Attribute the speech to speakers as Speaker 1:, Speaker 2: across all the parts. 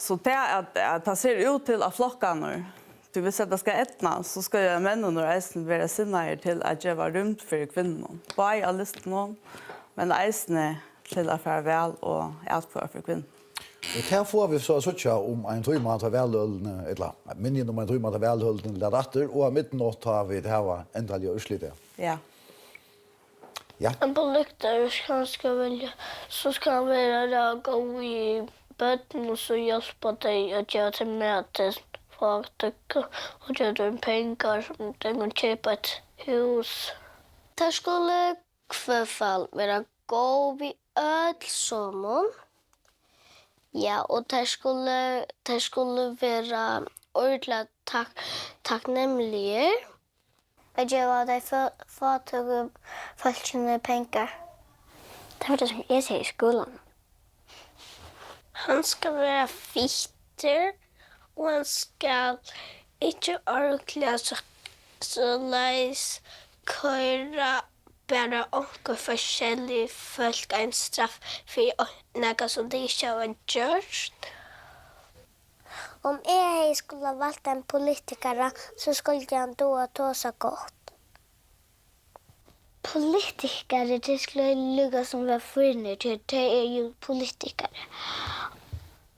Speaker 1: Så det att det ser ut till att flockarna, du vill säga att det ska ätna, så ska ju männen och eisen vara sinnare till att ge rymt för kvinnor. Bara i listan, men eisen till att vara väl och utföra för kvinnor.
Speaker 2: Och här får vi så sådär om en drömmar att välhållna eller minst om en drömmar att välhållna ladatter och midnatt har vi det här ändliga urslitet.
Speaker 1: Ja.
Speaker 2: Ja.
Speaker 3: En politiker ska välja så ska han vara gå i bötten och så hjälpa dig att göra till maten för att och göra dem pengar som de kan köpa ett hus. Det skulle i alla fall vara gå vid ödsommon. Ja, och det skulle vara ordentligt tacknämliga. Att göra dig för folkene pengar.
Speaker 4: Det var det som jag säger i skolan.
Speaker 3: Han ska vara fitter och han ska inte orkla så läs köra bara och forskjellige folk en straff för något som de inte har gjort.
Speaker 4: Om jag skulle ha valt en politiker så skulle jag då ta så gott. Politiker, det skulle ligga som var förne till det är ju politiker.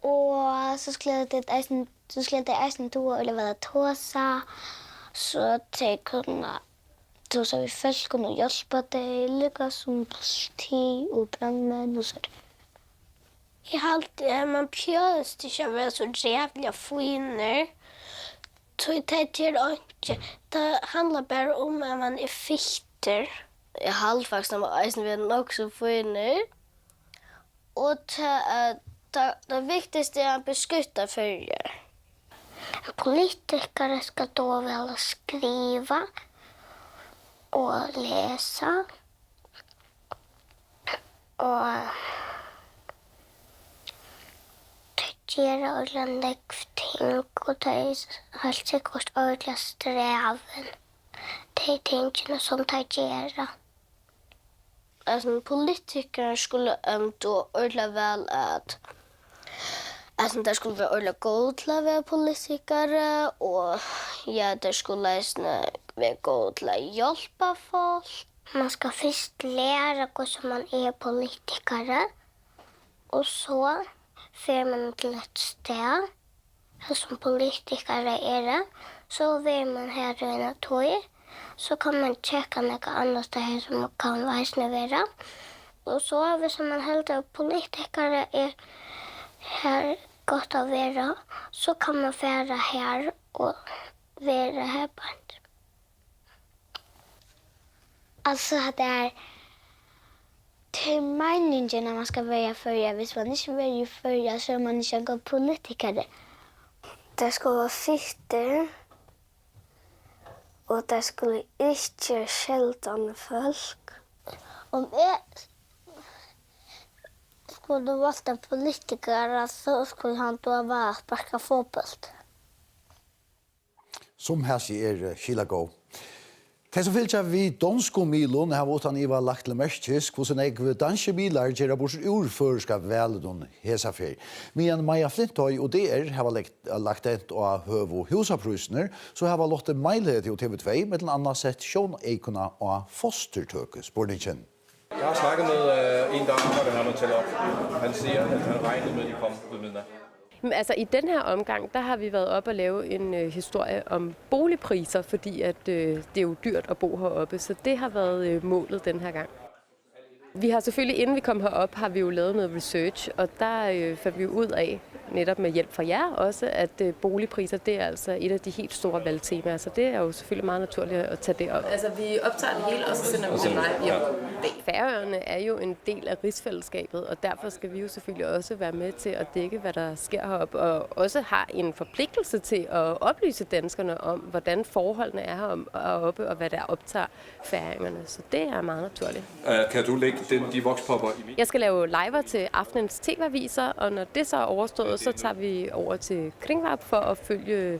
Speaker 4: Och så skulle det eisen då eller vara tåsa så att de kunna då så vi folk kunna hjälpa dig ligga som politi och brandmän och så.
Speaker 3: Jag har alltid man pjöst inte vara så jävla finer. Så det är inte. Det handlar bara om att man är fitter.
Speaker 4: Jag har faktiskt eisen vi nog så finer. Och det viktigaste är att beskytta följare. Politiker ska då väl skriva och läsa. Och göra ordentliga ting och det är helt säkert ordentliga strävan. Det är tingene som det gör.
Speaker 3: Alltså politiker skulle då ordentligt väl att det skulle vara ordentligt god till att vara politiker och ja, det skulle vara god till att hjälpa folk.
Speaker 4: Man ska först lära hur man är politiker och så får man till ett sted som politiker är det. Så vill man här i en tog så kan man checka något annat där som kan vara. Och så har vi som man hällde politiker är här gott att vara så kan man vara här och vara här på. Alltså det är till meningen när man ska välja förra. Hvis man inte väljer förra så är man inte en god politiker.
Speaker 3: Det skulle vara fitter. Och det skulle inte skälta folk.
Speaker 4: Om jag skulle valt en politiker så skulle han då vara att sparka fotboll.
Speaker 2: Som här säger Chilago. Det som fyllt vi dansko milon har utan Iva lagt til merkes, hvordan jeg danske bilar gjør bort urførska veldon hesafer. Men Maja Flintoy og DR har lagt et av høvo husaprusner, så har Lotte Meile til TV2 med annet sett Sjån Eikona og fostertøkespordningen.
Speaker 5: Jeg har snakket med en, der arbejder her med Tællop. Han siger, at han regnede med, at de kom ved midnat.
Speaker 6: Altså i den her omgang, der har vi været op og lave en historie om boligpriser, fordi at det er jo dyrt at bo heroppe, så det har været målet den her gang. Vi har selvfølgelig, inden vi kom herop, har vi jo lavet noget research, og der fandt vi ud af, netop med hjælp fra jer også, at boligpriser, det er altså et af de helt store valgtemaer, så det er jo selvfølgelig meget naturligt at tage det op. Altså vi optager det hele, og så sender vi det live hjem. Færøerne er jo en del af rigsfællesskabet, og derfor skal vi jo selvfølgelig også være med til at dække, hvad der sker heroppe, og også har en forpligtelse til at oplyse danskerne om, hvordan forholdene er heroppe, og hvad der optager færingerne. Så det er meget naturligt.
Speaker 5: Kan du lægge de vokspopper i?
Speaker 6: Jeg skal lave liver til aftenens tv-aviser, og når det så er overstået, så tager vi over til Kringvarp for at følge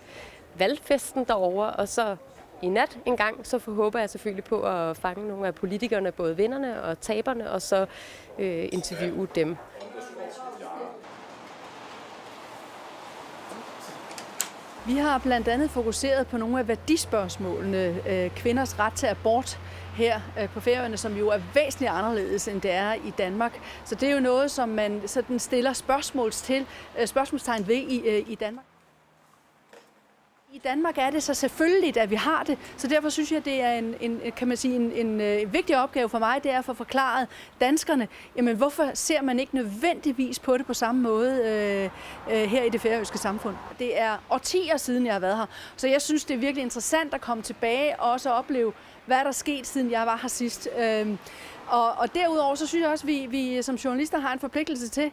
Speaker 6: valgfesten derovre, og så i nat en gang, så håber jeg selvfølgelig på at fange nogle af politikerne, både vinderne og taberne, og så interviewe dem.
Speaker 7: Vi har blandt andet fokuseret på nogle af værdispørgsmålene, kvinders ret til abort her på Færøerne, som jo er væsentligt anderledes, end det er i Danmark. Så det er jo noget, som man sådan stiller spørgsmålstegn ved i Danmark. I Danmark er det så selvfølgeligt, at vi har det, så derfor synes jeg, det er en vigtig opgave for mig, det er at få forklaret danskerne, jamen hvorfor ser man ikke nødvendigvis på det på samme måde her i det færøske samfund. Det er årtier siden, jeg har været her, så jeg synes, det er virkelig interessant at komme tilbage og også opleve, hvad der er sket, siden jeg var her sidst. Og derudover, så synes jeg også, at vi som journalister har en forpligtelse til,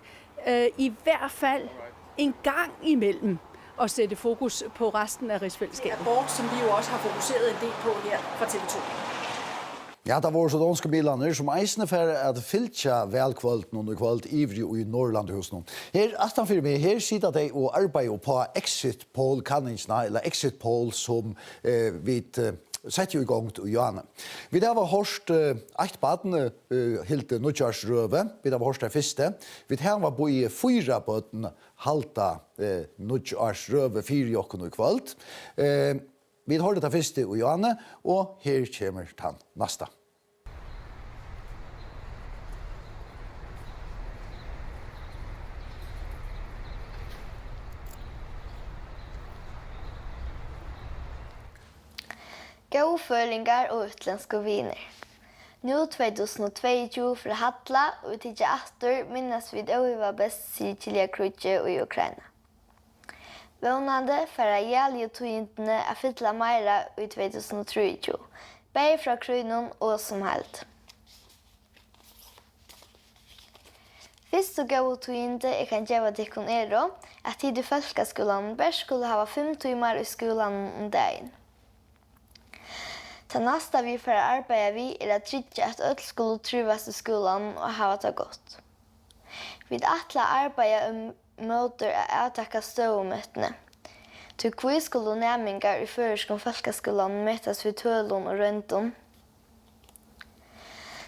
Speaker 7: i hvert fald en gang imellem, og sætte fokus på resten af rigsfællesskabet. Abort, som vi jo også har fokuseret en del på her fra TV2.
Speaker 2: Ja, det var så danske bilene som eisende for at fyltja velkvalt under kvalt ivrig i Norrlandhusen. Her, astanfyr meg, her sitter de og arbeider på exit poll kanningsna, eller exit poll som vi sett jo i gang til Johanne. Vi har hørt eit baden helt nødjarsrøve, vi har hørt det første. Vi har på i 4 baden halta nødjarsrøve 4 jokken og kvalt. Vi har hørt det første i Johanne, og her kommer den neste.
Speaker 8: Gode følingar og utländska viner. Nu 2022 for Hatla og til atter minnes vi da vi var best sydlige krutje i Ukraina. Vånande for jævlige togintene er fytla meira i 2023, bare fra Krynon og som helt. Først og gode toginte jeg kan gjøre til Konero, at tid i folkeskolen bare skulle ha 5 timer i skolen om dagen. Det neste vi får arbeide vi er at trygge at alle skulle trives i skolen og ha det godt. Vi atler arbeide måter å avtakke støvmøtene. Til hvor skulle nærmengar i føreskolen folkeskolen møtes ved tølun og røntun.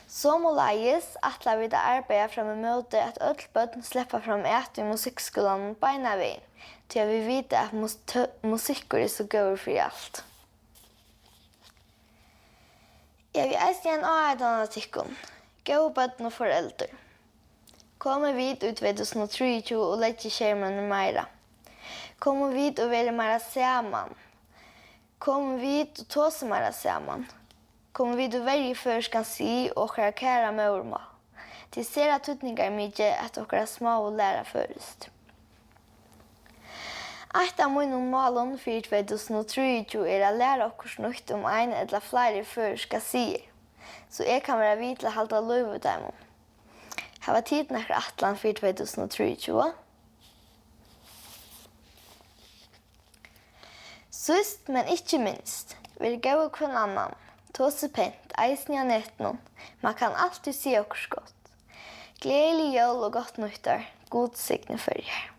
Speaker 8: Som og leies atler vi det arbeide frem i måte at alle bøtten slipper frem et i musikkskolen beina veien, til vi vet at musikker er så gøy for alt. Jeg vil eisen igjen avhøyden av tikkun. Gå bøtten og foreldre. Kommer vi ut 2023 og legge skjermen meira. Kommer vi ut og være meira sammen. Kommer vi ut og tåse meira sammen. Kommer vi ut og være først kan si og karakere med ormål. Det ser at tutningar mykje at dere små og lære først. Et av mine målen for 2023 er å lære oss noe om en eller flere førske sider, så jeg kan være vidt til å holde lov ut dem. Har vært tid nær atlan for 2023. Sist, men ikke minst, vil gå hver annan, tåse pent, eisen i netten. Man kan alltid si oss godt. Gledelig jul og godt nyttår. God signe fyrir.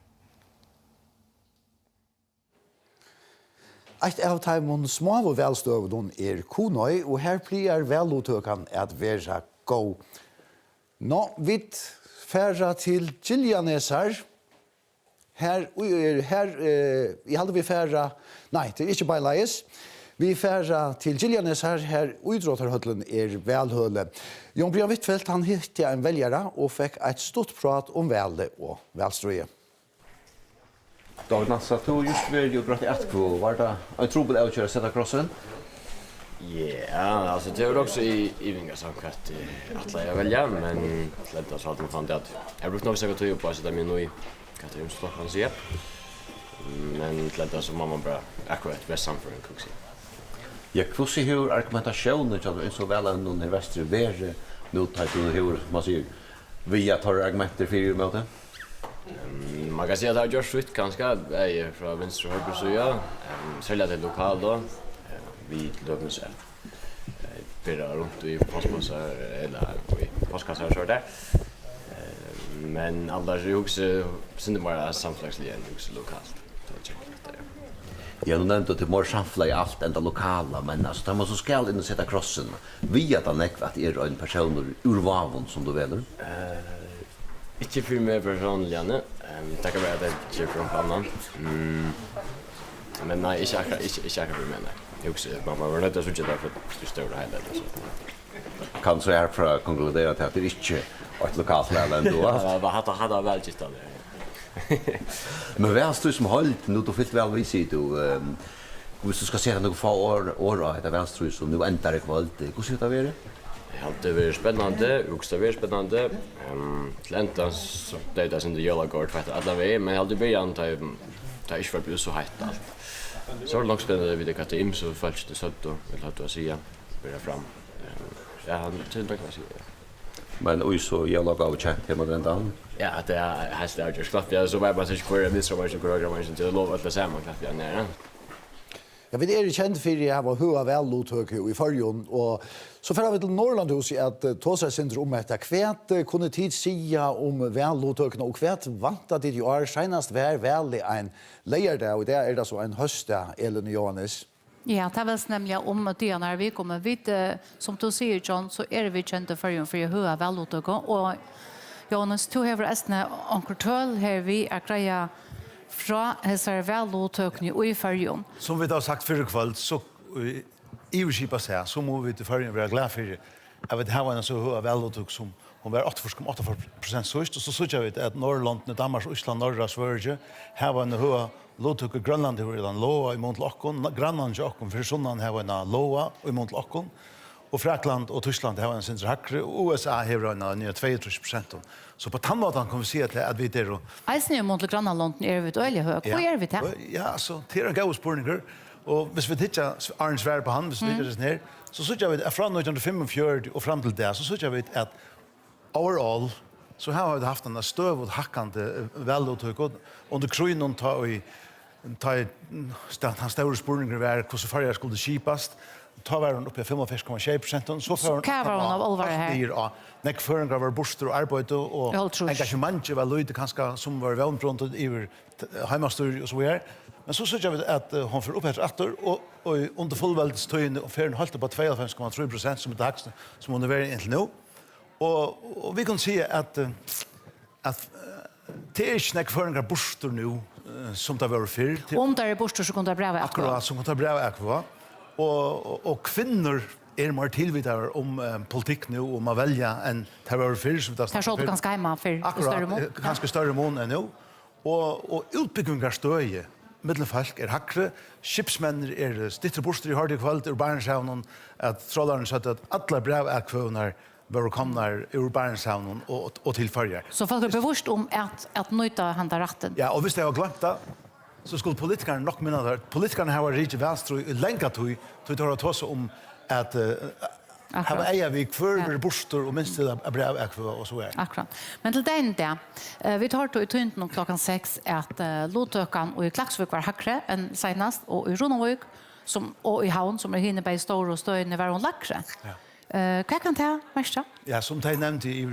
Speaker 2: Et av de små og velstøvene er Konøy, og her blir velutøkene at være god. Nå, vi færre til Giljanesar. Her hadde vi færre, nei, det er ikke bare leies. Vi færre til Giljanesar, her udrådterhøtlen er velhøle. Jon Brian Wittfeldt, han hittet en veljere og fikk et stort prat om velde og velstrøye.
Speaker 9: David Nassa, du just vært og bratt i Atkvo. Var det en trobel å kjøre sette krossen?
Speaker 10: Ja, alltså det var också i Vinga sagt att jag välja, men släppte så att man fann det att jag brukar nog säga att jag på att sätta mig nu i kategorin säga. Men släppte så mamma bara akkurat bäst samför en kuxi.
Speaker 9: Ja, kuxi hur argumentationen så så väl under västra värre mot att hur man säger via tar argumenter för möte.
Speaker 10: Man kan säga att det har gjort slut ganska från vänster och höger sida. Sälja det lokalt då. Vi löper så börjar runt i postkassar eller i postkassar så där. Men alla är också synd bara samflagsligen också lokalt.
Speaker 9: Ja, nu nämnde det mer samflag allt än det lokala, men alltså tar man så skall in och sätta krossen via den nekv att är en person ur vavon som du väljer.
Speaker 10: Ikke for meg personlig, det kan være at jeg ikke for en annan. Men nei, ikke akkurat for meg, nei. Jeg husker, man var nødt til å sitte der for det større hele.
Speaker 9: Kan så herfra konkludera til at det ikke er et lokalt vel ändå.
Speaker 10: Det hadde vel gitt av det.
Speaker 9: Men hva er det som holdt, nå du fyllt vel vis i du, hvis du skal se noen få år av etter velstrus, og nå ender det kvalt, hvordan ser det være?
Speaker 10: Det var spännande, också det var spännande. Till ända så det där sen det gäller går för att alla vi men hade början ta inte för bli så hett allt. Så var det också spännande vid det katte im så falskt det sått och vill ha att säga börja fram. Ja, han till det kan säga.
Speaker 9: Men oj så gäller gå och chatta med den dagen.
Speaker 10: Ja, det har det just klart. Jag så var bara så kvar det så var det programmet till lov att läsa man klart ja nära.
Speaker 2: Ja, vi er kjent for jeg har høy vellutøk i Førjøen, og så får vi til Norrlandhuset at Tåsar synder om etter hvert kunne tid sige om vellutøkene, og hvert vant at det jo er senest hver veldig en leierdag, og det er det så en høstdag, Elin Johannes.
Speaker 11: Ja, det var nämligen om det när vi kommer vid, som du säger John, så är vi kända för höga vellutøk, og Johannes, du har resten ankortøl her vi er greia fra hessar vellutøkene i Førjøen.
Speaker 12: Som vi har sagt før i kveld, så i skipa seg, så må vi til Førjøen være glad for at vi har en så høy vellutøk som hun var 8,8% søst, og så synes jeg at Norrland, Danmark, Østland, Norra, Sverige, har en høy lutøk i Grønland, det var en låa i mot Lokkon, Grønland i Okkon, for Sundan har en låa i mot Lokkon, og Frakland og Tyskland har en sindre hakre, og USA har en 22%. Så på tannmåten kan vi si at vi er...
Speaker 11: Eisen i mot Grønland er vi et øyelig høy. Hvor er vi til?
Speaker 12: Ja, så det er en gode spørninger. Og hvis vi titter Arne Sverre på han, hvis vi titter sånn her, så synes jeg at fra 1945 og frem til det, så synes jeg at overall, så har vi haft en støv og hakkende velutøk, og under krøynen ta den store spørninger var hvordan farger skulle skipast, ta var hun oppe i 45,6%, så får hun
Speaker 11: av olvare her.
Speaker 12: Nek føringer var borster og arbeid, og engasjementet var løyde kanskje som var velbrunnet i heimastur og så videre. Men så synes jeg at hun får opp etter, og under fullveldstøyene, og ferien holdt på 52,3%, som er det høyeste som hun er vært inntil nå. Og vi kan si at det er ikke nek føringer borster nå, som det var før.
Speaker 11: Om det er borster, så kan det breve akkurat.
Speaker 12: Akkurat, som kan det breve akkurat. Og kvinner er mer tilvidere om politikk nå, om å velge enn det var før.
Speaker 11: Det er så du ganske hjemme for større mån.
Speaker 12: Akkurat, ganske større mån enn nå. Og utbygging av støye, middelfolk er hakre, skipsmenner er stittre borster i harde kveld, urbanshavnen, at trådaren satt at alle brevakvøvner var kommet ur urbanshavnen og tilfølger.
Speaker 11: Så folk er bevisst om at nøyta handa retten?
Speaker 12: Ja, og hvis det var glemt da, så skulle politikerne nok minne det. Politikerne har vært riktig venstre i lenge tog å ta seg om at har eier vi kvar borster og minst til brevakvøv og så er.
Speaker 11: Akkurat. Men til den det, vi tar til i tynten om klokken 6 at Lotøkan og i Klaksvik var hakre enn senest, og i Ronavøk og i Havn, som er hinne bei store og støyene, var hun lakre. Hva kan det mest?
Speaker 12: Ja, som de nevnte i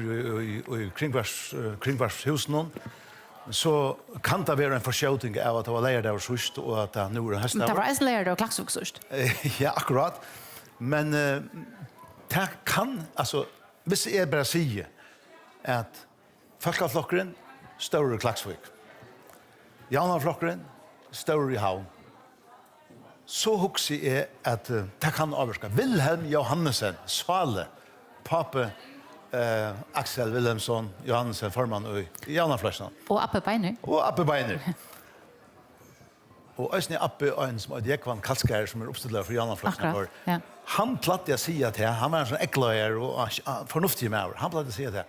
Speaker 12: kringvarshusen, så kan det være en forskjøting av at det var leier der og sørst, og at det nå er høst.
Speaker 11: Det var en leier der og Klaksvik sørst.
Speaker 12: Ja, akkurat. Men det kan, altså, hvis jeg bare sier at Folkaflokkeren større i Klaksvik, Janaflokkeren større i Havn, så husker jeg at det kan avvarske. Wilhelm Johannesen, Svale, pape Axel Wilhelmsson, Johannesen, formann i Janaflokkeren.
Speaker 11: Og Appe Beiner.
Speaker 12: Og Appe Beiner. Og Øystein Appe, en som er Jekvann Kalskær, som er oppstillere for Janaflokkeren.
Speaker 11: Ja.
Speaker 12: Han platte å si at han var en sånn ekløyer og fornuftig med. Han platte å si at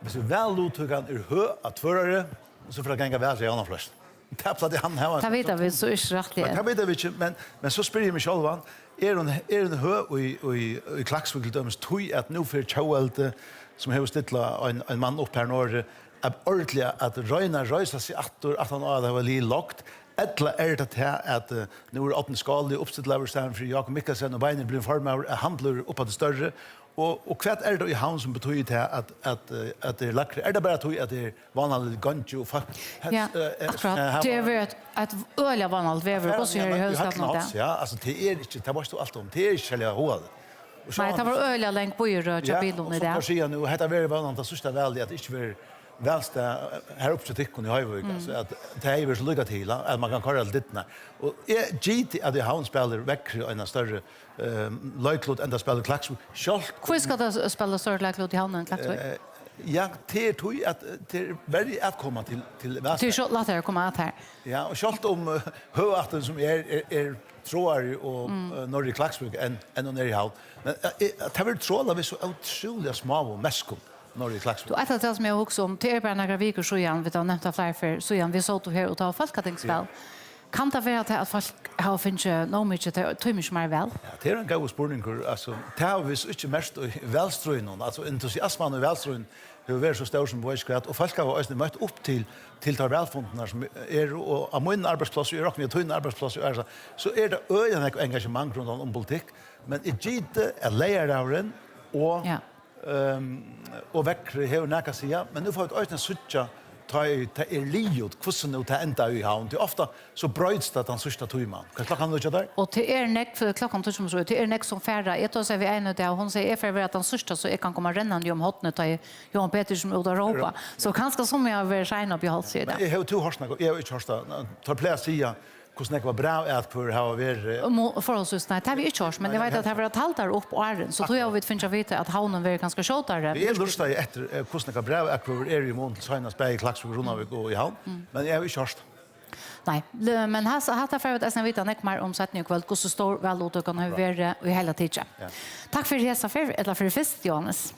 Speaker 12: hvis du vel uttøkken høy at førere, så får det ganga vel til Janaflokkeren. Det platte han her.
Speaker 11: Det vet vi så ikke rettelig.
Speaker 12: Det vet vi ikke, men så spør jeg meg selv, er hun høy i Klaksvik til dømes tog at nå for Tjauelte, som har stittlet en mann opp her nå, er ordentlig at Røyna røyser seg at han var litt lagt, Etla det til at nå er 18 skalig oppstillleverstedet for Jakob Mikkelsen og Beiner blir formad handler opp av det større. Og hva det i havn som betyr til at det er lakre? Er det bare at det er vanlig ganske og faktisk?
Speaker 11: Ja, akkurat. Det er et øyelig vanlig vever også her i høystaden.
Speaker 12: Ja, altså det er ikke, det var ikke alt om, det er ikke heller hoved.
Speaker 11: Nei, det var øyelig lengt på i rød til bilen i det.
Speaker 12: Og som sier nå, dette er veldig vanlig, det synes jeg veldig at det ikke var välsta här uppe till Tikkon i Höjvik, alltså att det är ju så lycka till att man kan köra till dittna. Och GT att det har spelar väckre en större löjklot än det spelar Klaxvik.
Speaker 11: Hur ska det spela större löjklot i hamnen Klaxvik?
Speaker 12: Ja, det tror jag att det är väldigt att komma till väster.
Speaker 11: Det är så lättare att komma att här.
Speaker 12: Ja, och självt om hövatten som är tråar och norr i Klaxvik än och ner i havn. Men det vill tråla vi så otroliga små och mäskom norr i Klaxvik.
Speaker 11: Du ett av det som jag också om till bara några veckor så igen vi har nämnt av flera för så igen vi såg då här och ta folkatingsspel. Kan det vara att folk har funnit no mycket till mycket mer väl?
Speaker 12: Ja, det är en god spurning. Alltså, det har vi inte mest i välstrøyen. Alltså, entusiasmen i välstrøyen har vært så stor som vågskrat. Og folk har også møtt opp til de velfundene som og av min arbeidsplass, og vi har tøyne arbeidsplass, så det øyne engasjement rundt om politikk. Men i gite er leieravren og vekkere har nækka sida. Men nu får vi også suttja ta liot, hvordan det enda i havn. Det ofta så brøyds det den sørste tøyman. Hva klokken er der?
Speaker 11: Og til nekk, for klokken tøy som så, til nekk som færre. Jeg tar seg vi ene der, og hun sier for at den sørste, så jeg kan komme rennende om hotene til Johan Petersen ut av Europa. Så kanskje som jeg har vært skjene opp i halvsiden.
Speaker 12: Jeg har to hørsene, jeg har ikke hørsene. Tar flere sida hvordan det var bra at for å være...
Speaker 11: Forholdsvis, nei, det har vi ikke hørt, men jeg vet at det har vært talt der opp åren, så tror jeg vi finner vite at havnen var ganske skjøtere.
Speaker 12: Vi lustig etter hvordan det var bra at for i måned til Søgnas Berg, Klaksvik, Rundavik og i havn, men jeg har ikke hørt.
Speaker 11: Nei, men her har jeg vet vite ikke mer om setning og kveld, hvordan stor velåt kan være i hele tiden. Takk for det, Safer, eller for det første, Johannes.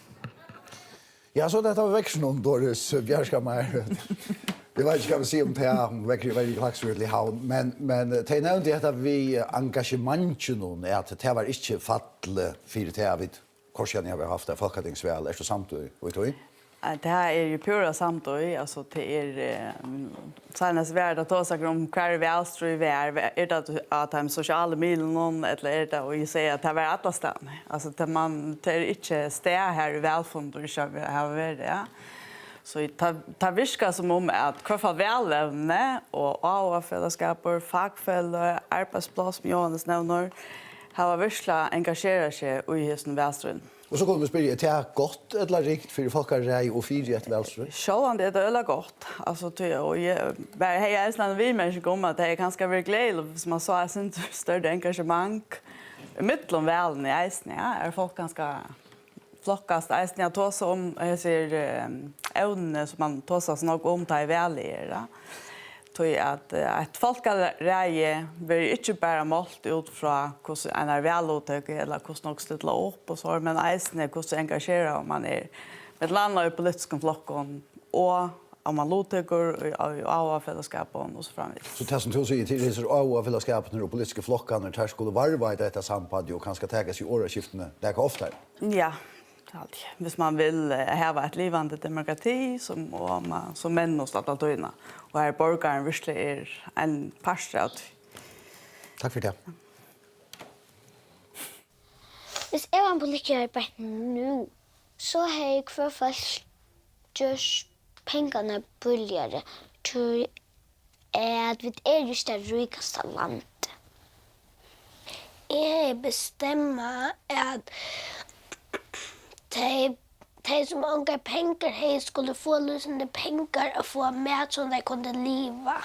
Speaker 2: Ja, så dette var veksten om Doris Bjærskammer. Det var ikke hva vi si om det her, hun vekker veldig klagsvurlig havn, men det nevnte at vi engasjementet noen er at det var ikke fattelig for det her vidt korskjene jeg har haft det folketingsvel. Er det samtidig, vet du?
Speaker 1: Det här är ju pura samtidigt, alltså det är senast värld att ta sig om kvar välströj är det att de sociala medierna eller är det och jag säger att det var alla stan. Alltså det man det är inte stä här i välfund och så har vi det. Ja. Så det viskar som om att kvar vällevne och AO-fällskapar, fackfällor, arbetsplats med Johannes nämner har verkligen engagerat sig i hesten välströj.
Speaker 2: Och så kommer vi spela det är gott eller rikt för folkarej och fyra ett välströ.
Speaker 1: Själva det är öla gott. Alltså till och bara hej Island vi människor kommer att det är ganska verkligt som man sa sen större engagemang. Mittlom välen i Island är folk ganska flockast Island jag tar så om jag ser ävne som man tar så nog om ta i väl era. Tror att ett folkarej blir inte bara målt ut från hur en är välåtök eller hur något ställa upp och så men Island hur engagerad man är med landa i politiska flocken och om man låter av fällskapen och så framvis.
Speaker 2: Så det som du säger till det så av fällskapen och politiska flockarna där skulle varva i detta samband och kanske ta sig åraskiftene det är ofta.
Speaker 1: Ja. Alltid. Hvis man vill ha ett livande demokrati som män och statstöjna och här borgaren verkligen är en parstrat.
Speaker 2: Tack för det.
Speaker 4: Hvis jeg var en politiker nu, så har jeg for først gjort pengene billigere til at vi er just det rikeste landet. Jeg bestemmer at de som angar pengar skulle få lösande pengar och få mat som de kunde leva.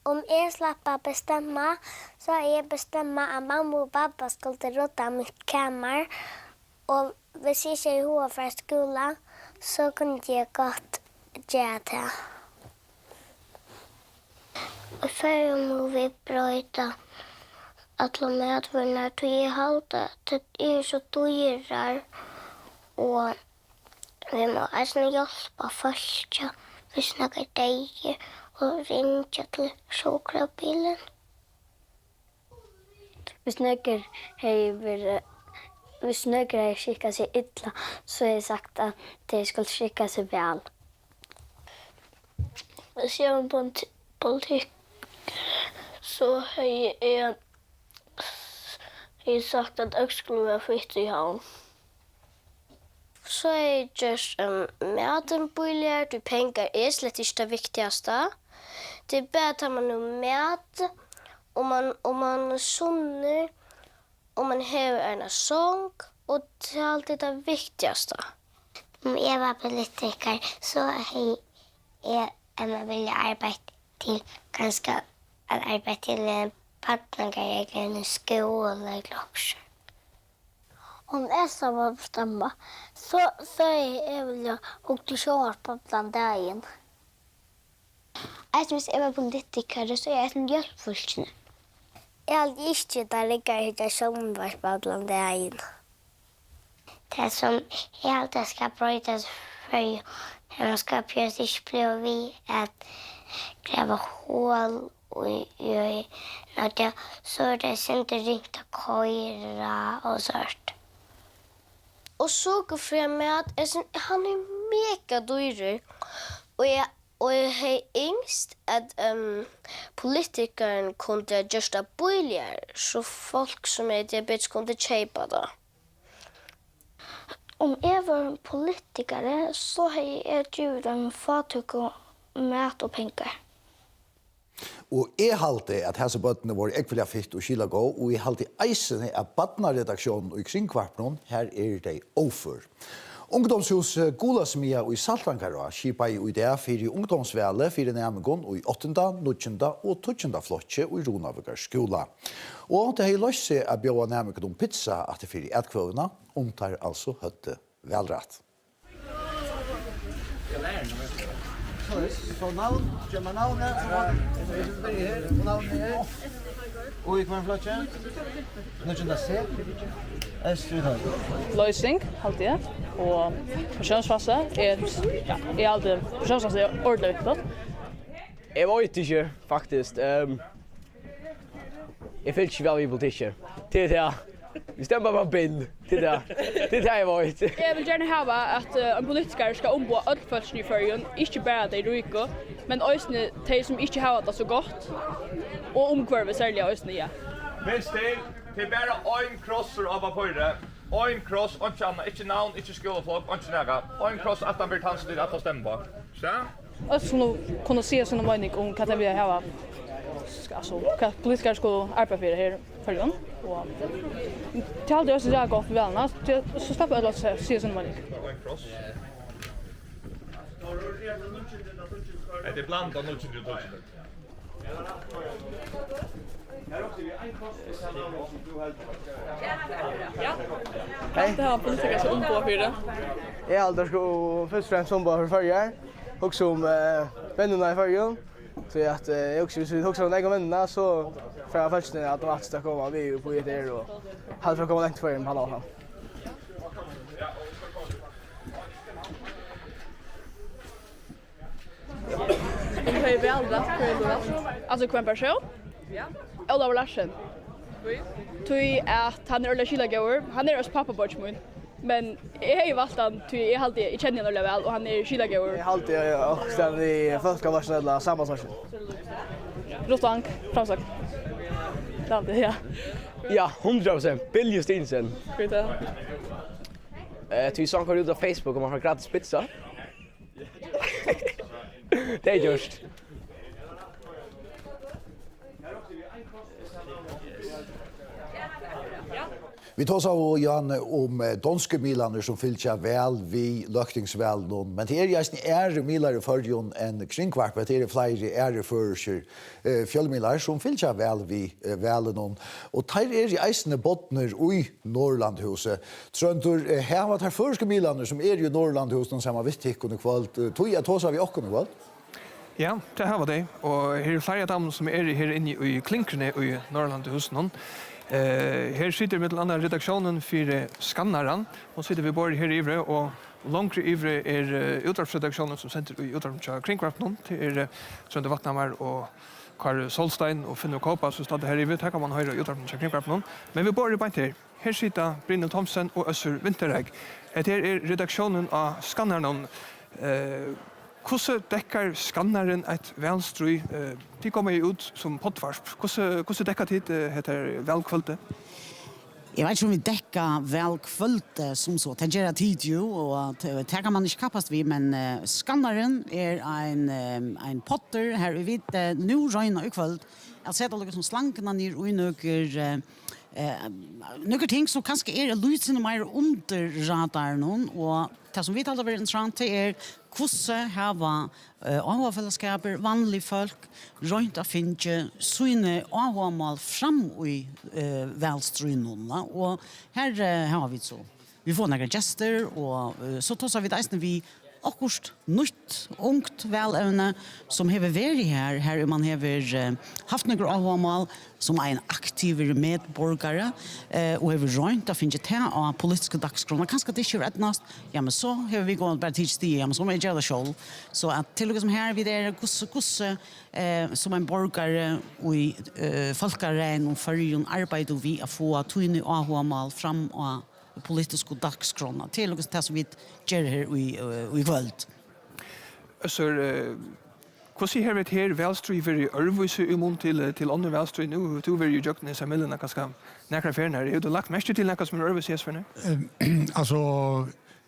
Speaker 8: Om jag slappar bestämma så har jag bestämma att mamma och pappa skulle råda mitt kammar. Och hvis jag inte är ihåg för skolan så kunde jag gott göra det. Och för må vi bröta alla medvärna till i halta. Det är så dyrar. Och vi må alltså hjälpa först. Vi snackar dig och ringa till sjukrabilen.
Speaker 3: Vi snackar hej skicka sig illa så är sagt att det ska skicka sig väl. Vi ser på en politik så har jag sagt att jag skulle vara fritt i havn.
Speaker 4: Så är just maten billigare, du pengar är slett inte det viktigaste. Det är bättre att man har mat, om man sunnar, om man har en sång och det är alltid det viktigaste. Om jag var politiker så hade jag vilja arbeta till ganska att arbeta till partnerregler i skolan också. Om jag så var bestämma så är väl jag och till kör på bland dagen. Hvis jeg var politiker, så er jeg en hjelpfullstende. Jeg hadde ikke der ligger i det sommerspallen det er inn. Det som jeg alltid skal brøytes for, man skal prøve ikke bli vi at grave hål i noe, så er det ikke ringt å køyre og sånt. Og så går for meg at han er mega dyrer, og jeg har yngst at politikeren kunde gjøre det billigere, så folk som er diabetes kunde kjøpe det. Om jeg var en politiker, så har jeg givet dem fatøk og mat og penger.
Speaker 2: Og jeg halte at hese bøttene var ekvelig fitt og skila gå, og jeg halte eisene at badnaredaksjonen og kringkvarpnen, her er de ofør. Ungdomshus Gulasmia og i Saltvankara skipa i idé for ungdomsvele for nærmengon og i 8., 9. og 12. flotje og i Ronavikar skola. Og det har løst seg å bjøre nærmengon om pizza at det for etkvøvene omtar altså høtte velrett.
Speaker 13: Så navn, kommer navnet, så er her, og navnet her. Og i hver flotje? 9. C.
Speaker 14: Løsning, alltid, og personsfase er alltid, personsfase er ordentlig viktig.
Speaker 15: Jeg vet ikke, faktisk. Jeg føler ikke vel i politikken. Det er det. Vi stemmer bare bind. Det er det jeg vet.
Speaker 14: Jeg vil gjerne ha at en politiker skal ombo alle folkene i førjen, ikke bare de rike, men også de som ikke har det så godt, og omkvarve særlig også, ja.
Speaker 5: Men stil, det er bare en krosser av papiret. En kross, ikke annet, ikke navn, ikke skoleflok, ikke nære. En kross at han blir tanset til at han stemmer på. Så?
Speaker 14: Og så kunne se sånne mening om hva de vil ha, altså hva politikere skulle arbeide for her i førjen. Og til alt det også er godt for velene, så slipper jeg å se sånne mening.
Speaker 5: En kross. Det er blant av 9. og 12.
Speaker 14: Hei. Det har politikere som ombo for det.
Speaker 15: Jeg har alltid sko først og fremst ombo for førjer. Også om vennene i førjen. Så at jeg også hvis vi også om egen vennene, så får jeg først at de skal komme vi på etter og hadde for å komme lengt for en halv år.
Speaker 14: Om det är väl rätt, hur är det rätt? Alltså kvän person? Ja. Olav Larsen. Tui att han är ordentligt skilagåer. Han är oss pappa bortsmun. Men jag har ju valt han, tui jag alltid känner honom ordentligt väl och han är skilagåer.
Speaker 15: Jag har alltid också i folkavvarsnedla sammansatsjon.
Speaker 14: Rostank, framsak. Det är alltid, ja.
Speaker 15: Ja, 100%. Bill Justinsen.
Speaker 14: Skit det.
Speaker 15: Tui sån går ut av Facebook om man har gratis pizza. Det är just.
Speaker 2: Vi tar så Jan om danske milaner som fyller seg vel vi løktingsvel noen, men det er just milar i førjon enn kringkvarpet, det er flere fører fjellmilar som fyller seg vel vi vel noen, og der er eisende bottner i Norrlandhuset. Trøndur, her var det første milaner som er i Norrlandhuset som har visst ikke under kvalt, tog jeg tås av i åkken kvalt?
Speaker 16: Ja, det her var det, og her er flere damer som er her inne i klinkrene i Norrlandhuset. Her sitter vi til andre redaksjonen for skanneren, og sitter vi bare her i Ivre, og langere Ivre er utdragsredaksjonen som sender i utdrag til Kringkvarpnen, til Sønde Vatnammer og Kari Solstein og Finnur Kåpa, som stod her i Ivre. Her kan man høre utdrag til Kringkvarpnen. Men vi bare beint her. Her sitter Brynne Thomsen og Øssur Vinterheg. Her er redaksjonen av skanneren. Hvordan dekker skanneren et velstrøy? De kommer jo ut som poddvarsp. Hvordan dekker tid heter velkvølte?
Speaker 17: Jeg vet ikke om vi dekker velkvølte som så. Det gjør tid jo, og det kan man ikke kappast vi, men skanneren er en potter her vi vet nå røyner i kvølt. Jeg ser det som slankene ned og nøkker ting som kanskje er lysende mer under radaren, og det som vi talar om interessant är hvordan hava avfällskaper, vanlig folk, rönt att finna sina avmål fram i välstrynnorna. Och här har vi så. Vi får några gäster och så tar vi det vi akkurat nytt, ungt velevne som har varit här man har haft några avmål som en aktiv medborgare och har rönt att finna det av politiska dagskrona. Kanske det inte är rättnast, ja men så har vi gått bara till ja men så är det själv. Så att till och som här vi där kusse som en borgare och i folkaren och förjun arbetar vi att få tunna avmål fram och politiska dagskrona till och det som vi gör här i kväll.
Speaker 16: Så hur ser vi här välstryver i Örvus i mån till andra välstry nu? Du vill ju jökna i samhällena ganska nära färden här. Är du lagt mest till något som Örvus ses för nu?
Speaker 18: Alltså,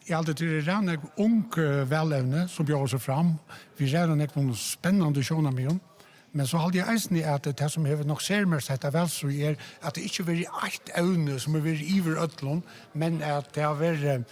Speaker 18: jag alltid till det en ung välevne som bjöd sig fram. Vi redan någon spännande sjåna med om. Men så hade jag eisen att det som har nog ser mer sett av välstry är att det inte blir ett evne som är iver ödlån, men att det har varit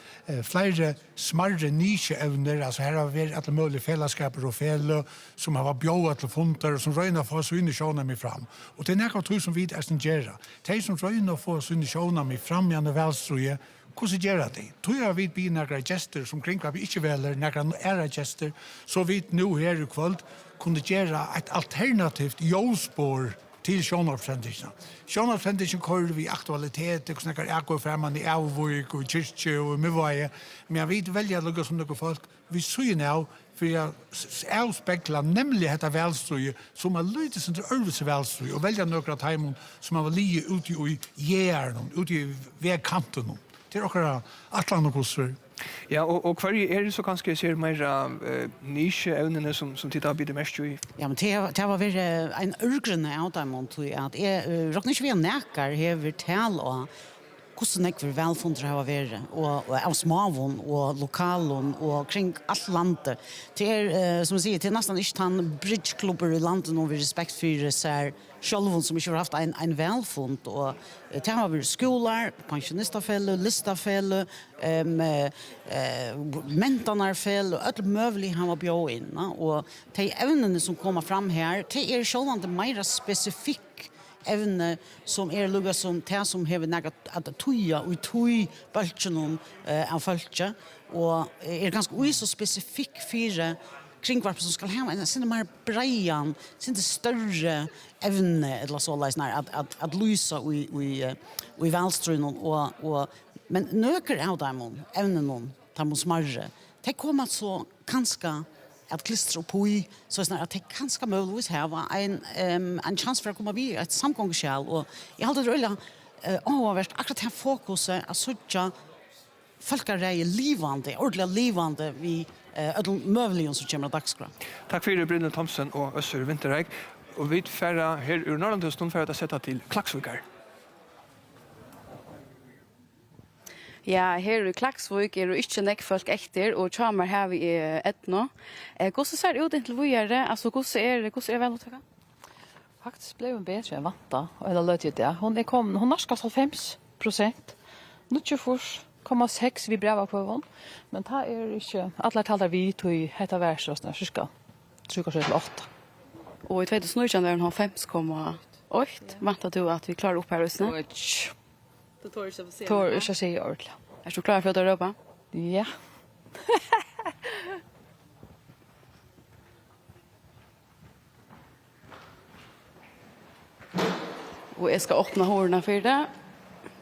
Speaker 18: flera smarre niche-evner, alltså här har varit alla möjliga fällskaper och fäll som har bjåat till fonter och som röjnar för så in i sjåna mig fram. Och det är något som vi är gera. De som röjnar för så in i sjåna mig fram i en välstry, hvordan gjør det? Tror jeg vi blir några gester som kringkvar vi ikke veler, några æra gester, så vi nu her i kvöld kunne gjøre et alternativt jordspår til sjånarpsendisene. Sjånarpsendisene kører vi aktualitet, og snakker ekoferman i Avvøk og Kyrkje og Møvøye, men vi velger å lukke som noen folk. Vi syr nå for å avspekla nemlig dette velstrøye som er lydet som til øvelse velstrøye, og velger noen av timene som er lige ute i gjerne, ute i vegkanten. Det är också Atlant och Koster.
Speaker 16: Ja, och kvar är det så kanske ser mer niche-evnene som tittar blir det mest i?
Speaker 17: Ja, men det var väl en urgrunne av dem att råknar inte vi näkar hever tal och hvordan jeg vil velfunnet har vært, og av småvån og lokalen og kring alt landet. Det som jeg sier, det er nesten ikke den bridgeklubber i landet når vi respekt for seg sjølven som ikke har haft en velfunnet. Og det har vært skoler, pensjonistafelle, listafelle, mentanarfelle, og alle møvelig han var bjør inn. Og de evnene som kommer fram her, det er sjølven det mer spesifikk evne som lugga som det som har nägat att tuja och tuj balchen av folket och ganska så specifik för kringvarp som ska ha en sin mer breian sin det större evne eller så läsnar att lysa i välstrun och men nöker av dem evnen de smarre det kommer så ganska att klistra på i så snart att det kanske möjligtvis ha en chans för att komma vid ett samgångsskäl och jag hade det rullat varit akkurat här fokuset att söka folkareje livande ordentligt livande vi möjligen som kommer dagskrav.
Speaker 16: Tack för det Brynne Thomsen och Össur Vinterreik och vi färra här ur Norrlandhösten för att sätta till Klaksvikar.
Speaker 19: Ja, her i Klaksvik det ikke nek folk etter, og tjamer her vi etno. Hvordan ser det ut inntil vi gjør det? Altså, hvordan er veluttaket?
Speaker 20: Faktisk ble hun bedre enn vanta, eller løt jeg det. Hun norskast 50%, 94,6 vi brev på henne, men det er ikke, alle taler vi tog hette versrøsene, cirka 3,8.
Speaker 19: Og i 2019 var hun 5,8. Venter du at vi klarer opp her hos nå?
Speaker 20: Det tar ikke å si.
Speaker 19: Tar ikke å si ordentlig. Er du klar for å røpe?
Speaker 20: Ja.
Speaker 19: Og jeg skal åpne hårene for det.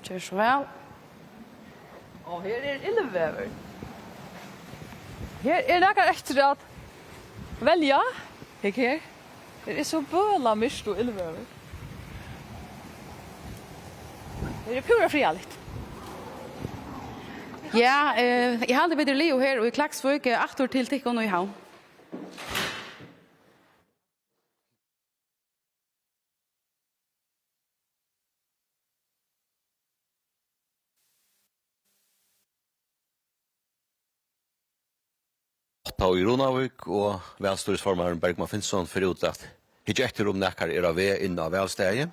Speaker 19: Kjør så vel.
Speaker 20: Og her illevever. Her noe etter at velja. Ikke her? Her så bøla mist og illevever. Det är pura frialigt.
Speaker 19: Ja, jag hade vidare Leo här och i Klaksvik 8 år till Tickon och i havn.
Speaker 9: Ta i Ronavik och välstårsformaren Bergman Finnsson förut att hittar efter om näkar av in av välstäge.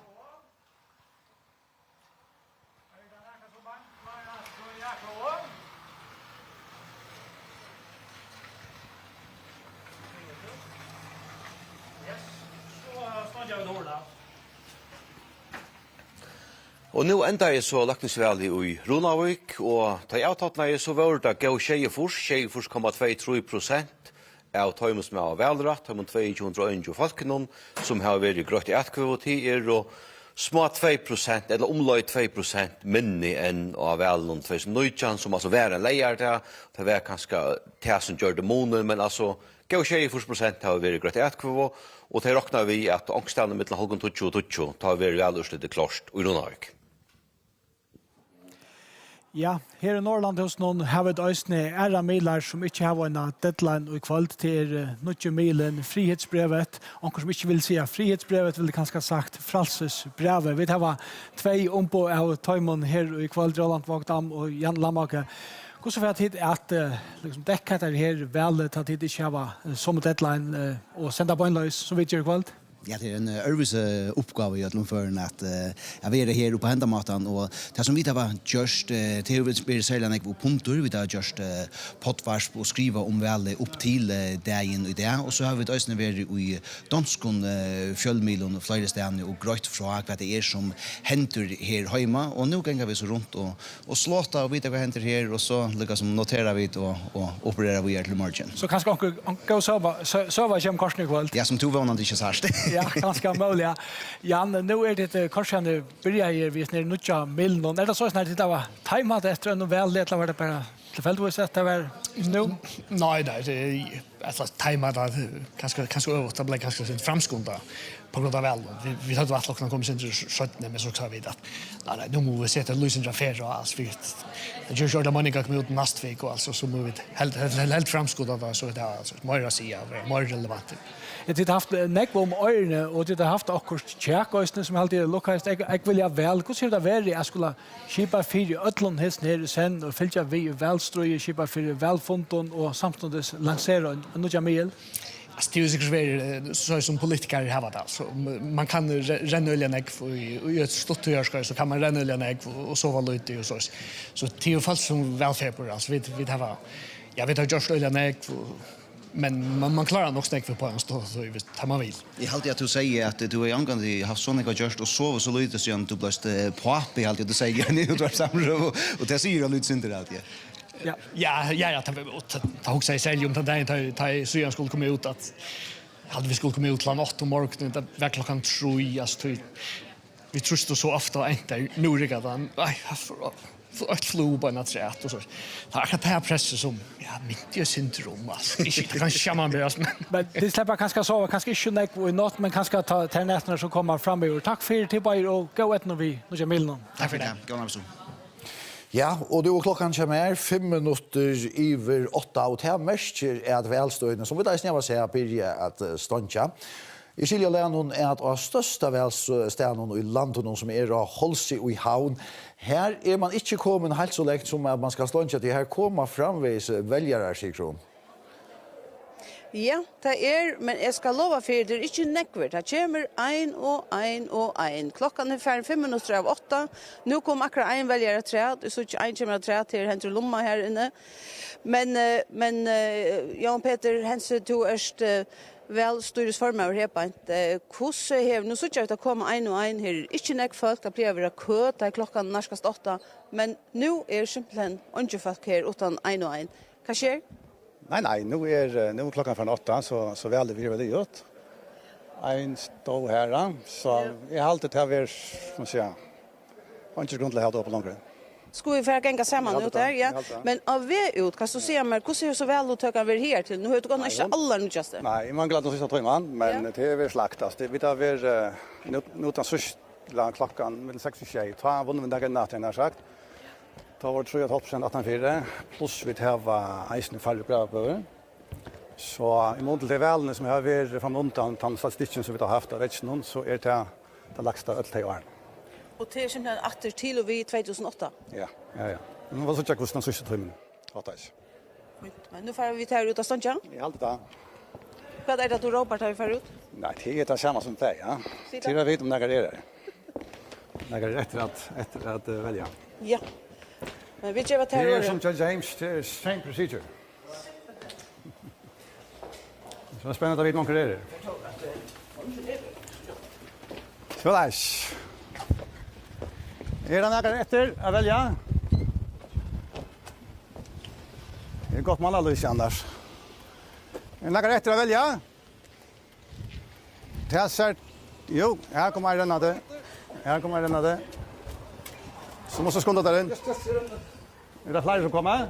Speaker 9: Og nu enda jeg så lakningsvalg i Runavik, og ta avtatna jeg så var det gå 24,23% av tøymen som er velrett, tøymen 221 folkene som har vært grøtt i etkvøvetier, og små 2%, eller omløy 2% minni enn av velen 2019, som altså var en leier til, det var kanskje det som gjør det månen, men altså gå 24% har vært grøtt i etkvøv, og det råkner vi at ångstene mellom halvgånd 20 og 20 tar vært velrett klart i Runavik.
Speaker 21: Ja, her i Norrland hos noen har vi øyne æra miler som ikke har en deadline i kveld til nødje milen frihetsbrevet. Onker som ikke vil si frihetsbrevet, vil det kanskje sagt fralsesbrevet. Vi har 2 ombå av Tøymon her i kveld, Roland Vagdam og Jan Lamake. Hvordan får jeg tid at dekket er her vel til at det ikke har som deadline og sende på en løs som vi gjør i kveld?
Speaker 22: Ja, det en övers uppgave att lumförna att jag är här uppe på händamaten och det som vi har just teoretiskt sällan jag på punkter vi har just poddvars och skriva om väl upp till dagen och det och så har vi ett ösnen i danskon fjällmilen och flera ställen och gröt fråga vad det är som händer här hemma och nu går vi så runt och slåta och vita vad händer här och så lyckas som notera vi och opererar vi till margin.
Speaker 21: Så kanske gå så var jag kanske kväll.
Speaker 22: Ja, som 2 vånande inte så här.
Speaker 21: Ja, ganska möjliga. Jan, nu är det kanske börjar ju vi när nutja miljon. Är det så snart det var tajmat efter en väl det var det bara tillfälligt att det var nu?
Speaker 23: Nej, det är alltså tajmat att kanske över att bli kanske sin framskunda på grund av väl. Vi hade varit klockan kommer sen till 17 men så sa vi att nej, nu måste vi sätta lösen affär och alls vi. Det gör det Monica kom ut nästa vecka och alltså så måste vi helt framskunda då så det alltså mer att säga, mer relevant.
Speaker 21: Det har haft nekv om øyne, og det har haft akkurat tjekkøysene som alltid lukkast. Jeg vil ja vel. Hvordan ser det være jeg skulle kjipa fyrir ødlån hesten her i sen, og fylltja vi velstrøy, kjipa fyrir velfunden, og samtidig lansera en nødja mil?
Speaker 23: Det är ju säkert så som politiker har det alltså man kan renna olja näck i ett stort görskar så kan man renna olja näck och sova lite och så det är ju falskt som välfärd alltså vi har jag vet att just olja näck men man klarar nog snäck för på en stå så vi tar man vill.
Speaker 22: Jag hade att du säger att du är angående har såna just och sova så lite så du blåst på i allt det säger ni du har samma och det säger han lite synd det alltid.
Speaker 23: Ja, ta också i sälj om den där ta Syrian skulle komma ut att hade vi skulle komma ut klockan 8 på morgonen det var klockan 3 alltså vi tröstar så ofta inte nu rigar den nej för ett flu på något sätt och så har det här press som mitt syndrom alltså inte kan skämma mig
Speaker 21: men det släpper kanske så kanske inte näck och något men kanske ta nästan som kommer fram över tack för till bara och gå ett när vi nu Milnon.
Speaker 22: Tack för det. Gå när så.
Speaker 2: Ja, og du og klokkan kommer 5 minutter over 8, og det mest er at velstøyene, som vi da snøver seg, begynner at ståndja. I skilja lænen er at av største velstøyene i landet som er av Holsi og i havn, her er man ikke kommet helt så lekt som at man skal ståndja til. Her kommer framvis velgere, Sigrun.
Speaker 24: Ja, det men jeg skal lova for det ikke nekver. Det kommer 1. Klokkan er 5 minutter av 8. Nå kom akkurat en velgere træd. Så ikke en kommer av træd til Henry Lomma her inne. Men Jan Peter Hense to erst vel styresformer her på hvordan her, nå synes jeg at det kommer 1 her. Ikke nekk folk, det blir å kø, det klokkan nærskast 8. Men nå er simpelthen ikke folk her uten 1. Hva skjer?
Speaker 25: Nej, nu är klockan från 8 så väl det vi det gjort. En stå här så jag har alltid här måste jag. Inte grund att hålla upp längre.
Speaker 24: Ska vi för gänga samman ut där, ja. Men av vi ut, kan så se mer, hur ser det så väl ut att vi här till? Nu har det gått inte alla nu just det.
Speaker 25: Nej, man glad att sista timman, men det är väl slaktas. Det vi tar väl nu tar så klockan med 6 och 6. Ta vunnen vi dagen natten har sagt. Det var 3,5% 18,4, pluss vi har eisen færre brevbøver. Så i måte til velene som har vært fra undan den statistikken som vi har haft av vettsen, så er det lagste ølt til åren.
Speaker 24: Og det er simpelthen atter til og vi 2008?
Speaker 25: Ja. Men det var så ikke hvordan den siste tøymen.
Speaker 24: Men nu får vi ta ut av ståndja?
Speaker 25: Ja, alt det.
Speaker 24: Hva er det du råper tar vi får ut?
Speaker 25: Nei, det er det samme som det, ja. Til jeg vet om det er det. Det er etter at velge.
Speaker 24: Ja. Men vi gör vad det
Speaker 25: är som Judge James, det är same procedure. Så det är spännande att veta om det är. Skål. Det några efter att välja? Det är gott man aldrig Anders. Det några efter att välja? Det är så jo, här kommer den där. Här kommer den där. Så måste skånda där in. Är det fler som kommer?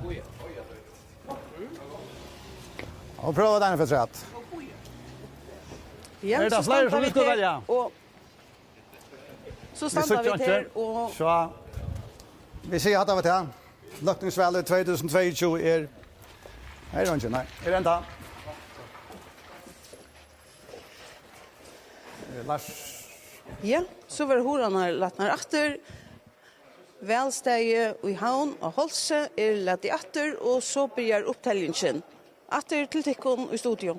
Speaker 25: Och pröva den för trätt.
Speaker 24: Ja,
Speaker 25: är det fler som vill välja?
Speaker 24: Och så stannar vi där och
Speaker 25: så vi ser att det var det. Lockningsvärdet 2022 är nej, det är inte nej. Är det inte? Lars.
Speaker 24: Ja, så var horan har lagt ner atter. Välstege i havn og Holse lagt i atter, og så börjar upptellingen. Atter til tikkun i studio.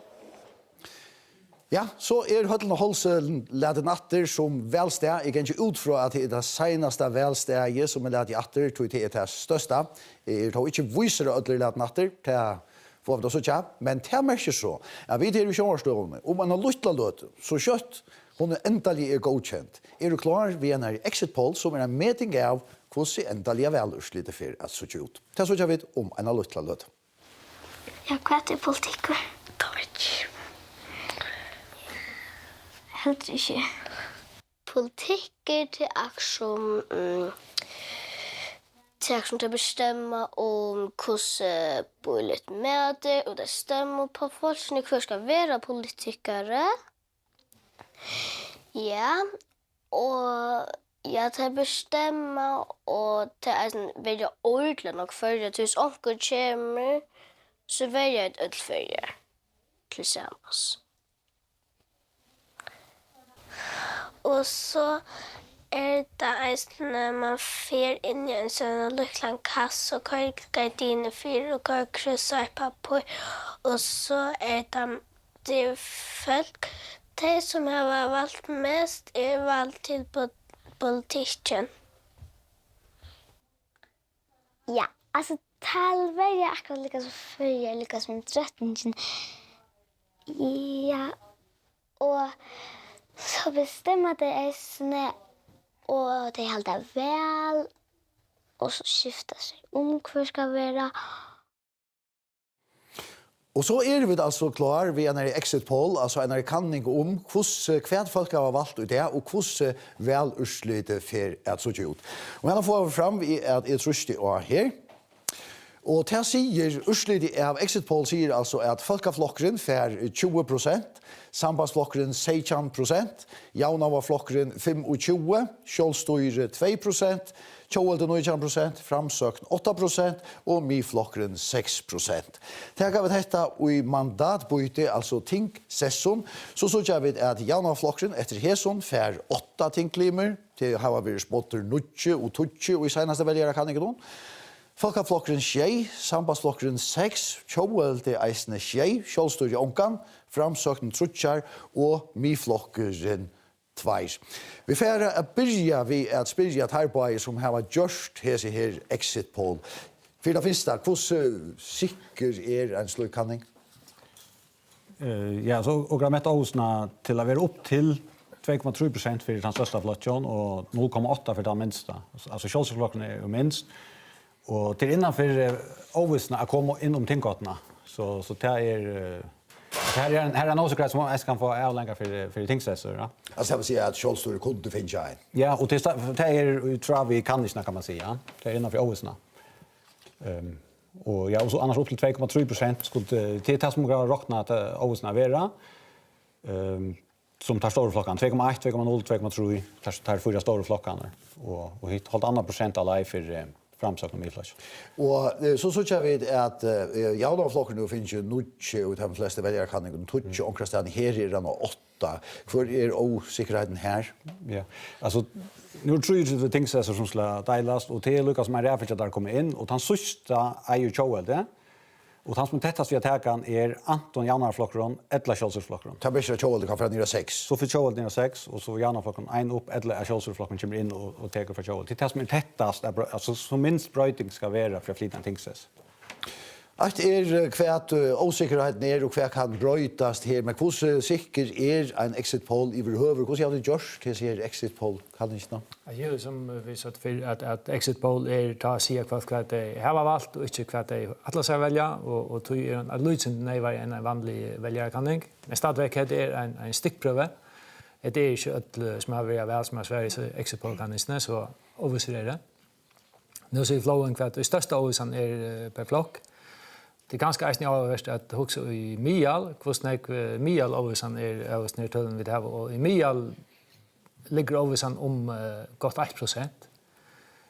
Speaker 2: Ja, så Høtlen og Holse lagt en atter som velsteg. Jeg kan ikke ut fra at det er det seneste velsteget som lagt i atter, tror jeg det største. Jeg tror ikke viser at det lagt en atter til får vi det så tja, men det merker så. Jeg vet her i kjønvarstående, om man har lyttet løt, så kjøtt, hun endelig godkjent. Er du klar? Vi er en exit poll som en meting av hvordan endelig er velurslitt for at så ut. Det så tja vi om en har lyttet løt.
Speaker 4: Ja, hva er politikk? Helt ikke. Politikker til aksjon till att bestämma om hur boligt med det och det stämmer på folk som ska vara politikare. Ja, och jag tar bestämma och det är välja ordentligt nog för att tills onkel kommer så väljer jag ett ölfärger tillsammans. Och så det när man fer in i en sån liten kass och kör gardiner för och kör kryssar på och så det folk det som har valt mest är valt till politiken. Ja, alltså talvärd jag akkurat lika så för lika som drottningen. Ja, och så bestämmer det är snä och det håller väl och så skiftar sig hur ska vara.
Speaker 2: Og så vi altså klar ved en exit poll, altså en kanning om hvordan folk har valgt ut det, og hvordan velurslytet for at så ut. Og henne får vi frem at jeg tror det er her. Og til sier, urslytet av exit poll sier altså at folkeflokkeren får 20%, sambandsflokkeren 16%, Jaunava-flokkeren 25%, Kjølstøyre 2%, Kjøvelde 19%, Framsøkn 8% og Mi-flokkeren 6%. Det har vi dette i mandatbyte, altså ting-session, så gjør vi at Jaunava-flokkeren etter Heson får 8 tingklimer, til å ha vært spotter 9 og 20 og i seneste veljere kan ikke noen. Folkeflokkeren 6, sambandsflokkeren 6, Kjøvelde eisene 6, Kjølstøyre Onkan, Framsøkn 3 og Mi-flokkeren 2. Vi får börja vid att spyrja ett arbeid som har gjort her exit poll. For det finnes det, hvordan sikker en slik kanning?
Speaker 6: Ja, så och Grammet Aarhusna till att vara upp till 2,3% för den största flocken och 0,8 för den minsta. Alltså Kjølsflokken är minst. Och till innanför Aarhusna att komma inom tingkotterna. Så det är här är en åsikret som jag kan få avlänga för tingsrätter. Ja.
Speaker 2: Alltså jag vill säga att Kjølstøyre kunde finna en.
Speaker 6: Ja, och det tror vi kan inte kan man säga. Det är innanför Aarhusna. Och ja, och så annars upp till 2,3% skulle till tas som går rockna att Aarhusna vara. Som tar stora flockan 2,1, 2,0, 2,3 tar fyra stora flockan och hit hållt andra procent alla för framsökning med flash.
Speaker 2: Och så jag vet att Jaunava-flokken nu finns ju 9 och de flesta väljare kan inte 20 och Kristian här är den 8. För osäkerheten här.
Speaker 6: Ja. Alltså nu tror jag det things som ska delas och till Lucas som är där för att där kommer in och han sista är ju Kjøvelde. Och han som tättast vi attacken är Anton Jaunava-flokken eller Kjølsflokken.
Speaker 2: Ta bättre Kjøvelde kan för 6.
Speaker 6: Så för Kjøvelde ner 6 och så Jaunava-flokken en upp eller Kjølsflokken kommer in och tar för Kjøvelde. Det som är tättast alltså som minst brøyting ska vara för flitan tingsrätt.
Speaker 2: Att kvärt osäkerheten och kvärt kan brötas här, men hur säker en exit poll i överhuvud? Hur har det gjorts till sig exit poll? Kan inte nå?
Speaker 1: Ja, som vi sa för att exit poll ta sig kvart det har valt och inte kvart det alla ska välja och tog en lutsen nej var en vanlig väljarkanning. Men stadverk det en stickpröve. Det är ju att som har varit väl som Sveriges exit poll kan inte så överser. Nu ser flowen kvart det största osan per flock. Det är ganska eisning avverst att också i Mial, hur Mial ovesan översnärtölden vi har och i Mial ligger ovesan gott 1%.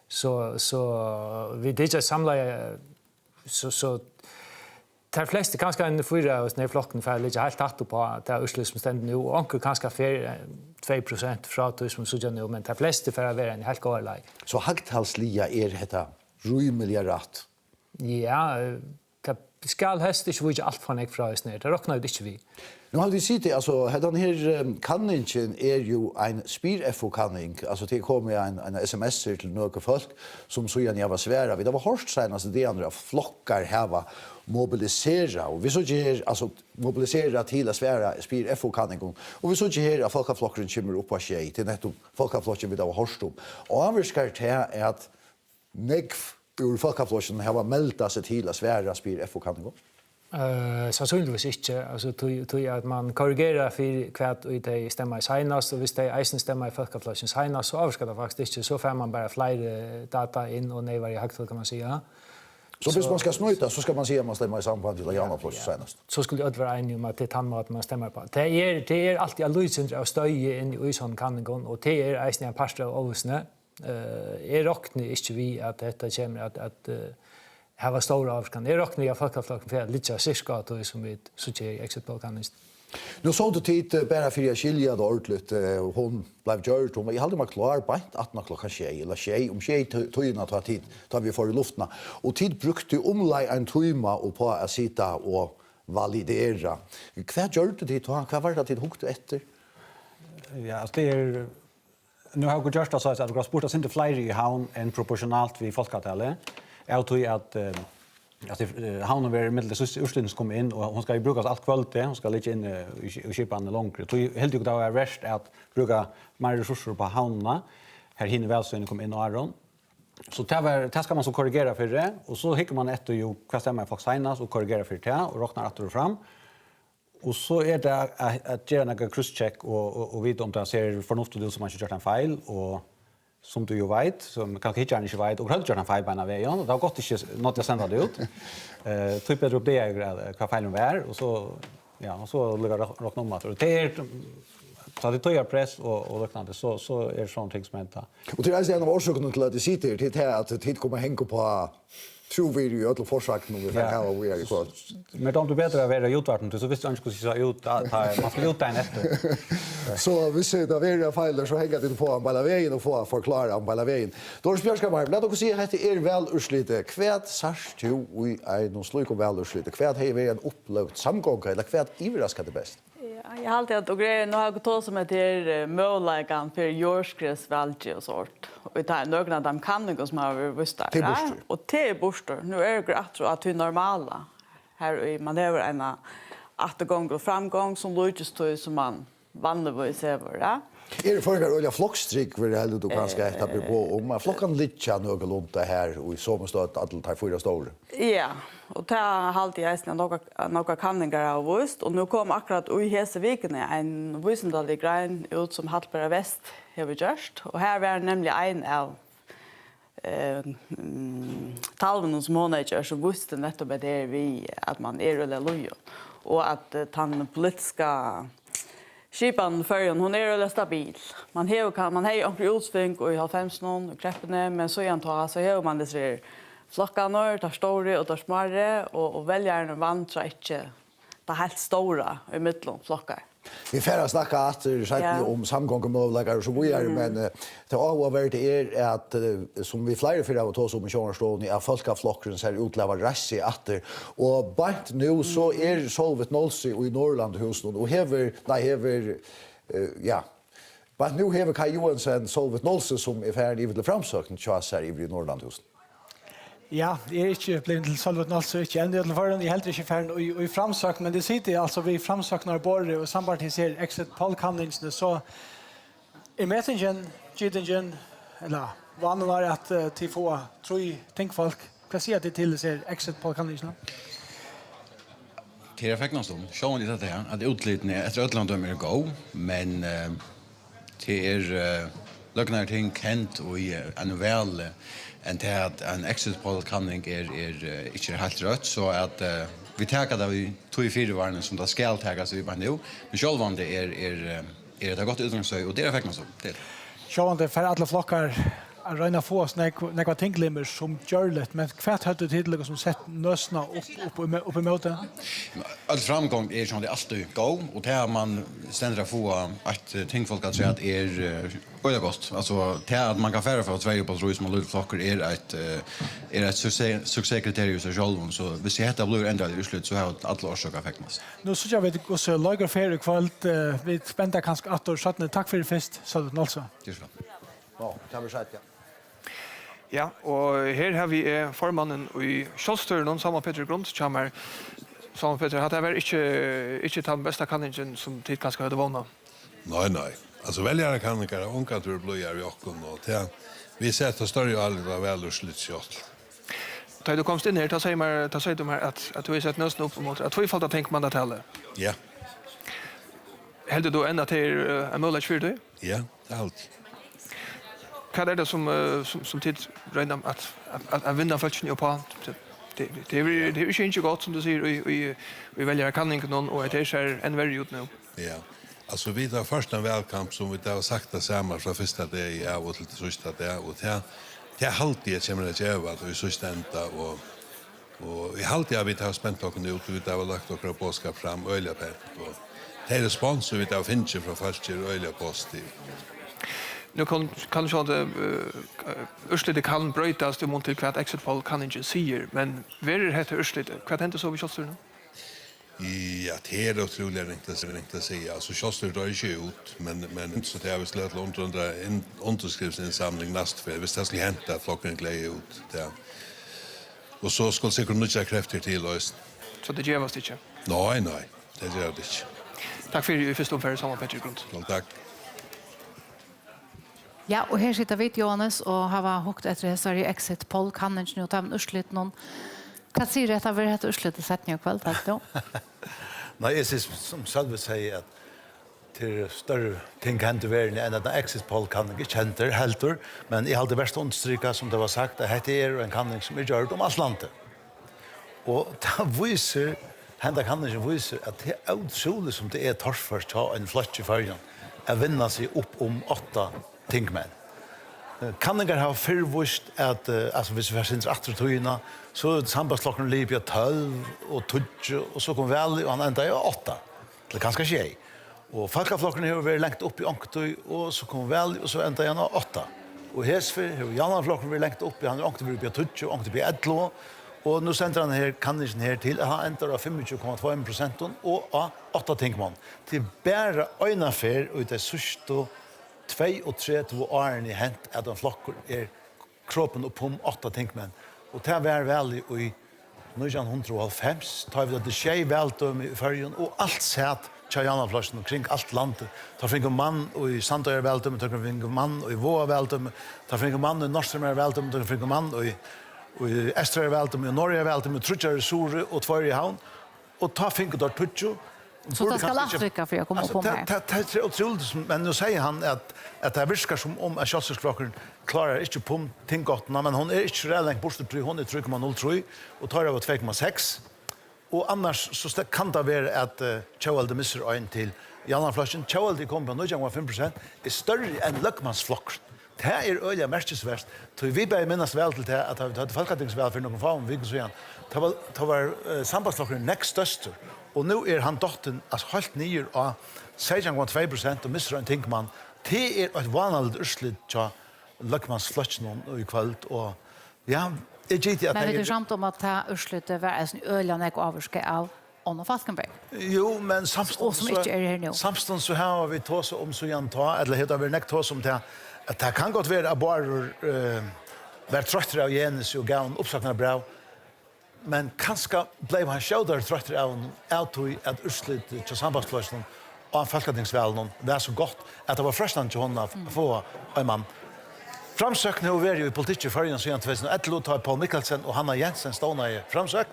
Speaker 1: Så vi det samla så tar flesta ganska en fyra och när flocken för lite helt tatt på att det urslut som ständer nu och anker ganska för 2% från det som så nu men tar flesta för att vara en helt god lag.
Speaker 2: Så hagtalsliga detta rymliga rätt.
Speaker 1: Ja, skal helst ikke være alt for nek fra oss ned. Det råkner jo ikke vi.
Speaker 2: Nu har vi sett det, alltså den här kanningen är ju en spir-FO-kanning. Alltså det kommer en sms till några folk som så gärna var svära. Det var hårt senast det andra flockar här var mobilisera och vi så ger alltså mobilisera till att svära spir-FO-kanning och vi så ger att folkaflocken kommer upp på sig till netto folkaflocken vi då hårt om. Och avskart här är att nek ur folkaflocken har meldt sig till att svära spir-FO-kanning.
Speaker 1: Sannsynligvis ikke. Altså, tog at man korrigerer for kvart og de stemmer i senast, og hvis de eisen stemmer i folkeflokken senast, så avskar det faktisk ikke. Så får man bare flere data inn og nedvar i høgtid, kan man si.
Speaker 2: Så hvis man skal snuta, så skal man si at man stemmer i samband til Janaflokken senast?
Speaker 1: Så skulle jeg være enig om at det er tannmat man stemmer på. Det er alltid en lydsindre av støye inn i sånn kanningen, og det er eisen en parster av oversene. Jeg råkner ikke vi at dette kommer at här var stora avskan. Det räknar jag folkaflocken för lite cirka att som vi så ger exit poll kan inte.
Speaker 2: Nu såg du tid bara för jag skilja det ordentligt. Hon blev gjort och jag hade mig klar på att när klockan 6 eller 6 om 6 tog ta tid tar vi för i luften. Och tid brukte omlai en timme och på att sitta och validera. Vad gjorde det då? Vad var det tid hukte efter?
Speaker 6: Ja, det är nu har jag gjort så att det går sportas inte flyger i havn än proportionalt vid folkatalet. Jag tror att han har varit med det urslutningen kom in och hon ska ju brukas allt kvalitet, hon ska ligga in i skipan långt. Jag tror helt enkelt det var värst att bruka mer resurser på havnarna. Här hinner välsönen kom in och Aron. Så det ska man så korrigera för det och så hickar man efter ju vad stämmer folk senast och korrigera för det och räknar att och fram. Och så är det att göra en crosscheck och vita om det ser förnuftigt ut som man inte gjort en fel och som du ju vet, som kanske inte vet, och hade gjort en fel på en av vägen, och det har gått inte något jag sända det ut. Typ jag upp det vad felen var, och så, ja, och så ligger räkna om att det är så det tar press och liknande, så är det sånt ting som händer.
Speaker 2: Och det är en av orsakerna till att det sitter till att det kommer hänga på tror vi ju att försöka nu för här och vi är kvar.
Speaker 6: Men om du bättre att vara utvarten så visst jag skulle säga ut att man ska ut den efter.
Speaker 2: Så vi ser det är fel så hänger det på en vägen och få förklara om vägen. Då ska man låt oss se att det är väl urslite. Kvärt sars du vi är nog slik och väl urslite. Kvärt har vi en upplevd samgång eller kvärt ivraskar det bäst.
Speaker 20: Jag har alltid att grejer nu har jag gått som heter möjligheten för jordskredsvalge och sort. Och det är några av de kanningar som har visst där. Och det är borstor. Nu är det grätt att det är normala. Här i man har en återgång och framgång som lyckas till som man vanligtvis över. Ja?
Speaker 2: Är det för olja flockstrick vill det du kanske äta på om flockan lite något långt här och i sommarstad att alla tar fyra stora.
Speaker 20: Ja, och det har alltid några kanningar av visst och nu kom akkurat i hese viken en visendalig grein ut som Hallberg Väst har vi gjort och här var nämligen en av talven som hon har gjort så visste nettopp det vi att man är eller lojo och att den politiska skipan färjan hon är eller stabil. Man har ju en utsving och i 50 och kreppene men så igen så har man det ser flockarna tar stora och tar smärre och väljarna vandrar inte det helt stora i mitten flockar.
Speaker 2: Vi får snacka att om samgångsmöjligheter och så vidare men det har varit är att som vi flyger för att ta som en journaliststånd är folkaflocken ser utleva rassi åter och bant nu så är Solvet Nolsi i Norrland hus och hever ja men nu hever Kai Johansson Solvet Nolsi som är färdig till framsökning chans här i Norrland hus.
Speaker 21: Ja, jeg er ikke blevet til Sølvet Nalsø, ikke enda til foran, jeg er heller ikke ferdig i framsøk, men det sitter altså vi framsøkner både og samtidig ser exit poll-kandingsene, så er metingen, gytingen, eller vanlig er at til få tro tinkfolk, hva sier det til ser exit poll-kandingsene?
Speaker 22: Til jeg fikk noen stund, sånn litt det her, at utlitene etter Øtlanddømmer er god, men til løgnere ting kent og en vel enn til at en exit poll-kanning ikke helt rødt, så at vi tager det vi 2-4 varene som det skal tages vi bare nå, men selvvandet er det godt utgangstøy, og det fikk noen stund.
Speaker 21: Sjåvande för alla flockar att röna få oss några tinglimmer som gör det, men kvärt hade tydliga som sett nösna upp i möte.
Speaker 22: All framgång är som det alltid gå, och det man ständer få att tingfolk att säga att öde gott. Alltså det att man kan färra för att Sverige på tror som lite flockar är ett succékriterium så själv, så vi ser detta blir ändå i slut så har alla orsakar effektas.
Speaker 21: Nu så jag vet inte så lager för kvällt vi spända kanske att och satt tack för det fest så det alltså.
Speaker 2: Ja, kan vi säga.
Speaker 16: Ja, og her har vi formannen i Kjolstøren, Samuel Petter Grund, kommer. Samuel Petter, hadde det vært ikke den beste kanningen som tid kanskje hadde vunnet?
Speaker 7: Nej. Alltså väljare kan inte unga tur blöjar i okken och vi sätter större och aldrig väl och slutskott.
Speaker 16: Da du komst inn her, da sier du her at du har sett nøsten opp mot at vi falt å tenke mandatallet.
Speaker 7: Ja.
Speaker 16: Heldig du enda til en mulighet for det?
Speaker 7: Ja, det er alt.
Speaker 16: Hva er det som tid regner at vinner følelsen på? Det er ikke godt, som du sier, vi velger kanningen, og det er en verre ut nå.
Speaker 7: Ja. Alltså vi har först en välkamp som vi har sagt det samma från första dag av och till sista dag och det är alltid ett sämre jävla att vi så stända och i alltid har vi har spänt och nu vi har lagt och påskap fram öliga pet och det är respons vi har finns från första öliga positiv.
Speaker 16: Nu kan ju inte urslitet kan brytas till mot till kvart exit poll kan inte säga men vad är det urslitet? Vad händer så vi kör nu?
Speaker 7: Ja, det är otroligt inte att säga. Alltså, Kjolster drar inte ut, men så det är vi slätt under en underskrivsinsamling nästa för. Hvis det skulle hända att flocken glädje ut. Ja. Och så skulle säkert nya krafter till oss.
Speaker 16: Så det gör oss inte?
Speaker 7: Nej, det gör det inte.
Speaker 16: Tack för att vi förstod för Samuel Petter Grund.
Speaker 7: Tack.
Speaker 8: Ja, og her sitter vi, Johannes, og har hukt etter hessar i exit poll, kan ikke nå ta en urslit noen. Hva sier det at det har urslit i setning av kveld, helt nå?
Speaker 10: Nei, jeg synes som Salve sier at til større ting kan det være enn at en exit poll kan ikke kjente helter, men jeg hadde verst understryket, som det var sagt, at dette er en kanning som er gjort om alt landet. Og det viser, henne kanningen viser at det er utrolig som det er torførst å ha en flott i fargen, å vinne seg opp om 8 tingmenn. Kanningar har förvist att alltså hvis vi finns attrotøyna så sambandslocken Libya 12 och 20 och så kom väl och han ända i 8. Det kanske ske. Och folkaflocken har varit längt upp i Anktoy och så kom väl och så ända i 8. Och häsför har Janaflocken varit längt upp i han Anktoy blir 20 och Anktoy blir 11 och nu sänder han här kanningen här till han ändrar av 25,2% och 8 tingman. Till bara en affär och det sista 32 åren i hent at en flokker kroppen upp om 8 tingmenn. Og det var vel i 1950, tar vi det tjej veldøm i Førjen, og alt sett Tjajana-flasjen kring alt landet. Ta finner mann i Sandøyer veldøm, ta finner mann i Våa veldøm, ta finner mann i Norstrømer veldøm, ta finner mann i Estrøyer veldøm, i Norge veldøm, i Trudjar i Sore og Tvøyre i Havn. Og ta finner der Tudjo.
Speaker 8: Så det skal avtrycka för jag kommer på mig.
Speaker 10: Det är otroligt, men nu säger han att det virkar som om att Kjolstersflokken klarar inte på tinggottena, men hon är inte redan bort till hon är 3,03 och tar över 2,6. Och annars så kan det vara att Kjolde missar en till Janaflasjen. Kjolde kommer på 0,5% är större än Lökmansflokken. Det är öliga märkesvärst. Vi börjar minnas väl till det att det hade folkatingsväl för någon fan vilken så igen. Det var sambandsflokken näst störst. Och nu är han dottern alltså helt nyer av 16,2% och missar en tingman. Det är ett vanligt urslit till Lökmansflötchen i kväll och ja, det är inte att
Speaker 8: men det är samt om att ta urslitet var en öliga och avvarska av Anna Falkenberg.
Speaker 10: Jo, men samstånd så har vi tås om så igen ta eller heter vi näkt tås om det att det kan gott vara bara var trøttere av Jenis og gav han oppsakene bra. Men kanskje ble han sjødere trøttere av han tog at utslitt til sambandspløsene og en folketingsvelen var så godt at det var frestende til hånden å få en mann. Framsøkene har vært jo i politikk i førgen siden 2011, tar Paul Mikkelsen og Hanna Jensen stående i framsøk.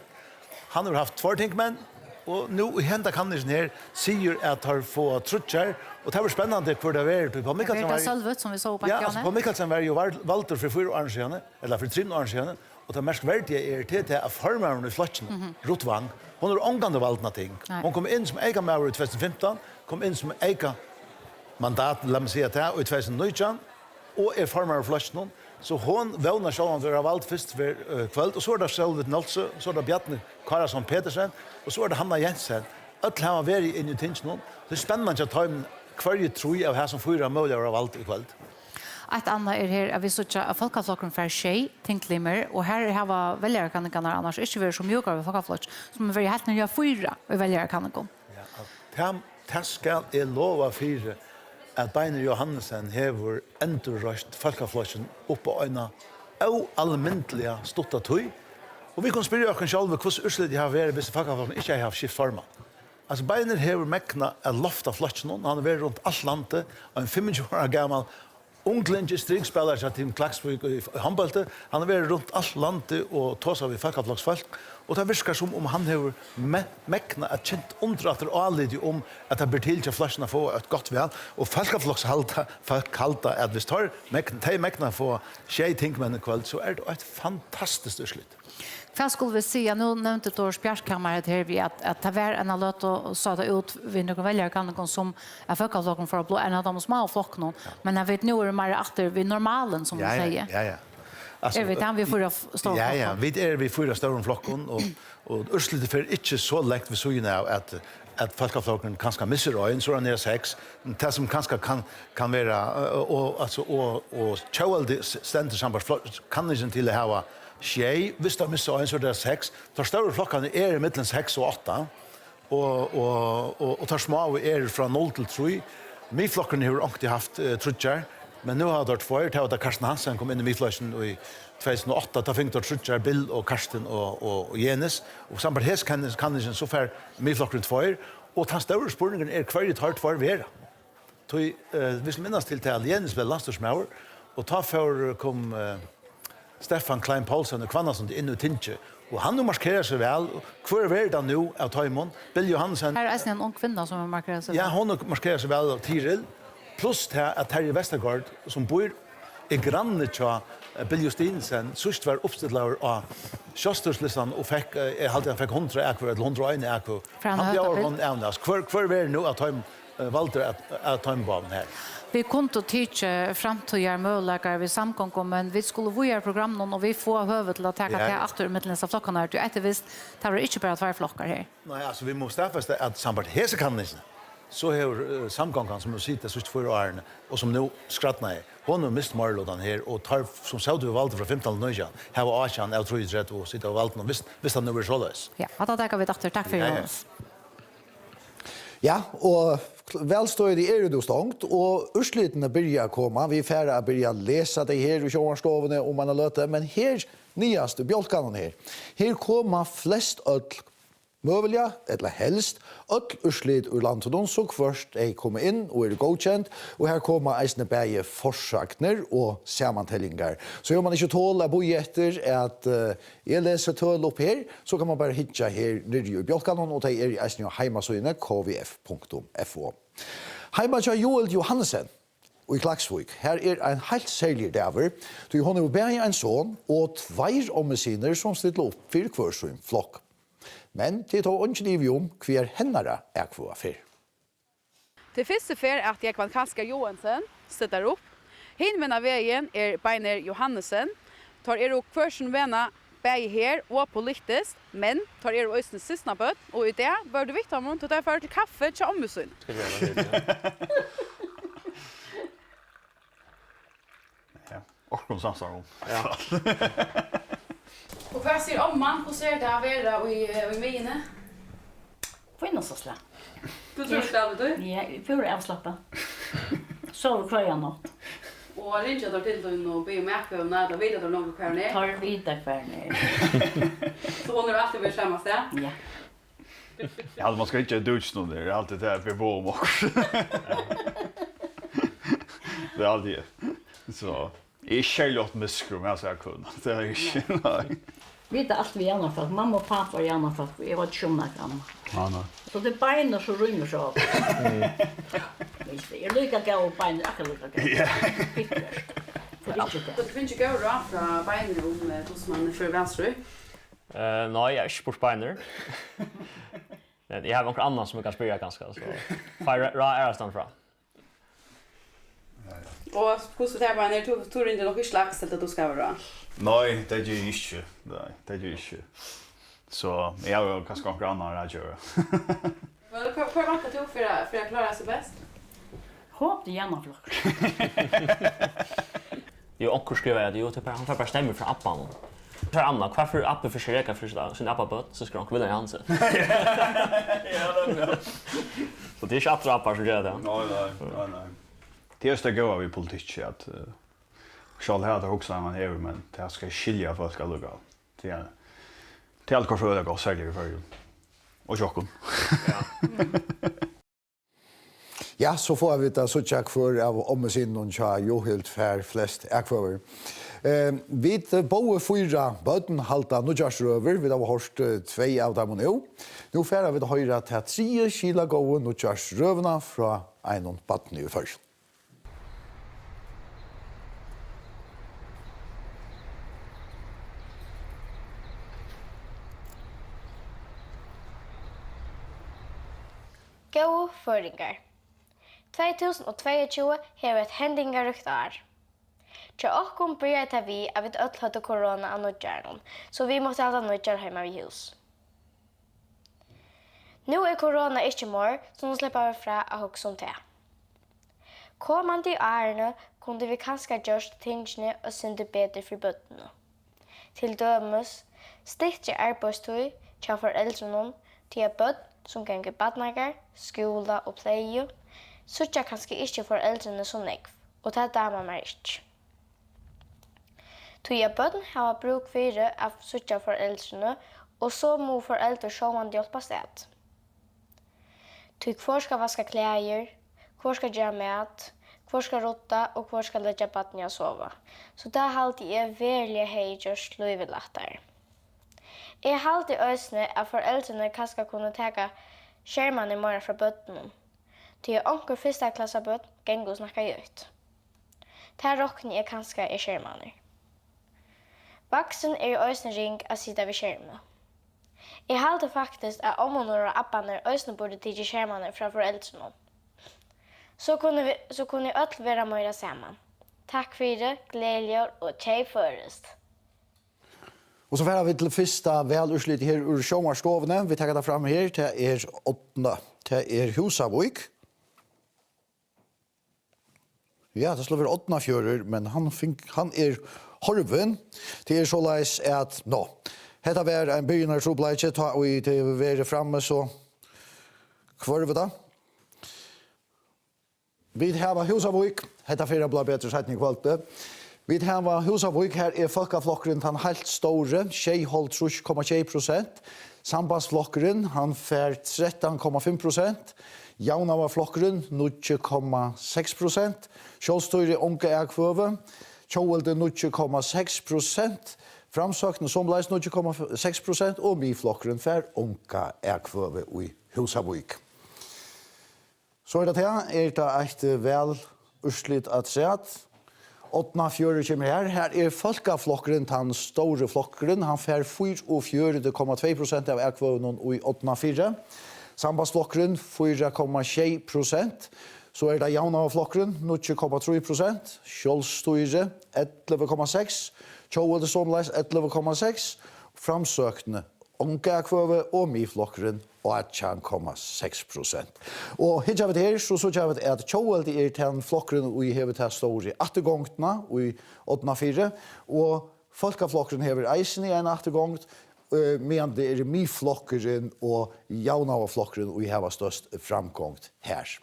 Speaker 10: Han har haft 2 tingmenn, og nå i hendet kandidaten her sier at han får trutcher, og det var spennende hvor det var. Paul Mikkelsen
Speaker 8: var Sølvet, som vi så på
Speaker 10: ja, Paul Mikkelsen var jo valgt for 4 år siden, eller for 3 år siden, og det mest verdige til at formeren i flotjen, Rotvang, hun har omgående valgt noe ting. Hun kom inn som egen med i 2015, kom inn som egen mandat, la meg si at det, og i 2019, og formeren i flotjen, så hon vånar så han var valgt først for kveld, og så det Sølvet Nolse, så det Bjarne Karasson Petersen, og så det Hanna Jensen. Alt har vært inn i tingene. Det spennende å ta hver tro av her som 4 mulig å valgt i kveld.
Speaker 8: Et annet her, at vi sier at folkeflokken for tjej, tinklimmer, og her har vi velgerkannikene annars ikke vært så mjukere ved folkeflokk, som er helt nøye 4 ved velgerkannikene.
Speaker 10: Det skal jeg love 4 at Beiner Johannesen hever endurrøst folkeflokken oppe av øynene og allmyndelige stått tøy. Og vi kan spørre oss selv hvordan utslitt de har vært hvis folkeflokken ikke har skift formen. Altså Beiner hever mekkene av lofta flokken, han har vært rundt alt landet, og en 25 år gammel unglinje strikspelare til Team Klaksvik i håndbølte. Han har vært rundt alt landet og tås av i folkeflokksfolk. Og det virker som om han har mekkene at kjent underatter og anledning om at det blir til til flasjene få et godt vel. Og folkeflokksfolk kalta at hvis de mekkene få tjej tingmenn i kveld, så er det et fantastisk utslitt.
Speaker 8: Hva skulle vi si? Nå nevnte Tors Bjerskammeret her at det var en av løt og sa det ut ved noen velgerkannikon som er folkeflokken for å bli en av de små flokkene. Men jeg vet nå er det mer etter ved normalen, som vi sier.
Speaker 10: Ja. Altså,
Speaker 8: vi 4 store flokken?
Speaker 10: Ja, vi 4 store flokken, og utslitt er ikke så lekt ved siden av at folkeflokken kanskje misser øyn, så er det 6. Det som kanskje kan være, og tjøvelde stender sammen, kan ikke til å ha tjej, hvis det misser øyn, så er det 6. De større flokkene er i midten 6 og 8, og de små er fra 0 til 3. Min flokken har ikke haft trutcher, men nu har det vært til at Karsten Hansen kom inn i midtflasjen i 2008, da fikk det trutcher Bill og Karsten og Jenis, og sammen med heskanningen så fer midtflokken 2, og den større spørningen er hver tar 2 vera. Vi skal minnes til Jenis ble landstorsmauer, og da kom Stefan Klein Paulsen og Kvannason inn i Tintje, og han markerer seg vel. Hvor er det nå av Taimon? Bill Johansen.
Speaker 8: Her er en ung kvinne som markerer seg vel.
Speaker 10: Ja, hun markerer seg vel av Tiril. Pluss til at Terje Vestergaard, som bor i grannet til Bill Justinsen, sørst var oppstillet av kjøstørslistan og fikk 100 ekver eller 101 ekver. Han bjør hun evnes. Hvor er det nå at Taimon valgte at Taimon her?
Speaker 8: Vi kunne tidsje fremtøyere muligheter ved samkommet, men vi skulle gjøre programmet, og vi får høve til å ta til etter middelens av flokkene her. Ettervist, det var ikke bare 2 flokker her.
Speaker 10: Nei, altså vi må stedfeste at samt hesekannelsen, så har samgångene som har sittet siste 4 årene, og som nå skrattene er, hun har mistet Marlådan her, og tar, som sa du valgte fra 15 nøyja, her var Asjan, jeg tror jeg rett, og sitter og valgte noe, hvis han nå blir så løs.
Speaker 8: Ja, da takker vi doktor. Takk for Jonas.
Speaker 2: Ja, og velstøyde er det stångt, og urslittene begynner å komme. Vi er ferdig å begynne å lese det her i sjåvarstovene om man har løtt det, men her, nyeste bjølkanen her, her kommer flest møvelja, eller helst, urslitt ur land til dem, så først jeg kommer inn og er godkjent, og her kommer eisne begge forsakner og sammantellinger. Så gjør man ikke tål å bo etter at jeg leser tål opp her, så kan man bare hitja her nere i bjølkanen, og det er eisne heimasøyene kvf.fo. Heima til Joel Johansen, og i Klaksvik. Her er en helt særlig dæver, til hun er bare en son og 2 ommesiner som stiller opp for hver sin flokk. Men det tar ikke liv om hver hennere er hva for.
Speaker 19: Det første fer at jeg kan Kaska Johansen sitter opp. Hinven av veien er Beiner Johannesen. Tar jo hver sin vene begge her og politisk, men tar jo også siste bøtt. Og i det bør du vite om hun til å ta til kaffe til ombudsund.
Speaker 10: Skal vi gjøre det? Ja, orkene sanser om. Ja.
Speaker 19: Og hva sier man? Hvordan er det å være i mine?
Speaker 3: Finn oss å slå.
Speaker 19: Du tror slappet du?
Speaker 3: Ja, før avslappet. Så var kvøya nåt.
Speaker 19: Och ringer då till den och be om hjälp när då vill de något kvar ner.
Speaker 3: Tar vidare kvar ner.
Speaker 19: Så hon är alltid vid samma ställe.
Speaker 3: Ja.
Speaker 5: Ja, man ska inte dutch nu där. Alltid där för bom också. Det är alltid. Så är Charlotte Muskrum jag ska kunna. Det är inte.
Speaker 3: Vi vet allt vi gärna för mamma och pappa gärna för jag var 20 gammal.
Speaker 5: Ja, nej.
Speaker 3: Så det beina så rymmer så. Visst, jag lyckas gå på beina, jag lyckas.
Speaker 5: Ja.
Speaker 19: Det finns ju gå då från beina om hos man för vänster.
Speaker 11: Nej, jag är inte på spiner. Jag har någon annan som jag kan spela ganska så. Fire är stand fra.
Speaker 19: Och hur så där bara när du inte något slags att du ska vara.
Speaker 5: Nej, det är ju inte. Nej, det är ju inte. Så jag har kanske någon annan att göra.
Speaker 19: Men hur vaknar du för att klara sig bäst?
Speaker 3: Hopp det gärna flock.
Speaker 11: Jo, onkel skriver jag det ju typ han får bara stämma från appan. Så Anna, varför appen för sig för sin appabot så ska onkel vilja han sig. Ja, då. Så det är chatta appar så gör det.
Speaker 5: Nej. Det är det goda vi politik att skall ha det också man är men det ska skilja folk ska lugga. Det är allt kvar för det går säljer för ju. Och Jokon.
Speaker 2: Ja, så får vi ta så tjack för av om sin och cha Johild fär flest akvar. Vi boe fyra bøtten halta nudjarsrøver, vi har hørt 2 av dem nå. Nå færer vi høyre til 3 kila gode nudjarsrøvene fra en bøtten i først.
Speaker 4: Gode føringer. 2022 har et hendingarukt år. Til okkom bryr jeg vi at vi ødel hadde korona av nødgjørnen, så vi måtte ha nødgjør hjemme i hus. Nå er korona ikke mer, så nå slipper vi fra å huske om det. Kommande i årene kunne vi kanskje gjøre tingene og synde bedre for bøttene. Til dømes, stikker arbeidstøy til foreldrene til bøtt som ganger badnager, skola og pleie, så er kanskje ikke foreldrene så nekv, og det damer meg ikke. Tøya bøtten har bruk for av suttja foreldrene, og så må foreldre sjående hjelpe sted. Tøy hvor skal vaske klær, hvor skal gjøre mat, hvor skal rotta og hvor skal legge bøtten å sove. Så det er alltid veldig høygjørst løyvelattere. Jeg har alltid øsne at foreldrene kanskje kunne ta skjermene i morgen fra bøttene. Tøy onker første klasse bøtt ganger og snakker ut. Det råkne er kanskje i skjermene. Vaksen er i øsne ring å sitte ved skjermene. Jeg halte faktisk at ommåner og appene øsne burde tige skjermene fra foreldrene. Så kunne jeg ødel være mer sammen. Takk for det, gledelig og tjej først.
Speaker 2: Og så færer vi til første velurslit her ur sjåmarstovene. Vi tar det fram her til 8. Til Husavøyk. Ja, det slår være 8 fjører, men han er horven. Det er så leis at nå. Hetta var en begynnere trobleitje, ta og til å være fremme, så kvarve da. Vi har Husavøyk. Hetta fyrir blir bedre setning kvalitet. Vi har Husavøyk, her er folkeflokkeren han helt store, 6,2%. Sambandsflokkeren, han fer 13,5%. Jaunavaflokkeren, 0,6%. Kjølstøyre unge erkvøve, Kjølde 0,6%. Framsøkende somleis 0,6%. Og miflokkeren fer unge erkvøve i Husavøyk. Så er det et vel urslit at se at 8 fjører kommer her. Her er folkeflokkeren, den store flokkeren. Han fer 44,2% av erkvøven i 8,4. Sambandsflokkeren 4,6%. Så er det Jaunavaflokkeren 0,3%. Kjølstøyre 11,6%. Kjølde somleis 11,6%. Framsøkende unge erkvøve og miflokkeren 8,6%. Og hitt av det her, så gjør vi at Kjølde er til flokkeren og hever til store attergångtene i 8,4. Og folkeflokkeren hever eisen i en attergångt, men det er miflokkeren og Jaunavaflokkeren og hever størst framgångt her.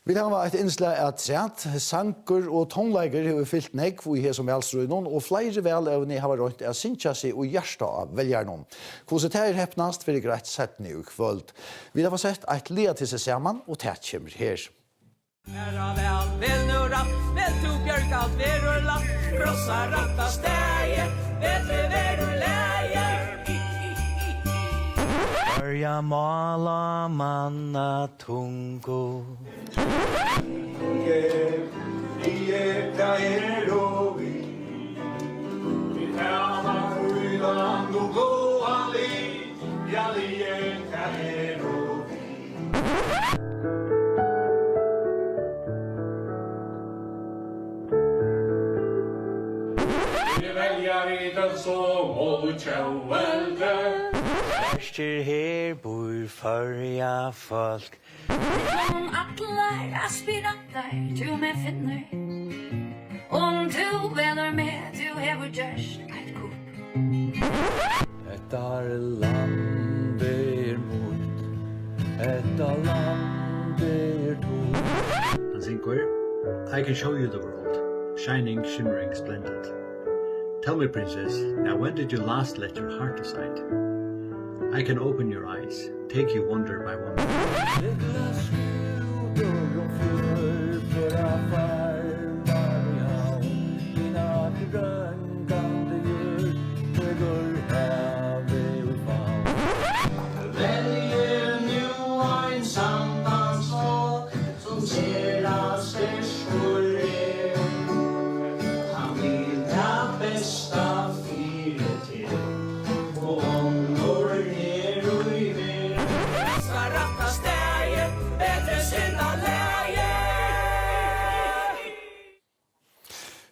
Speaker 2: Vi har et innslag at sett, sanker og tonleiker har fyllt negg i her som velstrøynen, og flere velevne har rønt å synge seg og hjertet av velgjerne. Hvordan det er heppnast for greit sett nå i kvöld. Vi har sett et lea til seg sammen, og det kommer her.
Speaker 12: Herra vel nu ratt, vel to bjørk alt verur latt, krossa ratta stæje, bedre verur leie.
Speaker 13: Börja mala manna tungo. Verster her bor förja folk.
Speaker 14: Om atlar aspirantar du med finner. Om du velar med du hever just ett kupp.
Speaker 13: Detta land mot. Detta land tot.
Speaker 15: Han synger, I can show you the world, shining, shimmering, splendid. Tell me, princess, now when did you last let your heart decide? I can open your eyes, take you wonder by wonder.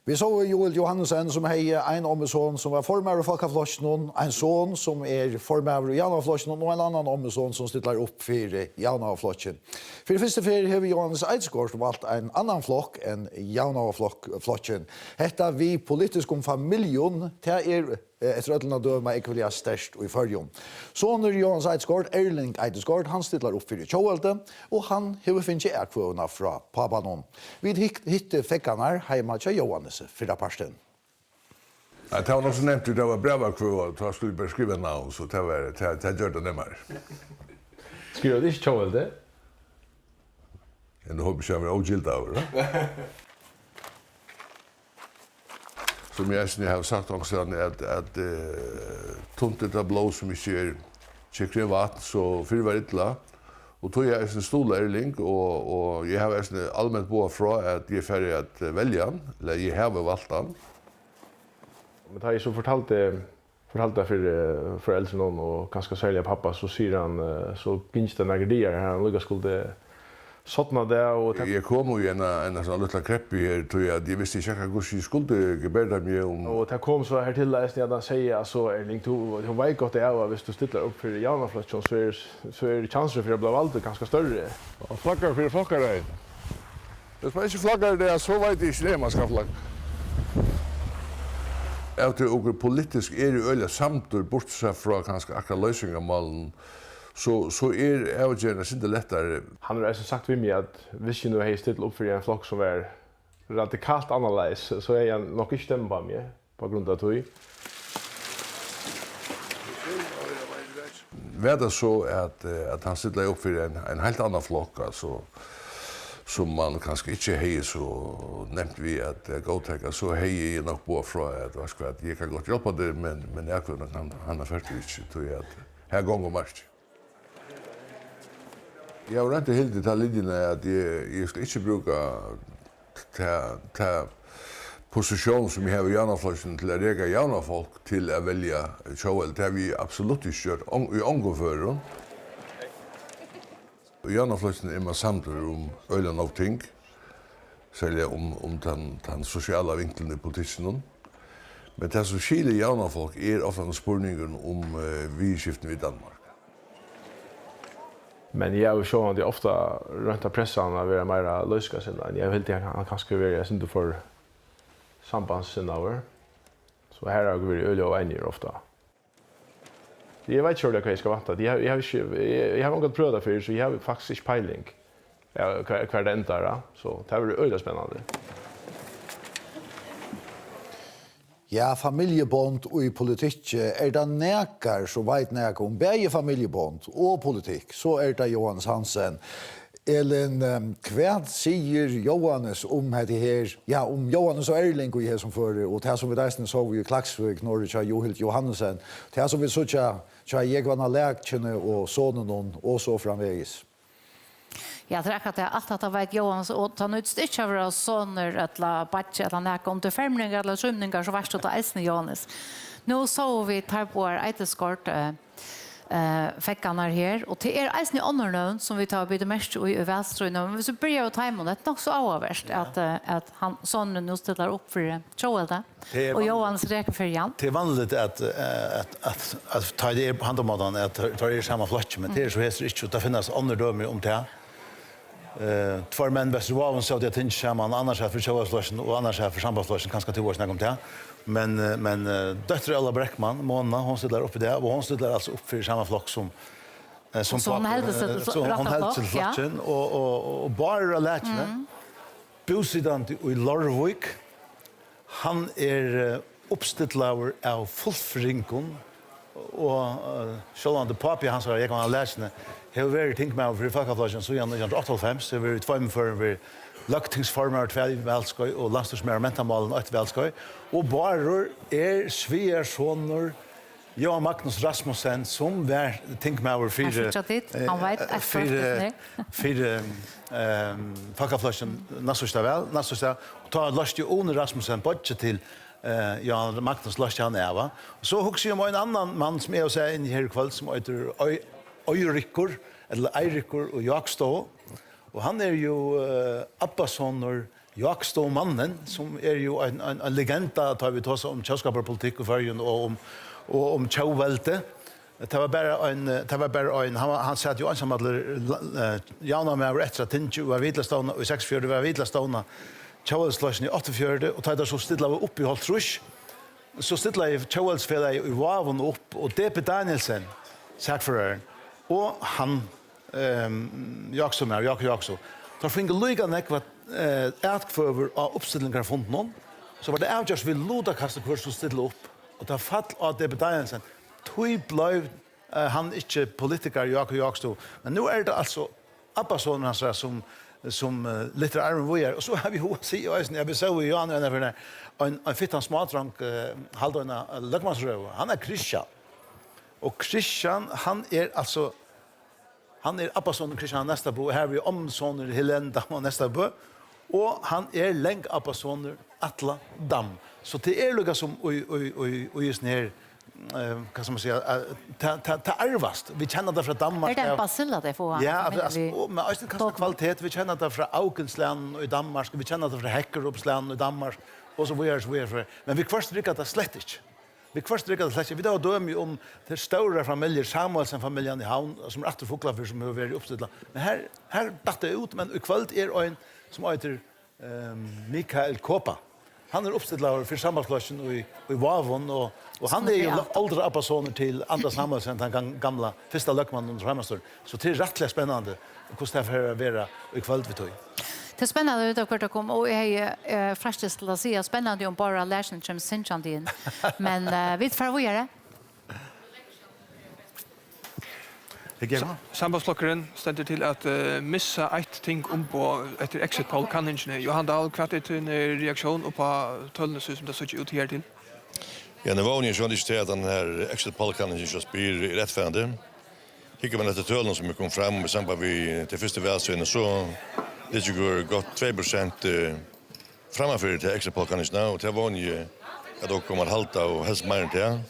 Speaker 2: Vi så Joel Johannesson som har en ombudsson som var formøver i Folkaflosjonen, en son som formøver i Janavflosjonen, og en annan ombudsson som stiller opp for Janavflosjonen. For det første fyrir har vi Johannes Eidsgård som valgt en annan flokk enn Janavflosjonen. Hetta vi politisk om familjon, det etter ødelen av døma ikke vilja størst i førjon. Sånner Johannes Eidsgård, Erling Eidsgård, han stiller opp for Kjøvelte, og han har finnet erkvåna fra Pabanon. Vi hittet fekkene her hjemme til Johannes, fyrre parsten.
Speaker 18: Ja, det var nok så nevnt, det var brevakvåa, så skulle vi bare skrive navn, så det gjør det nemmere.
Speaker 26: Skriver du ikke Kjøvelte?
Speaker 18: Jeg håper ikke jeg var ogildt av det. Som jeg har sagt også, at tuntet av blå som ikke kjekker en vatt, så fyrir var ytla. Og tog jeg en stol Erling, og jeg har allmänt boet fra at jeg er ferdig at velja han, eller jeg har valgt han.
Speaker 26: Men da jeg så fortalte det for eldre noen, og ganske særlig pappa, så sier han, så finnes det noen gredier her, han lukket skulle sånna det och
Speaker 18: jag kom ju en sån liten krepp här tror jag det visste inte hur jag skulle gebärda mig om
Speaker 26: och det kom så här till läsningen att han säger alltså Erling hon vet gott det är visst du ställer upp för Janavflosjonen så är det chanser för att bli vald ganska större.
Speaker 18: Och flaggar för flockare. Det är inte flaggar det så vet inte det man ska flagga. Efter och politiskt är det öliga samtur bortsett från ganska akkurat lösningar så avgörande inte lättare.
Speaker 26: Han har alltså sagt vid mig att hvis jag nu har ställt upp för en flock som är radikalt annorlunda så är jag nog inte stämma på mig på grund av det.
Speaker 18: Vad det så att han ställer upp för en helt annan flock alltså som man kanske inte har så nämnt vi att godtäcka så hej jag nog på från att vad ska jag kan gott hjälpa det men jag kan han har först inte tror jag att här gånger marsch. Jag har inte helt det linjerna att jag ska inte bruka ta position som jag har i Janavflosjonen till att rega Janafolk till att välja Kjøvel. Det har vi absolut inte gjort i ongefören. I Janavflosjonen är man samtidigt om ölen och ting. Särskilt om den sociala vinkeln i politiken. Men det som skiljer Janafolk är ofta spurningen om vi-skiften i Danmark.
Speaker 26: Men jag har ju det ofta runt av pressan att vara mer löska sen. Jag vill inte han kanske vara inte för sambandssinnaver. Så här har vi öl och änjer ofta. Jag vet inte hur jag ska vänta. Jag har inte prövat för så jag har faktiskt inte pejling. ja, kvar det ändar. Ja. Så det blir öde spännande.
Speaker 2: Ja, familjebond og i politikk det nekar så vet nekar om begge familjebond og politikk, så det Johannes Hansen. Elin, hva sier Johannes om dette her, ja, om Johannes og Erling og her som fører, og det som vi deisene så vi i Klaksvik, når det er Johild Johannesen, det som vi så ikke Jegvanna Lækkjene og sonen og så framvegis.
Speaker 8: Ja, det akkurat det. Alt at det vet Johans, og han utstyr ikke av oss sånner, eller badge, eller nække, om det fermninger eller svømninger, så verst det eisende Johannes. Nå så vi tar på Eiteskort, fekkan her, og til eisende åndernøvn, som vi tar bytte mest i velstrøyne, men hvis vi begynner å ta imot, det nok så avverst at han sånne nå stiller opp for Joel, og Johans reker for Jan.
Speaker 10: Det vanligt att ta det på handomaten att ta det samma flotch, men det så heter inte att det finns andra dömer om det. Två män bäst var så det inte samman annars här för Joelsflashen och annars här för sambandsflashen kanske till årsnägg om det. Men dotter Ella Bräckman, Mona, hon sitter uppe där och hon sitter alltså upp för samma flock som
Speaker 8: så hon hade
Speaker 10: till flotchen och bara lätchen. Bosidan i Lorvik. Han uppstillauer av fullfrinkon och själva pappa han sa jag kan läsa det har varit tänkt mig för folkaflagen så igen 1985 så vi två för vi lagtingsformer 12 välskoj och landstorgsmärmentamalen 8 välskoj och bara Svear sonor Johan Magnus Rasmussen som var tänkt mig för
Speaker 8: han vet att
Speaker 10: för folkaflagen nästa ta last ju under Rasmussen budget till Johan Magnus Lashan Eva. Så husker jag om en annan man som är och säger in här ikväll som heter Eirikor eller Eirikor och Jakstå. Och han är ju Abbasson Jakstå mannen som är ju en legenda tar vi tar om tjänskaparpolitik och förgen och om tjauvälte. Det var bara en han satt ju ensam att Jana med rätt att inte var vidlaståna och 64 var vidlaståna. Tjauelslashen i 84 och tar så stilla upp i Holtrush. Så stilla i Tjauelsfälla i Vavon upp och DP Danielsen sakföraren och han Jakså. Tar finge lyga nekva ätkföver av uppställningar från någon. Så var det avgörs vi loda kasta kurs och stilla upp och ta fall av DP Danielsen. Tui blev han inte politiker Jakså. Men nu det alltså Abbasson hans som lite armen var och så har vi HC och jag vill säga ju han är en fittan smartrank Haldona Lögmansröv. Han Christian. Och Christian han alltså han Abbasson Christian nästa bo här vi omsoner Helenda och nästa bo och han länk Abbasson Atla Dam. Så det lugga som och just ner kan man säga ta arvast vi känner det från Danmark
Speaker 8: det basilla det får
Speaker 10: ja alltså med östen kasta kvalitet vi känner det från Aukensland och i Danmark vi känner det från Häckerupsland och Danmark och så vidare men vi först dricker det slett inte vi först dricker det slett vi då dömer om det stora familjer Samuelsen familjen i Havn som åter fåglar för som har varit uppställda men här datte ut men ikväll en som heter Mikael Kopa. Han uppställd för sambandsflashen och i Vavon och han ju äldre Abbassoner till andra Samuelsen den gamla första lökmannen under Ramastor. Så det rättligt spännande hur det får vara i kväll vi tog.
Speaker 8: Det spännande ut att komma och jag fräscht till att se spännande om bara läsning som Sinchandin. Men vi får vad göra.
Speaker 16: Sambandsflokkeren stendur til at missa eitt ting på etter exit poll kanningene. Johan Dahl, hva din reaksjon på tøllene som det så ikke ut her til?
Speaker 1: Ja, det var ju så att den här exit poll kanningen just blir rättfärdig. Hickar man efter töllen som kom fram med samband med till första världsvärlden så det går gott 2% framför till exit poll kanningen nu och det var ju att då kommer halta och helst mer till.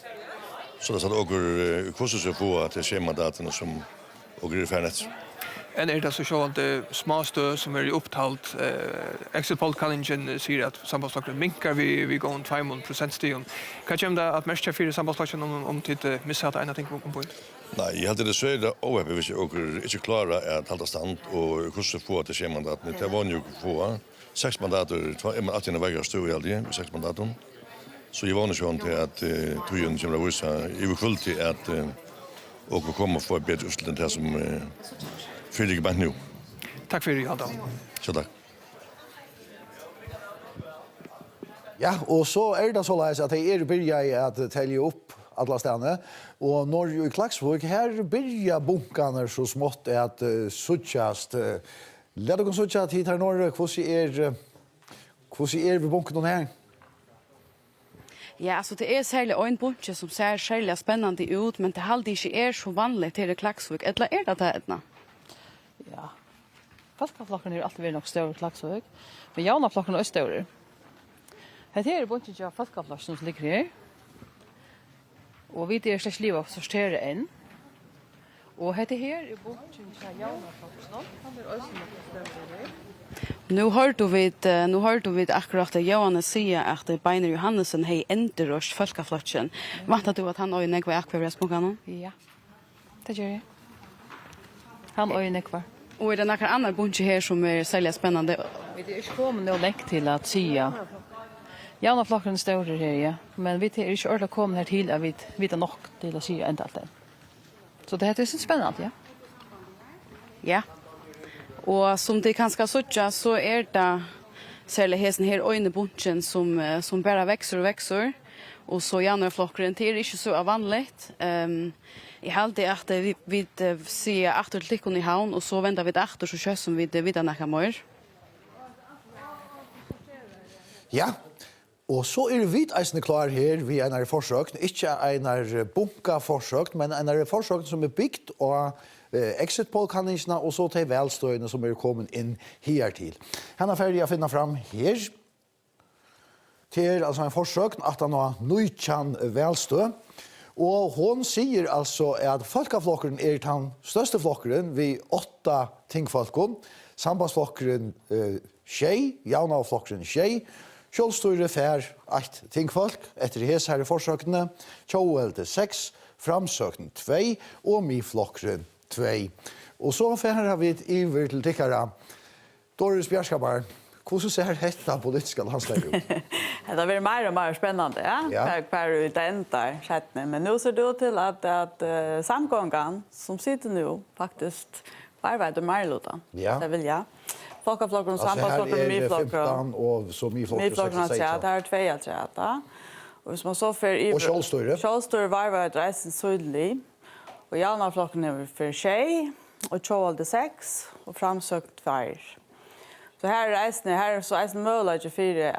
Speaker 1: Så det satt åker kurser så få att se mandaten som och färnet.
Speaker 16: En det så så att småstö som är upptalt exit poll kanningen säger att sambandsflokkeren minkar vi går 5% stig. Kan jag ändå att mest för sambandsflokkeren om till missat en ting på.
Speaker 1: Nej, jag hade det så det över vi åker inte klara att hålla stand och kurser få att se mandaten. Det var ju få 6 mandater 18 vägar stod i alltid 6 mandater. Så jag var nog sån till att tojen som var så i kväll till att och komma få ett bättre utslag än det som fyllig band nu.
Speaker 16: Tack för det, Adam.
Speaker 1: Så tack.
Speaker 2: Ja, og så det såleis at jeg byrja i at telje opp alla stedene, og når i Klaksvåg, her byrja bunkene så smått at suttjast. Lad dere suttjast hit her Norge, hvordan vi bunken her?
Speaker 19: Ja, alltså det är särskilt en bunche som ser särskilt spännande ut, men det halde inte är så vanligt till Klaksvik. Eller är det det, Edna?
Speaker 6: Ja. Folkaflokken är alltid nog större Klaksvik, men jaunaflokken är större. Det här är bunchen av folkaflokken som ligger här. Och vi är slags liv av sortera en. Och det här är bunchen av jaunaflokken. Han är också nog större.
Speaker 19: Nu hörde vi akkurat att Johannes säger att Beiner Johannesen hej enterröst folkaflokken. Vattar du att han har en ekvar akvarresmokan?
Speaker 6: Ja, det gör jag. Han har en ekvar.
Speaker 19: Och är det några andra buncher här som är särskilt spännande?
Speaker 6: Vi är inte kommit nog länge till att säga. Jaunaflokken är större här, ja. Men vi är inte ordentligt kommit här till att vi vet nog till att säga ända allt det. Så det här är så spännande, ja.
Speaker 19: Ja. Och som det kanske sucha så är det särskilt hästen här öjnebunchen som bara växer och växer. Och så januarflockren till är inte så vanligt. Jag hade att vi ser efter till i havn och så väntar vi efter så kör som vi vidare näka mer.
Speaker 2: Ja, og så vi eisende klar her vi en forsøkt, ikke en bunka forsøkt, men en forsøkt som bygd og exit poll-kanningsene, og så til velstøyene som kommet inn her til. Han ferdig å finne fram her, til altså en forsøkt at han har nøytjan velstøy, og hon sier altså at folkeflokkeren den største flokkeren vi 8 tingfolkene, sambandsflokkeren 6, jaunaflokkeren 6, Kjølstøyre fær 1 tingfolk etter hesherre forsøkene, Kjøvelde 6, framsøkten 2 og miflokkeren 2. Og så fær vi iver til tikkere. Doris Bjerskabar, hvordan ser dette politiske landslaget ut?
Speaker 20: Det blir mer och mer spännande, ja. Kvar ut ändar sättning. Men nu ser det ut till att samgången som sitter nu faktiskt varvar mer luta.
Speaker 2: Ja.
Speaker 20: Det vill jag. Folkaflokken, sambandsflokken, miflokken.
Speaker 2: Og så miflokken 6.
Speaker 20: Ja, det är 2 att träta. Och hvis man så för i
Speaker 2: och Kjølstøyre.
Speaker 20: Kjølstøyre varvar ett reisen sydlig. Och jaunaflokken är för 6 och Kjølde 6 och framsökt 2. Så här reisen här så är möjligt för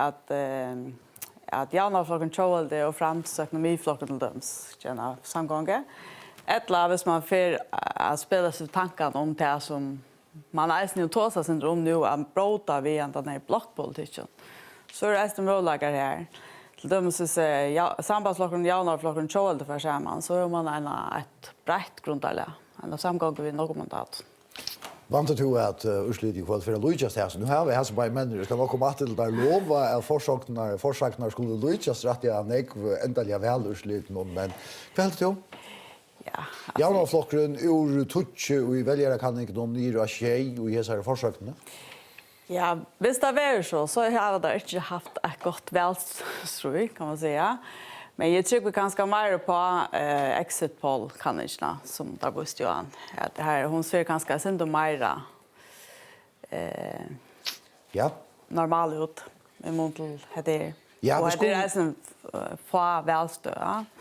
Speaker 20: att jaunaflokken Kjølde och framsökt miflokken till döms gärna samgånge. Eller hvis man får att spela sig tankar om det som man eisen jo tåsa syndrom nu att bråta vid den här blockpolitiken. Så är det möjligheter här. Till dömes så sambandsflokken, jaunaflokken, Kjølde för samman så är man ett brett grundläge. En samgång vid något mandat.
Speaker 2: Vant du at urslit i kväll för att Lujas här. Nu har vi här så bara människor. Det ska nog komma till där lova att forsaknar skulle Lujas rätt jag nej ändliga väl urslit men kväll du?
Speaker 20: Ja.
Speaker 2: Jaunaflokkeren ur tutsi og i veljere kan ikke noen nyre tjej og i hesare forsøkene?
Speaker 20: Ja, hvis det var så har det ikke haft et godt velstrøy, kan man säga. Men jag tycker ganska mer på exit poll kanske som där bust ju an. Ja, det här hon ser ganska synd och mer
Speaker 2: ja,
Speaker 20: normal ut. Med montel hade.
Speaker 2: Ja,
Speaker 20: och det är en för välstö,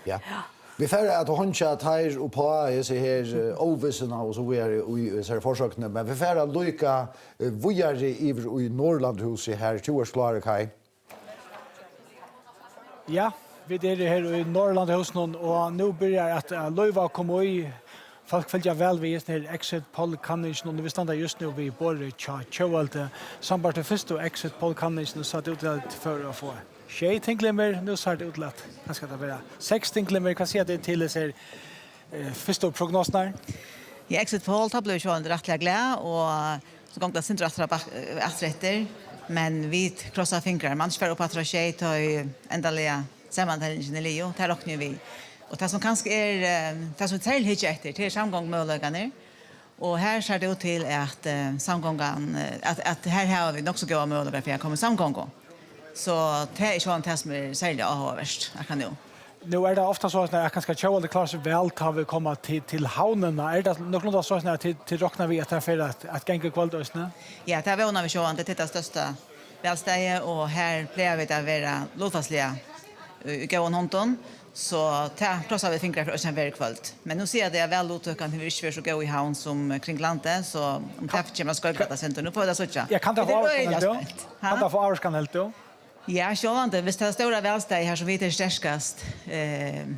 Speaker 2: ja. Vi får att hon chat här och på är så här ovisna och så vi så försökna men vi får att lycka vågar i Norrlandhus här 2 års klara Kai.
Speaker 21: Ja, vi är här i Norrlandhus och nu börjar att löva komma i folk följer väl vid när exit poll kanningen och vi stannar just nu vid både Kjølde sambart det första exit poll kanningen så att det för att få Tjej tinklimmer, nu så det utlatt. Jag ska ta vara 6 tinklimmer, kan se det till sig första prognosen.
Speaker 9: I exit poll tar blev ju en rättliga glad och så gång det syns rätter men vi krossar fingrar. Man ska upp att tjej ta ändliga sammanhållningen i Leo, tar rockar vi. Och det som kanske är det som till hit efter samgång möjligheter. Och här ser det ut till att samgången att här har vi också gå möjligheter för att komma samgång. Så det är ju en test med särskilt avhåverst, jag kan nu.
Speaker 21: Nu är det ofta så att jag kanske tjå eller klarar sig väl tar vi komma till havnarna. Är det något så att till rocknar vi att det för att gänga kvälldösna?
Speaker 9: Ja, det var när vi såg det är största välstället och här blev vi att vara låtfastliga i gåen honton. Så krossar vi fingrar för oss en väldigt kvällt. Men nu ser jag det är väl utökande hur vi så gå i havn som kring landet så om träffar kommer ska prata sen nu får det så tjocka.
Speaker 21: Jag kan ta få avskan helt då.
Speaker 9: Ja, självande, hvis det är stora välsteg här som vi är stärskast,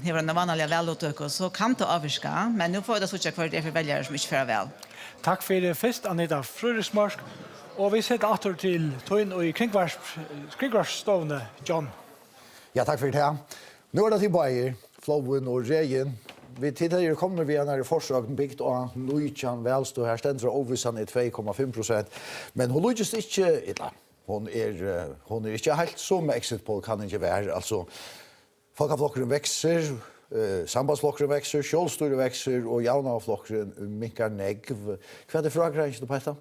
Speaker 9: har en vanliga välutök så kan det avska, men nu får det så kvar det för väljare som inte för väl.
Speaker 21: Tack för det först Anita Frörismark och vi sätter åter till Toin och i kringvarsstående John.
Speaker 2: Ja, tack för det. Nu är det tillbaka, Flowen och Regen. Vi tidigare kommer vi när forsøken byggt och Luijan välstå här ständer ovissan är 2,5%. Men hon lyckas inte illa. Hon är inte helt som exit poll kan inte vara. Alltså Folkaflokkeren växer, sambandsflokkeren växer, självstyre växer och jaunaflokkeren minkar negv. Vad är frågan på detta?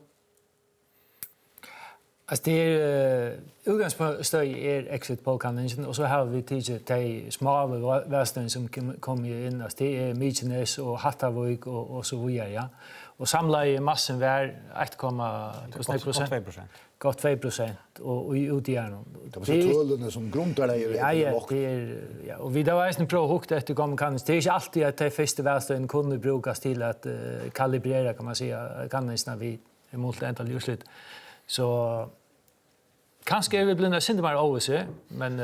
Speaker 7: Alltså det är utgångspunktstöj är exit poll kanningen och så har vi tidigt de små västern som kommer in. Alltså det är Mykines och Hattavik och så vidare. Ja. Och samlar i massan var 1,2%. Gott 2% och ut igen.
Speaker 2: Det var så tullarna som grundar det i.
Speaker 7: Ja, det är ja och vi då är en pro hook efter kommer kan det är inte alltid att det festivalstöden kunde brukas till att kalibrera kan man säga kannisna vi emot antal ljusligt. Så kanske vi blir synd mer OS men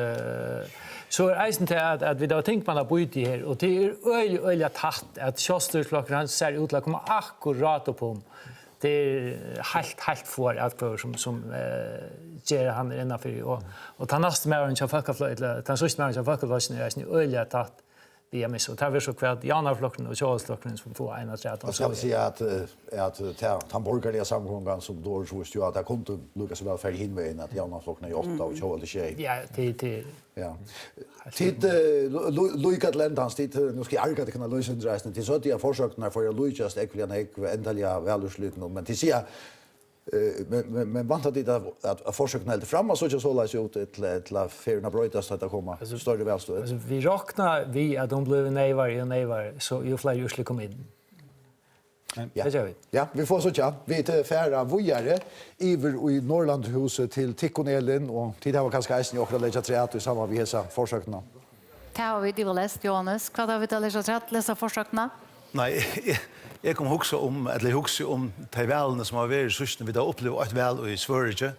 Speaker 7: så är det inte att vi då tänker man att byta här och det är öliga tatt att Sjösterklockan ser ut att komma akkurat på. Det är helt för att som ger han innanför och ta nästa mer än jag folkaflöjt den sista mer än jag folkaflöjt är ju öliga tatt vi är med så tar vi så kvart Janarflocken och Charlesflocken som får en att rätta.
Speaker 2: Jag ska säga att han borgerliga samgången som då så just att det kunde Lucas väl färdig in med att Janarflocken är 8 och Charles
Speaker 7: Ja, det
Speaker 2: ja. Tid Lucas Lendans tid nu ska jag arga kunna lösa resten till så att jag försökte för jag Lucas ekvian ändliga välusluten men till säga men vant det att försöka helt fram och så så läs ut ett la förna brötas att komma större välstånd.
Speaker 7: Alltså vi räknar vi att de blev nejvar så ju fler just kom in.
Speaker 2: Ja, vi får så tja. Vi är färra vojare iver i Norrlandhuset till Tikkonelen och tid har kanske isen och lägga träet i samma vi hesa försökna.
Speaker 8: Har vi det läst Johannes? Vad har vi det läsa träet läsa försökna?
Speaker 10: Nej, jag kom huxa eller huxa Taiwan som har varit sysna vi då upplevt ett väl i Sverige.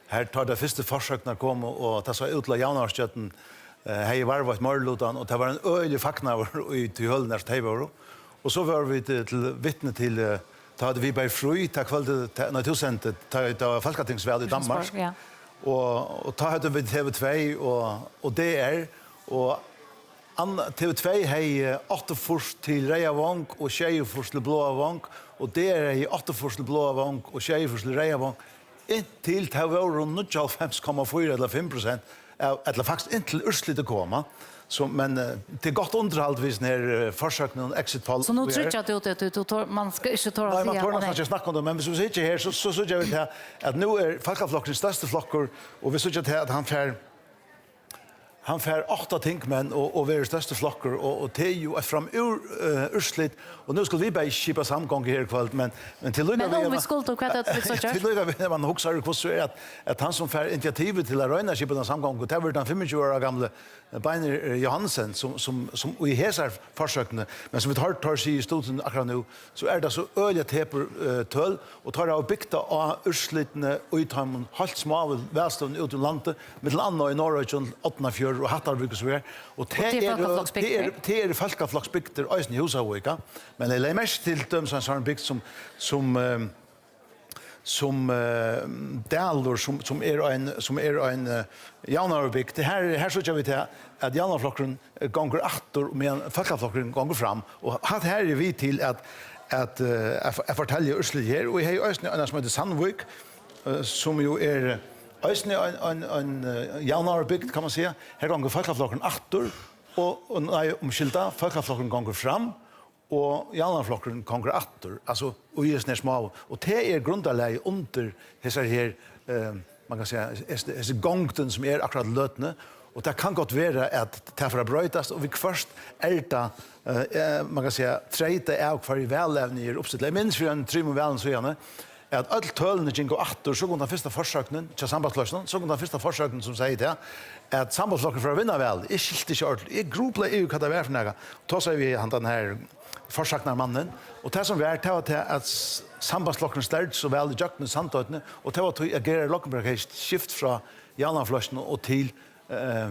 Speaker 10: Här tar det första försökna kom och ta sig ut la jaunarstjöten hej var ett morlutan och det var en ölig fakna i till höllnars Taivaro. Och så var vi till vittne till hade vi by fri ta kvällte när tusentet ta folketingsväl i Danmark.
Speaker 8: Ja.
Speaker 10: Och ta hade vi TV2 och det är och TV2 hej 8 först till Rejavank och 6 först till Blåvank och det är i 8 först till Blåvank och 6 först till Rejavank till Tavor 95,4 eller 5% eller faktiskt inte ursligt att komma. Så men det gott underhåll vis när försöken exit poll.
Speaker 8: Så nu tror jag att man ska inte ta
Speaker 10: det. Nej, man får snacka om det men så sitter här så jag vet att nu är Folkaflokkens största flockor och vi såg att han fär 8 tinkmän och våra största flockor och det är ju fram urslit och nu skulle vi bara skipa samgång här ikväll men till Lugna
Speaker 8: men om vi skulle ta att vi så
Speaker 10: till Lugna man huxar hur så är att han som fär initiativet till att röna skipa den samgång och det var den 25 år gamla Beiner Johansen som i hesar försökte men som vi tar sig i stunden akkurat nu så är det så öliga teper töll och tar av bygta av urslitna uthamn halt små välstånd ut i landet med andra i Norrland 84 och Hattarvik och så vidare. Och det är folkaflocksbygder ösn i Husavika. Men det är mest till dem som har byggt som dalor som är en jaunarbygd. Det här så jag vet att jaunarflocken gånger åter men folkaflocken gånger fram och här är vi till att fortälja ursligt här och i ösn en som heter Sandvik som ju är Ösne en jaunarbygd kan man säga. Här gånger folkaflokken åter och nej omskilda folkaflokken gånger fram och jaunarflokken gånger åter. Alltså och i snä små och det är grundläge under dessa här man kan säga är gångten som är akkurat lötne Och det kan gott vara att det för att brötas och vi först älta man kan säga trejta är för i väl i uppsätt. Jag minns för en trim och väl så gärna att all tölne gick och åter så går den första försökningen till sambandslösningen så går den första försökningen som säger det att sambandsflocken för att vinna väl är skilt inte ordentligt. Är gruppla EU kan det vara för några. Då säger vi han den här försöknar mannen och det som vi är till att sambandsflocken ställt så väl i jakten samtøtene och det var att agera Lockenberg skift från Jallanflossen och till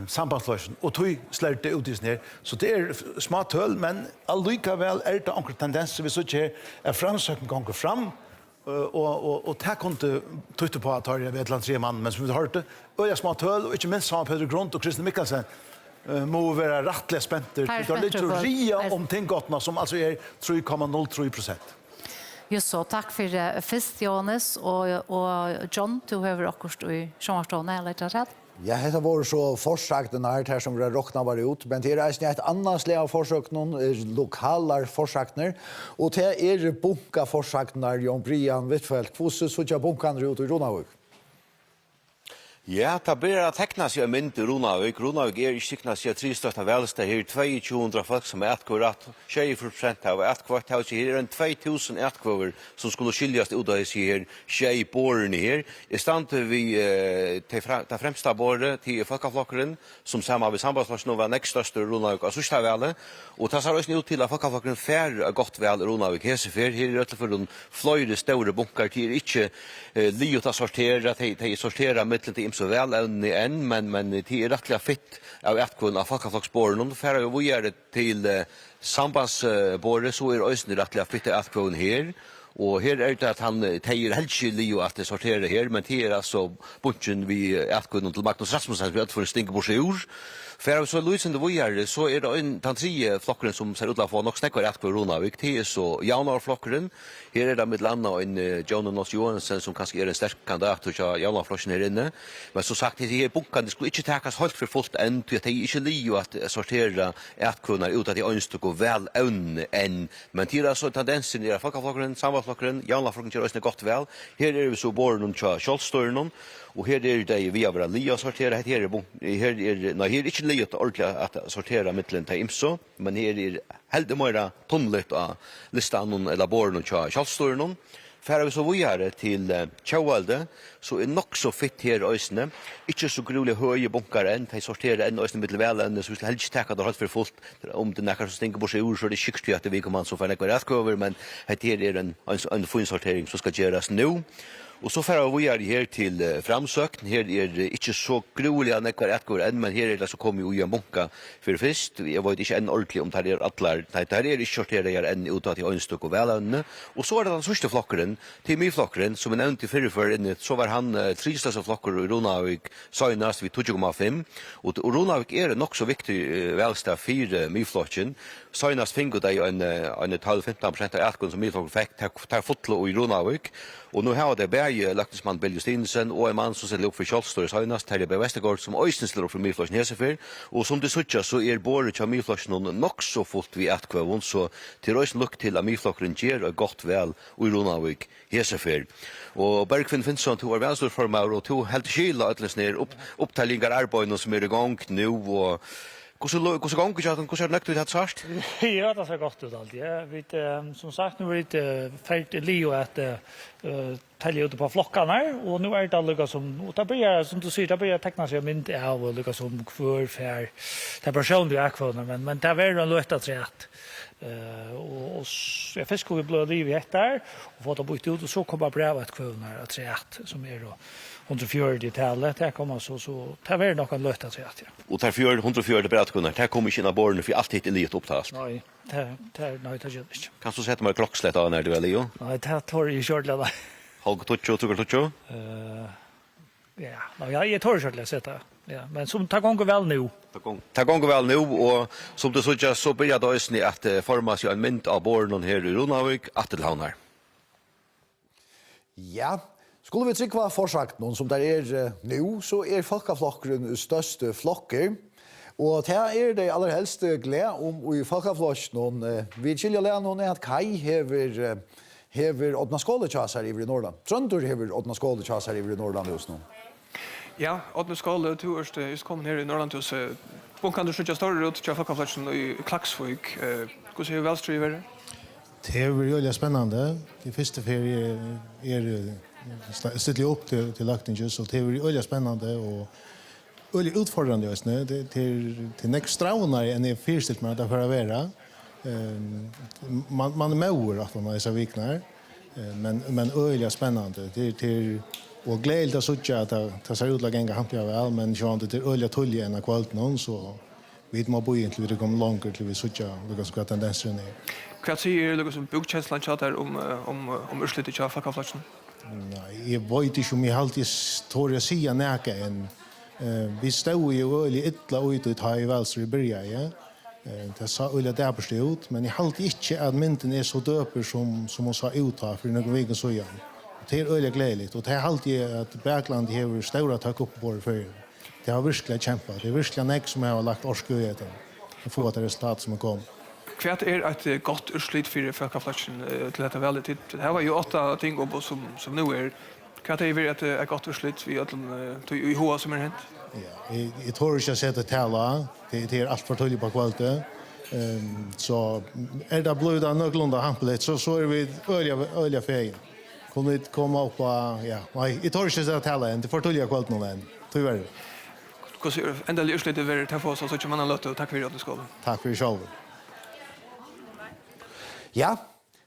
Speaker 10: sambandslösen och tog slärt det ut ner så det är smart höll men allikevel är det en tendens vi så här är framsöken gånger fram och det kunde trycka på att ta det ett land tre man men som vi hörde och jag smart höll och inte minst sa Peter Gront och Christer Mikkelsen må vara rättligt spänter det är lite ria om tinggottna som alltså är 3,03%.
Speaker 8: Just så, tack för först Jonas och John du har också i Sjönvarstående eller rätt.
Speaker 2: Ja, det var så forsakten här som vi råkna var ut, men det är ett annat slag av forsakten, lokala forsakter, och det är bunka forsakter, Jon Brian Wittfeldt, hvordan så ikke bunkan ut i Ronavik?
Speaker 3: Ja, det blir att teckna sig en mynd i Ronavik. Ronavik är i stikna sig 3 största välsta här, 2200 folk som är ätkvart, 20% av ätkvart, här är en 2000 ätkvar som skulle skiljas ut av sig här, 20 båren här. I stand vi ta främsta båret till folkaflockaren, som samma vid sambandsflossen var nästa största Ronavik av sista väl. Och det ser också ut till att folkaflockaren fär gott väl Ronavik. Här är det för de flöjde stora bunkar till inte liot att sortera, till sortera mittlen till så väl än men det är rättliga fitt av ätkvön av folkaflocksborren och för vi gör det till sambandsborre så är det rättliga fitt av ätkvön här. Och här är det att han tejer helskyldig att det sorterar här, men det är alltså bunchen vi ätkvön till Magnus Rasmussen vi för en stinkebors ur. För så Louisen det var så är det en tantri flockren som ser ut att få nog snäckar ätkvön Ronavik det är så Jaunar flockren. Här är det med landa och en Jonas Johansson som kanske är en stark kandidat till Jaunar flocken här inne. Men så sagt det är bunkan det skulle inte täckas helt för fullt än till att det är inte lio att sortera ätkvönar ut att det önskar gå väl än men det är så tendensen i folkaflocken sambandsflocken Jaunar flocken gör det gott väl. Här är vi så born och Charleston och här är det vi har lia sortera här är inte liot ordentligt att sortera mittlen till imso men här är helt mera tunnligt av listan eller born och Charleston. För vi så vidare till Tjauvalde så är nog så fitt här ösne. Inte så gruvligt höga bunkar än. De sorterar en ösne mittelvälen så vi ska helst täcka det helt för fullt. Om det näkar så stinker på sig ur så är det skikt att vi kommer så för näkar rätt över men här är en fin sortering som ska göras nu. Och så får vi här till framsökn. Här är det inte så gruvliga näkar ätkor än men här är det så kommer ju en bunka för först. Jag vet inte än ordentligt om det är allar. Det här är inte sorterar än ut att i önstök och välanne. Och så är det den första flockaren till myflockaren som är nämnt i förr så var han tristaste flockar i Ronavik senast vid 2,5 och Ronavik är nog så viktig välsta för myflocken. Senast fingo det en 12-15% av ätkon som myflocken fick ta fotlo i Ronavik. Och nu har det bäge laktisman Bill Justinsen och en man som ställer upp för Charleston senast Terje B. Westergaard som östen ställer upp för myflocken Hesefer. Och som det sucha så är båret av myflocken nog så fullt vid ätkvön så till östen luck till att myflocken ger gott väl i Ronavik Hesefer. Och Bergfinn Finnsson tog vänsterformar och tog helt skila att ner upptallingar arbeten som är igång nu och Hur gånger jag den hur nökt det sagt?
Speaker 17: Ja, det ser gott ut allt. Ja, vi som sagt nu är det färdigt Leo att tälja ut på flockarna och nu är det alltså som det börjar som du säger det börjar teckna sig mynd av och lika som för det personliga aktionen men det är en lätt att säga att och jag fiskar vi blöd liv i ett där och fått att byta ut och så kommer brevet kvar att säga att som är då 140-talet, det kommer så det är nog en lätt att säga att ja.
Speaker 3: Och där 140 brettkunnar, det kommer inte in av borren för alltid elit upptas.
Speaker 17: Nej, det nej det gör inte.
Speaker 3: Kan du sätta mig klockslett av när du är Leo?
Speaker 17: Nej, det tar ju kört där.
Speaker 3: Hog tutcho?
Speaker 17: Ja, jag tar kört läs sätta. Ja, men som tar gånger väl nu.
Speaker 3: Ta gånger väl nu och som du såg så börjar det ösni att forma sig en mynd av borren här i Ronavik att det havnar.
Speaker 2: Ja, skulle vi trycka forsagt någon som där är nu så är folkaflocken största flocker. Och det är det allra helst glädje om i folkaflocken vi skiljer någon att Kai hever Odna Skålechas här i Norrland. Tröndur hever Odna Skålechas här i Norrland just nu.
Speaker 16: Ja, Odne Skåle, du er just kommet her i Norrlandhus. Hvor kan du skjøtja større ut til Folkeflatsen i Klaksvik? Hvordan er velstry i
Speaker 5: Det är väldigt spännande. Det första ferie ställer upp till Lackningen så det är väldigt spännande och väldigt utfordrande just nu. Det till nästa straunare än det förstilt med att vara vara. Man är med att man är så viknar. Men väldigt spännande. Det och glädjligt att se att det ser ut att gänga hampia väl men jag det är väldigt tullig en kvalitet någon så vi må bo egentligen det kommer långt till vi söker vilka ska tendenser ner.
Speaker 16: Vad säger du som bokkänslan chatter om urslutet till Folkeflatsen?
Speaker 5: Nej, jag vet inte om jag alltid står och säger näka än. Vi stod ju väldigt illa ut och ta i välser i början, ja. Det sa Ulla där på ut, men jag alltid inte att mynten är så döper som hon sa ut här för några veckor så igen. Det är väldigt glädjligt och det är alltid att Bergland har stora tack upp på för. Det har verkligen kämpat. Det är verkligen näck som jag har lagt orskøyheten och få ett resultat som kom.
Speaker 16: Kvärt ett gott urslit för Folkeflatsen till detta väldigt. Det här var ju 8 ting upp som nu är. Kan det vara ett gott urslit vi i hoa som är hänt?
Speaker 5: Ja, jag tror inte jag sätter tala. Det är allt för tydligt på kvalitet. Så är det blöda någorlunda hampligt så är vi öliga fägen. Kommer vi komma upp på ja, nej, jag tror inte jag sätter tala än. Det får tydliga kvalitet än. Tyvärr.
Speaker 16: Hvordan endelig urslitet vil ta for oss, så ikke man har løtt, og takk for Odne Skåle.
Speaker 5: Takk for själv.
Speaker 2: Ja,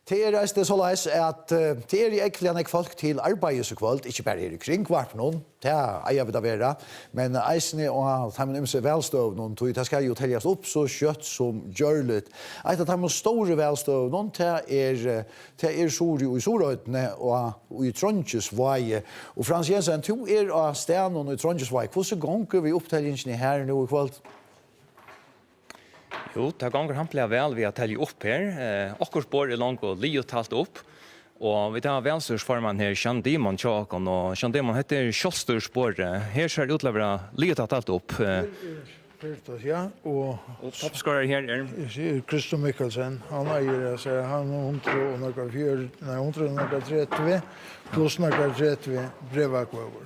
Speaker 2: det er reist det så leis at det er ekkelig folk til arbeids og kvalt, ikke bare her i kringkvart noen, det er eier vi da være, men eisene og de imse velstøv noen, det skal jo teljas opp så kjøtt som gjørligt. Et av de store velstøv noen, det er Sori og i Sorøytene og i Trondjesvei. Og Frans Jensen, du er av stenen og i Trondjesvei. Hvordan ganger vi opptellingen her nå i kvalt?
Speaker 11: Jo, det ganger hampelig vel vi har tellet opp her. Akkur spår er langt og li og talt opp. Og vi tar velstyrsformen her, Jean Dimon Tjåkon, og Jean Dimon heter Kjolstyrspåret. Her ser det utleveret li og talt opp.
Speaker 22: Ja, og
Speaker 11: toppskårer her er?
Speaker 22: Jeg sier Kristo Mikkelsen. Han eier, han er 130, pluss noen 30 brevakvøver.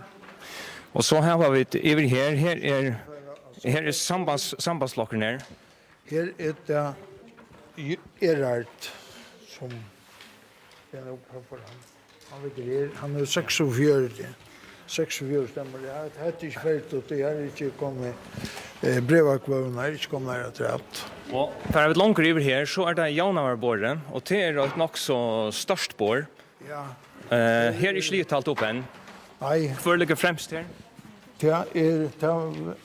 Speaker 11: Og så har vi over her. Her er sambandslokkeren her.
Speaker 22: Her er det Erhard som er oppe for han. Han ligger her. Han er 46. 46 stemmer. Det er ikke ferdig, og det er ikke kommet brevakvøvene, er ikke kommet her til alt.
Speaker 11: Og for jeg vet langt over her, så er det Jaunavarbordet, og det er et nok så størst bor.
Speaker 22: Ja.
Speaker 11: Her er ikke litt talt opp enn.
Speaker 22: Nei.
Speaker 11: Hvor ligger fremst her?
Speaker 22: Det er,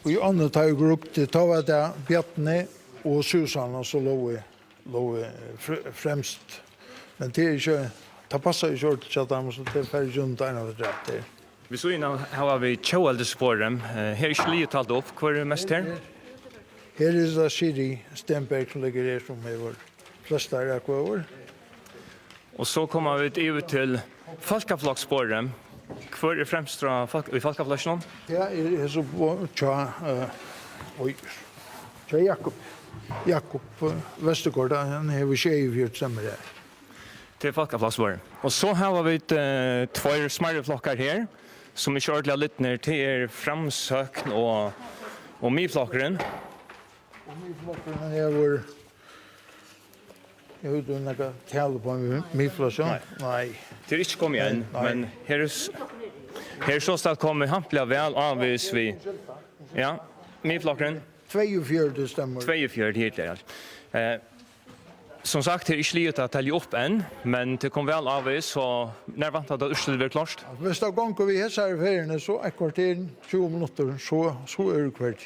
Speaker 22: i andre tar jeg grupp, det var det Bjartne og Susan, og så lå fremst. Men det er ikke, det passer ikke ordentlig til dem, så det er ferdig rundt en av det der.
Speaker 11: Vi så innan her har vi Kjøeldespåret. Her er ikke litt talt opp. Hvor er det mest her?
Speaker 22: Her er det Siri Stenberg som ligger her, som er vår fleste her akkurat.
Speaker 11: Og så kommer vi over til Folkeflaksspåret. Hvor er fremst i Folkeflaksjonen?
Speaker 22: Ja, er så på Jakob Vestergaard, han har 24 stemmer her.
Speaker 11: Til Folkeflaksspåret. Og så har vi 2 smarte flokker her, som ikke ordentlig har litt ned til Framsøkn og Myflokkeren.
Speaker 22: Og Myflokkeren er vår... Jeg vet ikke om jeg taler på Myflokkeren. Nei.
Speaker 11: Det er ikke kommet igjen, men her er så stedet kommet hampelig vel avvis vi. Ja, Myflokkeren.
Speaker 22: 42 stemmer.
Speaker 11: 42 hitler. Som sagt, det er ikke livet å telle opp enn, men det kom vel avvis, så når vant at det urslutet blir klart?
Speaker 22: Hvis det ganger vi hese her feriene, så er kvarter 20 minutter, så er det kvart.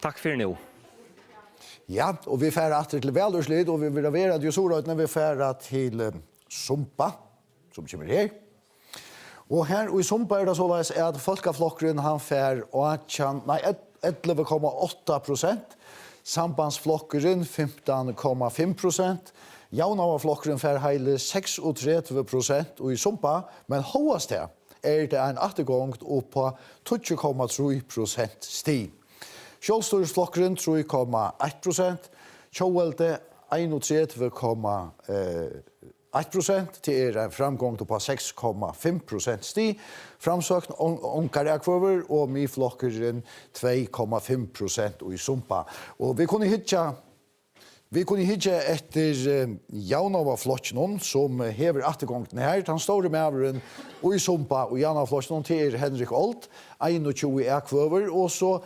Speaker 11: Takk for nå.
Speaker 2: Ja, og vi færer til Veldurslitt, og vi vil være til Sorøytene, vi færer til Sumpa, som kommer her. Og her i Sumpa er det såleis at Folkeflokkeren han fær 11,8%, Sambandsflokkeren 15,5%, Jaunavarflokkeren fær heile 36%, og i Sumpa, men hovast her er det en attergångt opp på 20,3% stig. Kjolstyrflokkeren 3,1%, Kjøelde 31,1%, 1%, til en framgång på 6,5% sti. Framsøkn onkar akvover, og miflokkeren 2,5% og i sumpa. Og vi kunne hitja etter Jaunava flottsjonen, som hever attergången her. Den store medveren og i sumpa og Jaunava flottsjonen til Henrik Olt, 21 akvover, og så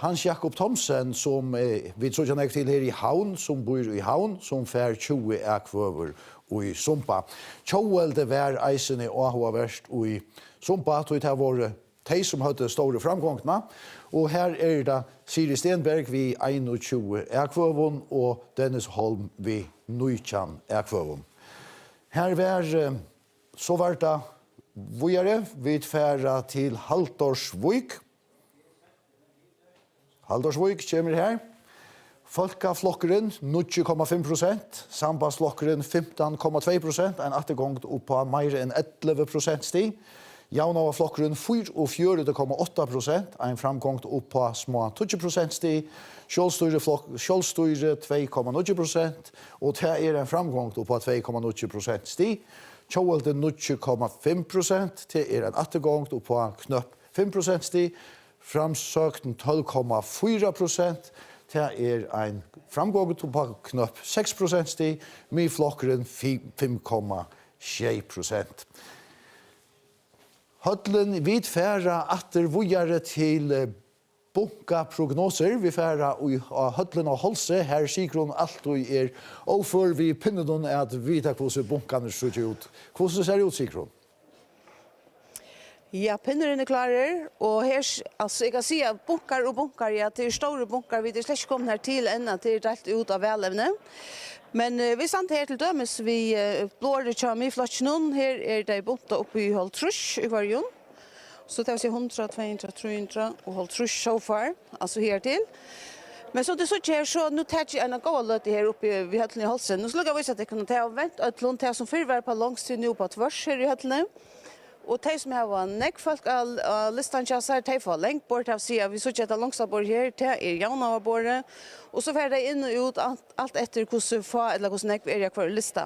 Speaker 2: Hans Jakob Thomsen, som vi tror ikke til her i Havn, som bor i Havn, som fer 20 akvover og i sumpa. Tjåelde vær eisene og hva verst og i sumpa, tog det var de som hadde store framgångene. Og her det Siri Stenberg vi 21 akvøvun og Dennis Holm vi 19 akvøvun. Her så var det våre, vi færa til Haldorsvik. Haldorsvik kommer her. Folkaflokkeren 0,5%, sambandsflokkeren 15,2%, en attergång opp på mer enn 11% sti. Jaunava flokkeren 44,8%, en framgång opp på små 20% sti. Kjølstyre 2,0%, og det en framgång opp på 2,0% sti. Kjølde 0,5%, det en attergång opp på knapp 5% sti. Framsøkten 12,4%, det en framgång opp på knapp 6% sti. Miflokkeren 5,6%. Høtlen vid færa atter vujare til bunka prognoser. Vi færa av høtlen og holse. Her Sigrun alt og før vi pinner noen at vita hvordan bunkene ser ut. Hvordan ser det ut, Sigrun?
Speaker 4: Ja, pinneren klarer, og her, altså jeg kan si at bunkar og bunkar, ja, til store bunkar, vi er slett ikke kommet her til enda til delt ut av velevne. Men vi stand her til dømes, vi blåre kjam i flottsjonen, her det bunta oppe i Holtrus i varjon. Så det vil si 100, 200, 300 og Holtrus so far, altså her til. Men så det så ikke her, så nå tar jeg en god løte her oppe i høttene i Holsen. Nå skulle jeg vise at jeg kunne ta og vente et lån til som før var på langstid nå på tvers her i høttene. Og de som har nekk folk av listan kjassar, de får lengt bort av siden. Vi så ikke etter langstabord her, det Jaunava-bordet. Og så får de inn og ut alt etter hvordan få, eller hvordan nekk er hver lista.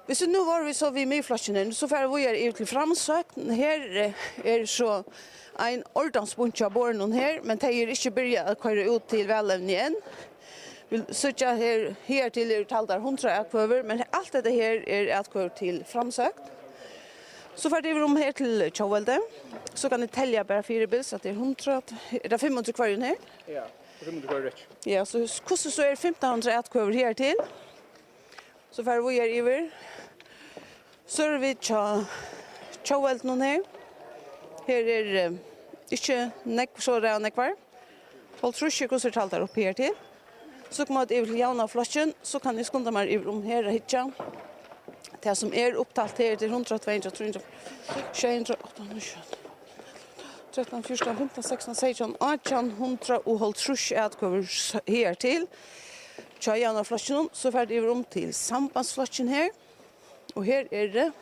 Speaker 4: Hvis nå var vi så vi med i flasjen, så får vi til framsøkten. Her så en ordansbunch av borden her, men de ikke begynt å køre ut til velevn igjen. Vi søker her til taldar 100 akvøver, men alt dette her akvøver til framsøkt. Så får det rom her til Tjåvelde. Så kan jeg telle bare 4 bils, at det 100, det 500 kvarjen her.
Speaker 16: Ja, 500 kvarjen rett.
Speaker 4: Ja, så hvordan så 1500 atkøver her til. Så får vi her iver. Så vi Tjåvelde noen her. Her ikke nekk, så det nekkvar. Folk tror ikke hvordan talt der oppe her til. Så kommer jeg til Jauna Flasjen, så kan jeg skunde meg iver om her og hitja. Det som opptalt her til 100, 200, 300, 600, 800, 13, 14, 15, 16, 16, 18, 100 og holdt trus atkøver her til. Tjajana flasjen, så ferdig vi om til sambandsflasjen her. Og her det.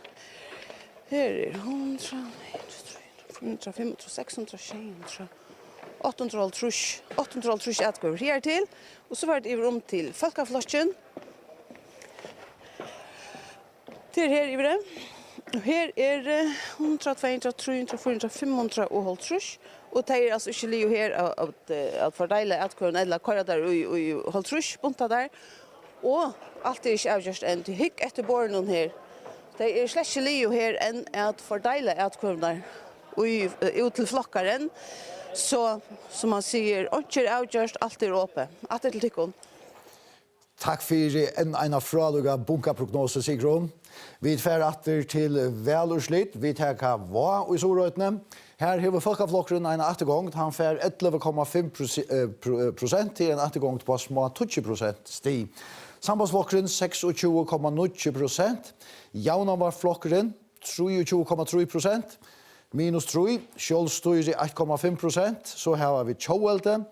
Speaker 4: Her 100, 300, 400, 500, 600, 600, 800 trus. 800 trus atkøver her til. Og så ferdig vi om til folkeflasjen. Det her i det. Og her 100, 200, 300, 400, 500 og holdt trus. Og det altså ikke livet her at fordeile atkøren eller køyre der og holdt trus, bunta der. Og alt ikke avgjørst enn til hykk etter båren her. Det slett ikke livet her enn at fordeile atkøren der ut til flokkaren. Så som man sier, ikke avgjørst, alt åpent. Alt til tykkene.
Speaker 2: Takk for en fraluga bunkaprognose, Sigrun. Vi fer atter til velurslitt. Vi tar hva i Sorøytene. Her har folkeflokkeren en attergång. Han fer 11,5% til en attergång på små 20% sti. Sambandsflokkeren 26,9%. Jaunava-flokkeren 23,3%. Minus 3. Kjølstyre 1,5%. Så har vi Tjåvelde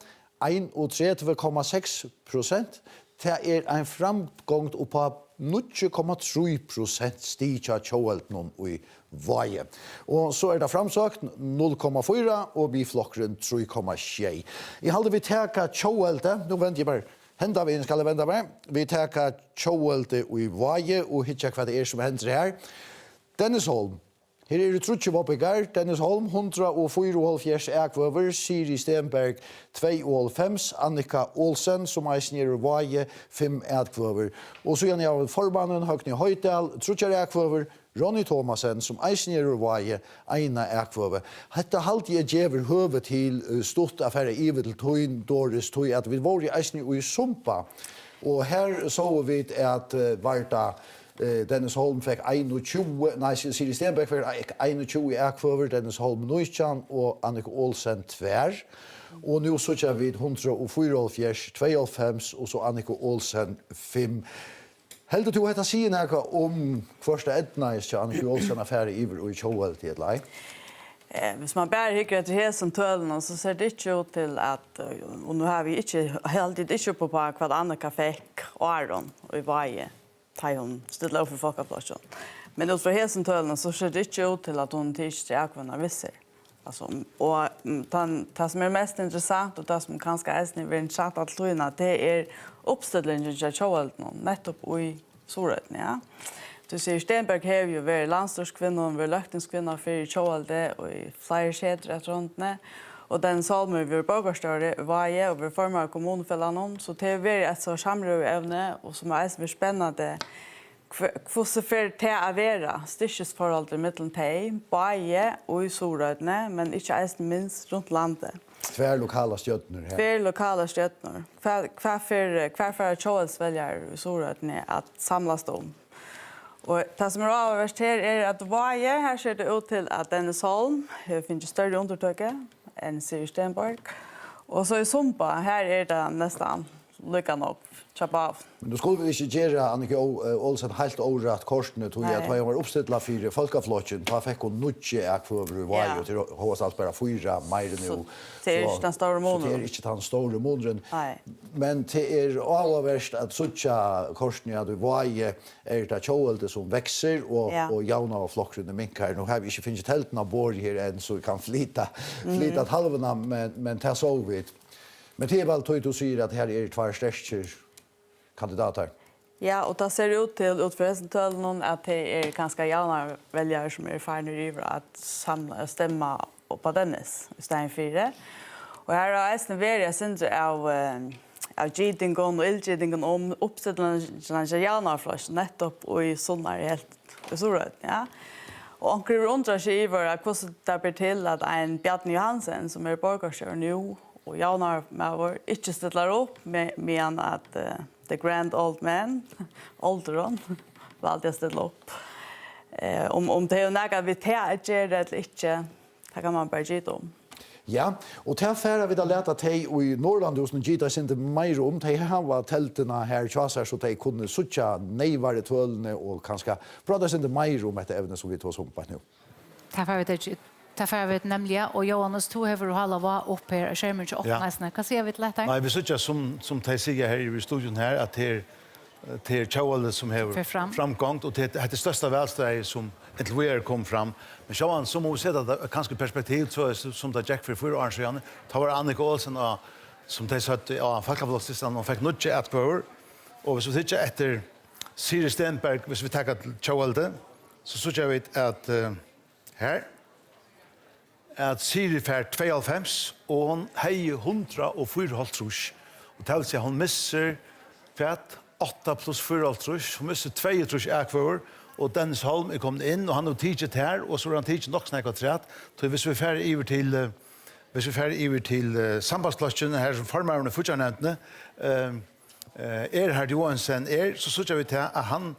Speaker 2: 31,6%. Det en framgång på 0,3% stig av Tjåvelden i Vaje. Og så det framsøkt 0,4 og biflokkeren 3,6. Jeg halde vi teka Tjåvelde, nå venter jeg bare Hända vi skal vända med. Vi tar Tjoelte i Vaje og hittar hva det som hender her. Dennis Holm. Her det trutje voppigar. Dennis Holm, 174 ekvøver. Siri Stenberg, 92. Annika Olsen, som eisner i Vaje, 5 ekvøver. Og så gjerne av forbanen Høgni Høydal, trutje ekvøver. Ronny Thomasen, som eisner i Vaje, eina ekvøver. Hetta halt jeg djever høve til stort affære ivet til tøyn, Doris, tøy, at vi var i eisner i Sumpa. Og her så vi at Varta Dennis Holm fikk 21, nei, Siri Stenberg fikk 21 ekvøver, Dennis Holm 19 og Annika Olsen 2. Og nå så kjør vi 144, 92 og så Annika Olsen 5. Heldur du hetta sier noe om første etnæs til Annika Olsen affære iver og i Tjoel til et lei?
Speaker 20: Hvis man bare hikker etter hesen tølene, så ser det ikke ut til at, og nå har vi ikke, heldig ikke på hva Annika fikk og Aron og i Vaje. Hon stilla upp för folkaplatsen. Men ut från hesen töllen så ser det inte ut till att hon tidigt akvarna visser. Alltså, och det som är mest intressant och det som kanske är snivt en chatt att lojna, det är uppställningen till Tjoelten, nettopp i Soröten, ja. Du ser Stenberg har ju varit landstörskvinna och varit löktingskvinna för Tjoelte och i flera kedjor ett runt. Och den salmer vi borgarstörre Vaje och vi formar kommunfällan så det är ett så samrövävne och som är spännande hur för det att vara styrkes förhåll mellan tej, Vaje och i Sorötne men inte ens minst runt landet.
Speaker 2: Tvär lokala stöttner här.
Speaker 20: Tvär lokala stöttner. Kvar för Tjoels väljer i Sorötne att samlas dem. Och det som är avvärst här är att Vaje här ser det ut till att Dennis Holm finns större undertöke än Siri Stenberg. Och så i Sumpa, här är det nästan lyckan upp, chapa av.
Speaker 2: Men då skulle vi inte göra Annika Olsen helt orätt korsene, tog jag att jag var uppställda för folkaflotchen, då fick hon nutje ekvöver i Vaje till Håsals bara 4 mer nu.
Speaker 20: Det är inte den stora månaden.
Speaker 2: Så det är inte den stora månaden. Men det är allvarligt att sucha korsene i Vaje är det Tjoelte som växer och jauna och flockrunde minkar. Nu har vi inte finnit tältena bor här än så vi kan flyta halvorna, men det så vi. Men det är väl tog du säger att här är två största kandidater.
Speaker 20: Ja, och det ser ut till utförelsen att det är ganska jävla väljare som är färdiga över att stämma på Dennis i stället för det. Och här har jag varit syndre av gidingen och illgidingen om uppsättningen av Janarflash nettopp och i sådana helt Soröten, ja. Och han undrar sig över att hur det blir till att en Bjarni Johansen som är borgarstjör nu och Janar Mauer inte ställer upp med att the grand old man, åldron, valde jag ställa upp. Om det är något vi tar att göra eller inte, det kan man bara gita om.
Speaker 2: Ja, och till affärer vi då leta tej i Norrland hos någon gita inte mer om tej har tälterna här chasar så tej kunde sucha nejvare tvölne och kanske prata inte mer om ett ämne som vi tar som på nu.
Speaker 8: Därför har vi nämligen, och Johannes tog över och hålla var upp här, skärmen 28 nästan. Kan se vi lite lättare?
Speaker 10: Nej, vi sitter som de säger här i studion här, att det är Tjoelte som har framgångt, och det är det största välståndet som ett lojal kom fram. Men Johan, som vi ser det kanske perspektiv, så som det Jack för 4 år sedan, tar var Annika Olsen, som de sa att folkavlåtslistan, och fick nutje ett kvar. Och hvis vi tittar efter Siri Stenberg, hvis vi tar Tjoelte, så ser vi att här, at Siri fær 92, og hon heier 104 trus. Og det vil si at hon misser 8 pluss 4 trus, hon misser 2 trus ekvøver, og Dennis Holm er kommet inn, og han har tidset her, og så har han tidset nok snakket træt. Så hvis vi fær iver til sambandsplassen her, som formerne fortjernevntene, her Johansen så synes vi til at han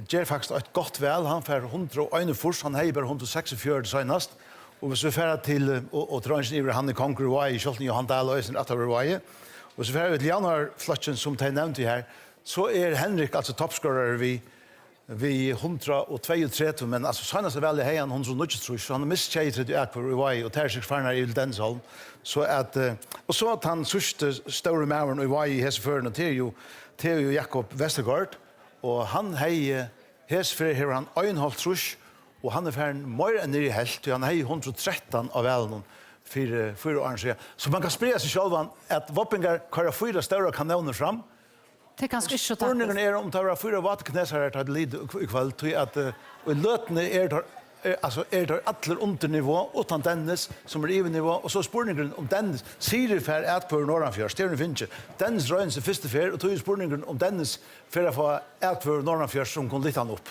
Speaker 10: gjør faktisk et godt vel. Han fær 101 fors, han heier bare 146 senest. Og hvis vi færer til og drar inn i han i Konkur Vaje, Kjolten Johan Dahl og Øysen Attaver Vaje, og hvis vi færer til Janarflatsen som de nevnte her, så Henrik altså toppskårer vi 132, men altså senest veldig hei han 193, så han har mist 23 ekvar i Vaje, og tar seg ferner i Densholm. Så at, og så at han sørste store maveren i Vaje i Heseføren, og det er jo Jakob Vestergaard, og han hei Heseføren her han 1,5 trus, og han ferdig mer enn nere i helt, han hei 113 av velen, för år sedan. Så man kan sprida sig själva att Våppingar köra 4 stora kanoner fram.
Speaker 8: Det är ganska så tack.
Speaker 10: Spurningen är om det var 4 vattenknäsar här till lid ikväll till att och lötne är alltså är det alla undernivå utan Dennis som är evennivå och så spurningen om Dennis ser för att på Norrlandfjärd Stjärnen finns Dennis röns första fjärd och tog spurningen om Dennis för att få att på Norrlandfjärd som kom lite han upp.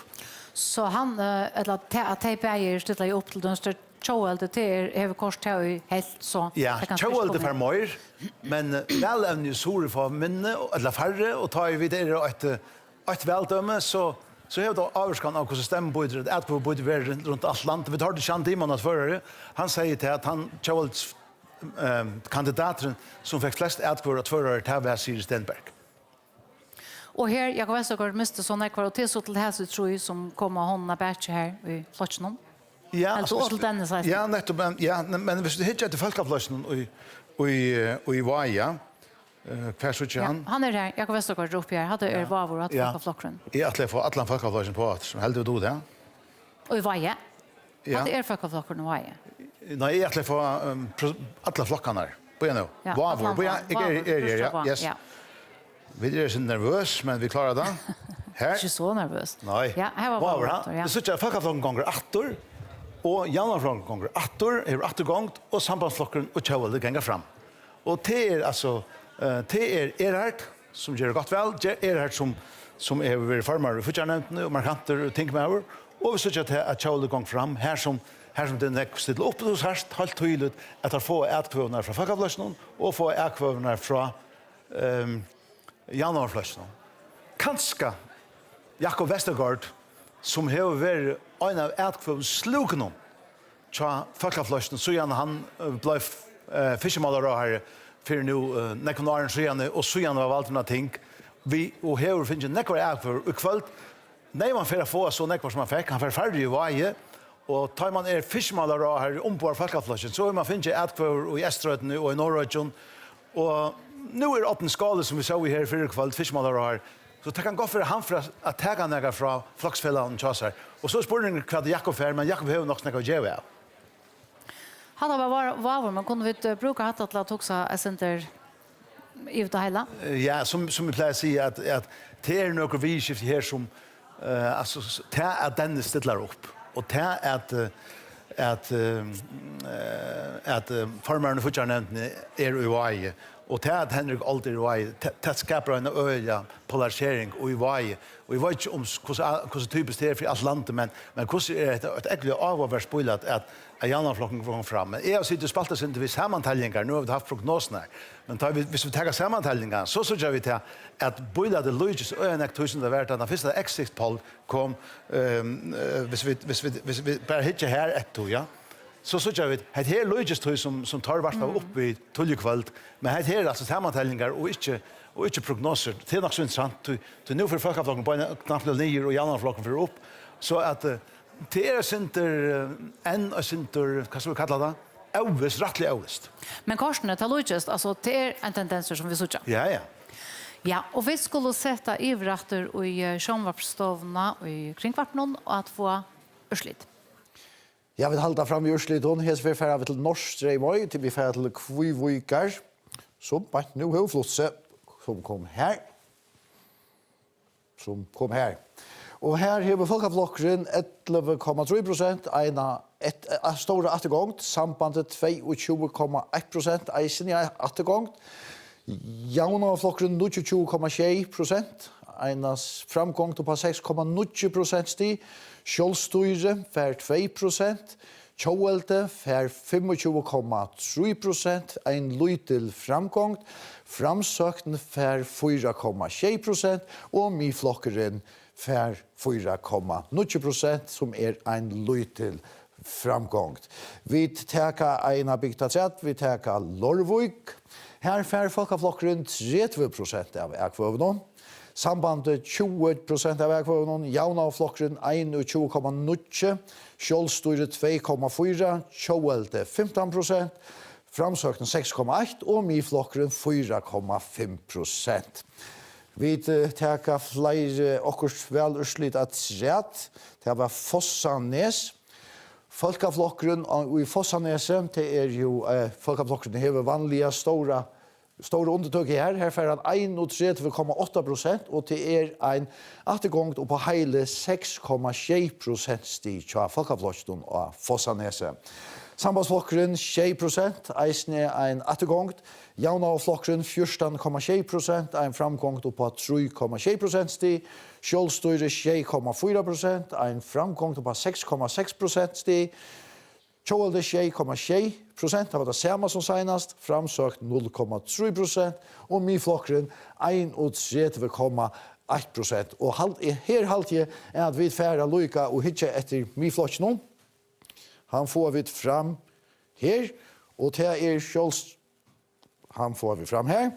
Speaker 8: Så han eller att TPI ställer upp till den större Joel det är kort i helt så.
Speaker 10: Ja, Joel det för mer men väl en ju stor för minne eller färre och tar vi det ett väldöme så har då avskan av hur stämbudget att på budget runt allt land. Vi tar det chans timmarna förare. Han säger till att han Joels kandidaten som fick flest att förare till var Siri Stenberg.
Speaker 8: Och här jag vet så går miste såna kvalitet så till här så tror jag som kommer hon batch här i platsen.
Speaker 10: Ja,
Speaker 8: alltså till den så.
Speaker 10: Ja, nettopp men hvis du hittar till folkaflassen och Vaja
Speaker 8: han är här. Jag vet så går upp här. Hade var att folkaflocken.
Speaker 10: I att få alla folkaflassen på att som helt då det.
Speaker 8: Och i Vaja. Ja. Det är folkaflocken i Vaja.
Speaker 10: Nej, jag få alla flockarna. På nu. Var på ja. Yes. Vi är så nervös men vi klarar det. Här.
Speaker 8: Inte så nervös.
Speaker 10: Nej.
Speaker 8: Ja, här var
Speaker 10: det. Så jag folkaflocken gånger 8 och Janarflocken gånger 8 är 8 gånger och sambandsflocken och Joel det gånger fram. Och det är alltså det är Erhard som gör gott väl. Erhard som är över farmar och futjarnämnden och markanter och tänker med över. Och vi ser att Joel gång fram här som den nästa upp då så här helt tydligt att få ätkvövnar från folkaflassen och få ätkvövnar från Janarflassen. Kanske Jakob Westergaard som har varit en av ätkvövsluken tja folkaflassen så gärna han blev fiskmålare här för nu nekonaren sjöne och sjöne var valtna ting vi och här finns en nekvar ätkvöv och kvällt när man för få så nekvar som man fick han för färdig varje och tar man fiskmålare här om på folkaflassen så man finns ätkvöv i Eströden och i Norrögen och nu är åtten skala som vi såg här för kvällt fiskmålare här så det kan gå för han för att ta några från flocksfällan och chassar och så spårningen kvad Jakob här men Jakob har nog snacka och ge
Speaker 8: Han var man kunde vi bruka hatta till att också center i det hela.
Speaker 10: Ja, som vi plejer säga att det är några vidskift här som alltså ta att den ställer upp och ta att farmarna futjarnämnden är i varje och ta att Henrik alltid i varje ta skapar en öja polarisering och i varje och jag vet inte om hur typiskt det är för allt landet men hur är det ett äckligt avvärspojlat att Janarflocken kom fram. Men jag sitter och spaltar sig inte vid sammantällningar. Nu har vi haft prognoserna. Men hvis vi tar sammantällningar så såg vi till att bojlade Luigis önek tusende värt att den första exit-poll kom hvis vi bara hittar här ett tog, ja. Så såg vi att här Luigis tog som tar vart av upp i tullekvällt. Men här är alltså sammantällningar och inte prognoser. Det är nog så intressant. Nu för folkaflocken på en knappt 9 och Janarflocken för upp. Så att det är center en center vad ska vi kalla det? Övrigt rättligt övrigt.
Speaker 8: Men korsne tar Luigis alltså det är en tendens som vi såg.
Speaker 10: Ja.
Speaker 8: Ja, och vi skulle sätta ivratter i sjönvarpstovna och i kringkvarten och att få urslit.
Speaker 2: Jag vill hålla fram i urslit hon hes vi färra till Norrströmøy till vi färra till Kvivikar. Så bara nu har flosse som kom här. Och här har vi folkaflockren 11,3%, ett stora attegångt, sambandet 22,1%, eisen i attegångt. Jaunaflockren 22,6%, enas framgångt på 6,9% sti, Kjolstyre för 2%, Kjoelte för 25,3%, en lytel framgångt, Framsökten för 4,6% och Miflockeren för 4,9% som är en lytel framgång. Vi tar en bygtatsätt, vi tar Lorvik. Här för folkaflockren 30% av ägvövnen. Sambandet 20% av ägvövnen. Jaunaflockren 21,9%. Kjolstyre 2,4%. Kjoelte 15%. Framsökten 6,1% och Miflockren 4,5%. Vi tar flere okkurs vel urslit at rett. Det var Fossanes. Folkaflokkeren i Fossanese, det jo Folkaflokkeren hever vanliga stora undertøk her. Her får han 31,8%, og det en attergångt på hele 6,6% stig til Folkaflokkeren av Fossanese. Sambandsflokkeren 6%, eisne en attergångt. Jaunavflokkeren 14,6%, en framgångt på 3,6% stig. Sjølstyre 6,4%, en framgångt på 6,6% stig. Tjåelde 6,6%, det var det samme som senest, framsøkt 0,3%, og myflokkeren 31,1%. Og her halte at vi færre lykka og hitje etter myflokkeren. Han får vi fram her, og det han får vi fram her.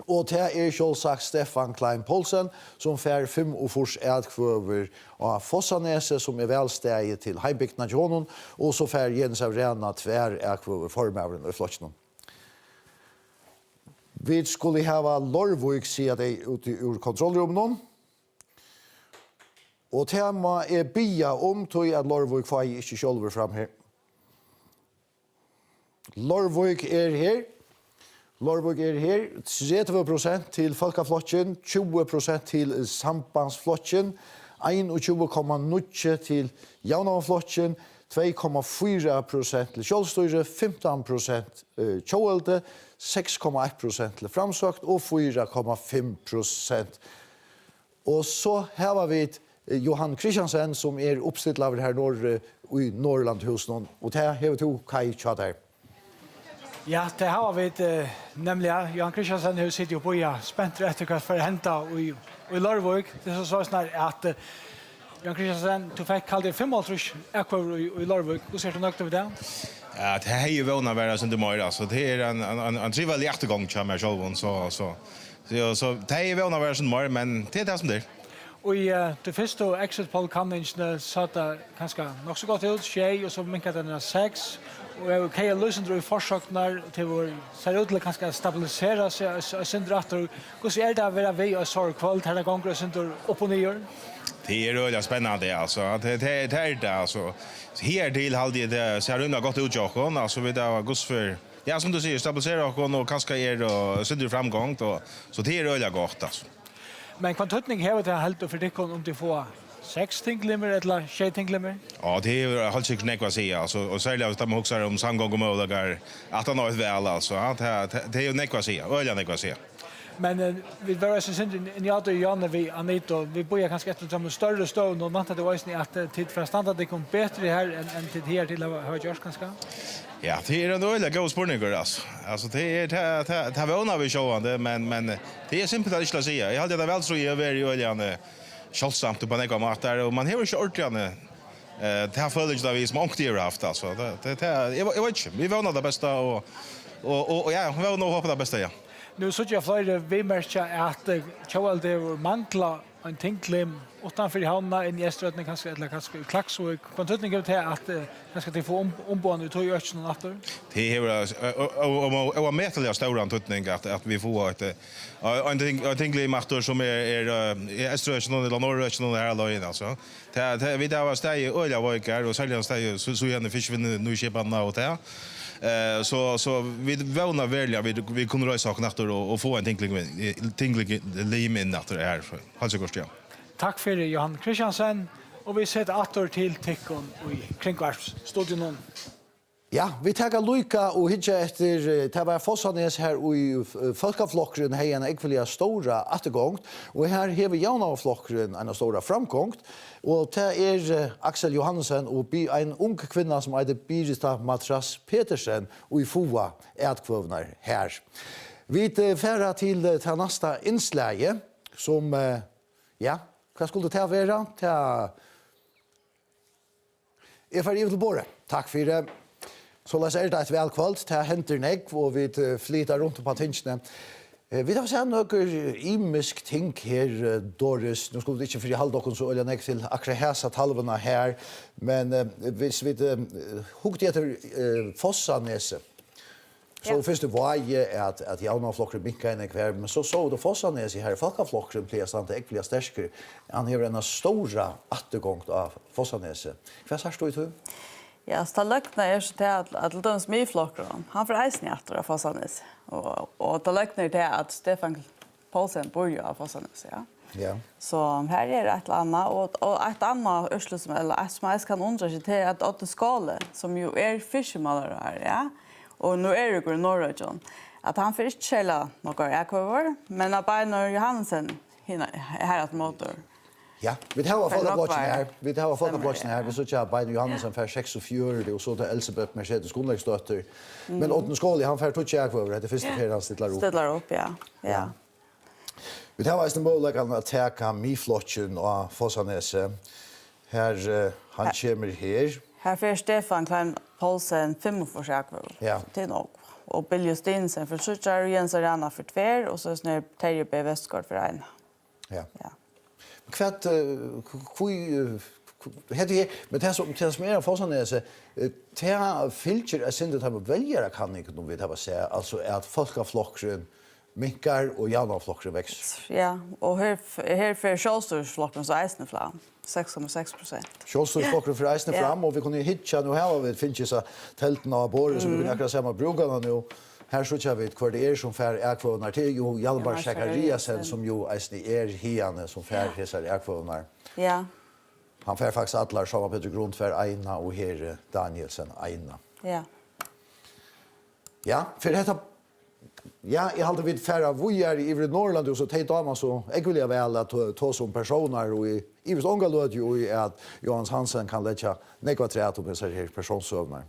Speaker 2: Og det selvsagt Stefan Klein Poulsen, som får 45 ædkvøver av Fossanese, som velsteget til Heibygden av Jonen, og så får Jens Avrena 2 ædkvøver formøveren i flokkene. Vi skulle ha Lorvøk, sier det ur kontrollrummet. Og tema bia tog at Lorvøk får ikke selv fram her. Lorvøk her. Lorvøk her. 30% til Folkaflokken, 20% til Sambandsflokken, 21,9% til Jaunavflokken, 2,4% til Kjølstyre, 15% Tjåelde, 6,1% til Framsøkt og 4,5%. Og så har vi Johan Kristiansen, som oppstilt her i Norrlandhusen, og det har to Kai Tjader.
Speaker 21: Ja, det har vi nemlig. Johan Kristiansen har sittet jo på spent etter hva for å hente i Lorvøk. Det er så snart at Johan Kristiansen, du fikk kaldt 35 ekvar i Lorvøk. Hvordan ser du nøkt over det?
Speaker 12: Ja, det är ju vana vara som det mer så det är en trivelig eftergång till mig själv så det är vana vara som mer men det är det som det.
Speaker 21: Och det första exit poll kanningen så att ganska nog så gott ut tjej och så minkade den 6 och Kaja Lusendro i försöknar till vår ser ut till ganska stabilisera sig syndrator. Hur ser det vara vi och så kvalt här gånger syndor upp och ner?
Speaker 12: Det är rörligt spännande alltså. Det är det alltså. Här till hade det ser undan gott ut jag alltså vi där gus för ja som du säger stabilisera och kanske och syndor framgång då så det är rörligt gott alltså.
Speaker 21: Men kvantutning har det helt för det om du får 6 tinglimmer eller 7 tinglimmer?
Speaker 12: Ja, det är helt säkert nekva säga alltså och särskilt att man också om samgång och möjligheter att han har ett väl alltså det är ju nekva säga öliga nekva säga.
Speaker 21: Men vi var så sent i Njato Janne vi Anito vi börjar kanske ett som större stånd och väntar det var ju att tid för standard det kom bättre här än tid här till att ha gjort kanske.
Speaker 12: Ja, det är en öliga god spårningar alltså. Alltså det är vana vi sjåande men det är simpelt att inte säga. Jag hade det väl så jag var ju öliga kjølsamt på några matar och man har inte ordentligt det här följer det vi som ångte har haft alltså det jag vet inte vi var nog det bästa och ja vi var nog hoppa det bästa ja.
Speaker 21: Nu så jag flöjde vi märker att Kjell det var mantla en tinklim utanför hamna in i Eströtning kanske eller kanske klax och kontutning ut här att kanske det får ombående ut och görs någon natter.
Speaker 12: Det är och metaliga stora antutning att vi får ett en tinklim matter som är Eströtning eller Norrötning här långt alltså. Det vi där var stäj öliga veckor och sälja stäj så gärna fiskvinner nu köparna och det. Så vi vånar välja vi kunde rösa och natter och få en tinkling lim in natter här alltså gott ja.
Speaker 21: Tack för det Johan Kristiansen och vi sätter åter till Tikkon i Kringvarpsstudion.
Speaker 2: Ja, vi tar Luika och hitcha efter det var Fossanes här i Folkaflokkeren har en ekvaliga stora attergångt och här har vi Jaunavflokkeren en stora framgångt och det Axel Johansen och en ung kvinna som heter Birgitta Matras Petersen och i FOA ätkvövnar här. Vi färra till det nästa inslag som ja, vad skulle det vara? Jag får givet till bordet. Tack för det. Så läs det ett välkvalt till Henterneck och vi flyttar runt på tingene. Vi har sett några imisk ting här Doris. Nu skulle det inte för halvdocken så eller nek till akkurat häsa talvarna här, men hvis vi huggt efter Fossanese. Så först det var ju att Jaunavflokkeren minka en kvar, men så det Fossanese här Folkaflokkeren plesant ekviliga stärskare. Han har en stora attergång av Fossanese. Vad sa du?
Speaker 20: Ja, så lökna är så att de smyflockar. Han får eisen i efter av Fossanes. Och det löknar till att Stefan Paulsen börjar av Fossanes, ja.
Speaker 2: Ja.
Speaker 20: Så här är det ett eller annat. Och ett annat örsle som jag kan undra sig till att Otto Skåle, som ju är fiskemålare här, ja. Och nu är det i Norrögen. Att han får inte källa några ekvavor, men att Beinor Johansen här att motor.
Speaker 2: Ja, vi har folkaplatsen här. Vi har folkaplatsen här. Vi så att Beinor Johansen för 46 och så till Elisabeth Mercedes grundlagsdotter. Men Otto Skåle han för touch ekvavor. Det första för han stilla upp.
Speaker 20: Stilla upp, ja. Ja.
Speaker 2: Vi har en möjlighet att ta miflotchen och Fossanes. Här han kommer här.
Speaker 20: Här för Stefan Klein Paulsen 5 försökvor.
Speaker 2: Ja.
Speaker 20: Det är nog. Och Bill Justinsen för Suchar och Jens Arana för 2 och så snör Terje B. Westgård för 1.
Speaker 2: Ja. Kvart men det som är Fossanes det filter är syndet att väljare kan inte de vet vad säga alltså att folkaflocken minkar och janaflocken växer.
Speaker 20: Ja, och här för Självstyrelseflocken så eisen fram 6,6%.
Speaker 2: Självstyrelseflocken för eisen fram och vi kunde hitcha nu här vi finns ju så tälten av bordet som vi kan akkurat samma brukarna nu. Här så jag vet kvar det är som för ekvonar till ju Hjalmar Zachariasen som ju eisen är hiane som för hesar ekvonar.
Speaker 20: Ja.
Speaker 2: Han får faktiskt alla samma Peter Grund för Aina och här Danielsen Aina.
Speaker 20: Ja.
Speaker 2: Ja, för detta ja, jag hade vid färra vojar i Norrland och så tänkte man så jag vill väl att ta som personer och i vis ångalöd ju att Johans Hansen kan lägga negativt om så här personsövnar.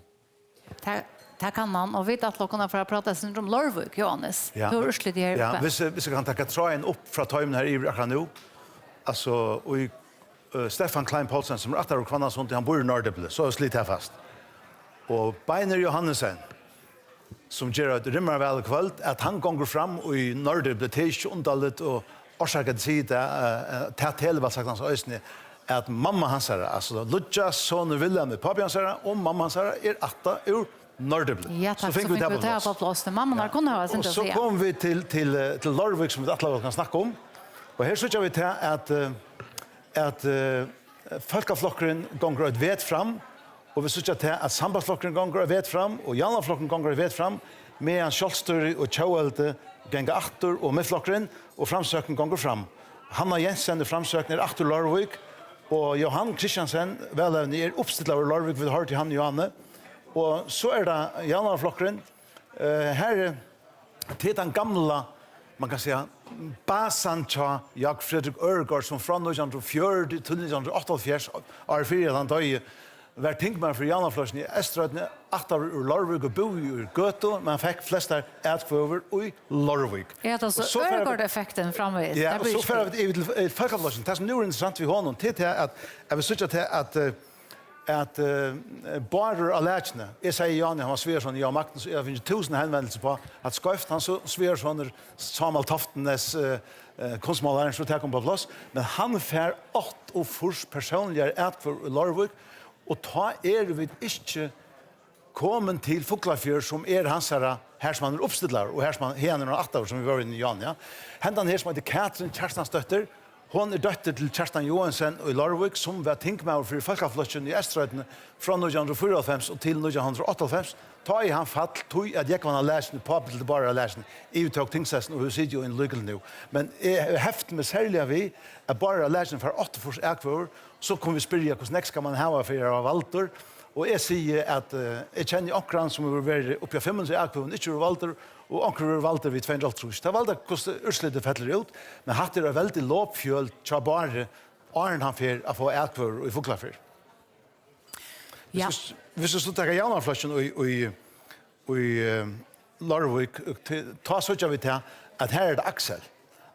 Speaker 8: Tack kan man och vet att lockarna för att prata om Lorvik Johannes. Hur ursligt det är.
Speaker 10: Ja, vi ska kan ta traen upp från tajmen här i akkurat nu. Alltså och Stefan Klein Paulsen som är och kvanna sånt han bor i Norrdeble så slit här fast. Och Beinor Johansen som gör ett rimmar väl kväll att han går fram och i Norrdeble till undalet och orsakar det tätt hela sagt hans ösne att mamma hans är alltså Lucia son Wilhelm med pappa hans och mamma hans är atta ur Norrdeble.
Speaker 8: Ja, tack, så fick vi det på plats. Mamma har kunnat ha sin
Speaker 10: så kom vi till Lorvik som vi alla kan snacka om. Och här så vi till att folkaflocken gånger ett vet fram och vi såg att sambandsflocken gånger vet fram och janaflocken gånger vet fram med en Självstyr och Tjauelte gänga åter och med flocken och framsökning gånger fram. Hanna Jensen framsökning åter Lorvik och Johan Kristiansen väl är uppställd av Lorvik vi har till han Johanne och så är det janaflocken här till den gamla man kan säga basen till Jag Fredrik Örgård som från 1904 till 1988 är fyra han tar var tänkbar för janaflocken i Österröden åtta ur Lorvik och bo i Göto man fick flest över i Lorvik.
Speaker 8: Ja, så Örgård-effekten framme.
Speaker 10: Ja, och så för att folkaflocken det som nu är intressant vi har någon till att vi söker till att bara allergene. Jag säger Jan han var Sversson jag makten så jag finns 1000 hänvändelser på att skafft han så Sversson Samuel Toftenes konstmålaren så tar kom på plats men han fär 8 och först personliga för Lorvik och ta vi inte kommen till Fuglafjör som hans här som han uppställer och här som han henar och 8 år som vi var i Jan ja. Händan här som heter Katrin Kärstansdotter. Hon är dotter till Kjerstan Johansen i Lorvik som var tinkmauer för folkaflokken i Österröden från 1994 och till 1998. Ta i han fall tog att jag kan läsa på till bara läsa i uttag tingsrätten och hur sitter ju in legal nu. Men häft med särskilt vi att bara läsa för 8 års ekvor så kommer vi spyrja hur nästa ska man ha för av Walter. Och jag säger att jag känner akkurat som vi var uppe i 500 ekvor inte Walter och akkurat Walter vid 200 tror jag. Det valde kostar urslitet fettler ut men hade det väldigt lågfjölt så bara Arn han för att få ekvor i Fuglafjör.
Speaker 8: Ja.
Speaker 10: Vi så tar janaflocken och i Lorvik ta så jag vet att här är det Axel.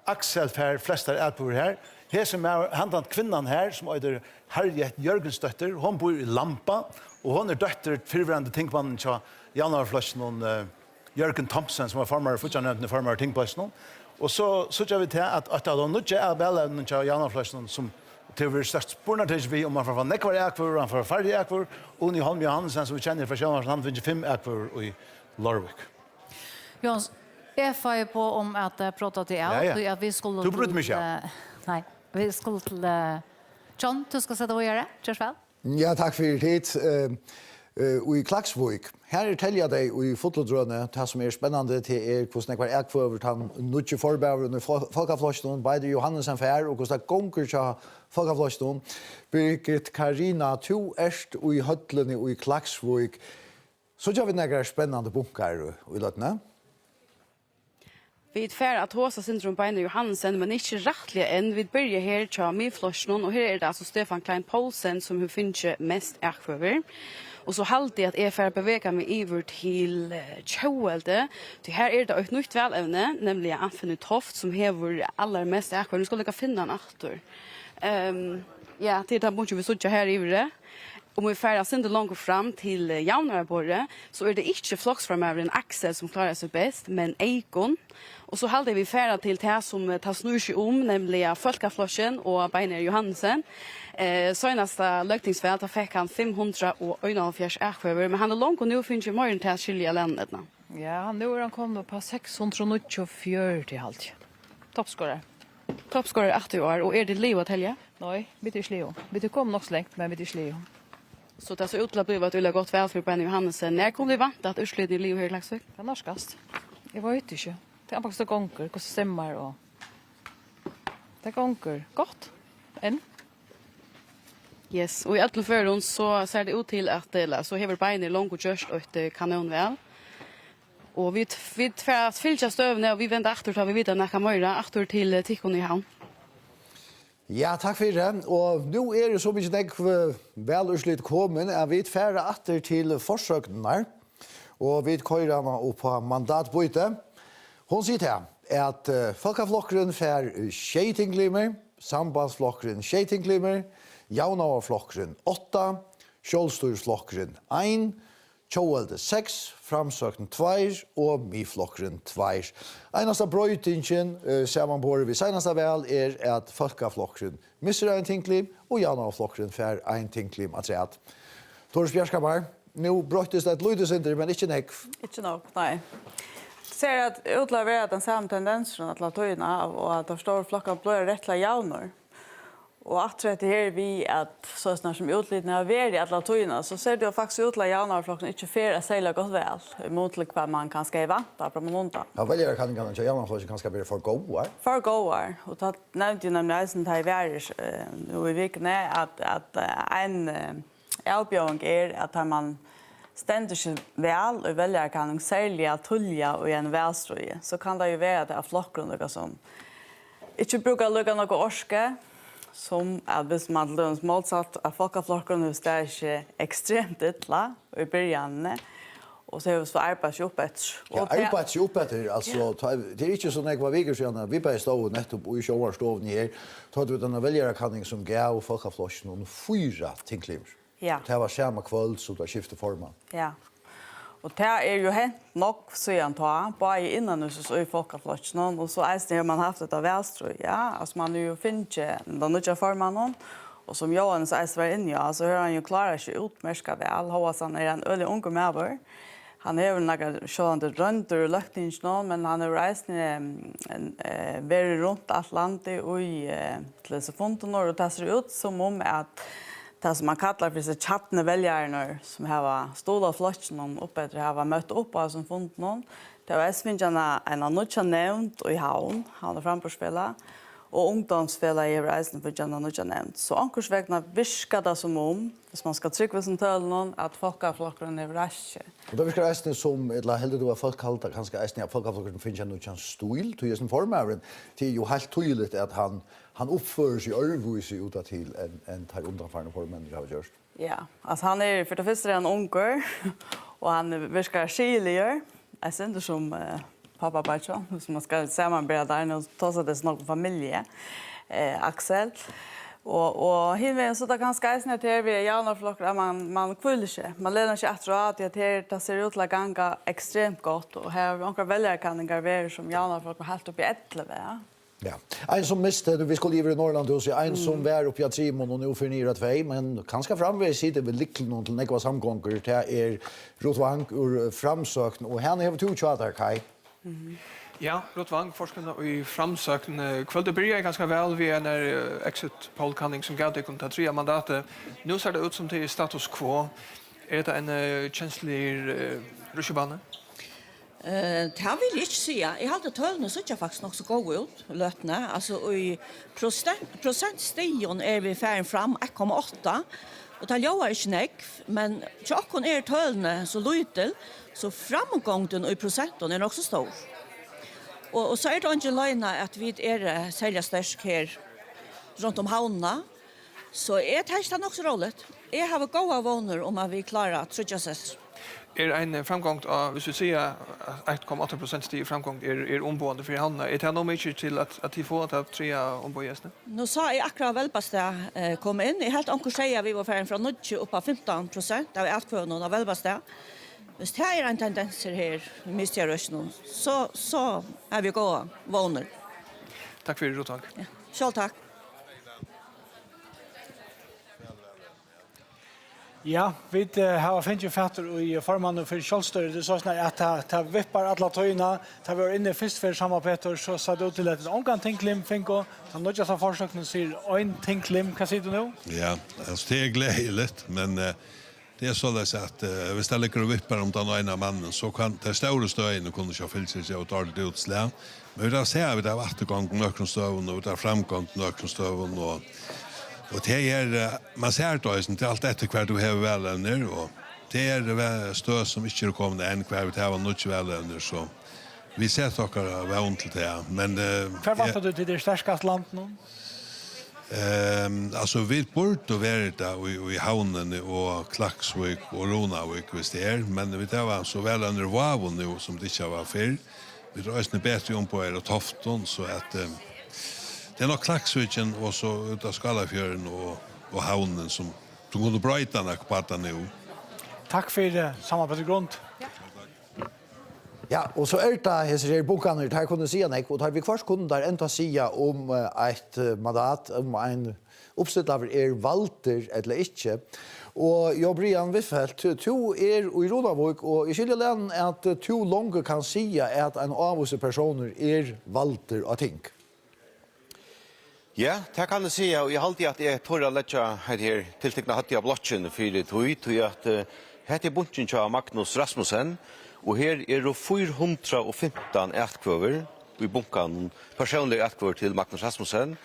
Speaker 10: Axel för flesta ekvor här. Här som är handan kvinnan här som heter Harriet Jörgensdotter. Hon bor i Lampa och hon är dotter till förvärande tinkmannen till janaflocken och Jörgen Thompson som var farmare fortfarande farmare tinkplatsen. Och så jag vet att de nu är väl till janaflocken som till vi störst spårna till vi om man får nekvar ekvor och får färdig ekvor och ni Holm Johansen som vi känner från Sjönland han finns 5 ekvor i Lorvik.
Speaker 8: Jons, jag får på om att prata till allt och att vi skulle
Speaker 10: du brydde mig
Speaker 8: nej, vi skulle till John, du ska sätta vad göra, Joshua.
Speaker 2: Ja, tack för det. i Klaksvik. Her telja deg i fotodrøne, det som spennende til hvordan jeg var ekvøver han nødje forbæveren i Folkeflosjonen, Beider Johannesen Fær, og hvordan det gonger til Folkeflosjonen. Birgit Karina, to erst i høtlene i Klaksvik. Så gjør vi nægre spennende bunker i løtene.
Speaker 19: Vi er ferdig at hos syndrom Beiner Johannesen, men ikke rettelig enn. Vi begynner her til Myflosjonen, og her det altså Stefan Klein Poulsen som hun finner mest ekvøver. Og så halte jeg at jeg får bevege meg iver til Kjøvelde. Her det et nytt velevne, nemlig Anthony Toft, som hever aller mest ekvøver. Nu skal jeg finne han aktor. Ja, til det måtte vi sitte her iver det. Om vi färdas inte långt fram till Jaunarborre så det inte flocksframövaren Axel som klarar sig bäst, men Eikon. Och så hade vi färda till det som tar snur sig nämligen Folkafloschen och Beiner Johannesen. Senaste lögtingsfält fick han 541 ekvöver, men han är långt och nu finns ju morgon till att skilja landet.
Speaker 6: Ja, nu är han kommit på 624 till halvt. Toppscorer.
Speaker 19: Toppscorer 80 år, och det Leo att helga?
Speaker 6: Nej, vi är Leo. Vi kom nog slängt, men vi är Leo.
Speaker 19: Så det ser ut till att bli att det gått väl för Beiner Johannesen. När kommer vi vanta att utsleden i Leo här i Klaksvik?
Speaker 6: Det är norskast. Jag vet inte. Det är faktiskt det gånger, hur stämmer och... Det gånger gott. Än.
Speaker 19: Yes, och i alla förhållanden så ser det ut till att så hever Beiner långt och görst och ett kanonväl. Och vi för att fylla stövna och vi vänder efter tar vi vidare när kamera efter till Tikkon i havn.
Speaker 2: Ja, takk for det. Og nå det så mye nek velurslitt kommet. Jeg vet færre atter til forsøkene. Og vi kører henne opp på mandatbyte. Hun sier til at Folkeflokkeren får skjeitinglimer, Sambandsflokkeren skjeitinglimer, Jaunavarflokkeren 8, Kjølstorsflokkeren 1, Kjøvelde 6, Framsøkten 2 og Myflokkeren 2. Eneste brøytingen sammenbåret vi seneste vel at Folkeflokkeren misser en tingklim, og Jaunavarflokkeren får en tingklim at rett. Tors Bjerskammar, nå brøytes det et lydesenter, men ikke nekv.
Speaker 20: Ikke nok, nei. Ser at utlaverer den samme tendensen at la tøyene av, og at de store flokkene blir rettelig jauner. Og at det her vi at så snart som utlidene har vært i alle tøyene, så ser det jo faktisk ut til jaunerflokkene ikke fer å seile godt vel, mot hva man kan skrive vanta på måneden.
Speaker 2: Ja, velger kan ikke jaunerflokkene kan skrive for gode.
Speaker 20: For gode. Og da nevnte jeg nemlig eisen til vært nå i vikene at en avbjørning at man stendur sig väl och väljer kan sälja tulja och en välströje så kan det ju vara att det är flockgrunnar som inte brukar lugga något orske som att hvis man löns motsatt att folkeflockgrunnar hos det är inte extremt ytla i början och så är det så arbetar ju upp ett.
Speaker 2: Ja, arbetar ju upp ett. Alltså det är inte så när vi gick sedan vi bara stod nettopp i showarstoven här tog vi den väljarkanning som gav folkeflockgrunnar och 4 tinklimer.
Speaker 20: Ja.
Speaker 2: Det var samma kväll så det skiftar formen.
Speaker 20: Ja. Och det är ju hänt nog så jag tar bara innan så i Folkeflokkenen och så har man haft det av välströ. Ja, alltså man ju finner den nya formen och som Johan så var inne ja, så hör han ju klarar sig utmärka väl. Hoppas han är en ölig ung med. Han är väl några sjönde runt och löktingen men han har rest väldigt runt Atlanten och i till så fonten och det ser ut som om att det som man kallar för sig chattne väljare som har stola flotchen upp efter har mött upp och som funnit någon. Det var svinjarna en annan nämnt och i havn. Han har framspela och ungdomsspela i reisen för Janna och nämnt. Så ankursvägna viskar det som om hvis man ska trycka som töl någon att folkeflokkeren är rasch.
Speaker 2: Och då viskar resten som eller heldigt du har folk kallt kanske resten av folkeflokkeren finns ju någon stil till sin formaren till ju helt tydligt att han uppför sig örvvis ut till en tar undanfarna formen jag har gjort.
Speaker 20: Ja, alltså han är för det första en onkel och han viskar skiljer. Jag ser inte som pappa Bacho som man ska samarbeta där och ta sig det snart familj. Axel och hinner så det ganska äsna till vi Jaunerflokkar man kvällar sig. Man lärar sig att det ser ut att ganga extremt gott och här några väljare kan garvera som Jaunerflokkar helt upp i 11.
Speaker 2: Ja. En som miste, vi skulle liva i Norrland hos en som var uppe i Trimon och nu för 2, men kanske framväg sitter väl liknande till några samgångar. Det Rotvang ur framsökn och han har 2 tjatar, Kai.
Speaker 16: Ja, Rotvang, forskarna i framsökn. Kvällte börjar ganska väl vid en exit poll-kanning som gav det kunde ta 3 mandater. Nu ser det ut som det är status quo. Det en känslig rushebane?
Speaker 13: Det vill jag inte säga. Jag hade tölna så jag faktiskt nog så gå ut lötna. Alltså i procentstigen är vi färden fram 1,8. Och det gör inte näck, men tjockon är tölna så lite så framgången i procenten är också stor. Och så är det inte lögna att vi är sälja stark här runt om havna. Så är det nog så roligt. Jag har goda vänner om att vi klarar att trygga sig.
Speaker 16: En framgång av, hvis vi säger 1,8% stig framgång är omboende för Hanna. Är det nog mycket till att de får att trea ombogästerna?
Speaker 13: Nu sa jag akkurat välbasta kom in. Jag helt anker säga vi var färden från 0 upp på 15% av ätkvönen av välbasta. Hvis det är en tendens här i mistjärrösten så är vi goda vänner.
Speaker 16: Tack för det, tack.
Speaker 13: Ja, själv tack.
Speaker 21: Ja, vi har finnit fatter i formannen för Kjolstøy. Det så snart att ta vippar alla töjna. Ta vi var inne först för samma Peter så sa det till att omgång tinklim finko. Så nu just har försökt säger en tinklim kan säga nu.
Speaker 14: Ja, alltså det är glädjligt men det är så att vi ställer och vippar om den ena mannen så kan det stora stöjen kunna köra filser och ta det utslag. Men då ser vi det har återgång nökronstöven och där framgång nökronstöven och det är man ser då inte allt efter kvar du har väl ner och det är stöd som inte kommer än kvar vi har något väl ner så vi ser saker väl till det men
Speaker 21: Vad du till det starkaste land nu?
Speaker 14: Alltså vi borde vara där i havnen och Klaksvik och Ronavik visst det är men vi tar så väl under Vavon nu som det inte var för vi röstar bättre om på er och Tofton så att det är nog Klaksviken och så utav Skallafjörden och havnen som kunde bröjta på att nu.
Speaker 21: Tack för samarbetet grund.
Speaker 2: Ja, och så är det här bokarna här kunde se nek och har vi kvar kunder ända sia om ett mandat om en uppsättare Walter eller inte. Och jag Brian Wiffelt två i Ronavik och i skiljer att två långa kan säga att en avvuxen personer Walter och think.
Speaker 3: Ja, det kan jeg si, og jeg halte at jeg tør å lette her tiltekne hatt jeg blotjen for det tog at hette bunchen til Magnus Rasmussen, og her er det 415 ætkvøver i bunken, personlig ætkvøver til Magnus Rasmussen.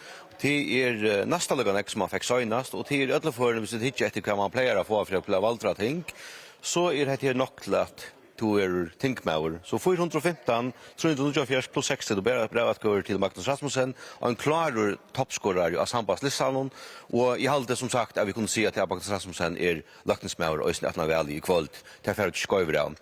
Speaker 3: Det nästa lagan som man fick søgnast, og det ødelig for, hvis det ikke etter hva man pleier å få for å bli valtra ting, så det her nok til at du tinkmauer. Så 415, 324 plus 60, du bare brevet går til Magnus Rasmussen, og en klarer toppskårer av sambandslistan, og jeg halte som sagt at vi kunne si at Magnus Rasmussen lagtingsmauer og at han er veldig i kvöld, til jeg ikke skøyver av.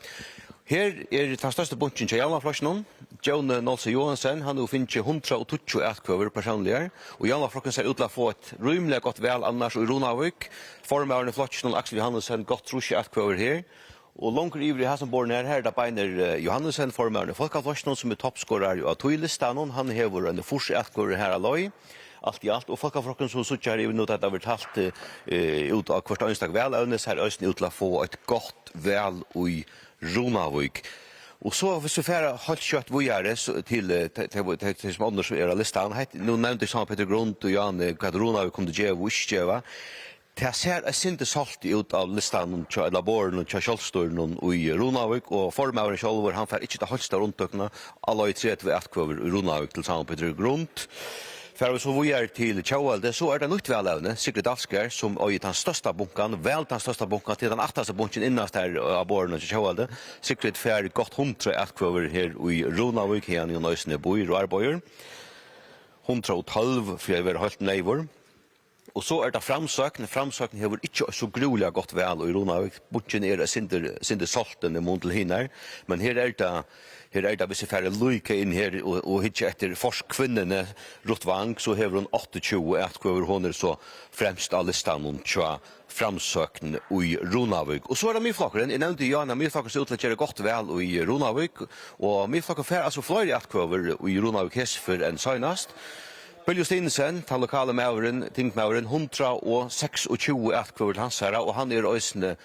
Speaker 3: Her den største bunchen til Jalnaflosjen, Jon Nolse Johansen, han finner 120 ætkvøver personlige, og Jalnaflokken ser ut til å få et rymelig godt vel annars i Ronavik, formøverne Flosjen og Aksel Johansen, godt trusje ætkvøver her, og langer ivrig her som bor nær her, da beiner Johansen formøverne Folkaflosjen, som toppskårer av Tøylistan, han hever en forse ætkvøver her aloi, allt i allt, og Folkaflokken som suttjar i nå at det har vært halt ut av hvert ønstak veløvnes her østen ut til å få et godt vel i Ronavik. Och så hvis vi färra halt kött vågare till som andra som är listan. Nu nämnde jag Peter Grund och Jan Kadronavik kom det ge wischeva. Det ser inte salt ut av listan och laboren och Kjolstøy och i Ronavik och formauren själv han får inte ta halsta runt ökna alla i 30 ätkvöver i Ronavik till samma Peter Grund. För vi så vågar till Tjauvalde så det nytt välövne Sigrid Asker som har den största bunkan, väl den största bunkan till den 8:e bunken innast här av borgen till Tjauvalde. Sigrid fär gott 100 ätkvöver här i Ronavik här i Nösne bor och arbetar. 112 för vi har hållit neighbor. Och så det framsökn har inte så groliga gott väl i Ronavik. Bunken synder salten i mundel hinner, men här är det hvis jeg færre lykke inn her og hitje etter forskvinnene Rottvang, så hever hun 28 ætkvøver hun så fremst av listan hun tja framsøkn i Ronavik. Og så det myrflokkeren, jeg nevnte Jana, myrflokkeren ser ut til å gjøre godt vel i Ronavik, og myrflokkeren færre altså flere ætkvøver i Ronavik hesfer enn søgnast. Bølge Stinesen, den lokale mauren, tinkmauren, 126 ætkvøver til hans herre, og han øysene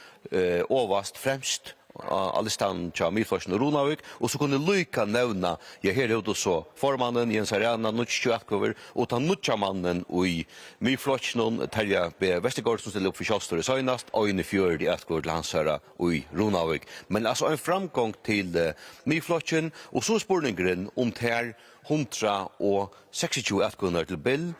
Speaker 3: overast fremst Alistan tja Milflosjen og Ronavik, og så kunne Lyka nevna, her er det så formannen Jens Arena, Nutsjö Atkover, og ta Nutsjamannen i Milflosjen, Terja B. Vestergaard som stiller opp for Kjallstor i Søgnast, og i Fjord i Atkover til Hansara og i Ronavik. Men altså en framgång til Milflosjen, og så spurningen om ter 126 Atkover til Bill,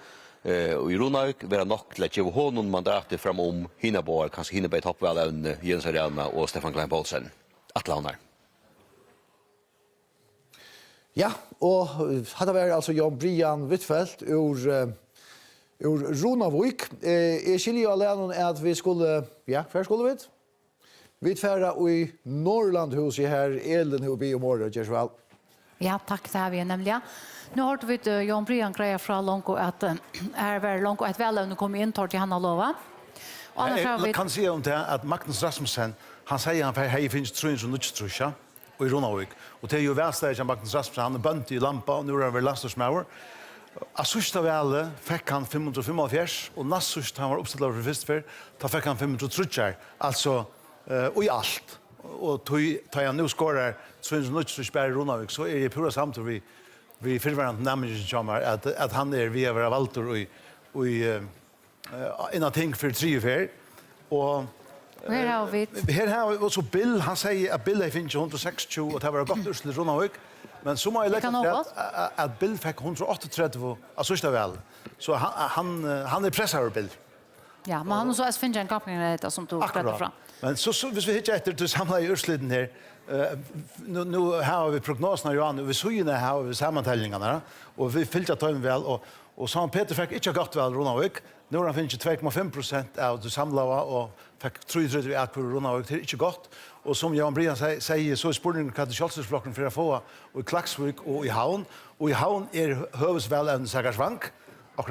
Speaker 3: og i Ronavik vera nok til at gjøre honom mandatet fram om Hinnaboar, kanskje Hinnaboar toppvalevne, Jens Arena og Stefan Klein Poulsen. Atle Havnar.
Speaker 2: Ja, og hadde vært altså Jan Brian Wittfeldt ur Ronavik. Jeg skiljer jo alene at vi skulle, ja, hver skulle vi? Vi tverra i Norrlandhuset her, Elin og Biomorre, Gjersval.
Speaker 8: Ja, takk, det har vi nemlig. Nu har vi Jan Brian grejer fra Lonko att här var Lonko ett välövne kom in tar till Hanna Lova. Och
Speaker 10: Jag kan säga om det att Magnus Rasmussen, han säger han hej finns trön som nutstrusha och i Ronavik. Och det är ju värsta Magnus Rasmussen, han är bunt i lampa och nu är det Lastersmauer. Asusta väl fick han 545 och nästa han var uppsatt för först för då fick han 530. Alltså och i allt. Och tar jag nu skorar trön som nutstrusha i Ronavik så är det pura samtal vi förvärande namnet kommer att han är vi över Valtor och en ting för 3 år och
Speaker 8: här har vi
Speaker 10: också Bill han säger att Bill finns 160 och det var gott urslut Ronavik men så må jag lägga att Bill fick 138 alltså så väl så han är pressar Bill.
Speaker 8: Ja, men han så as finns en koppling det som tog rätt fram.
Speaker 10: Men så hvis vi hittar efter till samla i ursliten här nu har vi prognoserna Johan och vi sågna har vi sammanställningarna och vi fyllde tajmen väl och San Peter fick inte gott väl Ronavik nu har han finns 2,5% av det samlade och fick 3 att på Ronavik det är inte gott och som Jan Brian säger så spårningen kan det Kjallstorpsflocken för att få och i Klaksvik och i Havn är hövsväl en Sagarsvank och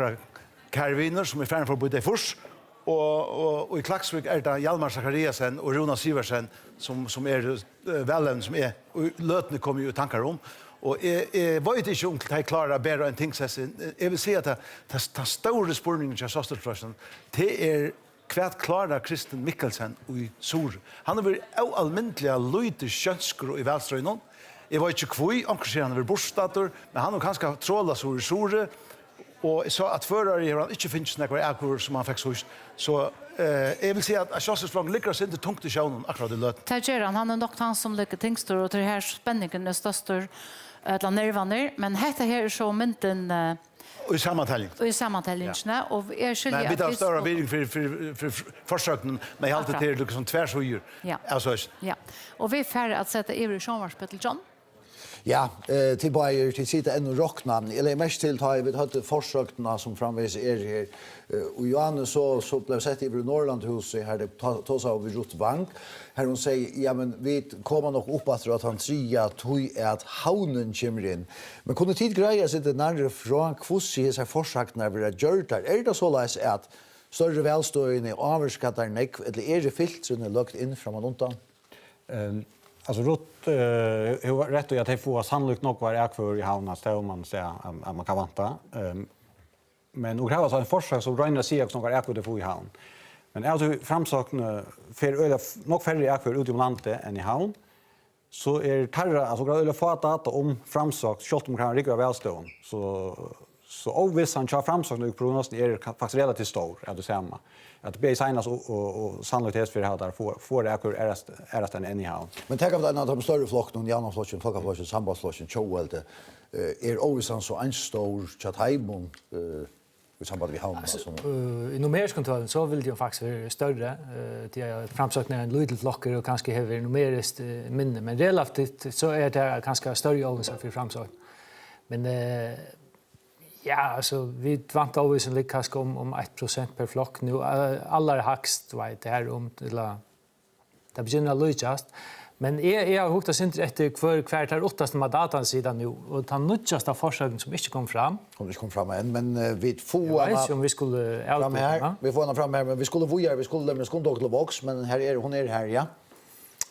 Speaker 10: Karviner som är färdig för både fors och i Klaksvik är det Hjalmar Zachariasen och Rona Siversen som är välen som är och lötne kommer ju tankar om och jag vet inte om det klarar bättre en tingsess. Jag vill säga att det stora spårningen till Kjallstorpsflocken det är kvärt klara Kristen Mikkelsen i Sor. Han har varit allmäntliga lojte könskor i Välströjnon. Jag vet inte kvui, omkring han har varit bortstator, men han har ganska tråla Sor i Sore. Och så att förare han inte finns några äkor som han fick så jag vill säga att Kjallstorpsflocken ligger sig inte tungt i sjön akkurat i löt.
Speaker 8: Han har nog han som ligger tingstor och det här spänningen är störst ett nervaner, men detta här är så mynten
Speaker 10: och i sammanställning.
Speaker 8: Och i sammanställningarna och är skilja.
Speaker 10: Men vi tar stora bild för försöken men jag alltid till liksom tvärsöjer.
Speaker 8: Ja.
Speaker 10: Alltså
Speaker 8: ja. Och vi färre att sätta i Jean-Marc John.
Speaker 2: Ja, till Bayer till sitta en rocknamn. Eller mest till ta vi hade försökna som framvis här. Och Johannes så blev sett i Norrlandhuset här det tog av Rut Bank. Här hon säger ja men vi kommer nog upp att han tria tog att havnen kommer in. Men kunde tid greja sig det närmare från kvossi så försökna vi har gjort där. Är det så läs att större välstående avskattar neck eller är det filtren lagt in från undan?
Speaker 15: Alltså Rut hur rätt att det får sannolikt nog var äkvör i havna så om man säger att man kan vänta. Men och det var så en försök som Röjna säger också några äkvör det får i havn. Men alltså framsakna för nog färre äkvör ute i landet än i havn så är tarra alltså eller få data om framsak skott om kan rigga välstånd så obvious han kör framsak nu prognosen är faktiskt relativt stor att det samma att bli signas och sannolikt för det där får det är det än i havn.
Speaker 2: Men tänk av den att de större flocken, Janna flocken, Folkaflocken, Sambandsflocken, Tjoelte, är ovisan så en stor chathaimun i samband med havn.
Speaker 7: I numeriskontrollen så vill det faktiskt vara större. Det är framsökningar en liten flocker och kanske har numeriskt minne. Men relativt så är det ganska större ovisan för framsökning. Men ja, alltså vi vant ovisan ligger kanske om 1% per flock nu. Alla högst vet det här om det begynner lyckas. Men jag har huktat inte efter kvar tar åttaste med datan sidan nu och ta nutjaste försöken som inte kom fram.
Speaker 2: Som inte kom fram än men vi får
Speaker 7: om vi skulle
Speaker 2: fram här. Vi får fram här men vi skulle lämna skondok till box men här är hon är här ja.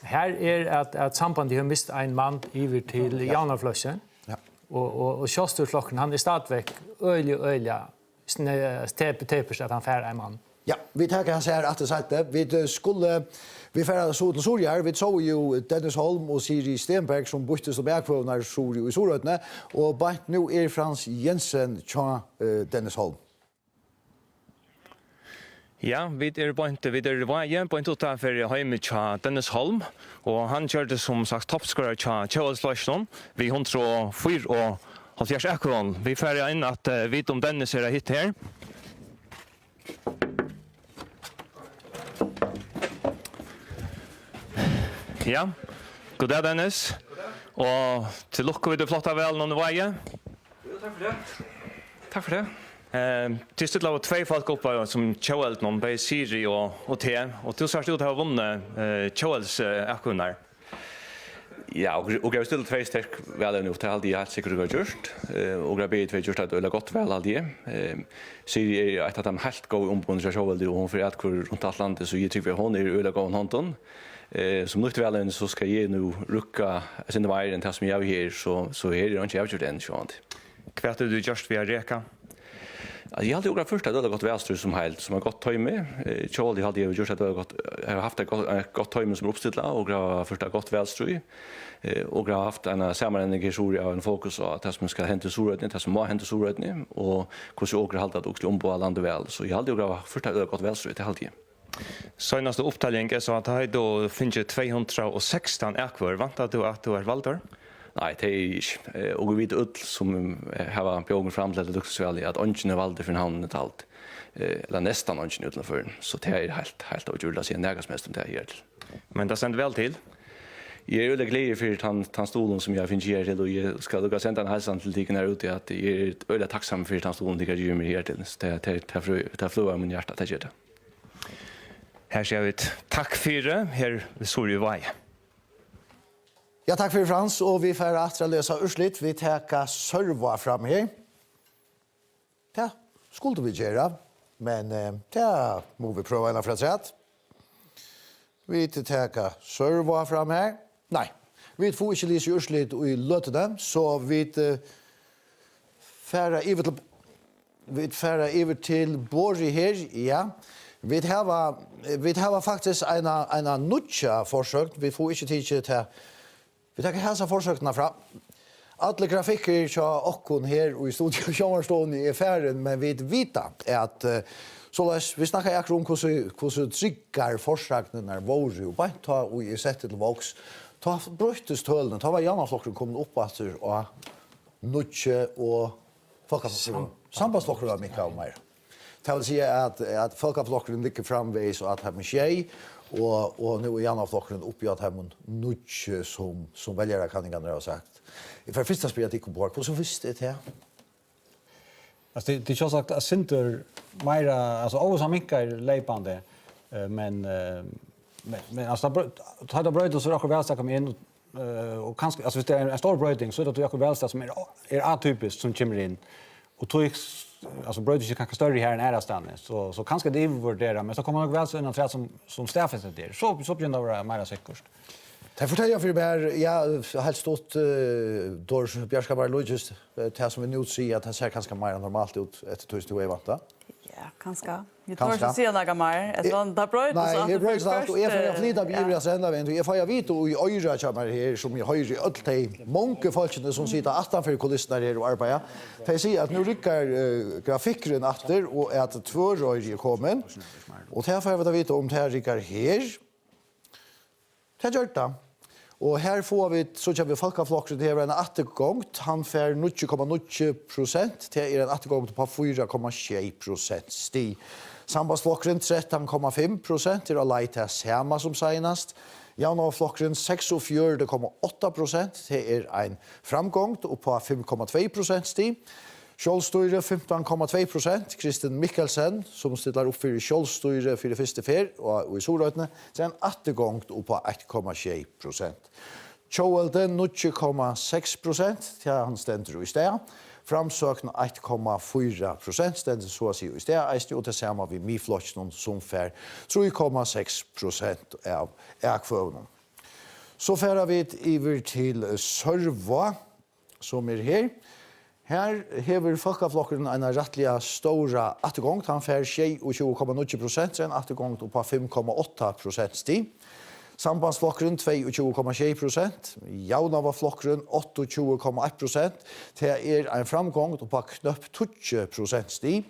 Speaker 2: Här
Speaker 7: är att sambandet har mist en man över till Janarflössen. Ja. Och Kjallstorpsflocken han är stadväck öliga så att han fär en man.
Speaker 2: Ja, vi tackar hans här att det sagt det. Vi färdas så till Sorjar. Vi såg ju Dennis Holm och Siri Stenberg som byttes och bergkvånar Sorjo i Sorötne. Och bara nu Frans Jensen tja Dennis Holm.
Speaker 11: Ja, vi var på en total för hemma tja Dennis Holm. Och han körde som sagt toppscorer tja Kjellslösson. Vi 104 och Halvfjärs Ekron. Vi färgar in att vi om Dennis är hit här. Ja, god dag Dennis. Og til lukke vi det flotta vel noen veie.
Speaker 1: Takk for det. Takk for det.
Speaker 11: Til stedet av 2 folk oppe som Kjøelt noen, bei Siri og T. Og til sørst ut har vunnet Kjøels akkunar.
Speaker 1: Ja, og jeg stille 2 sterk vel nå, det er aldri helt sikkert å ha gjort. Og jeg ber 2 gjort at det er godt vel aldri. Siri er et av dem helt gode ombundet av Kjøelt, og hun får et kvar rundt alt landet, så jeg tykker hun er øyla gode hånden. Som nytt väl så ska jag nu rucka sin vägen till som jag här så är det inte avgjort än så att.
Speaker 11: Kvart du just via reka.
Speaker 1: Jag hade ju först att det har gått välstru som helt som har gått tajme. Charlie hade ju gjort att det har gått jag har haft ett gott tajme som uppställa och har första gått välstru. Och jag har haft en sammanhängande av en fokus på att det som ska hända Sorötne, det som må hända Sorötne och hur så åker halt att också om på landet väl. Så jag hade ju första att det har gått välstru till halvtid.
Speaker 11: Senaste upptalning är så att det då finns 216 ekvar. Vantar du att du är valder?
Speaker 1: Nej, det är inte. Och vi vet ut som har björn fram till Luxusvalley att ungen är valder för hamnen ett allt. Eller nästan ungen utanför. Så det är helt avgjort att se nägasmest om det här.
Speaker 11: Men det sänder väl till?
Speaker 1: Jag är väldigt glad för den stolen som jag finns här till och jag ska lugga sända en hälsan till tiken här ute att jag är väldigt tacksam för den stolen jag gör mig här till. Det flöar min hjärta att jag det.
Speaker 11: Här ser vi ett tack för det. Här såg ju vad.
Speaker 2: Ja, tack för Frans. Och vi får att lösa urslit. Vi tar serva fram här. Ja, skulle vi göra. Men ja, må vi pröva en för att säga. Vi tar serva fram här. Nej, vi får inte lysa urslit i lötene. Så vi färra över till Borg här. Ja. Vi har faktiskt en nutja försök. Vi får inte tid till vi tar hälsa försökna fram. Alla grafiker så och här i studion Sjönstånd i affären men vi vet att så vi snackar jag om hur tryggar försökna när våru och bara ta och i sätt till vox ta bröstes töllen ta var Janna flocken kommer upp efter och nutja och sambandsflockar var mycket av mer. Det vill säga att folkaflockaren ligger framvägs och att här med tjej och nu är Janna-flockaren uppe i att här med nutch som väljare kan inga ha sagt. För första spelet gick på hur så visst det här?
Speaker 15: Alltså det är ju sagt att center mera alltså alls har mycket lejpande men alltså det har bröt så också väl så kommer in och kanske alltså det är en stor bröting så att det är också väl som är atypiskt som kommer in och tog alltså brödet kanske större här än ärastan så kanske det värderar men så kommer nog väl så en träd som stäffet det så blir det vara mer säkert.
Speaker 2: Det fortæller jeg for meg, jeg har helt stått Dors Bjørskabar Logist, det som vi nu sier at det ser ganske mer normalt ut etter 2000 vant da.
Speaker 20: Ja, kanskje. Vi tar ikke si noe mer. Det er brøyt.
Speaker 2: Nei, det er brøyt alt, og jeg får flytta på Ivrias enda vind, og jeg får vite og i øyre kommer her, som jeg høyre i alt de mange folkene som sitter atanfor kulissene her og arbeider. For jeg sier at nå rykker grafikkeren atter, og at tvørøyre er kommet, og det får jeg vite om det her rykker her. Det gjør det. Og her får vi, så kjøper vi Folkaflokkeren, det er en attegångt. Han får 0,9%, det er en attegångt på 4,6% sti. Sambandsflokkeren 13,5%, det er lei til samme som senest. Janavflokkeren 46,8%, det er en framgångt, og på 5,2% sti. Kjølstøyre 15,2%, Kristin Mikkelsen, som stiller opp for Kjølstøyre for det første fer, og i Sorøtene, så er en attegångt opp på 1,6%. Kjølden 0,6%, til han stender i sted. Framsøkene 1,4%, stender så å si i sted. Eist jo til samme vi Miflotjen som fer 3,6% av ekvøvnen. Så fer vi over til Sørva, som er her. Her hever Folkeflokkeren en rettelig stora attegångt. Han fer 22,9%, sen attegångt på 5,8% sti. Sambandsflokkeren 22,6%, Jaunavaflokkeren 28,1%, det en framgång på knøpp 20% sti.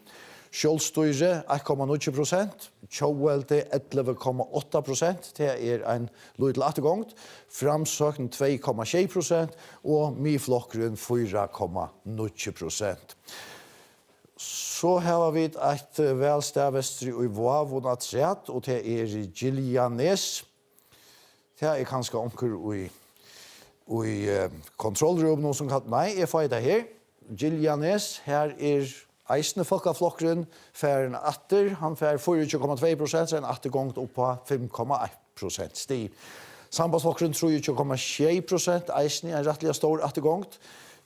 Speaker 2: Kjølstøyre 1,9%, Kjøvelde 11,8%, det en lydel attegångt. Framsøkning 2,6% og Miflokkeren 4,9%. Så har vi et velstavestri i Vavon Atsjat, og det Giljanes. Det kanskje omkring i kontrollrummet som kan, nei, jeg får det her. Giljanes, her eisne Folkeflokkeren, færen atter, han fær 24,2%, så en attergångt opp på 5,1% sti. Sambandsflokkeren 23,6%, eisne en rettelig stor attergångt.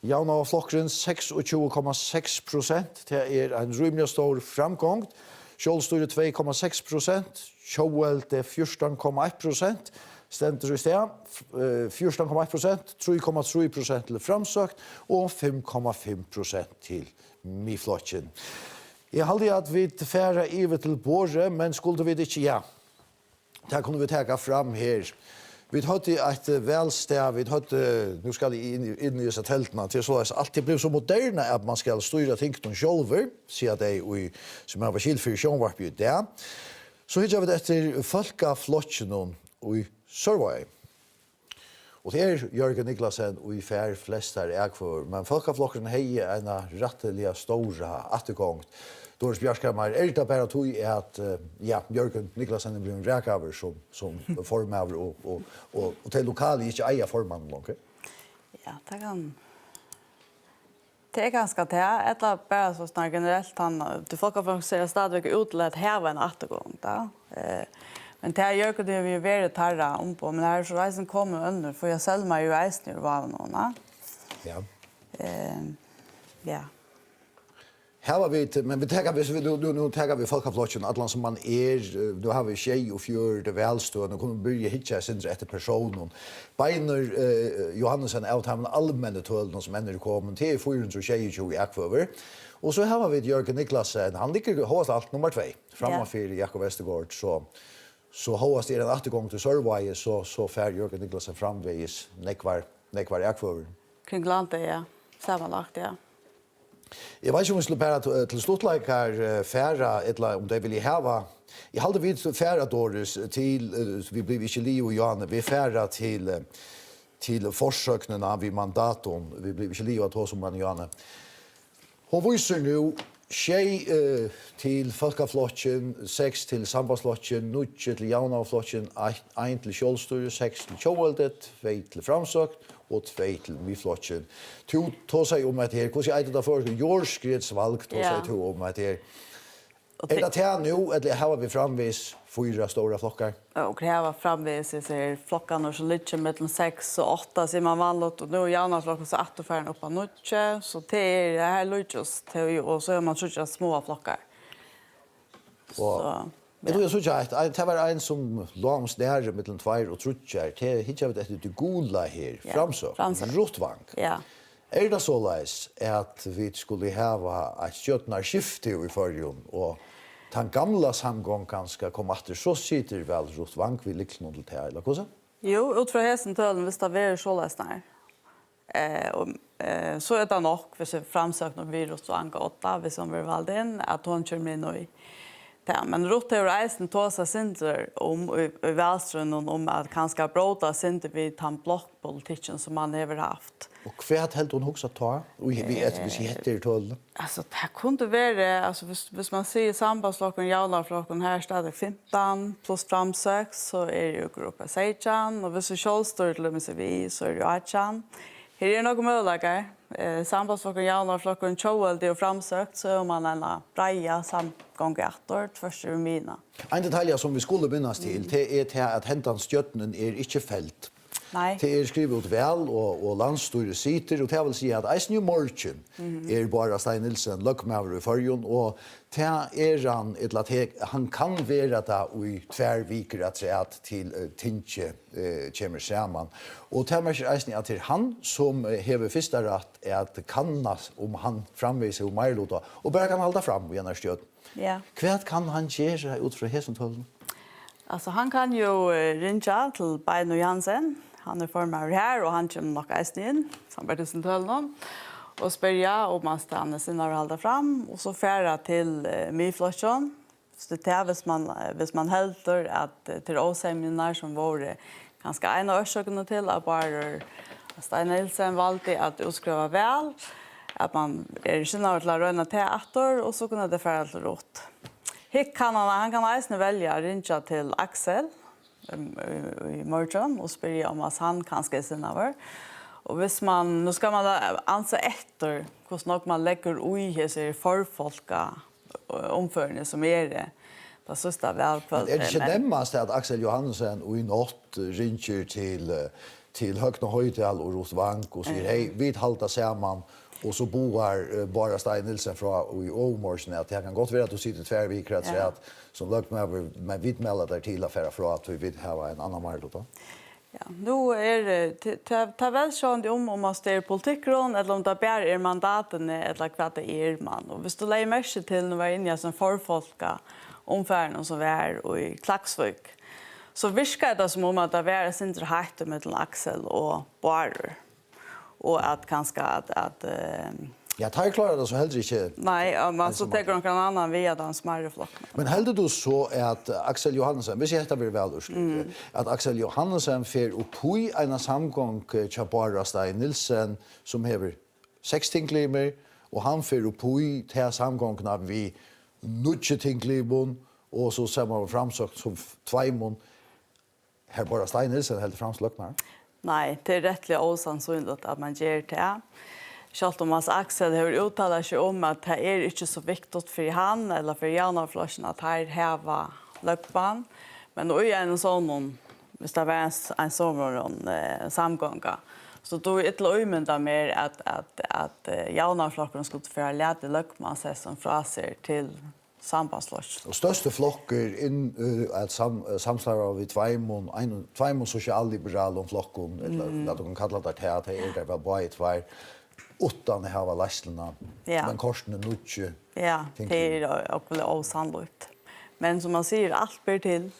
Speaker 2: Jaunavaflokkeren 26,6%, det en rymlig stor framgångt. Kjølstøyre 2,6%, Kjøvelde 14,1%, stender i sted, 14,1%, 3,3% til framsøkt og 5,5% til Miflokken. Jeg halde at vi færa ivet til båre, men skulle vi ikke, ja. Det kunne vi teka fram her. Vi hadde et velsted, vi hadde, nu skal jeg inn i disse teltene, til så alt det blev så moderne at man skal styre ting noen sjølver, sier det som jeg var skilt for sjånvarp i det. Så hittar vi det etter Folkeflokken og i Sørvøy. Og det Jørgen Niklasen og i fær flest her for, men Folkeflokkeren hei en rettelig store attergångt. Doris Bjørskammar, det bare tog at Jørgen Niklasen blir en rækaver som formaver, og til lokale ikke eier formannen langt.
Speaker 20: Ja, det ganske det. Etter bare så snart generelt, til Folkeflokkeren ser stadigvæk ut til at her var en attergång. Men det gjør ikke det vi veldig tarra om på, men det så reisen kommer under, for jeg selv meg jo reisen i Vavnåna.
Speaker 2: Ja.
Speaker 20: Ja.
Speaker 2: Här var vi, men vi tar nu tar vi Folkeflokken, alla som man då har vi tjej och fjör det välstående, och kommer börja hitta sin rätta personen. Beiner Johannesen out haben allmänna tölden som ännu kommer till 422 i Akvöver. Och så har vi Jörgen Niklasen, han ligger hårt allt nummer 2, framför Jakob Westergaard, så hårdast en återgång till Sörvåge så fär Jörgen Niklasen framvägs nekvar Akvöver.
Speaker 20: Kring landet, ja. Sammanlagt, ja.
Speaker 2: Jeg vet ikke om vi skulle bare til stortleikar færa, eller om det vil jeg hava. Jeg halde vi færa, Doris, til, vi blir ikke li og Janne, vi færa til forsøkningene vid mandaton, vi blir ikke li og at hos om man Janne. Hun viser nu 6 til Folkeflokken, 6 til Sambandsflokken, 9 til Jaunavflokken, 1 til Kjølstyre, 6 til Kjøveldet, 2 til Framsøkt, og 2 til Miflokken. To tar seg om at her, hvordan er det da for jordskredsvalg tar seg to om at her? Er det her nå, eller har vi framvis 4 store flokker?
Speaker 20: Och det var framvis så ser flockarna så lite mellan 6 och 8 så man vanligt och nu Janne flockar så att färden upp på nutche så det här lujust till och så man så små flockar.
Speaker 2: Så jag tror så att det var en som långs där mellan 2 och 3 det hittar vi det goda här framså rotvank.
Speaker 20: Ja.
Speaker 2: Är det så läs att vi skulle ha ett skifte i förrjun och den gamla samgång kanske kommer att så sitter väl rotvank vi liksom till här eller vad så?
Speaker 20: Jo, ut från hästen töllen visst det är så läs där. Så är det nog för sig framsökt någon virus och anka 8 vi som vill valde in att hon kör med nu. Ja, men rotter reisen tog seg sinter om Velstrøm om at kanskje bråta sinter vid den blokkpolitikken som man har haft.
Speaker 2: Och hva har helt hon också ta? Och vi vet vi heter tolv.
Speaker 20: Alltså det kunde vara alltså hvis man ser sambandsflocken Jaunaflocken här stadig 15 plus framsök så är det ju gruppa 16 och hvis vi kjølstår til med vi så är det 18. Här är några möjligheter. Sambandsflocken Jaunaflocken Kjøveldet och framsökt så är man en breia samgångator tvers över mina.
Speaker 2: En detalj som vi skulle minnas till det är att hentans stjörnen är inte fält.
Speaker 20: Nei.
Speaker 2: Det skrivet ut väl och landstyret sitter och det vill säga att Eisen Morgen är bara Stein Nilsen lökmaver i förjon och det han ett lat han kan vara där i tvärviker att säga att till Tinche kommer samman och det är Eisen att det han som hever första rätt att kannas om han framvisar och Marlota och bara kan hålla fram i en stöd.
Speaker 20: Ja.
Speaker 2: Vad kan han göra ut från hesentollen?
Speaker 20: Alltså han kan ju ringa till Beino Jansen. Han är formar här och han kommer nog eisen in. Han börjar sin töllen. Och spärja om man stannar sin och hålla fram. Och så färra till myflotjon. Så det är hvis man helter att till åseminar som var ganska en av årsökene till att bara Stein Nilsen valde att utskriva väl. Att man känner till att röna teater och så kunde det färra till rått. Han kan eisen välja rinja till Axel i morgon och spyrja om att han kan ska sin över. Och hvis man, nu ska man anse efter hur nog man lägger i sig förfolka omförande som är det. Det sista välkväll.
Speaker 2: Är det inte närmast att Axel Johansen och i natt ringer till Högna Höjdal och Rosvank och säger hej, vi halta samman. Och så boar bara Stein Nilsen från i Åmorsen att det kan gott vara att du sitter tvärvikrat så att som lagt med vidmälla där till affära för att vi vill ha en annan Marlota.
Speaker 20: Ja, nu det ta väl sjön om man styr politikron eller om det bara är mandaten eller vad det är man. Och hvis du lägger märke till när var inne som förfolka omfärden som är och i Klaxvik så viskar det som om att det är sin hajt mellan Axel och Barer. Och att kanske att
Speaker 2: ja, tar klarar det så heller inte.
Speaker 20: Nej, man så tar någon annan via den smärre flocken.
Speaker 2: Men heldur du så att Axel Johansen, hvis jag heter väl väl att Axel Johansen fer upp i en samgång till bara Stein Nilsen som hever 6 tinglimmer och han fer upp i till samgångna vi nutje tinglimon och så ser man framsökt som tvåmon här bara Stein Nilsen helt framslöknar.
Speaker 20: Nej, det är rättligt osannsynligt att man gör det. Självt om Axel har uttalat sig om att det är inte så viktigt för han eller för Janaflosjen att här häva löpban. Men då är en sån, hvis det var en sån samgånga. Så då är det löjmynda mer att Janaflosjen skulle få lära löpban sig som fra sig till sambandslös.
Speaker 2: Och största flocker in att samsvara vid tvåmon socialliberal om flocken eller att de kallar det här att det är väl bara två utan att ha läslarna. Men korsen är nutje.
Speaker 20: Ja, det är också osannolikt. Men som man säger, allt blir till.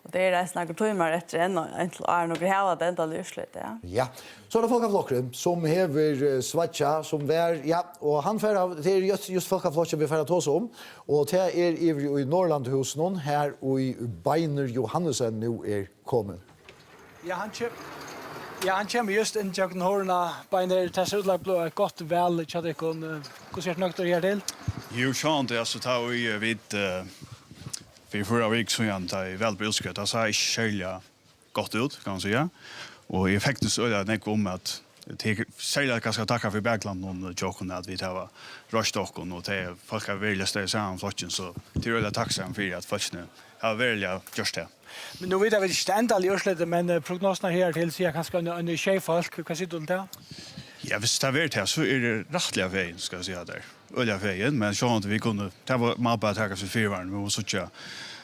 Speaker 20: Och det är några timmar efter en är några hela det enda lösligt.
Speaker 2: Ja, så är det folkaflocken som hever Svatja som var, ja, och han färra, det är just folkaflocken vi färra ta oss om. Och det är i Norrlandhus någon här och i Beiner Johannesen nu är kommen.
Speaker 21: Ja, han kommer just in till Horna Beiner till Sudlag blå ett gott väl chatekon. Hur ser det nökt att göra till?
Speaker 9: Jo, sånt är så tar vi vid för förra veckan så jag tar väl bilskat. Det ser skälja gott ut kan man säga. Och effekten så är det om att det säger ganska tacka för Bergland någon joken att vi tar röststocken och det folk har velat ställa samman flocken så det är tacksam för att folkene har velat just det.
Speaker 21: Men nu vet jag inte ända görslet men prognoserna här till säger kanske en tjejfolk vad sitter du där?
Speaker 9: Ja, hvis det är här så är det rättliga vägen ska jag säga där. Öliga vägen men så att vi kunde ta man bara ta sig förvarn men så tjå.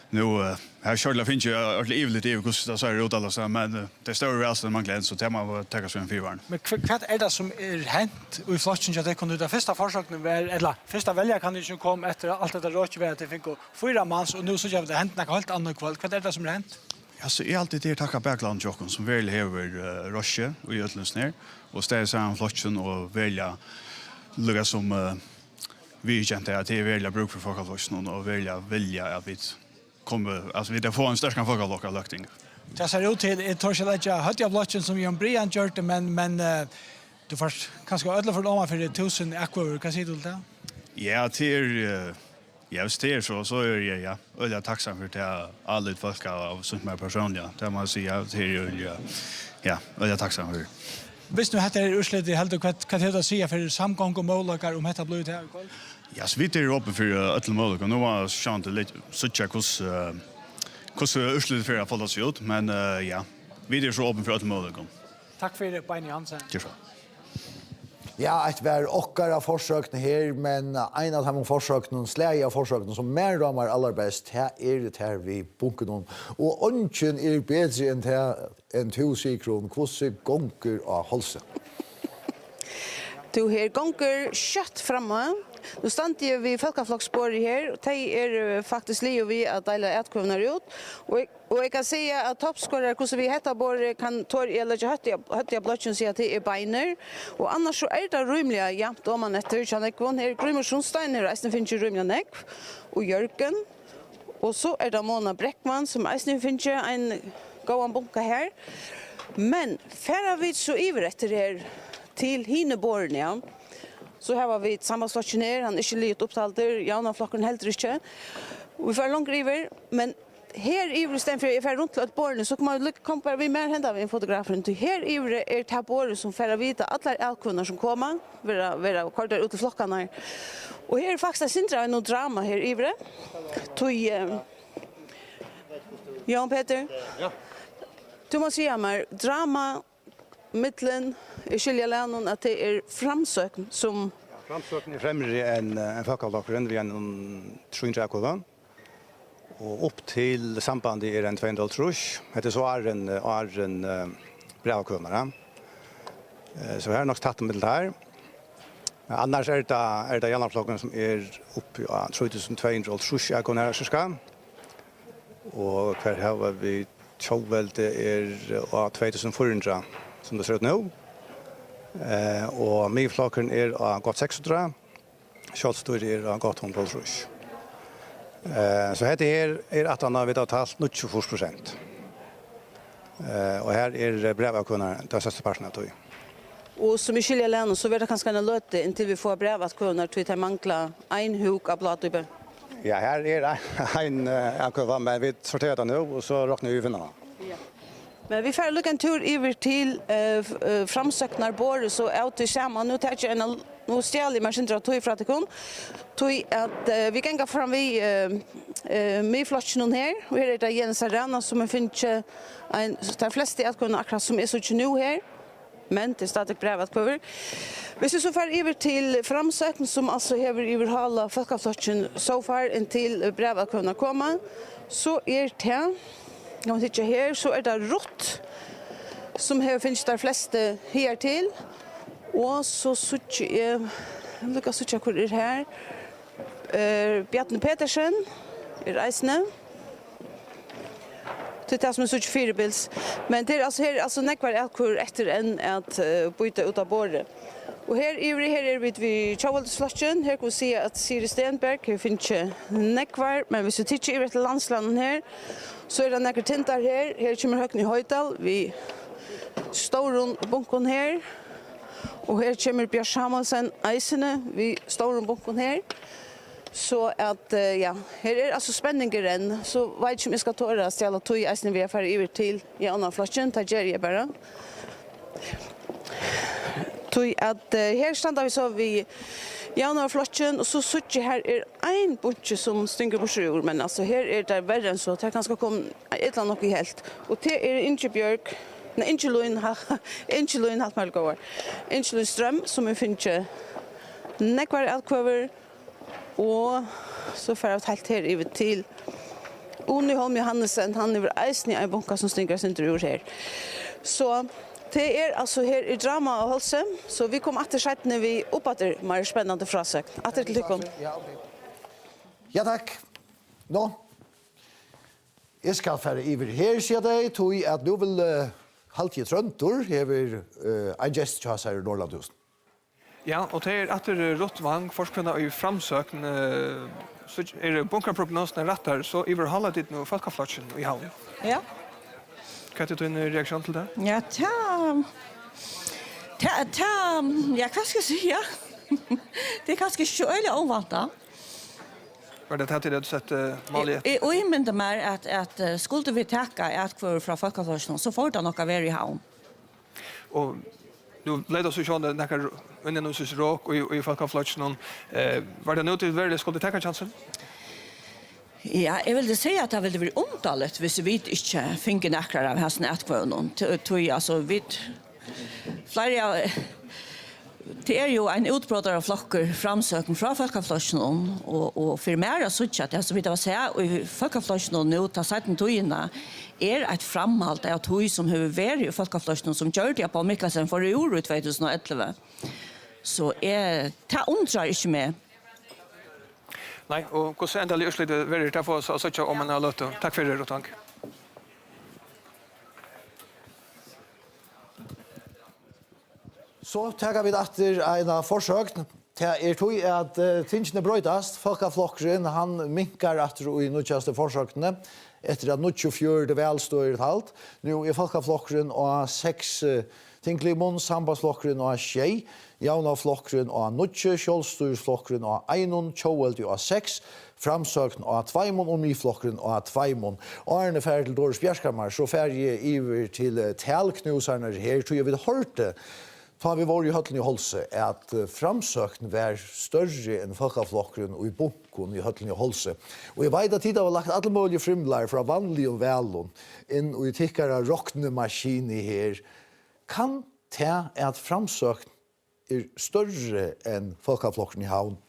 Speaker 9: Nu här Charles finns ju ordentligt i hur det ser ut alltså men det står väl så man glänser så tar man ta sig förvarn.
Speaker 21: Men vad är det som är hänt i flocken att det kunde det första försöken eller första välja kan ju komma efter allt det rått vi att det fick 4 mans och nu så gör det hänt något helt annat kväll. Vad är det som är hänt?
Speaker 9: Alltså är alltid det tacka Bergland Jocken som väl över Russia och Götlens ner och ställa samman flocken och välja lugga som vi kände att det är välja bruk för folkaflocken och välja att vi kommer alltså vi där får en stark folkaflock lökting.
Speaker 21: Det ser ut till Torshalaja hade jag blocken som Jan Brian gjorde men du först kanske ödla för dem för 1000 akvar kan se du det?
Speaker 9: Ja, till jag står så är jag ja. Och jag är tacksam för det alla folk av sånt mer personliga. Det man säger till ja, och jag är tacksam för.
Speaker 21: Visst nu heter det urslit det helt vad kan det säga för samgång och målakar om detta blivit här ikväll?
Speaker 9: Ja, så vi är uppe för alla målakar. Nu var chans lite så checka hur urslit för att få det ut men ja. vi så åpen for alt mulig.
Speaker 21: Takk for det, Beini Hansen.
Speaker 9: Gjør så.
Speaker 2: Ja, et var okkara forsøkene her, men en av de forsøkene, slæge av forsøkene som mer rammer aller best, her det her vi bunker noen. Og ønsken bedre enn det enn 2 sikron, hvordan gonger av holse.
Speaker 4: Du her gonger kjøtt framme. Nu stand jag vid folkaflocksspåret här och det faktiskt Leo vi att dela ätkövnar ut. Och jag kan säga att toppscorare hur vi heter bor kan tor eller hötta blotchen säga att det är Beiner. Och annars så det rymliga jämt om man efter kan jag kon här Grimmer Schonstein resten finns ju rymliga näck och Jörgen. Och så det Mona Bräckman som resten finns en gåan bunka här. Men färra vi så ivrigt här till hinneborgen ja. Så här var vi sammanslått ner, han inte lyt upptalter, Jana flocken helt inte. Vi får långt river, men här i stämmer för jag får runt ett born så kommer vi komma vi mer hända vi fotografen till här i det här bordet som för vita alla alkunder som kommer vara kortar ut i flockarna. Och här är faktiskt inte något drama här i det. Tog Jan Peter. Ja. Du måste säga mig drama mittlen skilja länen att det är framsökn som
Speaker 17: framsökn är främre än folkavlockaren vi en 300 kovan och upp till sambandet är en 200 trusch det så är en brevkomare så här nog startat med det här annars är det Janaflocken som är uppe på 3200 trusch jag går nära ska och kvar har vi Chauvel det är 2400 som det ser ut nu. Och miflocken är gott 600. Kjolstor är gott 100 rush. Så här är att han har vid att halt 24%. Och här är brevavkunnar den största parten av
Speaker 4: Och som i skilja länen så blir det kanske en löte intill vi får brevavkunnar till att mangla en huk av bladtyper.
Speaker 17: Ja, här är en avkunnar men vi sorterar det nu och så räknar vi vinnarna.
Speaker 4: Men vi får lukka en tur över till framsöknarbord så ut i samman. Nu tar jag en nu stjäl man inte att ta ifrån det kon. Tog att vi kan gå fram vi med flashen här och här är det Jens Arena som finns en de flesta att kunna akkurat som är så nu här. Men det stadigt brevat cover. Vi så far över till framsökn som alltså har över hela folkaflocken så far in till brevat kunna komma. Så är det om man tittar här så är det rått som här finns där flesta här till. Och så suttje jag Lukas suttje hur är här. Bjarne Petersen är reisende. Det är som en suttje fyrbils. Men det är alltså här alltså nekvar alkur efter än att byta ut av bordet. Och här är vi vid Tjavaldesflatchen. Här kan vi se att Siri Stenberg här finns nekvar. Men hvis vi tittar över till landslandet här så är det några tintar här. Här kommer Högni Höjdal. Vi står bunkon här. Och här kommer Björn Samuelsen Eisene. Vi står bunkon här. Så att ja, här är alltså spänningen. Så vet inte om jag ska ta det att ställa tog Eisene vi är färdig över till i andra flashen. Det gör jag bara. Tog att här stannar vi så vi Januar flashen och så suttje här är en bunche som stynger på sjur men alltså här är det värre än så det kan ska komma ett eller annat helt och det är Inge Björk nej Inge Luin Haltmalgård Inge Luin Ström som är finns nekvar alkover och så för att helt här över till Uni Holm Johannesen han är eisen i en bunka som stynger sin drur här så det är alltså här i drama och hållse så vi kommer att sätta när vi uppåter mer spännande frasök. Att det lyckas.
Speaker 2: Ja tack. Nå. Jag ska fara över här så det tog att du vill halt i tröntor över en gest chans här i Norrlandhusen.
Speaker 16: Ja, och det är att Rottvang forskarna i framsökn så är det bunkerprognosen rättar så över hela dit nu folkaflocken i havn.
Speaker 13: Ja.
Speaker 16: Kan du ta en reaktion till det?
Speaker 13: Ja, jag kan ska säga. Det är ganska skönt ovanta.
Speaker 16: Var det att det sett Malie?
Speaker 13: Och jag menar mer att skulle vi tacka att för från folkaflocken så får det nog vara i havn.
Speaker 16: Och nu leder oss ju sjön när under oss rock och i folkaflocken var det nu till väl skulle tacka chansen?
Speaker 13: Ja, jeg vil si at det ville vært omtalet hvis vi ikke finner nekker av hesten etkvønnen. Altså, vi flere det jo en utbrodare av flokker framsøken fra Folkeflosjonen, og for mer så ikke at så vidt jeg vil si, og i Folkeflosjonen nå tar seiten togene et framhalt av tog som har vært i Folkeflosjonen som gjør det på Mikkelsen for i år i 2011. Så det undrer ikke med.
Speaker 16: Nei, og hvordan endelig utslitt vil det for oss å søke om en har løtt. Takk for det, Rotank.
Speaker 2: Så tar vi etter en forsøk. Det tog at tingene brøydast. Folkeflokkeren, han minkar etter i nødjaste forsøkene. Etter at 24 velstår halt. Nå Folkeflokkeren og 6 Tinklimon, Sambandsflokkeren og 6. Jaunaflokkeren og 9. Kjølstyrsflokkeren og 1. Kjøveldi og 6. Framsøkten og 2. og Myflokkeren og 2. Arne ferdig til Doris Bjerskammar, så ferdig iver til talknuserne her. Tror jeg vi hørte da vi var i Høtlen i Holse, at framsøkten var større enn Folkeflokkeren og i bunkon i Høtlen i Holse. Og jeg vet at det var lagt alle mulige frimler fra vanlig og velon inn og i tikkere rockne maskiner her. Kan det at framsøkten større enn Folkeflokkeren i havn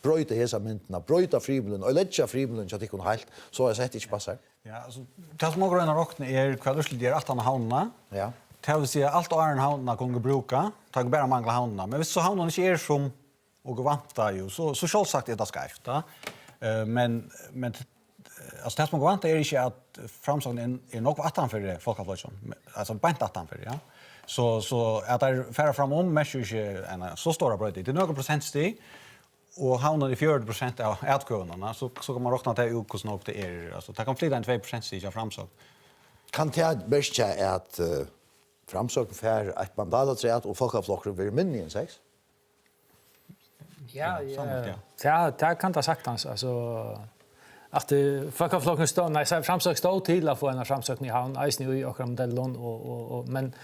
Speaker 2: brøyta hesa myndene, brøyta frimulen, og letja frimulen så at det kunne helt, så har jeg sett ikke passer.
Speaker 15: Ja, altså, det som går inn av rockene hva urslit de 18 havnene.
Speaker 2: Ja.
Speaker 15: Det vill säga allt åren havnarna kan bruka, ta bara mangla havnarna. Men hvis så havnarna inte som och vanta ju så självsagt det skäft. Men alltså det som går vanta inte att framsågen nog attanför Folkeflosjonen. Alltså bänt attanför, ja. Så att det färra fram om mesh en så stora bröd. Det är några procentstig och havnar i 40% av ätkvönorna så kan man räkna det ut hur nog det alltså det kan flytta en 2% stig av framsåg.
Speaker 2: Kan det bästa att framsøken for et mandatatreat og Folkeflokkeren vil minne en 6?
Speaker 7: Ja, det kan det sagtens. Altså, at Folkeflokkeren stod, nei, framsøk stod til å få en framsøkning i havn, eisen i akkurat modellen, men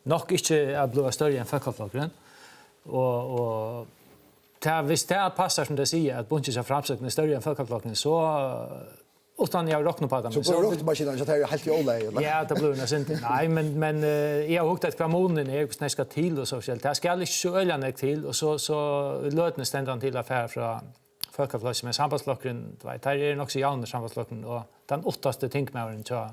Speaker 7: nok ikke er blevet større enn Folkeflokkeren. Og hvis det passer som det sier, at bunches av framsøkning er større enn Folkeflokkeren, så utan jag rocknar på dem.
Speaker 2: Så går rockmaskinen så tar jag helt i olja.
Speaker 7: Ja, det blir nästan inte. Nej, men jag har hukt att kvamonen är när ska till och så själv. Det ska inte så öljan till och så lötne ständan till affär från Folkeflosjonen med Sambandsflokkeren. Det är också Jaune Sambandsflokkeren och den 8:e tinkmären till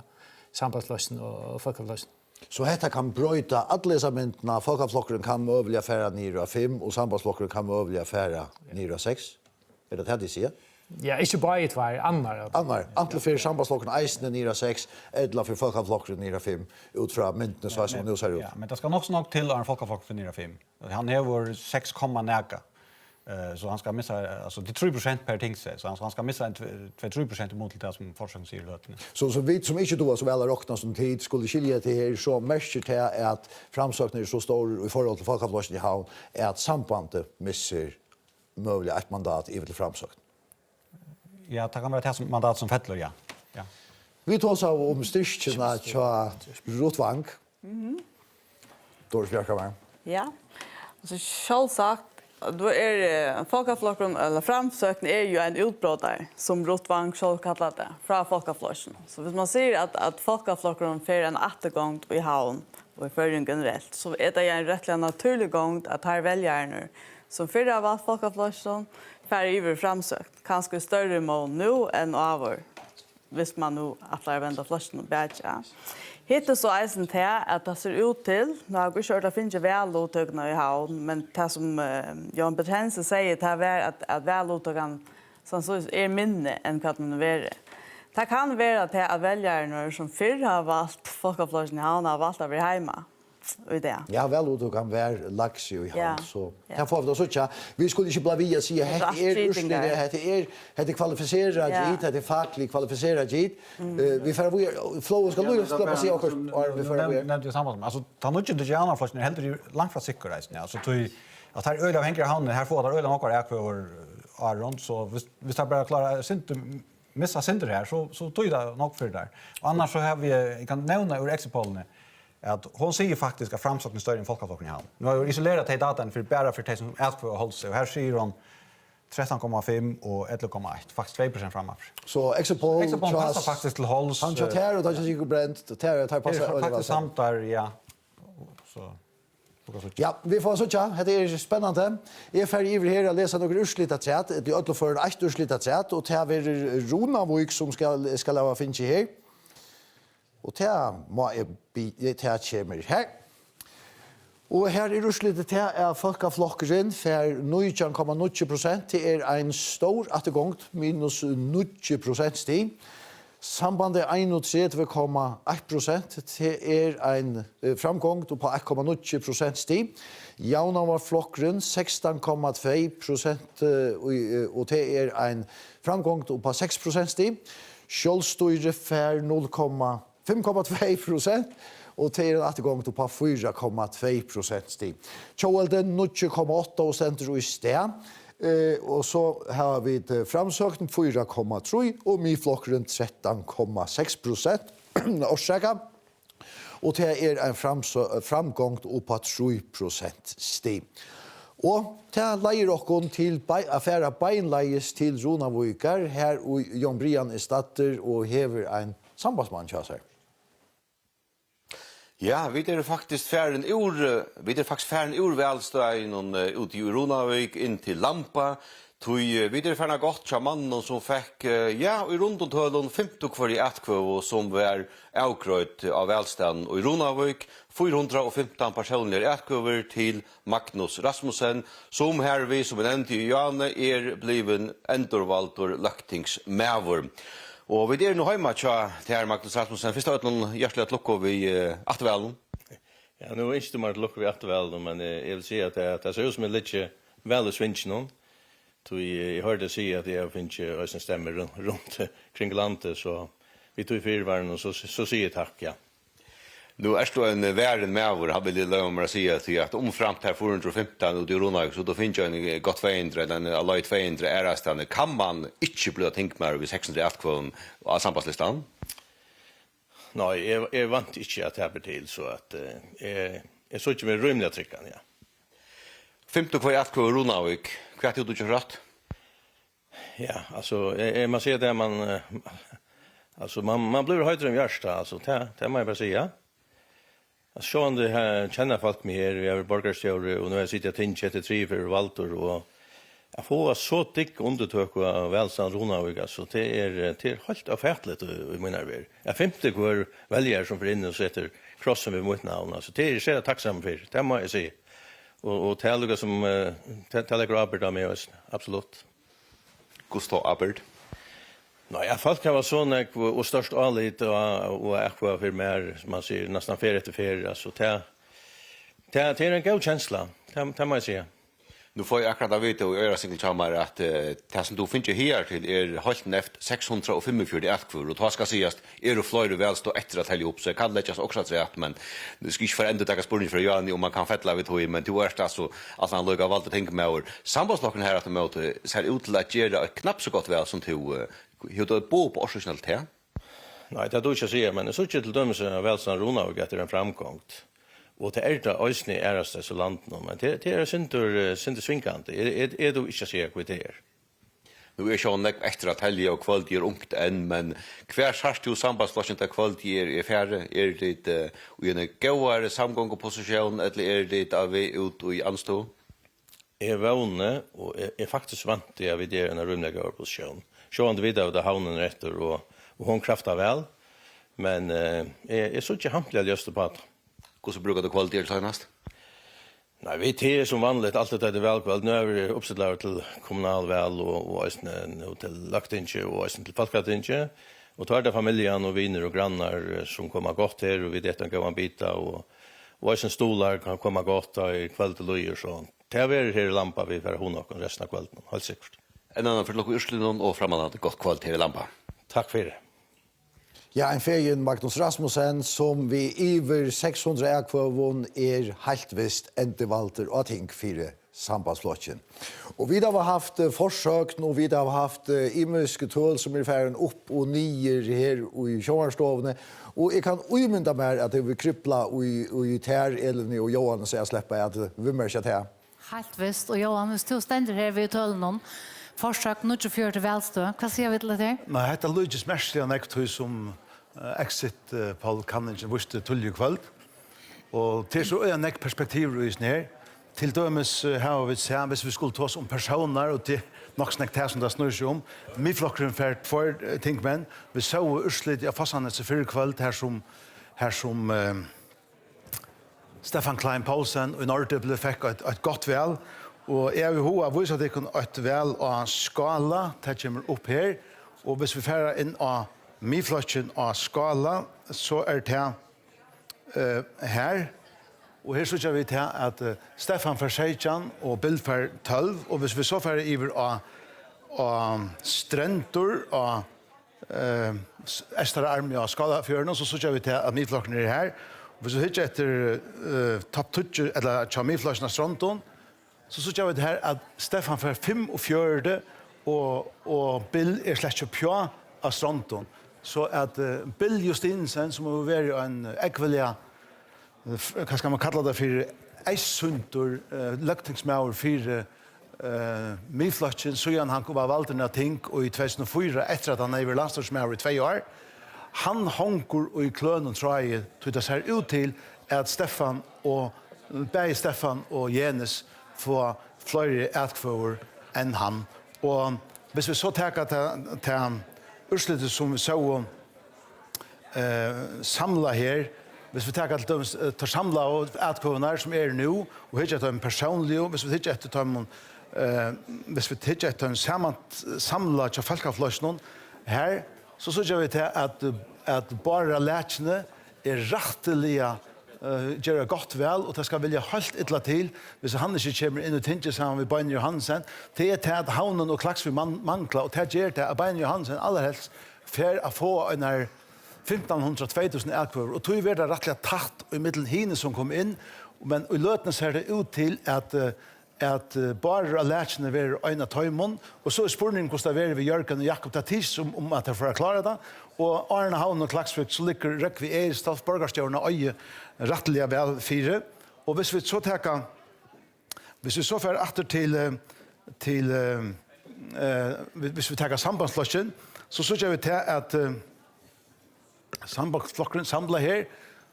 Speaker 7: Sambandsflokkeren och Folkeflosjonen.
Speaker 2: Så detta kan bröta alla dessa myndena. Folkeflokkeren kan möjliga färra ner 5 och Sambandsflokkeren kan möjliga färra ner 6. Är det det säger?
Speaker 7: Ja, inte bara ett var annar.
Speaker 2: Antingen för Sambandsflokkeren eisen ner 6 eller för Folkeflokkeren ner 5 utifrån myndena så som nu ser ut.
Speaker 15: Ja, men det ska nog till en Folkeflokkeren ner 5. Han har 6, näka. Så han ska missa alltså det 3% per tingsrätt så han ska missa 2-3% emot det som forskning säger lötne.
Speaker 2: Så vi som inte då så väl rockna som tid skulle skilja till här så märker det att framsökningen är så stor i förhållande till Folkeflosjonen i havn är att sambandet missar möjligt ett mandat i till framsökning.
Speaker 15: Ja, det kan vara det som mandat som fettler, ja. Ja.
Speaker 2: Vi tar oss om styrkene til Rotvang. Doris Bjerkammar.
Speaker 20: Ja, alltså självsagt då Folkeflokkeren eller framsökning är ju en utbrodare som Rotvang själv kallar det från Folkeflosjonen. Så hvis man säger att Folkeflokkeren får en återgång i havn och i förrän generellt så är det en rättlig naturlig gång att här väljarna som förra av allt Folkeflosjonen färre över framsökt. Kanske större mål nu än över. Visst man nu att lära vända flashen och bärga. Hittills så eisen till att det ser ut till, nu har jag kört att finna välutögna i havn, men det som Jan Petrense säger det är att välutögan som så är mindre än vad man är. Det kan vara att väljarna som förr har valt Folkeflosjonen i havn har valt att vara hemma.
Speaker 2: Ja, väl och du kan vara lax i hand så. Här får vi då så tjå. Vi skulle inte bli via säga här det kvalificerat det fackligt kvalificerat hit. Vi får flow ska lu släppa sig och vi får
Speaker 15: nämnt ju samma. Alltså ta nog inte det andra forskning helt långt från säkerheten. Alltså att här öl av hänger handen här får där öl några är för Aron så vi ska bara klara synt missa synder här så tog det nog för där. Annars så har vi kan nämna ur Exipolne att hon säger faktiskt att framsökningen större än Folkeflokkeren i havn. Nu har jag isolerat de datan för bara för de som är på hållse och här säger hon 13,5 och 11,1. Faktiskt 2% framför.
Speaker 2: Så Exopol
Speaker 15: passar faktiskt till hålls.
Speaker 2: Han chat här och då gick bränt. Tar passar
Speaker 15: faktiskt samt där, ja. Så
Speaker 2: ja, vi får så tja. Det är spännande. Jag är färdig över här att läsa några urslit att säga. Det är alla för ett urslit att säga. Och det är Ronavik som ska lava finna här. Och det må jag ta kommer här. Og her er urslitet til at folkeflokkeren for 19,90%. Det er en stor attergångt, minus 90% stig. Sambandet 31,1%. Det er en framgång på 1,90% stig. Javnavarflokkeren 16,2%, og det er en framgång på 6% stig. Kjølstøyre for 5,2%. Og det er en attergång på 4,2% stig. Kjølden 0,8 og senter i sted. Og så har vi framsøkning 4,3 og myflokkeren 13,6% årsaka. Og det er en framgång på 3% stig. Og det leier dere til affæra beinleies til Ronavøykar. Her og Jon Brian er statter og hever en sambandsmann til seg.
Speaker 3: Ja, vi är faktiskt färden ur välstøyen ut i Ronavik in till Lampa. Vi är färna gott till mannen som fick, ja, i runt om tölon 50 kvar i Atkvö som var avkröjt av välstånd i Ronavik. 415 personer Atkvöver till Magnus Rasmussen som här vi som nämnt i Janne blivit endorvaltor löktingsmävor. Og vi er nå hjemme til Magnus Rasmussen. Først av noen hjertelig at lukker vi Atvelen.
Speaker 5: Ja, nå er ikke det lukker vi Atvelen, men jeg vil si at det ser ut som litt vel i svinsjen. Jeg hørte si at jeg finner ikke stemmer rundt kring landet, så vi tog i fyrvaren, og så sier jeg takk, ja.
Speaker 3: Nu är det en värden med vår har vi lovat mig att säga till att fram till 415 och det Ronavik så då finns ju en gott 200 den alla 200 är kan man inte bli tänkt mer vid 608 kvar av sambandslistan.
Speaker 5: Nej, jag vant inte att det till så att jag såg inte med rymliga tryckan, ja.
Speaker 3: 15 kvar Ronavik. Kvart du inte rätt?
Speaker 5: Ja, alltså man ser det man blir höjdare än värsta alltså det man bara säga. Jag såg det här känner folk med här, jag är borgarstjärre och nu jag sitter tinge till 3 för Valtor och jag får så dick undertök av välstånd Ronavik alltså det är helt avfärtligt i mina värld. Jag 50 kvar väljare som för in och sätter krossen vid mitt namn alltså det är så jag tacksam för. Det må jag säga. Och tälla som tälla Robert med oss absolut.
Speaker 3: Gustav Abert.
Speaker 5: Nej, jag folk kan vara såna och störst allit och akva för mer som man ser nästan fer efter fer alltså det är en god känsla. Det måste jag säga.
Speaker 3: Nu får jag akkurat veta och göra sig till mig att det som du finner här till helt neft 645 akvar och då ska sägas du flyr väl stå efter att hälla upp så kan det också att säga men det ska inte förändra det spårning för Jan om man kan fettla vid hoj men du är alltså att han lukar valt att tänka med över sambandslocken här att möta ser ut till att göra knappt så gott väl som till hur det bo på originellt här.
Speaker 5: Nej, det då ska säga men så till dömes välstånd Ronavik att det är en framgång. Och det är det ösni äraste så land men det är synter svinkande. Är du inte säga vad det är?
Speaker 3: Nu är Sean Neck extra tälje och kvalitet är ungt än men kvar harst du sambandsflashen till kvalitet är färre är det och en goare samgång och position eller är det av ut och i anstå?
Speaker 5: Är vånne och är faktiskt vant det vid det en rumliga position. Sean det vidare det havnen rätter och hon kraftar väl men är så inte hampligt just på att
Speaker 3: hur så brukar du kvalitet senast?
Speaker 5: Nej, vi är som vanligt alltid det välkväll. Nu är vi uppsättare till kommunal väl och till Löktinge och till Falkatinge. Och tar det familjen och vänner och grannar som kommer gott här och vi det kan man bita och stolar kan komma gott i kväll till löjer så. Det är här i Lampa vi för hon och resten av kvällen. Helt säkert.
Speaker 3: En annan för Lokko Urslund och framåt gott kvalitet i Lampa.
Speaker 5: Tack för det.
Speaker 2: Ja, en ferien Magnus Rasmussen som vi iver 600 akvavon helt visst endevalter og ting fire sambandsflotjen. Og vi har haft forsøkt og vi har haft imiske tål som ferien opp og nier her i sjåvarstovene. Og jeg kan umynda meg at det vil krypla i tær, Elin og Johan så jeg slipper at vi mørker til.
Speaker 8: Helt visst, og Johannes to stender her ved tålen. forsøk, nå 24 velstå. Hva sier vi til det?
Speaker 10: Nei, dette lydes mest av nekktøy som Exit Paul Kanningen visste tullig kveld. Og til så er nekk perspektiver i her. Til dømes har vi sett, hvis vi skulle ta oss om personer, og til nok snakk det som det snur seg om, midflokkeren for tvær tingmenn, vi så urslit av Fassanes i fyrre kveld, her som Stefan Klein Paulsen og Nordøble fikk et godt vel, og jeg vil ha vise at det kan et vel av skala, det kommer opp her, og hvis vi færer inn av midflokken av skala, så det her, og her synes vi til at Stefan for 16 og Bill for 12, og hvis vi så færer iver av Strentor og Estere Armi og Skalafjørene, så synes vi til at midflokken her. Og hvis vi hittar etter topp 20, eller midflokken av Strenton, så synes vi til her at Stefan for 45 og Bill slett ikke pjå av Strenton. Så at Bill Justinsen, som har vært en ekvelia, hva skal man kalla det for, eisundur løgtingsmauer for midflokken, så han var valgt inn av ting, og i 2004, etter at han var landslagsmauer i 2 år, han honker og i klønen tror jeg, til det ser ut til at Stefan og Jenes får flere etkvøver enn han. Og hvis vi så tenker til urslitet som vi så samla her, hvis vi tenker til å samla etkvøvene som nå, og ikke etter en personlig, hvis vi ikke etter en samla til folkefløsene her, så synes vi til at bare lætjene rettelige gjør godt vel, og det skal vilja helt ytla til, hvis han ikke kommer inn og tinker sammen med Bein Johansen, det til at havnen og Klaksvig mangler, og det gjør det at Bein Johansen allerhelst for å få en 1500-2000 elkvøver, og tog vi det rettelig tatt i middelen hine som kom inn, men i løtene ser det ut til at bare lætjene vil øyne tøymon, og så spørningen hvordan det er ved Jørgen og Jakob Tatis om at jeg får klare det, og Arne Havn og Klaksvik så ligger Røkvi Eirstad, borgerstjørende øye rettelig vel 4, og hvis vi så tenker, hvis vi så får etter til hvis vi tenker sambandsflokken, så synes vi til at sambandsflokken samler her,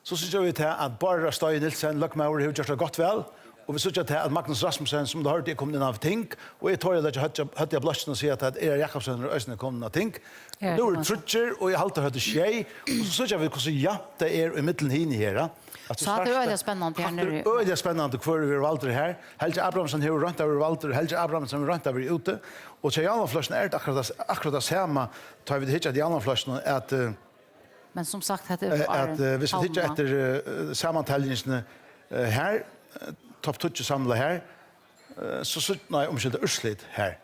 Speaker 10: så synes vi til at bare Støy Nilsen, Løkmauer, har gjort det godt vel, og vi synes til at Magnus Rasmussen, som du hørte, er kommet inn av ting, og jeg tror at jeg hadde jeg bløsten å si at Eira Jakobsen og Øystein er kommet inn av ting. Nå er det trutcher, og jeg halte høyde skjei, og så synes jeg hvordan japt det er i middelen hine her.
Speaker 8: Så det er øyelig spennende her nere.
Speaker 10: Det er øyelig spennende hvor vi har valgt det her. Helge Abrahamsen har rønt over valgt, Helge Abrahamsen har rønt over ute, og til Janafløsjen er det akkurat det samme, tar vi det ikke at Janafløsjen at
Speaker 8: men som sagt, det er
Speaker 10: at hvis vi ikke etter sammentellingsene her, topp 20 samla her, så nei, omkjønte urslit her.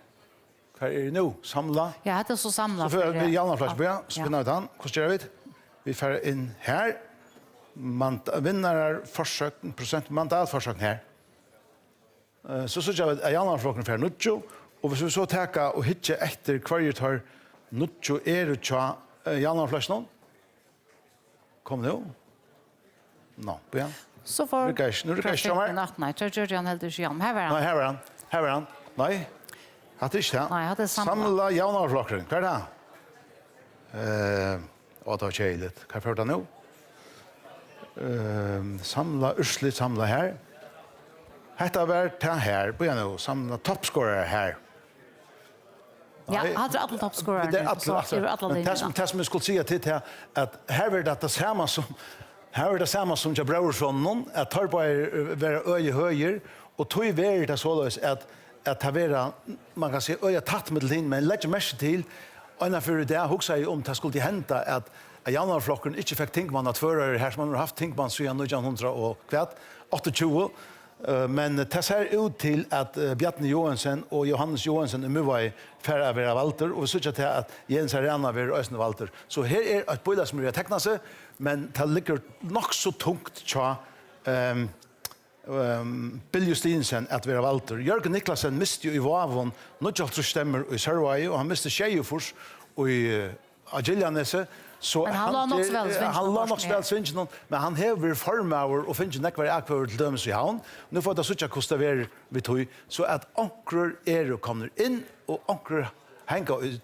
Speaker 10: Hva er det nå? Samla?
Speaker 8: Ja, det er så samla.
Speaker 10: Så får vi Janafløsjen på, spinner ut han. Hvordan gjør vi det? Vi får inn her, vinner er forsøk, mandatforsøk her. Så synes jeg at Janafløsjen får Nutsjo, og hvis vi så tenker og hitje etter hver tar Nutsjo er ut av Janafløsjen, kom nå. Nå, på igjen.
Speaker 8: Så får
Speaker 10: profeten
Speaker 8: natt, nei, så gjør han helt ikke igjen. Her var han.
Speaker 10: Nei, her var han. Nei, hatt ikke det.
Speaker 8: Nei, hatt det samla.
Speaker 10: Samla Janafløsjen, hva er det? Og det var kjeilet. Hva er det nå? Samla, urslit samla her. Hetta var det her, på igjen nå. Samla toppskårere her.
Speaker 8: Ja, hadde alle toppskårere.
Speaker 10: Det er alle det som jeg skulle si til at her var det samme som här är det samma som jag bror från någon att tar på vara öje höjer och tog ver det så att ta vara man kan se öje tatt med in men lägger mest till och för det huxar ju om det skulle hända att januarflocken inte fick tänka man att förra här som man har haft tänkt man så igen 1900 och kvart 28 men det ser ut till att Bjarne Johansen och Johannes Johansen är med för att vara Walter och så att att Jens Arena vill ösna Walter så här är ett bolag som är teckna sig men det ligger nog så tungt tja Bill Justinsen att vara Walter Jörgen Niklasen miste ju i Vavon något allt stämmer i Sörvaj och han miste Tjejofors och i Agiljanese Så
Speaker 8: Men han la nok så vel svinsen.
Speaker 10: Han la nok så vel svinsen, men han hever formauer og finner nekvar akvar til dømes i havn. Nu får det suttja kosta ver vi tog, så at ankror og kommer inn, og ankror henga i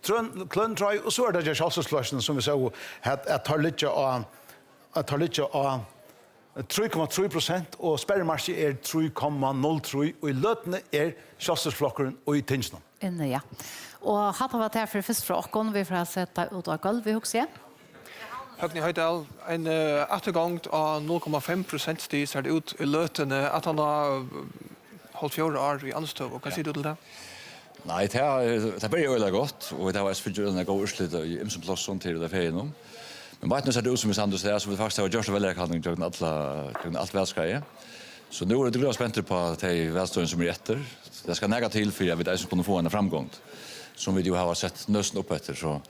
Speaker 10: kløntrøy, og så det kjølsesløsene som vi så, at tar litt av 3,3%, og sperremarsje 3,03, og i løtene kjølsesflokkeren og i tingsene.
Speaker 8: Inne, ja. Og hadde vært her for først fra åkken, vi får sette ut av gulv, vi husker.
Speaker 16: Høgni Høydal, en ettergang av 0,5% stig ser det ut i løtene at han har holdt 4 år i anstøv. Hva sier du til det?
Speaker 18: Nei, det blir jo veldig godt, og det var selvfølgelig god urslit i imsom plassen til det ferien om. Men bare nå ser det ut som i Sandus der, så vi faktisk har gjort det veldig kalling til alt velskreie. Så nu är det glad spänter på att det är välstående som är etter. Det ska näga till för att vi ska kunna få en framgång som vi ju har sett nösten upp efter. Så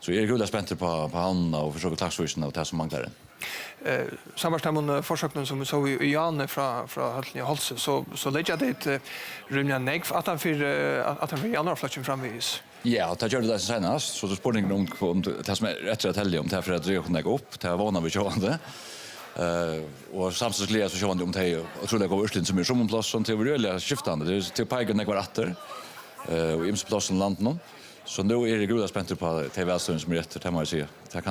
Speaker 18: är det glad spänter på han och försöka klagsvisen och det som manglar.
Speaker 16: Samarbetsnämnden försökte som vi såg i Janne från Höltlinje Holse så lägger det ett rymliga negv att han för januarflatchen framvis.
Speaker 18: Ja, det gör det senast. Så det spårningen om det som är rätt att tälja om det för att det kan lägga upp. Det var vi tjående. Och samtidigt så tjående om det och tror det går urslind som är som en plats som till rörliga skiftande. Det är till pejgen var åter och i platsen landet. Så nu är det goda spänter på att det är välstående som är rätt, det måste jag säga.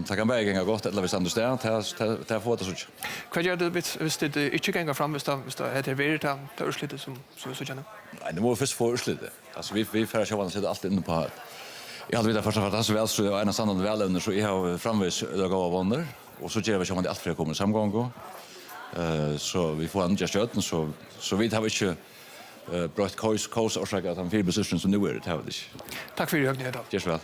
Speaker 18: Det kan väga gott eller vi stannar där det får det så.
Speaker 16: Vad gör det hvis det inte gänga fram hvis det heter vidare det urslitet som så känner?
Speaker 18: Nej, det måste först få urslitet. Alltså vi får köra sitta allt inne på. Jag hade vidare först att så väl så en sann välövner så jag har framvis det går vonder och så ger vi som allt för kommer samgång så vi får andra stöten så vi har inte brott kos och säga att han fyra position som nu är det här det.
Speaker 16: Tack för det Högni Høydal.
Speaker 18: Just väl.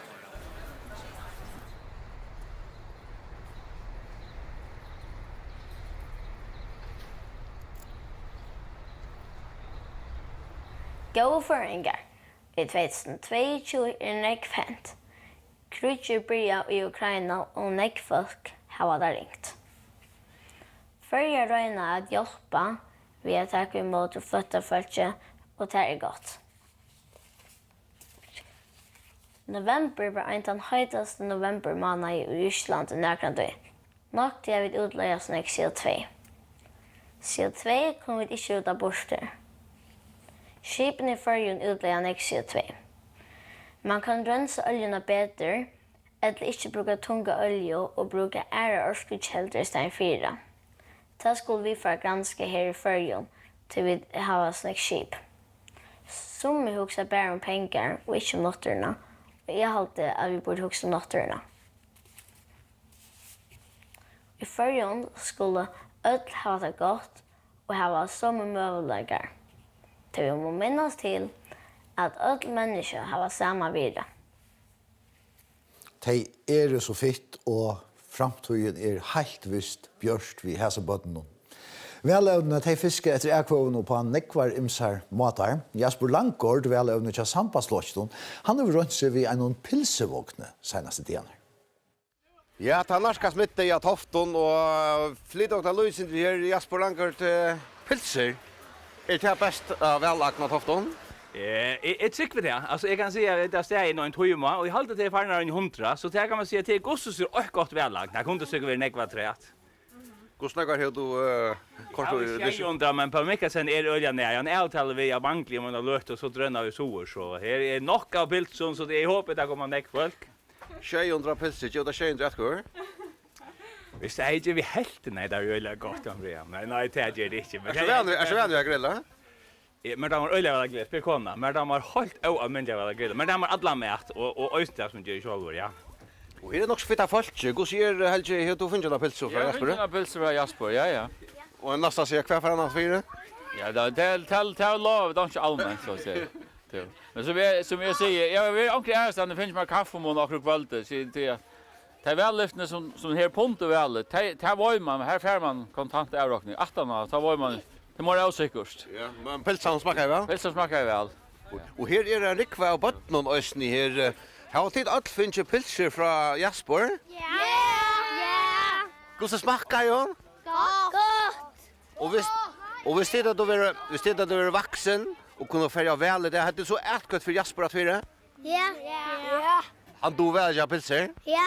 Speaker 22: Gå føringar. I 2022 nekfent. Krutjer bryr i Ukraina og nekfolk har det ringt. Førje røyna at hjelpa ved at takke imot og flytta folket, og det er godt. November var en av den høytaste novembermåneder i Ryssland i nærkende. Nok til jeg vil utløye snakk CO2. CO2 kom vi ikke ut av borster. Skipen i førjen utløyer nek CO2. Man kan rense oljene bedre, eller ikke bruke tunga olje og bruke ære orskudkjelder i stedet 4. Det skulle vi få granske her i førjen til vi har snakk skip. Som vi husker bare om penger og ikke om notterna, og jeg halte at vi burde huske om notterna. I førjen skulle ødel ha det godt og ha samme møvelegger. Det vi må minnes til at ødel mennesker har samme videre.
Speaker 2: De så fitt og framtiden helt visst bjørst vi hese bøttene. Veløvnene til fiske etter ekvåvene på nekvar imsar matar. Jasper Langgaard, veløvnene til Sampaslåston, han har rundt seg ved en pilsevåkne senaste tiden.
Speaker 3: Ja, det er norska smitte i Tofton, og flytåkna Louisen vi her Jasper Langgaard pilser. Er det best velakna Tofton?
Speaker 23: Jag tycker det. Alltså jag kan säga att det är i någon timme och jag håller det för en 100 så det kan man säga att det är gossus och gott vällagt. Jag kunde säkert vara nekva trät.
Speaker 3: Hur snackar du kort och
Speaker 23: det undrar men på mycket sen är öljan ner. Jag avtalar vi av banklig om man har lött och så drönar vi så här är nog av pilsson så det är hoppet att komma nek folk.
Speaker 3: 600 pilser, jo det 600 kvar.
Speaker 23: Visst är det vi helt nej där är öliga gott Andrea. Nej det är det inte. Men
Speaker 3: är så vänlig att grilla?
Speaker 23: Men de har öliga väl grillat pekona, men de har helt oavmändiga väl grillat. Men de har alla mat och östar som gör själva, ja.
Speaker 3: Och är det nog så fitta folk? Hur ser Helge hur du finner pilser från Jasper?
Speaker 24: Ja, pilser från Jasper, ja.
Speaker 3: Och nästa säger kvar för annan fyra?
Speaker 24: Ja, det lov, det är inte allmänt så att säga. Men som jag säger, jag vill också ärsta det finns mer kaffe och några kvällar så det är vällyftne som här punkt och väl. Det var man här får man kontant avräkning. 18 så var man det måste säkert.
Speaker 3: Ja, men pilsen smakar väl?
Speaker 24: Pilsen smakar väl.
Speaker 3: Och här är det rikva och botten och ösni här. Har tid allt finns ju pilser från Jasper? Ja. Hur smakar ju? Gott. Och visst är det du är vuxen och kunna färja väl det hade så ätgott för Jasper att fira?
Speaker 22: Ja.
Speaker 3: Han du väl ja pilser?
Speaker 22: Ja.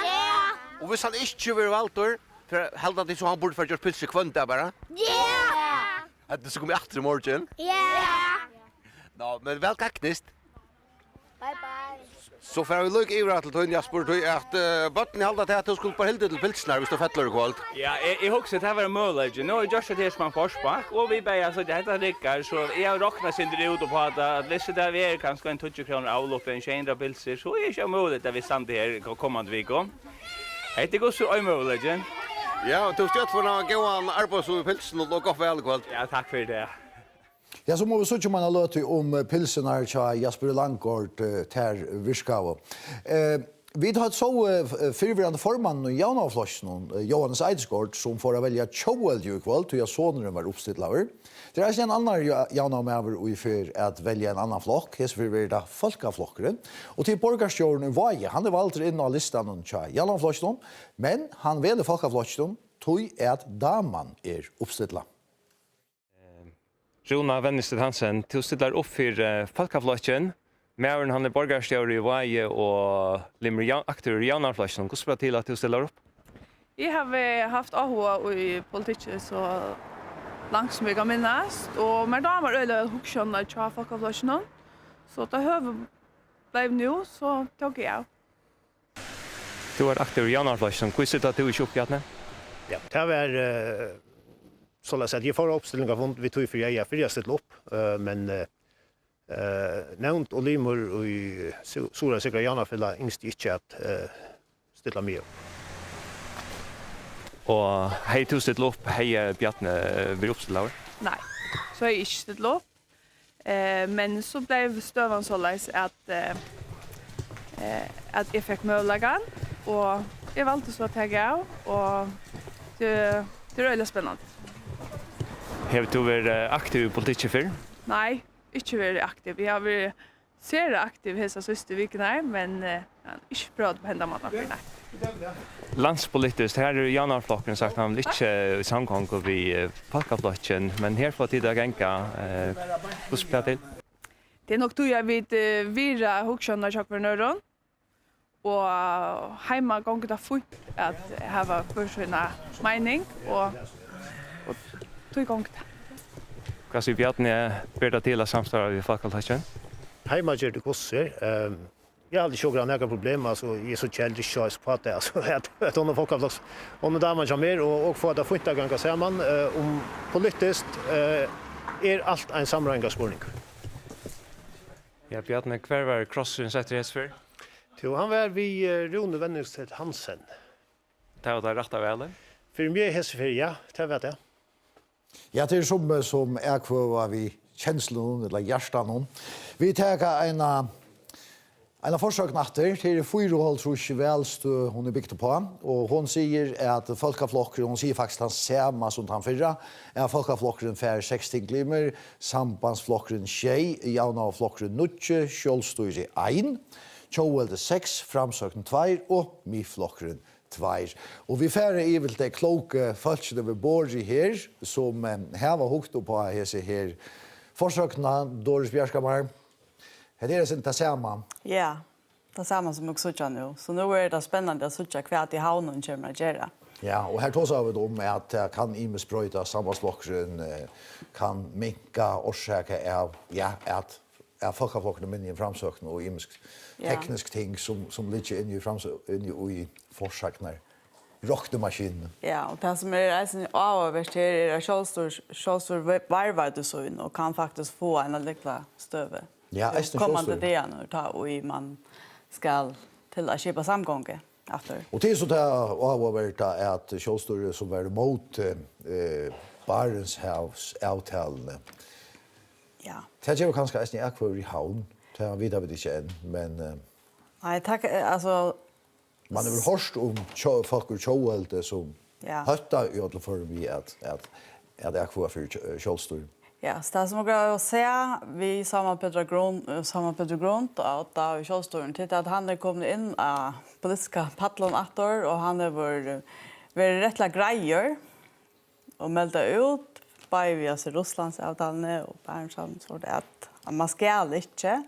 Speaker 3: Och hvis han ikke vil valgtor, for held at det så han burde få gjort pilse kvønt der bare. At det så kommer etter I morgen. Nå, men vel kaknist.
Speaker 22: Bye bye.
Speaker 3: Så får vi lykke i til Tøyen Jasper, at bøtten halda til at du skulle bare hilde til pilsene hvis du fettler kvalt.
Speaker 23: Ja, jeg husker at det var mulig. Nå er Joshua til som en forsbak, og vi bare, altså, det heter Rickard, så jeg har råknet sin ut på at hvis det er kanskje en 20 kroner avlopp, en 200 pilser, så er det ikke mulig at vi stand her kommende vik. Det er også umulig.
Speaker 3: Ja, og du støtt for å gå an arbeids og pilsen og lukke opp vel kvalt.
Speaker 23: Ja, takk for det.
Speaker 2: Ja, så må vi søke man løte om pilsen her til Jasper Langgaard til Virskava. Vi har så fyrvirrande formann og Jaunaflosjen, Johannes Eidsgaard, som får velge Tjoeldi i kveld, til sonen var oppstidlaver. Det er en annan Jaunaflosjen i fyr at velge en annan flokk, hese fyrvirrande Folkaflokkeren. Og til borgarstjåren Vaje, han valgt inn av listan til Jaunaflosjen, men han velger Folkaflokkeren, tog at damen oppstidlaver.
Speaker 11: Rona Vennested Hansen, du stiller opp for Folkaflokken. Mæren han borgarstjåre I Vaje og limmer aktor I Jaunaflosjen. Hvordan blir det til at du stiller opp?
Speaker 6: Jeg har haft AHA I politikken så langt som jeg kan minnes. Og med damer øyler hukkjønner til Folkaflokken. Så da høver ble nå, så tok jeg.
Speaker 11: Du aktor I Jaunaflosjen. Hvordan sitter du ikke opp, Jatne?
Speaker 12: Ja, det var... Så att jag får uppställningar från vi tog för jag ställer upp men nämnt och limor och Sora säkert gärna för yngst inte att ställa mig upp.
Speaker 11: Og hei du stille opp, hei Bjartne vil oppstille?
Speaker 6: Nej, så har jag inte ställt upp. Men så blev stövan så läs att jag fick möjligheten och jag valde så att jag av och det är väldigt spännande.
Speaker 11: Har du vært aktiv I politikken før?
Speaker 6: Nei, ikke vært aktiv. Jeg har vært ser aktiv hese siste viken her, men ikke prøvd på hendamaten før, nei.
Speaker 11: Landspolitisk, her Jaunaflokken sagt han vil ikke samgang over Folkaflokken, men her får tid å genka. Hvordan blir det til?
Speaker 6: Det nok tog jeg vidt vira hukkjønner kjøkvernøren, og heima gonget det fort at jeg har forsynnet mening, og tog igång det.
Speaker 11: Hva sier Bjartne ber det til å samstå I Folkaflokken?
Speaker 12: Heima gjør det kosser. Jag har aldrig såg några problem alltså I så källd chans på det alltså att hon Folkaflokks hon damen som mer och få det funta gånga samman om politiskt allt en samrådsspårning.
Speaker 11: Ja, Bjartne kvar var crossen säkerhetsför.
Speaker 12: Jo, han var vi Rune Vennested Hansen.
Speaker 11: Det var det rätta väl.
Speaker 12: För mig hesfer ja, det vet jag.
Speaker 2: Ja, det som kvar vi känslor eller hjärtan. Vi tar en forsøk natter til 4,5 velst hun bygd på, og hun sier at Folkaflokkeren, hun sier faktisk han samme som han fyrre, at Folkaflokkeren fær 60 glimer, Sambandsflokkeren 6, Jaunaflokkeren 9, Skjoldstyre 1, Tjoelde 6, Framsøkten 2 og Miflokkeren 2. Og vi færre I vil det kloke folkene vi bor I her, som har hukt på hese her forsøkene, Doris Bjerskammar. Det är inte samma.
Speaker 20: Ja, det samma som jag såg nu. Så nu är det spännande att se kvart I havnen kommer att göra.
Speaker 2: Ja, och här tåsar vi om att kan imespröjta sambandsflokkeren, kan minka orsaka av att Folkaflokkeren in I en framsökning och imisk teknisk ting som ligger in I forsaknar. Rockdemaskinen.
Speaker 20: Ja, och det som är avvärst här är självstor varvade så in och kan faktiskt få en lilla stöve.
Speaker 2: Ja,
Speaker 20: kommande det nu ta och man ska till att köpa samgånge efter.
Speaker 2: Och det är så där avvärt att Kjolstor som var emot Barents House avtalen.
Speaker 20: Ja.
Speaker 2: Det är ju kanske nästan akvar I havn. Det har vi inte än, men
Speaker 20: nej, tack alltså
Speaker 2: man har väl hört om folk och Tjoelde som hötta I alla fall vi att akvar för Kjolstor.
Speaker 20: Ja, det som jag vill säga, vi samma Petra Grund och då Kjolstoren till att han kommit in av politiska paddlon attor och han har varit rättla grejer och melda ut bara via Rysslands avtalene och Bärnshamn så det att man ska inte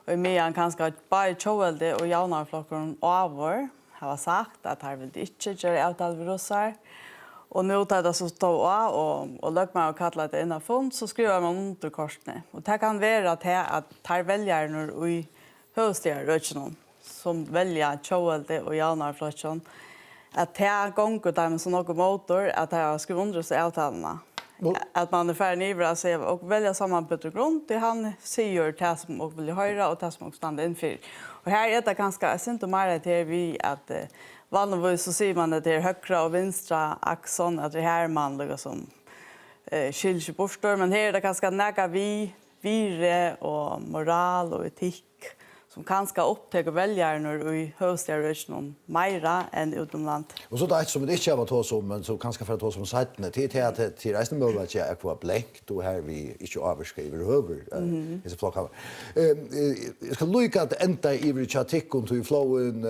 Speaker 20: och med kanske bara Tjoelde och Jaunaflokkeren över har sagt at han ville ikke gjøre avtale med russar. Och nu tar det så stå och lök man och kalla det innan fond så skriver man under korsne. Och det kan vara att tar väljarna i högstjärrötchen som väljer Tjåelde och Janarflötchen att det gånger dem som någon motor att det har skrivit under sig avtalarna. Att man är färdig nivra sig och välja samma Peter Grund till han säger det som och vill höra och det som också stannar inför. Och här är det ganska symptomatiskt här vi att vanligtvis så ser man att det är högra och vänstra axeln att det här man liksom skiljer sig bort. Men här är det ganska näga vire och moral och etik som kanske upptäcker väljarna i högstjärrötchen mera än utomland.
Speaker 2: Och så det som det inte har tagit om, men så kanske för att ta som sättene, till att till resten möjligt att jag är blankt och här vi inte överskriver över. Det flockar. Jag ska lycka att ända i vid chatikon till flowen.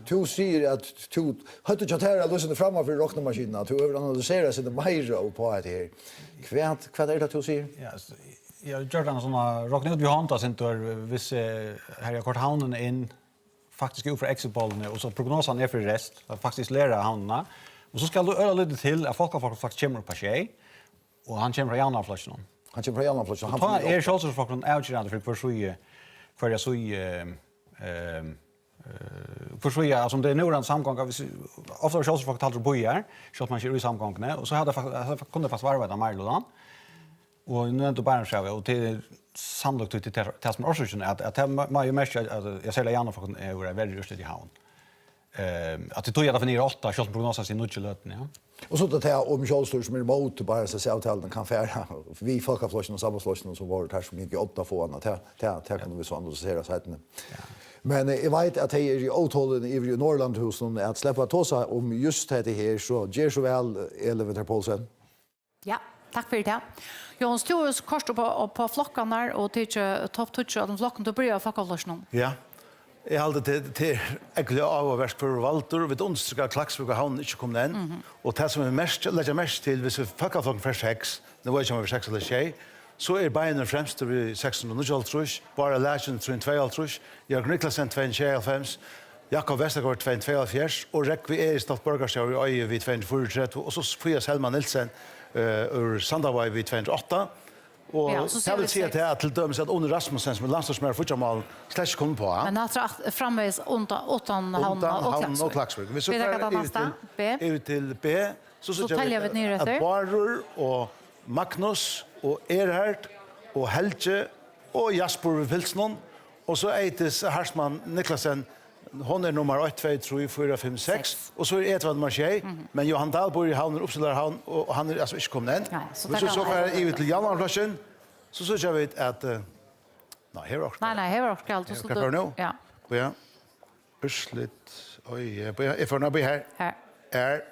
Speaker 2: Du säger att du hade jag här lösa framför rockmaskinen att du överanalysera sig det mera och på det här. Vad är det du säger?
Speaker 15: Ja, jag gör en sån rockning ut vi har inte sen då vis här jag kort hamnen in faktiskt gå för exitbollen och så prognosen är för rest att faktiskt lära hamnarna och så ska du öra lite till att folk faktiskt kommer på sig och han kommer från Janarflötchen.
Speaker 2: Han kommer från Janarflötchen.
Speaker 15: Han är själv så folk från outgörande för jag så för så alltså det är nog en samgång av ofta själv så folk talar bojar så att man kör i samgångarna och så hade kunde fast varva där Marlodan. Och nu är det bara så och till sannolikt till tas med orsaken att man ju mest jag säger gärna för att är väldigt just i havn. Att det tog jag för 8 shot prognosen sin nutchelöten ja.
Speaker 2: Och så det här om Charles som är emot bara så avtalen kan färra. Vi folkaflossen och sammanslåssen som var här som gick 8 få annat. Här kan vi så analysera sätten. Men jag vet att det är i avtalen i Norrlandhusen att släppa tosa om just det här så ger så väl Elevator Paulsen.
Speaker 8: Ja, tack för det. Johan Sturus kort på flockarna och till topp touch av de flocken då börjar folkaflossen.
Speaker 10: Ja. Jag hade till äckliga avverk för Walter vid onsdagar Klaxvik och han inte kom än. Och det som är mest lägger mest till hvis vi folkaflocken för 6. Det var ju som över 6 eller 6. Så är Bayern främst vid 600 bara Lägen 32. Jag Niklasen 25. Jakob Westergaard 22 och Rekvi är stad Borgarsjö i vid 24 och så Fias Helman Nilsen ur Sandavai vid 28. Och jag vill säga att till dömes att under Rasmussen som landslagsmästare fotbollsmål slash kom på.
Speaker 8: Men att framvis åtan han och
Speaker 10: Klaxvik. Vi så
Speaker 8: ut
Speaker 10: till B så
Speaker 8: täljer vi ner efter.
Speaker 10: Barur och Magnus och Erhard och Helge och Jasper Wilsnon och så Eitis Harsman Niklasen. Hon är nummer 1, 2, 3, 4, 5, 6 och så är Edvard Marché men Johan Dahl bor i Havn Uppsala Havn och han är alltså inte kommit än. Men så för i till Janarflötchen så jag vet att nej här också.
Speaker 8: Nej, här också allt så
Speaker 10: då. Ja. Ja. Urslit. Oj, jag får nog här. Här.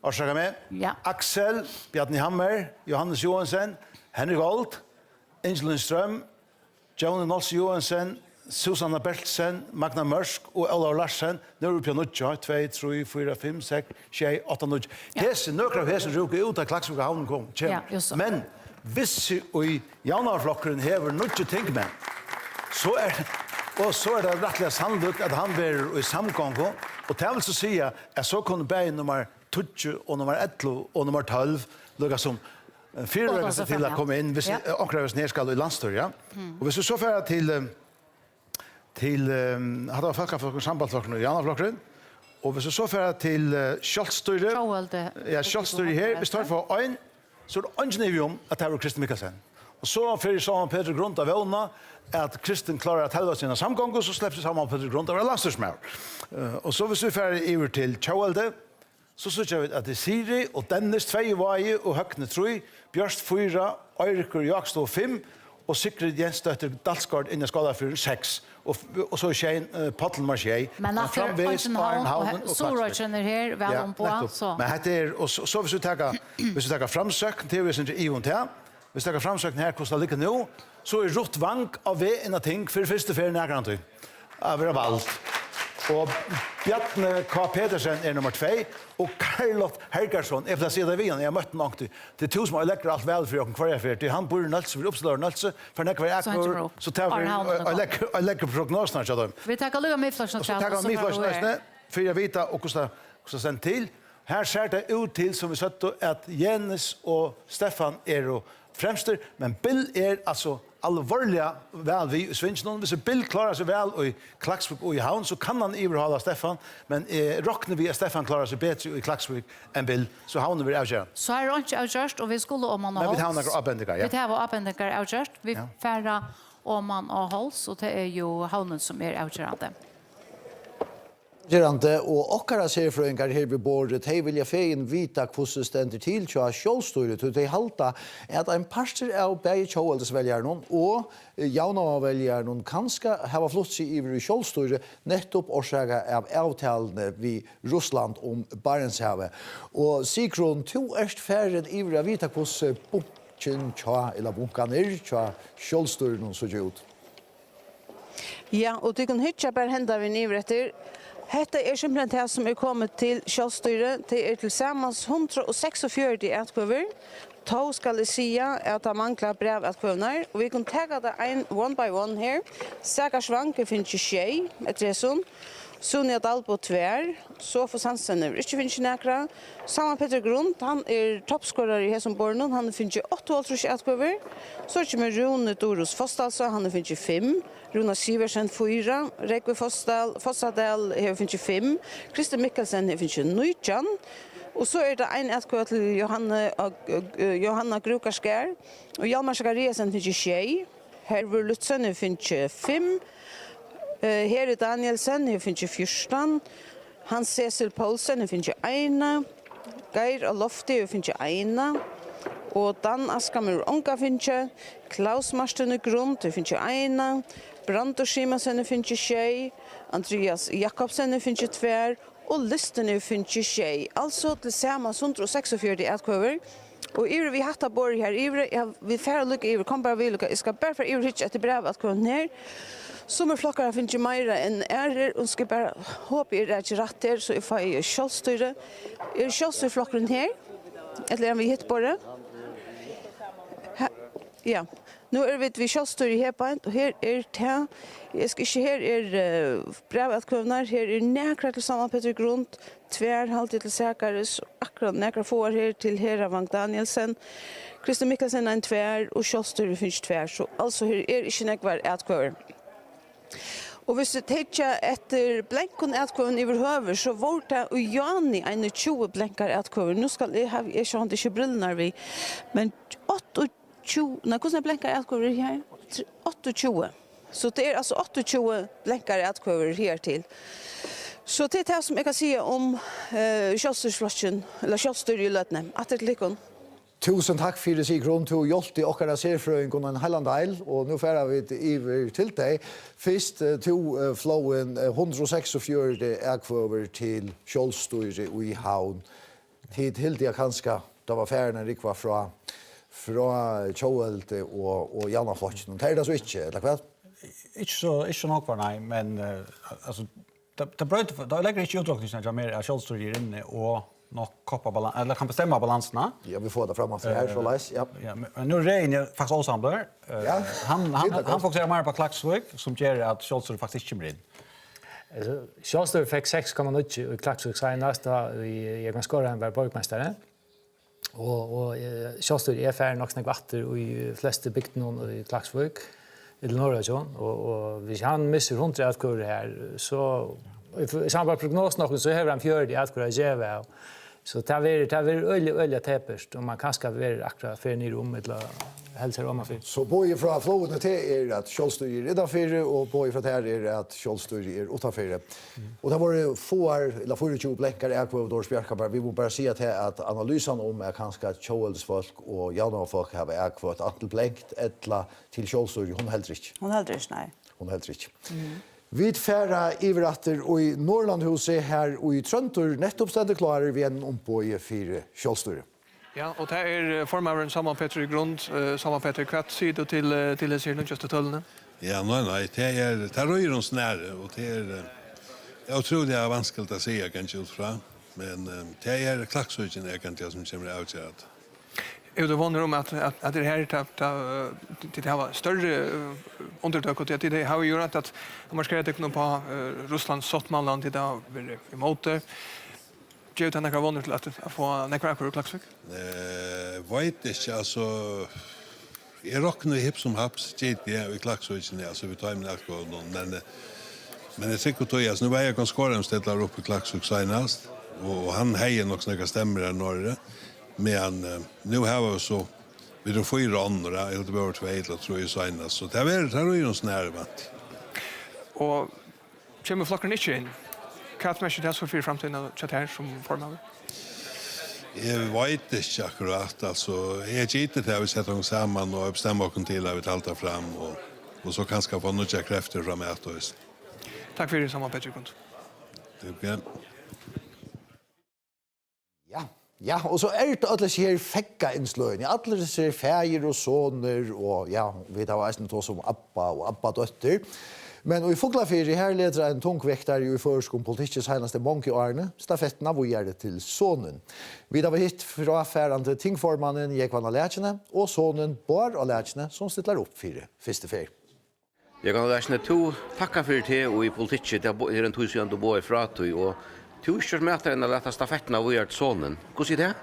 Speaker 10: Orsaka med.
Speaker 8: Ja.
Speaker 10: Axel Bjarni Hammer, Johannes Johansen, Henrik Gold, Angel Ström, Jonas Nils Johansen, Susanna Bertelsen, Magna Mörsk och Ola Larsen. Nu är vi på Nutja, 2, 3, 4, 5, 6, 7, 8 Nutja. Hese, några av hese ruker ut av Klaxvik och Havn kom. Men hvis i Janarflokkeren hever Nutja ting med, så är det rättliga sannolikt att han blir i samgång. Och det vill så säga att så kunde bära nummer 20 och nummer 11 och nummer 12 lukka som fyra till att komma in hvis omkrävs nedskall i landstörja. Och hvis vi så färra till hade folkaflokken sambandflokken och Janarflokkeren. Och hvis vi så färra till Kjolstøyre. Ja, Kjolstøyre här. Vi står för en så det angenivium att det var Kristin Mikkelsen. Och så för så Peter Grund av Vålna att Kristin klarar att hålla sina samgång och så släpps samman Peter Grund av landslagsmäl. Och så hvis vi färra över till Kjolde så jag vet att det Siri och Dennis 2 Vaje och Högne 3, Björst 4, Eirikur Jakstå 5 och Sigrid Jensdötter Dalsgaard in i skala för 6 och så Shane Pottelmarché.
Speaker 8: Men att Arnhavn och Soröchen är här väl om på så.
Speaker 10: Men det är och så vi ska ta framsökn till vi sen i och till. Vi ska ta framsökn här kostar lika nu så är Rott Vank av en ting för första för närgrant. Överallt. Och Bjarne K. Petersen är nummer 2 och Carlot Helgarsson är placerad vid jag mötte något till tusen som läcker allt väl för kvar för han bor i Nälse vid Uppsala Nälse för när kvar så tar vi läcker prognoserna så då.
Speaker 8: Vi tar lugna med flaskan så
Speaker 10: tar vi flaskan för jag vet och hur sen till. Här ser det ut till som vi sett att Jens och Stefan är främster, men Bill är alltså allvarliga väl vi Svinsson. Hvis Bill klarar sig väl i Klaksvik och i Havn så kan han överhålla Stefan, men rocknar vi att Stefan klarar sig bättre i Klaksvik än Bill så havnar vi avgörande.
Speaker 8: Så är det inte avgjort och vi skulle om man har
Speaker 10: hålls. Men vi har några avbändigar, ja.
Speaker 8: Vi har avbändigar avgjort. Vi färra om man har hålls och det är ju Havnen som är avgörande.
Speaker 2: Gerante og okkara serfrøyngar her ved bordet, hei vilja fein vita hvordan stendur til tja sjålstyret, og de halta at en parster av begge tjåaldesveljerne og jaunavaveljerne kanskje hava flott seg iver i sjålstyret nettopp årsaga av avtalene vi Russland om Barentshavet. Og Sigrun, to erst færre iver av vita hvordan bunken tja, eller bunkaner tja sjålstyret så ut.
Speaker 4: Ja, og du kan hytja bare henda vi niver etter. Hetta simpelthen det som kommet til kjølstyret. Det til sammans 146 etkvøver. Då skal jeg si at det mangler brev etkvøvner. Og vi kan ta det one by one her. Saga Svanke finnes ikke skje, etter sånn. Sonja Dalbo tvær. Sofus Hansen ikke finnes nekra. Saman Petter Grund, han toppskårer i Hesombornen. Han finnes 8 etkvøver. Så kommer Rune Doros Fostalsa, han finnes 5. Runa Siversen 4, Rekve Fossadal finnes 5, Christer Mikkelsen finnes 9, og så det en etkvøver til Johanna Grukarskær, og Hjalmar Sakariasen finnes 6, Herver Lutzen finnes 5, Heri Danielsen finnes 14, Hans Cecil Poulsen finnes 1, Geir Alofti finnes 1, og Dan Askamur Onka finnes, Klaus Marstene Grund finnes 1, Brandur Simonsen finnes 6, Andreas Jakobsen finnes 2, og listene finnes 6. Altså til samme 146 etkvøver. Og Ivre, vi hatt bor her. Ivre, vi får lukke Ivre, kom bare vi lukke. Jeg skal bare for Ivre hitje etter brev etkvøven her. Sommerflokkere finnes mer enn ærer, og skal bare håpe jeg ikke rett her, så jeg får kjølstyre. Kjølstyreflokkeren her? Eller vi hitt på det? Ja. Nu vi vi kjølstyre her på en, og her det. Jeg skal ikke her brevetkvøvner, her nekra til Saman Petter Grund, tvær halvtid til Sakaris, akkurat nekra får her til Hera Vang Danielsen, Christer Mikkelsen en tvær, og kjølstyre finnes tvær, så altså her ikke nekvar etkvøver. Og hvis du tenker etter blenkon etkvøven i høver, så var det og Jani 21 blenkar etkvøver. Nå skal jeg har ikke brillene vi, men 28, nei, hvordan blenkar etkvøver her? 28. Så det altså 28 blenkar etkvøver her til. Så det det som jeg kan si om kjølstyrsflosjen, eller kjølstyr i løtene. At det likon.
Speaker 2: Tusen takk for Sigrun, du hjelpte okkara serfrøyng og en heiland eil, og nå færer vi iver til deg. Først flowen 146 etkvøver til kjølstyret i Havn. Tid hilde jeg kanskje, det var færene rikva fra Tjåelte og Janna Flotjen. Det så ikke, eller hva?
Speaker 15: Ikke nok var nei, men altså, det legger ikke utdragningsene til mer kjølstyret inne, og nok koppa balans eller kan bestämma balanserna.
Speaker 2: Ja, vi får det framåt här så läs. Ja.
Speaker 15: Ja, men nu Reine faktiskt ensembler.
Speaker 2: Ja.
Speaker 15: Han fokuserar mer på Klaksvik som gör att Scholzer faktiskt kommer in.
Speaker 7: Scholzer fick 6,9 i Klaksvik senast i Egon Skorren var borgmästare. Och Scholzer är färre nog snack vatten i flesta bygden i Klaksvik i norra och vi han missar 100 atkur här så i samband prognosen så har han 40 atkur geva. Så det är öliga täpperst och man kanske vill akkurat för ny rum eller hälsar om man för.
Speaker 2: Så boy från floden till att Scholstyr är där för och boy från här är att Scholstyr är utanför. Och det var eller 42 blänkar är på Dorsbjärkar. Vi vill bara se att analysen om är kanske att Scholds folk och Janna folk har ett antal blänkt eller till Scholstyr hon helt rätt.
Speaker 20: Hon helt rätt nej.
Speaker 2: Hon helt rätt. Vi färra ivratter och i Norrlandhuset här och i Tröntor nettopp ständer klarar vi en på i 4 Scholstyr.
Speaker 16: Ja, och det är formaren Saman Petter Grund, Saman Petter kvart sidor till det ser lunchaste tullene.
Speaker 1: Ja, nej, det rör oss nära och det jag tror det är vanskligt att säga kanske ut från, men det är Klaksviken är kanske som kommer ut att.
Speaker 16: är det vanligt om att det här det har större undertök och det har ju gjort att man ska rätta kunna på Ryssland sottmanland det har varit emot det. Gör det några vanligt att få några på Klaxvik?
Speaker 1: Vet inte, alltså jag rocknar hipp som haps det i Klaxviken alltså vi tar med alkohol men det tycker då jag nu var jag kan skåra ställa upp i Klaxvik senast och han hejer nog snacka stämmer där norra men nu har vi så vi då får ju andra eller det behöver två eller tror jag senast så det är ju någon närvat.
Speaker 16: Och kommer flocken inte in. Kat mesh det så för framtiden att chatta som formal.
Speaker 1: Jag vet inte akkurat alltså jag gitter det vi sätter oss samman och bestämmer oss till att vi halta fram och så kanske få nya krafter framåt oss.
Speaker 16: Tack för det samma Peter Kunt.
Speaker 1: Tack.
Speaker 2: Ja, och så är det alla ser fäcka inslöjning. Alla ser fäger och soner och ja, vi tar väsen då som Abba och Abba dotter. Men i Fuglafyr här leder en tungväktare i förskon politikens senaste många årene. Stafettene hvor gjør det til sonen. Vi har hitt fra affærende tingformannen Jekvanna Lætjene og sonen Bar og Lætjene som stiller opp for første fer.
Speaker 3: Jekvanna Lætjene, to takker for det og i politikken. Det en tog siden du bor fra tog og du kjørt med at en lette stafettene hvor gjør til sonen. Hvordan er det?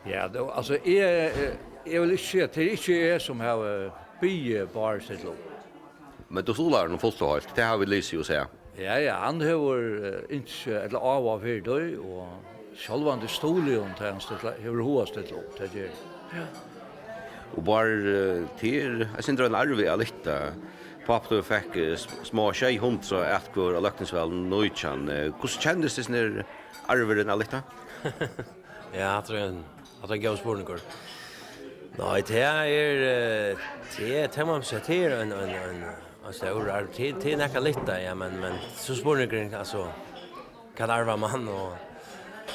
Speaker 9: Ja, altså jeg vil ikke si at det ikke er som har bygget Bar sitt lov.
Speaker 3: Men du stolar den fullt och helt. Det har vi lyst ju säga.
Speaker 9: Ja, han har inte eller av för dig och självande stolion tjänst det har hoast det upp det gör. Ja.
Speaker 3: Och bara till jag syns en arve lite. Pappa fick små tjej hund så att går och Löknesväl Neuchan. Hur kändes det när arven lite?
Speaker 14: Ja, jag tror att det går spårningar. Nej, det man sätter en alltså det är näka lite ja men så spårningar alltså kan arva man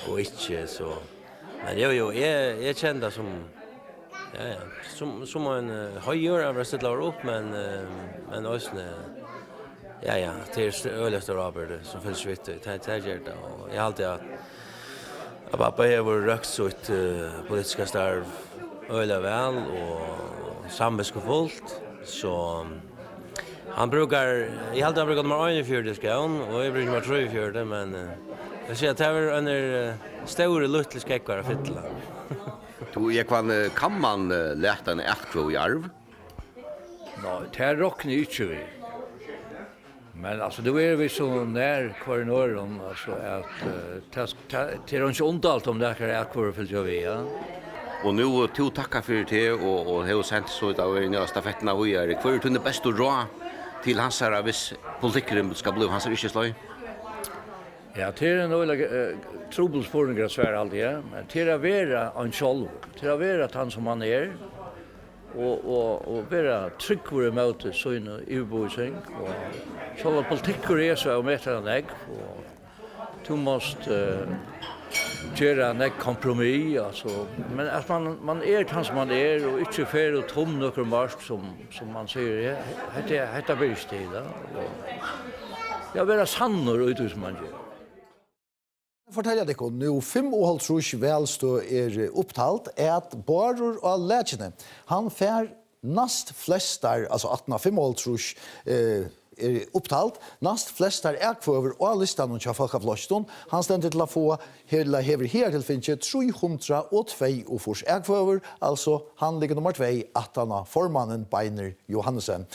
Speaker 14: och inte så men jag kände som en höjor av ställer upp men också ja det är öligaste raber som finns vitt det gör det och jag alltid att pappa har rökt så ett politiska starv öliga väl och samvetsfullt så han brukar han brukar de en fjärde skån och jag brukar tre fjärde men jag ser att det är en stor luttel skäckare fittla.
Speaker 3: Du kan man lära en ätkvå i arv?
Speaker 9: Nej, det är rockar inte vi. Men alltså då är vi så när kvar norr alltså att det är inte ondalt om det här är ätkvå för vi ja.
Speaker 3: Och nu to tackar för det och har sent så ut av i stafetterna och är det för tunde bäst att dra till hans här vis politiken ska bli hans inte slå.
Speaker 9: Ja, det är en öliga trubbelspårningar att svära alltid, ja. Men till att vara en själv, till att vara han som han är och vara tryggare mot sådana ubåtsing och själva politiker är så om ett eller annat och du måste göra en kompromiss alltså men att man är han som man är och inte för och tom några mark som man säger det blir stilla och jag vill sannor ut som man gör.
Speaker 2: Fortell jeg dere, nå 5,5 velstå opptalt at Barur og Lætjene, han fer nast flestar, altså 18,5 opptalt, nast flestar ekvøver og listan og Folkafloston. Han stendte til å få hever her til finne 302 ekvøver, altså han ligger nummer 2, 18 formannen Beiner Johansen.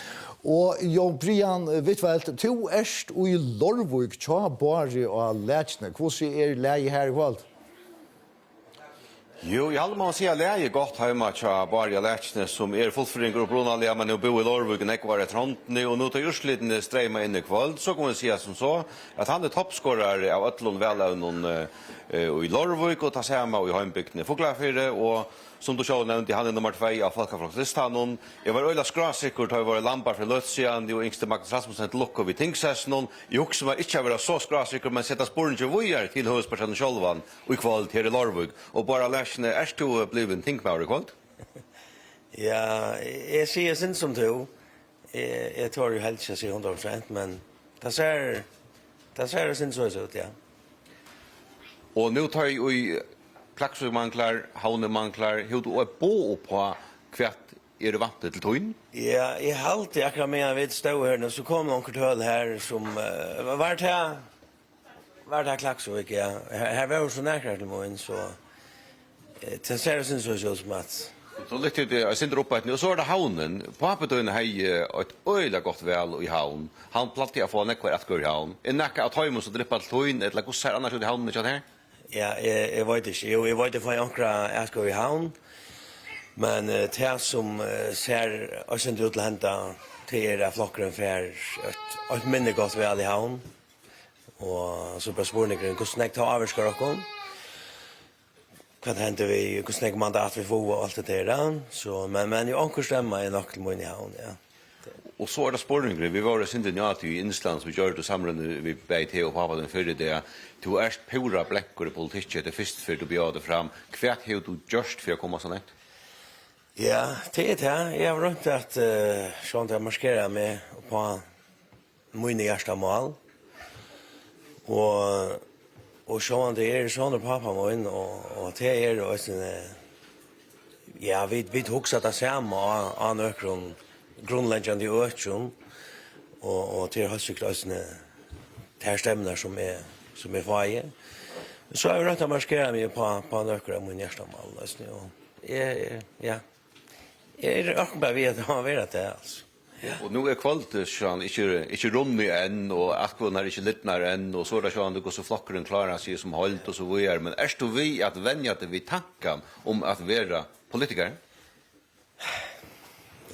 Speaker 2: Og Jon Brian Vittvelt, to erst og i Lorvuk, tja Bari og Lætjene. Hvordan leie her i kvalt?
Speaker 3: Jo, jag håller med att säga läge gott hemma till Barja Lätjne som är fullföring och Brunalja men nu bor i Lorvik och nekvar ett rondne och nu tar ursliten strejma in i kväll så kan man säga som så att han är toppskorare av Ötlund Välavnon i Lorvik och tar sig hemma och i Heimbygden i Fuglafyrre och som du själv nämnde, han är nummer 2 av Folkafloklistan. Jag var öjla skrasikkert, har varit lampar för Lötsian, och yngste Magnus Rasmussen till Lokko vid Tingshessen. Jag också var inte vara så skrasikkert, men sätta spåren till vojar till huvudpersonen självan och i kväll till Lorvik. Och bara lärsne, är du blivit en tinkmaur i kväll?
Speaker 14: Ja, jag ser sin som du. Jag tror ju helst jag ser 100%, men det ser sin så ut, ja.
Speaker 3: Och nu tar jag Klaksvik manglar, Havne manglar, hur du bo på kvart det vant til tøyen?
Speaker 14: Ja, jeg halte akkurat med jeg vet stå her, så kom noen høl her som var det Klaksvik, ja. Her var jo så nærkere til morgen, så det ser det sin så som at
Speaker 3: Så litt jeg sitter oppe et nå, så det Havnen. Papetøyene har et øyla godt vel i Havn. Han platt til å få nekkvar etgår i Havn. Nekka at Høymon som dripper til tøyen, eller hvordan ser annars ut i Havn ikke her?
Speaker 14: Ja, jeg vet ikke. Jo, jeg vet ikke for ankra etgår i Havn. Men det som ser oss ikke ut til å hente til flokkeren for et minne godt vel i Havn. Og så bare spørsmålet, hvordan jeg tar avvarsker dere? Vad händer vi? Hur snägg mandat vi får och allt det där. Så men ju ankor stämma i nacklen i havn, ja.
Speaker 3: Och så det spårningar. Vi var sen den ja till Island så vi gjorde det samlande vi beit till och pappa den förra det. Du är pura bläckor i politik det först för du bjöd fram. Kvärt hur du just för att komma så nätt.
Speaker 14: Ja, det här. Jag har runt att sånt där markera med på mina första mål. Och så det såna pappa var in och det och sen ja vi huxar det samma an ökron grundläggande ökron och till höstklassen där stämmer som är varje så har jag rätt att markera mig på nökra min nästa mål alltså ja är också bara vet har varit det alltså.
Speaker 3: Och nu kvalitet sjön inte runnig än och akkurat inte littnar än och så där sjön det går så flockren klarar sig som hållt och så vidare men är du vi att vänja det vi tankar om att vara politiker?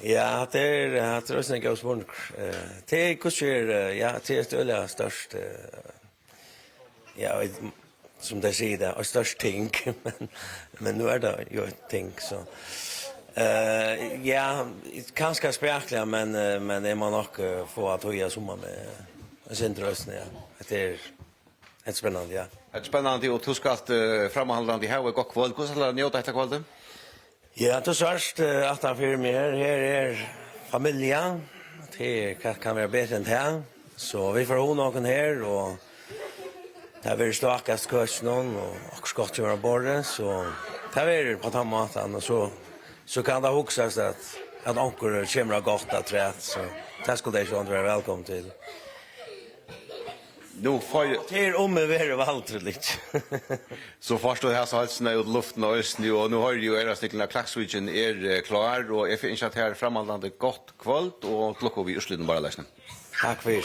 Speaker 14: Ja, det är också en god spårning. Det är kanske, ja, det är större störst, ja, som det säger det, störst ting, men nu är det ju ett ting, så. Ja, ganska spräckliga, men det man nog få att höja summa med sin tröstning, ja. Det är spännande, ja.
Speaker 3: Det är spännande och du ska framhållande här och gott kväll. Hur ska du njuta detta kvällen?
Speaker 14: Ja, det sørst at han fyrir meg her familie. Det kan være bedre enn det. Så vi får ha noen her, og det er stakast kurs noen, og akkurat godt til å være bordet. Så det er på den måten, og så kan det huskes at anker kommer godt av træt. Så det skulle jeg ikke være velkommen til.
Speaker 3: Nu får
Speaker 14: det om med vara valtr lite.
Speaker 3: Så förstår jag så halsen ut luften och östen och nu har ju era stycken Klaksviken klar och jag finns att här framhållande gott kväll och klockan vi ursliten bara läsna.
Speaker 14: Tack för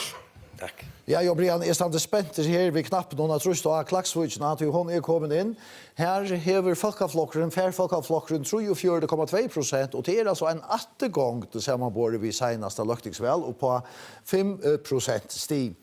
Speaker 14: tack.
Speaker 2: Ja, jag Brian är stannar spänt här vid knappen och trust och Klaksviken att hon är kommit in. Här häver folkaflockren, folkaflockren 34,2% och det är alltså en åttegång det ser man både vid senaste löktingsväl och på 5% stig.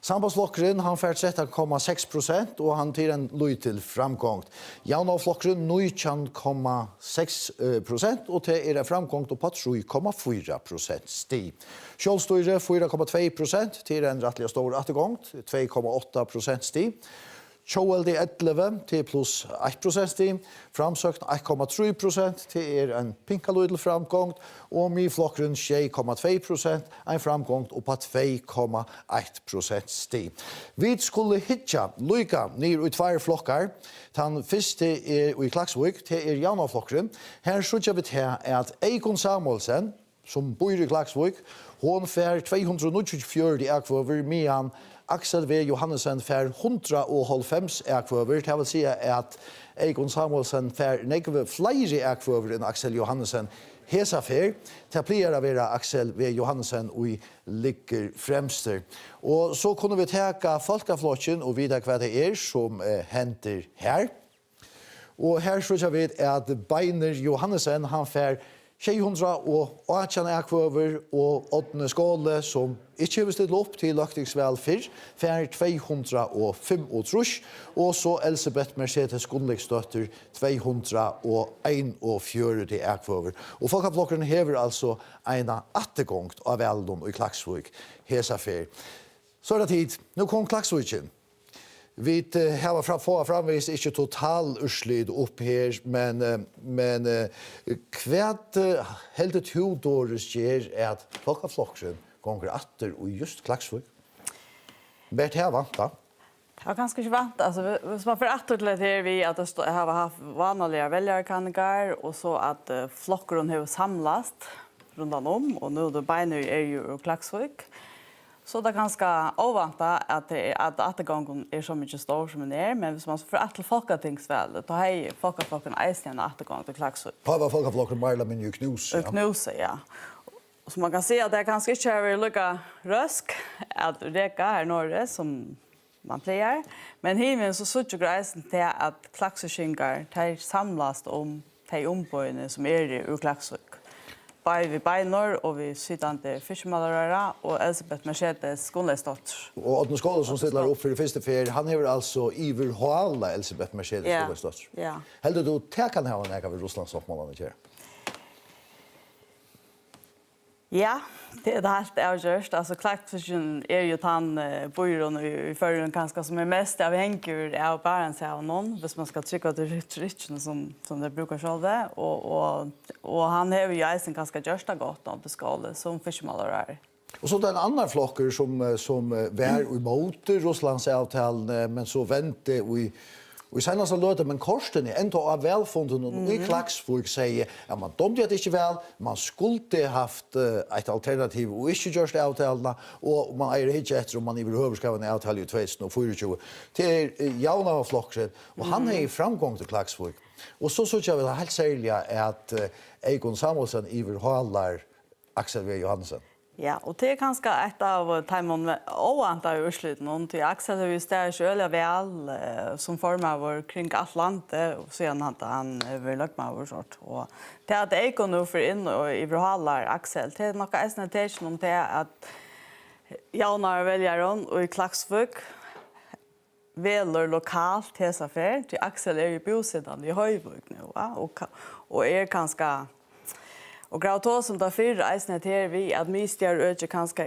Speaker 2: Sambandsflokkeren han får 13,6% og han til en løy til framgång. Jaunaflokkeren 19,6% og til en framgång på 3,4% stig. Kjølstøyre 4,2% til en rettelig stor attegång, 2,8% stig. Kjøld 11 til pluss 1% stig, framsøkt 1,3% til en pinkaløydel framgång, og myflokkeren 6,2%, en framgång på 2,1% stig. Vi skulle hitja lyka ned i tvær flokkar. Den første i Klaksvik til Jaunaflokkeren. Her sykja vi til at Eikon Samuelsen, som bor i Klaksvik, hon får 294 akvover medan Axel V. Johannesen får 190 akvover. Det vil si at Eikon Samuelsen får nekve flere akvover enn Axel Johannesen. Hesa fer, det pleier å være Axel V. Johannesen og ligger fremster. Og så kunne vi teka folkeflokken og vite hva det som henter her. Og her tror vi at Beiner Johannesen, han får 618 akvover og 8 skåle som ikke har stilt opp til løktingsvel før, for 205 og så Elisabeth Mercedes Gunnleikstøtter 241 akvover. Og folkeflokkeren hever altså en attegång av Veldon i Klaksvik, hesa fer. Så er det tid. Nå kom Klaksviken. Vi har framvis ikke total urslid opp her, men hva helt et hodåret skjer at folkeflokkeren gonger atter og just Klaksvik. Bert her vant da.
Speaker 20: Det var ganska svant. Alltså, hvis man får attor till det här vi att det har haft vanliga väljarkandidater och så att flockron har samlats runt om och nu då Beinøy är ju ur Klaksvik. Så det är ganska ovanta att attergången är så mycket stor som den är, men hvis man får attor folketingsvalet, då har folkeflokken eisen en attergång till Klaksvik.
Speaker 2: På var folkeflokken Marla men ju knus.
Speaker 20: Knuse, ja. Så man kan se att det är ganska inte är lika rösk att reka här norra som man plejer. Men himen så sutt greisen till att Klaksvikingar tar samlas om de omböjene som är ur Klaksvik. Både vid Beinor och vid sittande fiskmallarara och Elisabeth Mercedes Gunnleisdotter.
Speaker 2: Och Otto Skåle som ställer upp för det första för han har alltså överhala Elisabeth Mercedes Gunnleisdotter.
Speaker 20: Ja.
Speaker 2: Heldur du det kan ha något av Rysslands soppmålarna kör?
Speaker 20: Ja, det är helt avgjort. Alltså Klaksviken är ju han byrån i förrän ganska som är mest avhängig av Barents av någon, hvis man ska trycka till richen som det brukar själva och han har ju eisen ganska görsta gott om Skåle som fiskmalare.
Speaker 2: Och så den andra flocker som var emot Rysslands avtal men så vänte och sen så låter men korsten är ändå av välfunden och i Klaksvik säger att man dömde det inte väl, man skulle haft ett alternativ och inte gjort avtalen och man är inte efter om man överhuvud ska ha en avtal i 2024 till Jauna flocken och han är i framgång till Klaksvik. Och så jag väl helt särskilt att Egon Samuelsen överhalar Axel V. Johansen.
Speaker 20: Ja, och det är ganska ett av timon oanta ursluten till Axel har ju ställt öliga väl som formar vår kring Atlantet och sen han över Lökmavur sort och det att Egon nu för in och överhalar Axel det är något essentation om det att Jaunar väljaron och i Klaksvik väller lokalt tesaffär till Axel är ju bosättande i Höjvik nu och är ganska och grauto som där för eisnet här vi att mysterier öde kanske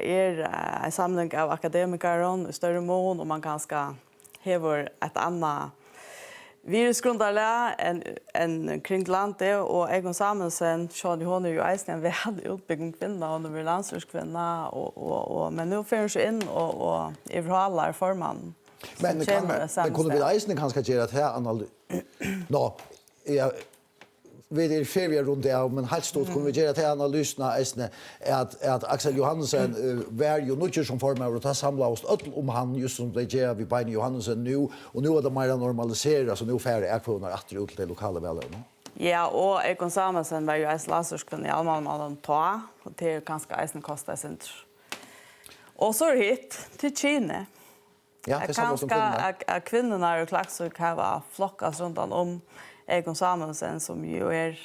Speaker 20: en samling av akademiker i större mån och man kanske häver ett annat virusgrundare en kring landet och Egon Samuelsen så hon är ju eisnet en väl utbyggd kvinna och är landslagskvinna och men nu förs in och överhållar forman.
Speaker 2: Men kunde vi eisnet kanske göra det här analys. Nå, vi är färdiga runt det men helt stort kommer vi göra till analyserna att Axel Johansen var ju mycket som formar och ta samla oss om han just som det gör vi Beinøy Johansen nu och nu är det mer normaliserat så nu färre är kvar att ut till lokala väljare.
Speaker 20: Ja, och Egon Samuelsen var ju landslagskvinna i Almannalen ta och det är ganska eisen kostar sin. Och så hit till Kina.
Speaker 2: Ja, det är samma som kvinnorna.
Speaker 20: Kvinnorna i Klaksvik har flockas runt om Egon Samuelsen som ju är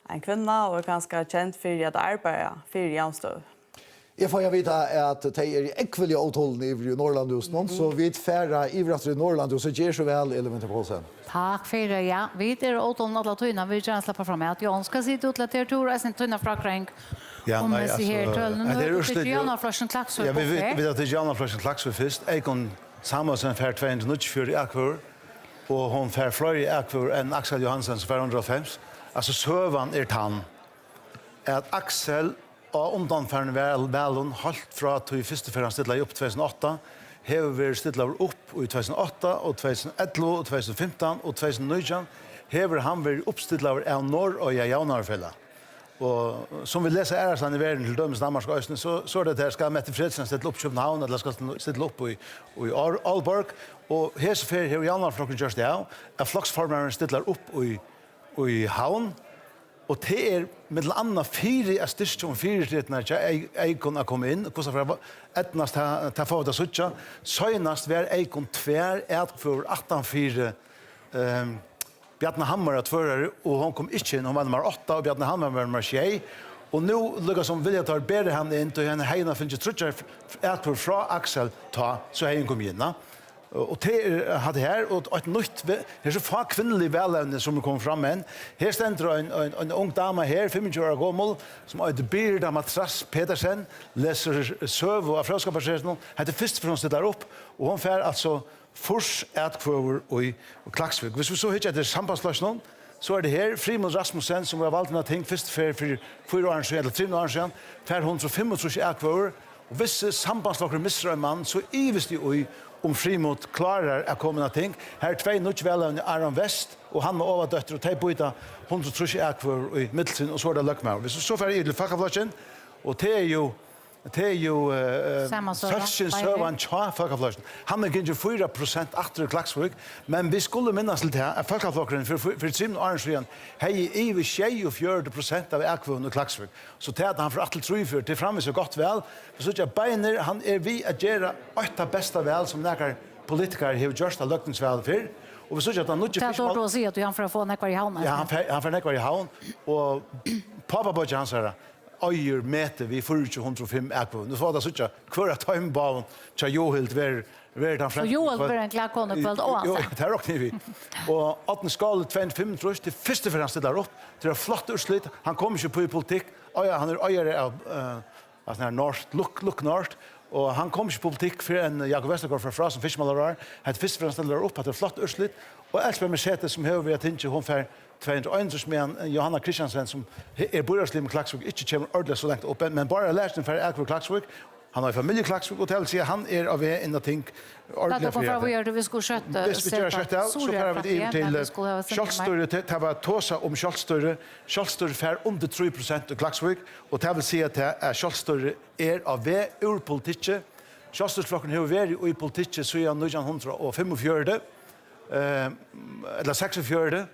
Speaker 20: en kvinna och är ganska känd för att arbeta för jämställdhet.
Speaker 2: Jag får veta att det är ekvälliga åtalen i Norrland just nu, så vi är färre i Norrland och så ger så väl Elementar Paulsen.
Speaker 8: Tack för det, ja. Vi är åtalen alla tyna, vi gärna släppa fram att jag ska sitta ut till tur och sen tyna frakring.
Speaker 10: Ja, nej, alltså.
Speaker 8: Det är
Speaker 10: ju
Speaker 8: Jana Flashen Klaksvik.
Speaker 10: Ja, vi vet att det är Jana Flashen Klaksvik först. Egon Samuelsen för 294 i akvar. Och hon fär fler akvar än Axel Johansen som fär 105. Alltså sövan är tann. Att Axel och undanfärden väl halt från att i första färden ställa upp 2008 har vi ställa upp i 2008 och 2011 och 2015 och 2019 har han varit uppställd av norr och Jaunarfälla. Och som vi läser ärasan i världen till dömes Danmark och Östern så är det där ska Mette Fredsen ställa upp Köpenhamn eller ska ställa upp i Aalborg och här så för här Jaunarflocken just där att flocksformaren ställer upp i Havn och det är med andra fyra styrst och fyra Eikon att komma in och så för ettnast ta få det såcha senast var Eikon tvär för 18-4 Bjarne Hammar att förare och hon kom inte in, hon var nummer 8 och Bjarne Hammar var nummer 6 och nu lyckas som vilja ta bättre han in till henne hejna finns ju trutcher att från Axel ta så hej kom in och det hade här och ett nytt det är så få kvinnliga välämnen som kom fram men här ständer en ung dam här 25 år gammal som heter Birda Matras Petersen läser söv och afroskaparsen hade först från sig där upp och hon fär alltså fors kvar och Klaksvik. Hvis vi så hittar det sambandslösning så är det här Frimund Rasmussen som var valt med ting först för 4 år sedan eller 3 år sedan för 135 kvar och hvis sambandslösning missar en man så ivist det om Frimot klarar att komma ting. Här är 2 nutjvällande Aron West och han med overdötter och de byta 130 ekvar i Middelsin och så är det Lökmar. Så får jag till Fackaflatsen och det är ju Sölsins Sövan Tja Fackaflatsen. Han är givet 4% efter Klagsvik, men vi skulle minnas till det att Fackaflatsen för 3 år sedan hej i 24% av ekvarna i Klagsvik. Så det att han för 8-3 till framme så gott väl. Så jag Beiner han är vi att göra ett bästa väl som några politiker har gjort av Lökningsväl för. Och vi såg att han nu
Speaker 8: inte fiskmål. Det är då se att han får få nekvar i havn.
Speaker 10: Ja, han får nekvar i havn. Och pappa Bötja han säger öjer mäter vi 405 ekvar. Nu så var det så att kvara timebaun tja Johild ver han
Speaker 8: fram. Så Johild var en klagkone på allt.
Speaker 10: Jo, det råknar vi. Och att den skal 25 tror det första för han ställer upp till det flott urslit. Han kommer ju på i politik. Ja, han är öjare av alltså när North look North. Och han kom inte på politik för en Jakob Westergaard från Frasen Fischmalarar. Han först för han ställer upp att det är flott urslit. Och Elsbeth Mercedes som hör vi att inte hon för 201 med Johanna Kristiansen som är borgarsliv med Klagsvik. Inte kommer ordentligt så långt upp. Men bara lärt för Ekvar Klagsvik. Han har familj i Klagsvik och till sig han är av en ting ordentligt.
Speaker 8: Vad kommer vi göra? Vi ska sköta.
Speaker 10: Vi ska sköta så kan vi in till Schalsstörre det var tosa om Schalsstörre. Schalsstörre för under 3% i Klagsvik och det vill säga att Schalsstörre är av ur politiken. Schalsstörreflocken har varit i politiken så är 1945 eller 46.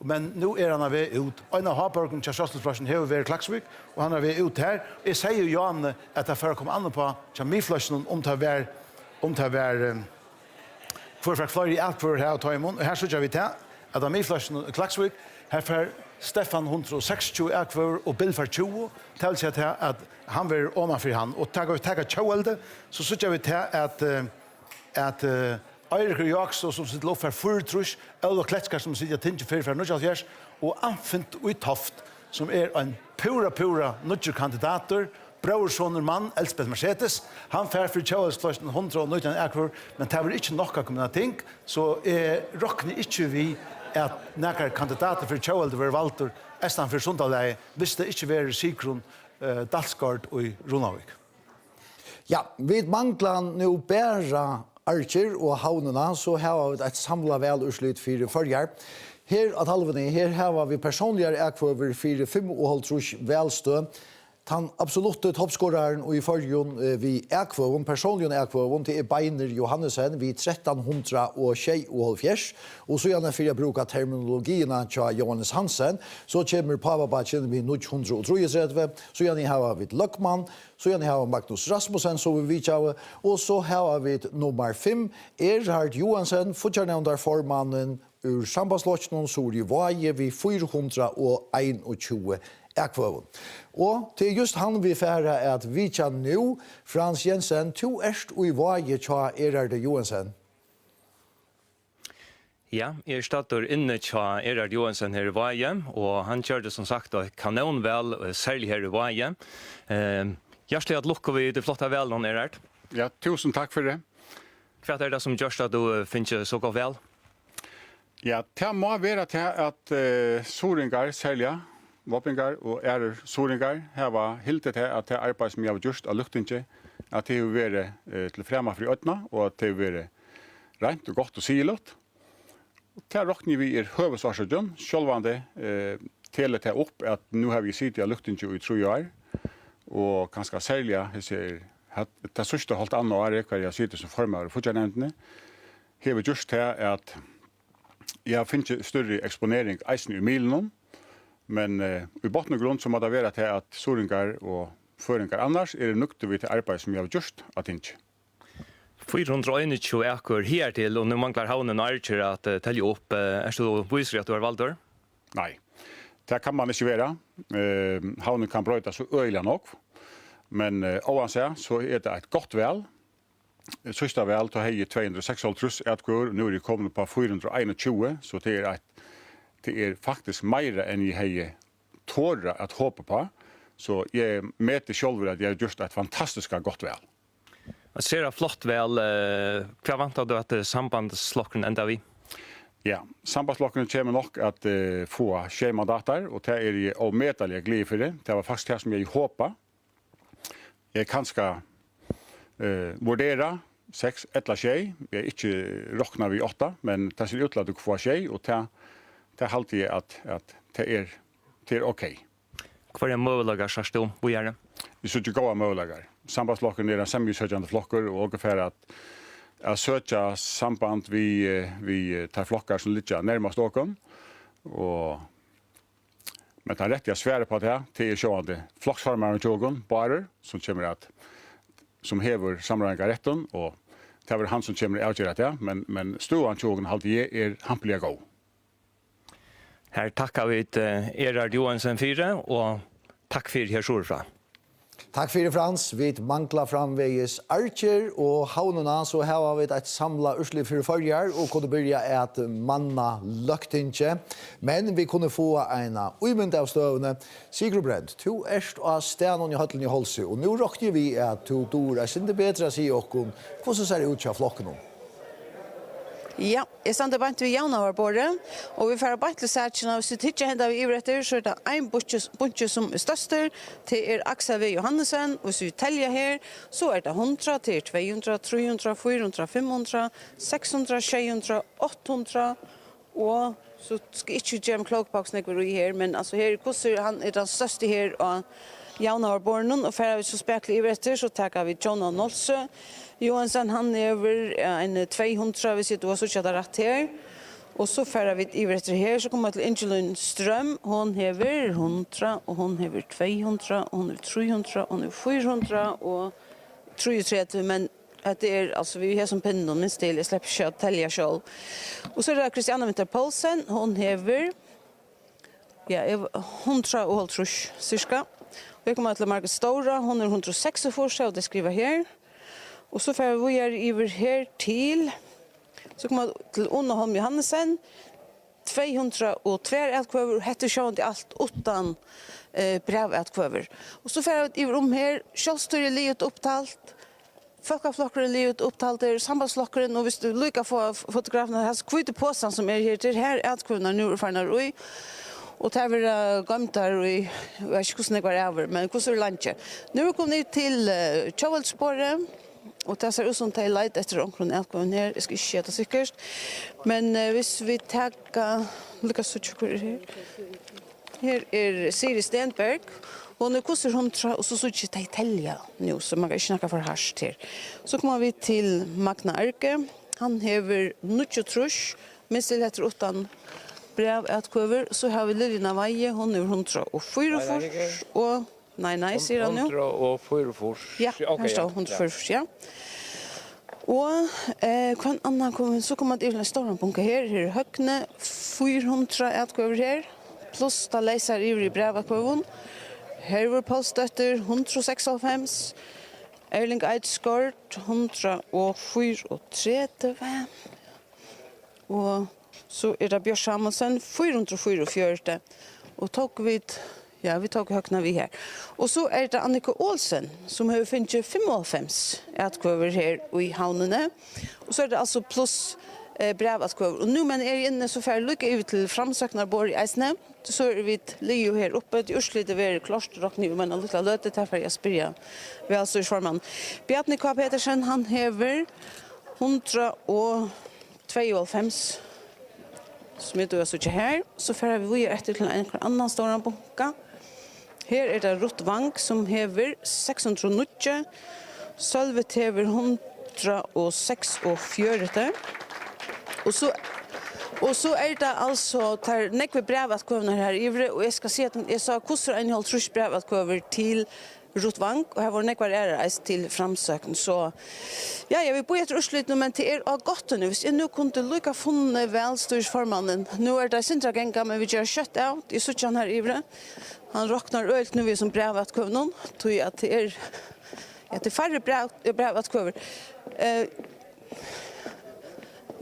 Speaker 10: Men nu är han av ut. En av Habergen till Schalsstörreflocken har varit i Klagsvik och han har varit ut här. Jag säger ju Jan att det förekommer an på Chamiflossen om det var för fler i allt för här och ta imon. Här så vi till att Amiflossen Klagsvik här för Stefan 160 ekvar och Bill för 20 till sig att han vill ordna för han och ta Chowelde så såg vi till att Eirik Jaksson som sitter upp för 4-trusch eller Kletskar som sitter tinge för 4 och anfint och Toft som är en pura nutjerkandidater Brauerssoner man Elsbeth Mercedes han fær för Choweldsflossen 119 ekvar men det var inte nokka kommuna ting så rockne inte vi at några kandidater för Choweld var valtur estan för Sundalei visste inte var Sigrun Dalsgaard och Ronavik.
Speaker 2: Ja, vi manglar nu bära Archer och havnarna så har vi ett samla välurslut för förjar. Här att halvene här har vi personliga ekvar för 5,5 välstö. Han absolutte toppscoraren och i förjon vi ekvar personligen ekvar till Beiner Johannesen vi 1300 och tjej och så gärna för jag brukar terminologierna till Johannes Hansen så kommer Pavabatchen vi 933 så gärna har vi Lökman så gärna har Magnus Rasmussen så vi vet och så har vi nummer 5 Erhard Johansen fortjänande formannen ur sambandslotchen så det var vi 421 ekvar. Och till just han vi färra att vi kan nu Frans Jensen to erst och i varje tja Erhard Johansen.
Speaker 11: Ja, startar inne tja Erhard Johansen här i varje och han körde som sagt då kanonväl särskilt här i varje. Hjärtligt att lucka vi det flotta väl någon Erhard.
Speaker 13: Ja, tusen tack för det.
Speaker 11: Vad är det som görs att du finner så gott väl?
Speaker 13: Ja, det må vara till att Soringar sälja Vapingar och Soringar här var helt det att det arbete som jag har gjort av luktinge att det har varit till främma för öppna och att det har varit rent och gott och silot. Och där räknar vi huvudsaken självande till det upp att nu har vi sitt i luktinge i 3 år och kanske sälja ser att det sista halt andra år kan jag sitta som formar för nämndene. Här vi just här att jag finner större exponering i milen. Men i botten och grund så må det vara till att Soringar och Föringar annars är det nukter vi till arbete som jag har gjort att inte.
Speaker 11: 421 ekor här till och nu manglar havnen Archer att tälja upp. Är det då visar att du har valt där?
Speaker 13: Nej, det kan man inte göra. Havnen kan bröta så öjliga nog. Men oavsett så är det ett gott väl. Sista väl så har 206 ekor. Nu är det kommit på 421 så det är faktiskt mer än jag har tåra att hoppa på. Så jag mäter själv att jag har gjort ett fantastiskt gott väl.
Speaker 11: Jag ser det flott väl. Vad väntar du att sambandslocken ända vi?
Speaker 13: Ja, sambandslocken kommer nog att få schemandater och det är jag avmätaliga glad för det. Det var faktiskt det som jag hoppa. Jag kan ska värdera 6 eller 6. Vi er ikke råkna vi 8, men det ser ut til at du får 6, og det halte jeg at det er ok.
Speaker 11: Hva er muligheter sørst du? Hvor gjør det?
Speaker 13: Vi synes ikke gode muligheter. Sambandsflokken er en semi-søkjende flokker, og ungefær at søkja samband vi tar flokker som ligger nærmest åken, men det er rett jeg svære på det, til er sjående flokksformeren tjogen, bare, som hever sammenhengen retten, og det er han som kommer avgjøre det, men stående tjogen alltid hampelig god.
Speaker 11: Her takkar vi Erard Johansen 4, og takk for her surfra.
Speaker 2: Takk for det, Frans. Vi mangler framvegis Archer og havnene, så her har vi et samlet urslig for forrige, og kunne begynne at manna løgtinge. Men vi kunne få en uimynd av støvende. Sigrid Brent, du av stenen i høttelen i Holse, og nå råkner vi at du dår ikke bedre å si okken. Hvordan ser det ut til flokken?
Speaker 4: Ja, jeg stod bare til Javnavarbordet, og vi får bare til særkene, hvis vi ikke hender vi ivretter, så er det en bunche som er største, til Axel V. Johannesen, hvis vi teller her, så er det 100, til 200, 300, 400, 500, 600, 600, 800, og så skal ikke gjøre med klokboksen jeg vil her, men altså her, hvordan han er den største her, og Javnavarbordet, og for vi så spekler ivretter, så tar vi John Nolse, Johansson han över en 200 hvis du har så det rett her. Og så færer vi ivretter her, så kommer vi til Angelin Strøm. Hon hever 100, og hon hever 200, og hon hever 300, og hon hever 400, og 33, men det altså vi har som pinnen minst til, jeg slipper ikke å telle selv. Og så er det Christiane Winter Poulsen, hon hever 100 og 100 cirka. Vi kommer til Margaret Stora, hon er 146, og det skriver her. Og så får vi over her til, så kommer vi til Unaholm Johannesen, 202 etkvøver, hette sjående alt utan brevetkvøver. Og så får vi over her, kjølstøyre livet opptalt, folkeflokkere livet opptalt, sambandsflokkeren, og hvis du lykker få fotografene, her kvite påstand som er her til her etkvøvene nå er ferdig ui, og det er gammelt der, og jeg vet ikke hvordan det går over, men hvordan er det landet. Nå er vi kommet til Kjøveldsbordet, og det ser ut som det er leit etter omkring etkvøven her, jeg skal ikke gjøre det sikkert. Men hvis vi tar, lykkes så tjokker her. Her er Siri Stenberg, og nå koster 100, og så så ikke det telja nå, så man kan ikke snakke for hardt her. Så kommer vi til Magna Arke, han hever 90 minst til etter 8 brev etkvøver, så har vi Lilina Veie, hun hever 144, og Nei, sier han jo.
Speaker 5: 144.
Speaker 4: Ja, her står 144, ja. Og hva annan kommer, så kommer det til en stor bunke her, her er Høgne, 400 etkvøver her, pluss da leser i brevetkvøven. Her var Pålstøtter, 196, Erling Eidskort, 134, og så er det Bjørn Samuelsen, 444, og tok vi vi tok høkna vi her. Og så er det Annika Olsen, som har finnet 55 etkvøver her i havnene. Og så er det altså pluss brevetkvøver. Og nå men er jeg inne så får jeg lykke ut til framsøknarbord i Eisne. Så er vi livet her oppe. Det er urslitt ved klosterrockning, men litt løte derfor jeg spyrer ved altså i formann. Bjartne K. Petersen, han hever 152, som er det ikke her. Så får vi etter til en annen stor bunke. Her er det Ruth Wang som hever 690, Sølvet hever 146. Og så er det altså, tar nekve brevatkvøvner her ivre, og jeg skal si at jeg sa hvordan en halv trus brevatkvøver til Ruth Wang, og her var nekvar æreis til framsøken. Så ja, jeg vil bo etter urslit nå, men det er av godt nå. Hvis jeg nå kunne lukka funnet velstyrsformannen, nå er det sindra genga, men vi gjør kjøtt av, jeg så ikke han her ivre. Han råknar øylt nå vi som brevatkvøvnen, tror jeg at det er færre brevatkvøver.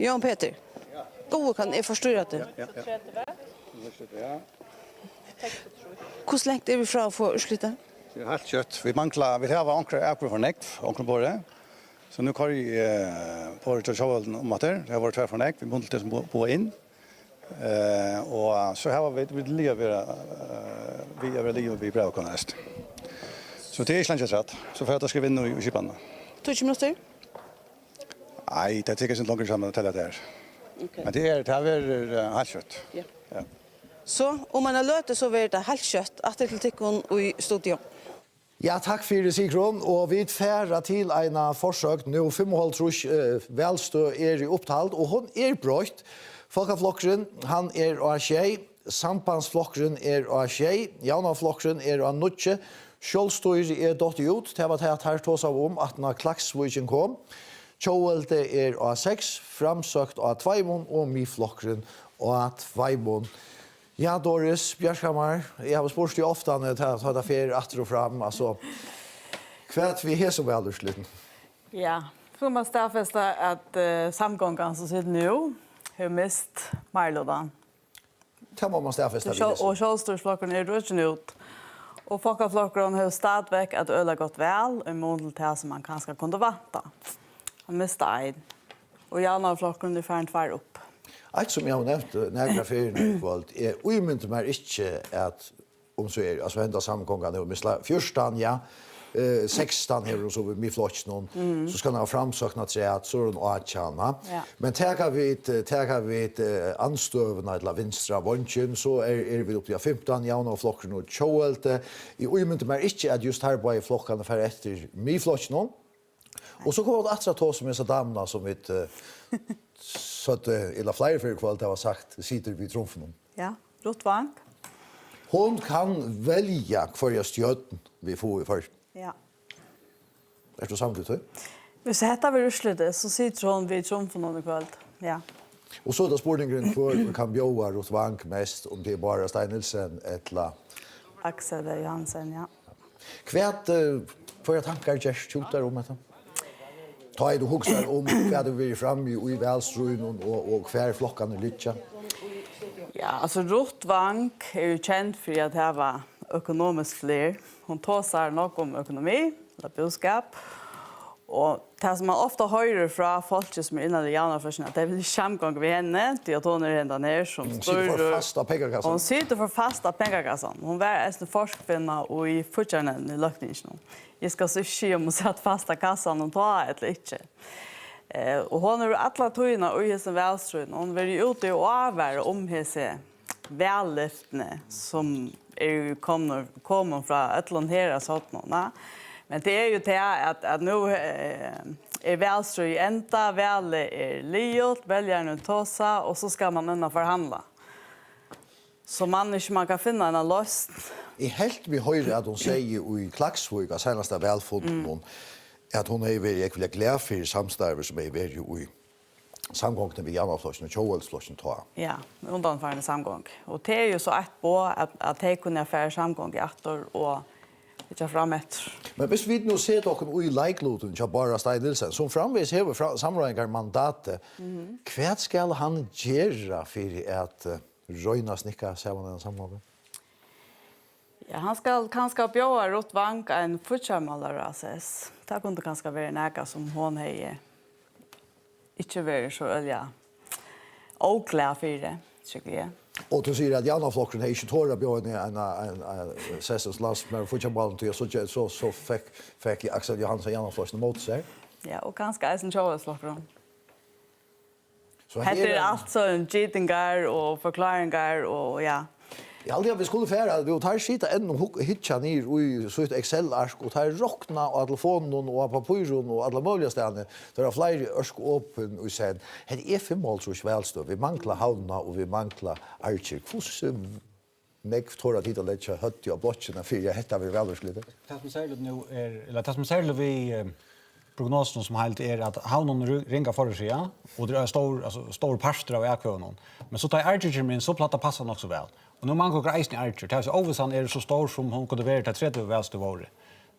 Speaker 4: Jan Peter, gode kan jeg forstå at det.
Speaker 5: Ja.
Speaker 4: Hvordan lengt er vi fra å få urslitet?
Speaker 5: Det er helt kjøtt. Vi har ankre akkurat for nekt, ankre på det. Så nu kan vi på til sjåvelden om at det har vært tvær for nekt. Vi må til å bo inn. Og så har vi livet vi brev kan næst. Så det er ikke rett. Så får jeg skrive inn i kipene.
Speaker 4: 20 minutter?
Speaker 5: Nej, det tycker jag inte långt samman till det där.
Speaker 4: Okay.
Speaker 5: Men det är helt kött.
Speaker 4: Ja. Så om man har løte så blir det helt kjøtt at det til tikkun i studio.
Speaker 2: Ja, takk for det, Sigrun. Og vi færer til en forsøk. Nå 55 velstø i opptalt, og hun brøyt. Folkeflokkeren, han av tjej. Sambandsflokkeren av tjej. Jaunaflokkeren av nutje. Kjølstøyre dott ut. Det var det her tås av om at når Klaksviken kom. Tjåvelte av 6. Framsøkt av 2 og miflokkeren av 2. Ja, Doris Bjørskammar, jeg har spurt jo ofte når jeg tar det fer atter og fram, altså, hva vi har så velutsluten?
Speaker 20: Ja, så man stafeste at samgången som sitter nå, har mist Marlodan.
Speaker 2: Det må man stafeste.
Speaker 20: Og kjølstorsflokkene rutsen ut. Og folkeflokkene har stadigvæk at øl har gått vel, i mån til det som man kanskje kunne vante. Han mistet en. Og Janavflokkene er ferdig tvær opp.
Speaker 2: Alt som jeg har nevnt nærmere ferien i kvalt, umynter meg ikke at om så altså hendet sammenkongen, og misla 14, ja, 16 her og så med flotsen, så skal han ha framsøknet seg at så er hun åtjana. Men tenker vi anstøvene til vinstra vondkjen, så vi opp til 15, ja, og flokken og tjåelte. Jeg umynter meg ikke at just her bare flokkene fer etter med flotsen, og så kommer det atra tå som disse damene som vi så att illa flyer för kvalt har sagt sitter vi trumfen.
Speaker 20: Ja, Rotvank.
Speaker 2: Hon kan välja för stjärten vi får i först.
Speaker 20: Ja.
Speaker 2: Är du samtidigt då?
Speaker 20: Hvis dette vil rusle så sitter hon vid trumfen under kveld. Ja.
Speaker 2: Och så då sportingen för kan bjöa Rotvank mest om det bara Stein Nielsen eller
Speaker 20: Axel Johansen, ja.
Speaker 2: Kvärt för jag tankar just skjuter om det. Ta du huxar om hva du vil fram i välstrun och hver flockarna lycka.
Speaker 20: Ja, alltså Rotvank är ju känd för att det var ekonomiskt fler. Hon tåsar nog om ekonomi, eller budskap. Och det som man ofta hör från folk som är innan i Janaflokken, att det är väl kärmgång vid henne, till att hon är ända ner som
Speaker 2: Hon sitter för fasta pengakassan.
Speaker 20: Hon sitter för fasta pengakassan. Hon var en forskvinna och i fortsättningen i lökningen. Jag ska så se om hon satt fasta kassan och ta eller inte. Och hon har alla tøyna och i sin välstrun. Hon vill ju ute och avvärra om hese vällyftne som är kommer från Ötland här sådana. Men det är ju det att nu är välstrun ända väl är liot, väljarna tosa och så ska man ända förhandla. Så man kan finna en löst.
Speaker 2: I helt vi høyre at hun sier i Klaksvik, av senaste velfunden, at hun er veldig ikke glad for samstarver som er veldig i samgångene med Janaflokken og Tjåvaldsflokken.
Speaker 20: Ja, undanfarende samgång. Og det er jo så ett på at de kunne affære samgång i etter og ikke fram etter.
Speaker 2: Men hvis vi nå ser dere i leikloten, ikke bare Stein Nielsen, som framvis hever samrådinger mandatet, hva skal han gjøre for at røyna snikka sammen en samgång?
Speaker 20: Ja, han ska kanske bjöa Rotvank en fortsammalaраses. Det kunde kanske vara näka som hon hej inte vara så ölja oklar för det, tycker jag.
Speaker 2: Och du säger att Janaflokken har inte tåra bjöa en sessens last med fortsammalan till så fick Axel Johansson Janaflokken mot sig.
Speaker 20: Ja, och kanske Eisen Tjåvaldsflokken.
Speaker 2: Så
Speaker 20: det är alltså en cheatingar och förklaringar och ja.
Speaker 2: Jag aldrig vi skulle färra då tar skita än och hitcha ner i så ett Excel-ark och tar rockna och telefonen och papiren och alla möjliga ställen där flyger örsk öppen och sen det är för mål så svälstå vi manglar havna och vi manglar archer fussen meg tror att det lägger hött och blotchen för jag heter vi väl lite.
Speaker 15: Det som säger nu är eller det som säger vi prognosen som helt är att havnen ringa för sig ja och det är stor pastor av ekvånen men så tar archer men så platta passar också väl. Och nu man går greisen i Archer. Det är så oversan är så stor som hon kunde vara till 30 välste våre.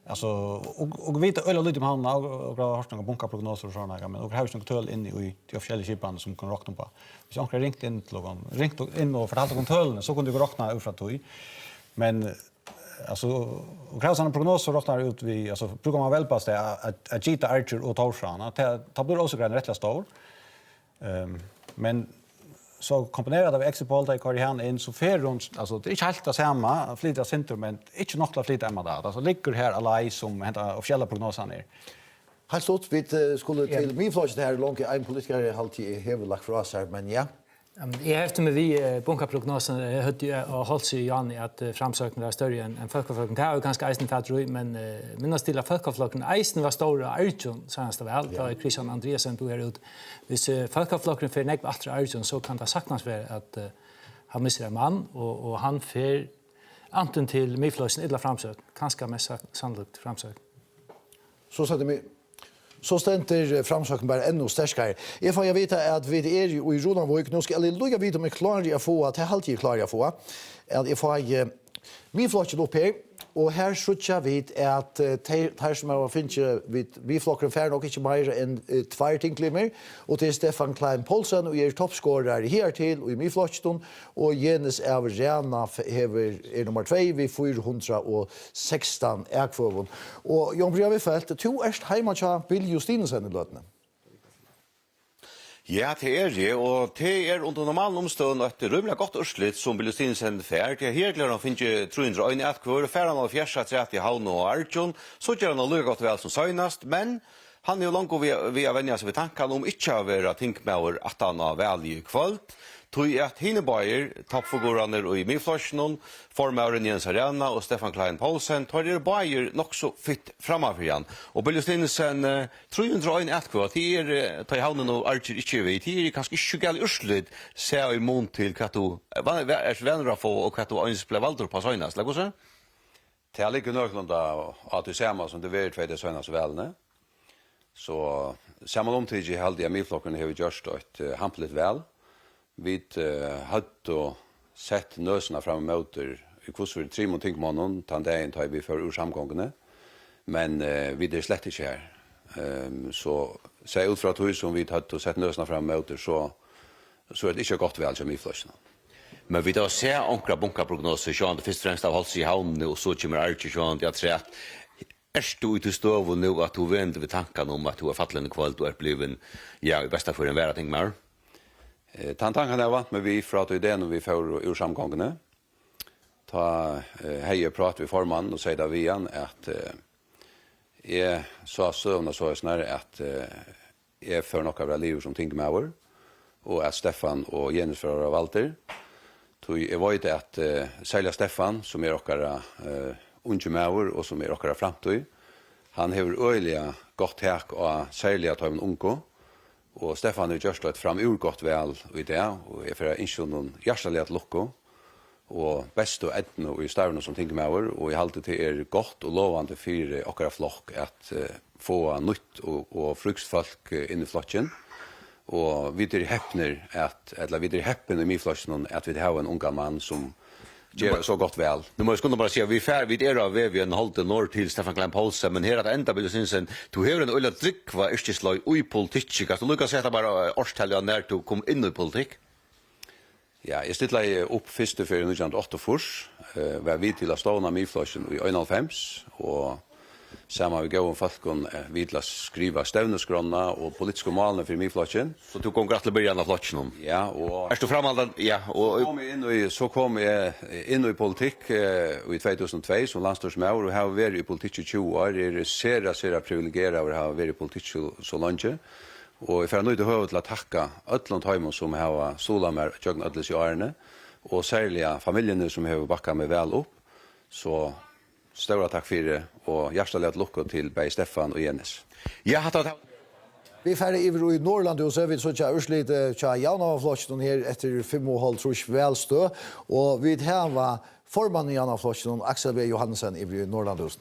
Speaker 15: Alltså och vi vet ölla lite om han och har några bunka prognoser och såna men och har ju något töl in i de officiella skipan som kan räkna på. Så han ringt in till någon ringt in och fortalte kontrollen så kunde vi räkna ut från tog. Men alltså och krävs en prognos så räknar ut vi alltså brukar man väl passa att gita Archer och Torshan att ta blir också grej rätt stor. Men så komponerade av Exipol där kör han in så fer runt alltså det är inte helt det samma flyta center men inte nog att flyta Emma där alltså ligger här alla som hämtar officiella prognoser ner
Speaker 2: Helt stort, vi skulle til min flås det här långt en politiker alltid har lagt fra sig, men ja.
Speaker 7: Jag efter med vi bunkerprognosen hade ju hållit sig Jan i att framsökningen var större än folkflocken. Det är ju ganska eisen fatteri, men minnas till att folkflocken eisen var stora Arjun senast väl. Då Christian Andreasen tog här ut. Hvis folkflocken för näck efter Arjun så kan det saknas vara att han missar en man och han för anten till miflossen illa framsök. Kanske mest sannolikt framsök.
Speaker 2: Så sa det mig. Så stenter framsöken bara ännu starkare. Jag vet att vi är ju i Ronavik nu ska jag lugga vid om jag klarar att få att halt jag klarar att få att jag får min flocken upp här och här skjuter vi att här som jag finns vi flocken färd och inte mer än 2 tinklimmer och till Stefan Klein Paulsen och är toppscorare här till och i min flocken och Jens Averjana är nummer 2 vid 416 äkvågen. Och Jan Breve fält 2 är hemma till Bill Justinsen i lötene.
Speaker 3: Ja, det är det, och det är under normal omstånd att det rymliga gott urslit som Bill Justinsen färd. Det är helt klart att finns ju 301 ätkvår, färdan av fjärsa i Havn och Arjun, så gör han lika gott väl som senast, men han är ju långt vi har vänjat sig vid tanken om inte att vara tinkmäver att han har väl i kvöld. Tog att Hinnebayer, toppfigurerna i Miflossen, formauren Jens Arena och Stefan Klein Paulsen, tar det Bayer nog så fitt framför igen. Och Bill Justinsen, 301 ätkvår, det är ta i Havnen och Archer inte vid, det är kanske inte galt urslut, ser i mån till att du är vänner att få och att du ens blev vald på senast, lägger så?
Speaker 17: Det är lika nöjlunda att du ser mig som det var 2 senast väl, ne? Så ser man omtidigt hade jag Miflocken har gjort ett hampligt väl. Vi hade sett nösarna fram emot i kursor 3 mot tinkmånen, tandagen tar vi för ur samgångarna. Men vi är slett inte här. Så säg ut från att hus som vi hade sett nösarna fram emot så är det inte gott väl som i flösarna.
Speaker 3: Men vi då ser ankra bunkerprognoser, så det först och främst av hålls i Havn och så kommer Archer så jag tror att du ute stov nu att du vänder vid tanken om att du har fallen kvalt och är bliven i bästa för en värda ting mer?
Speaker 17: Tanken är vant med vi för att idén om vi får ur samgångarna. Ta hej prat vi forman och säger vi igen att jag sa sövna så är snarare att jag för några av liv som tänker med över och att Stefan och Jens för av Walter. Jag var ju att sälja Stefan som är några unge med över och som är några framtid. Han har öliga gott häck och sälja att ha en unko. Och Stefan har gjort ett framur gott väl i det, och jag får inte någon hjärtaliga lucka. Och bäst och etno och i stavna som tänker med över, och jag håller till gott och lovande för åkara flock att få nytt och fruktfolk in i flocken. Och vi är häppner eller vi är häppen i min flocken att vi har en unga man som gör så gott väl.
Speaker 3: Nu måste jag bara säga vi fär vid era vi en hållt norr till Stefan Klein Paulsen, men här att ända vill synsen du har en ölla drick var yrkeslag i politik. Att du lyckas sätta bara årstälja när du kom in i politik.
Speaker 17: Ja, jag stilla upp första för 1908 förs. Var vi till att ståna Miflossen i 1995 och samma vi går om falkon vi till att skriva stävneskrona och politiska mål för Miflossen.
Speaker 3: Så du kom gratulerar början av flocken.
Speaker 17: Ja, och
Speaker 3: är du framhållen ja och
Speaker 17: kom jag in i politik i 2002 som landstingsmedlem och har varit i politik i 20 år. Det är ser privilegierad att ha varit i politik så länge. Och jag får nu det höra till att tacka ödlund Heimon som har solat med tjögn ödlis i årene och särliga familjerna som har backat mig väl upp. Så stora tack för det och hjärtligt lucka till Berg Stefan och Jens.
Speaker 3: Ja, hatt
Speaker 2: Vi är färdiga i Norrland och så är vi så tja urslit tja Janna Flossen här efter 5,5 trus välstö och vi var formann i Janna Flossen Axel B. Johansen i Norrland.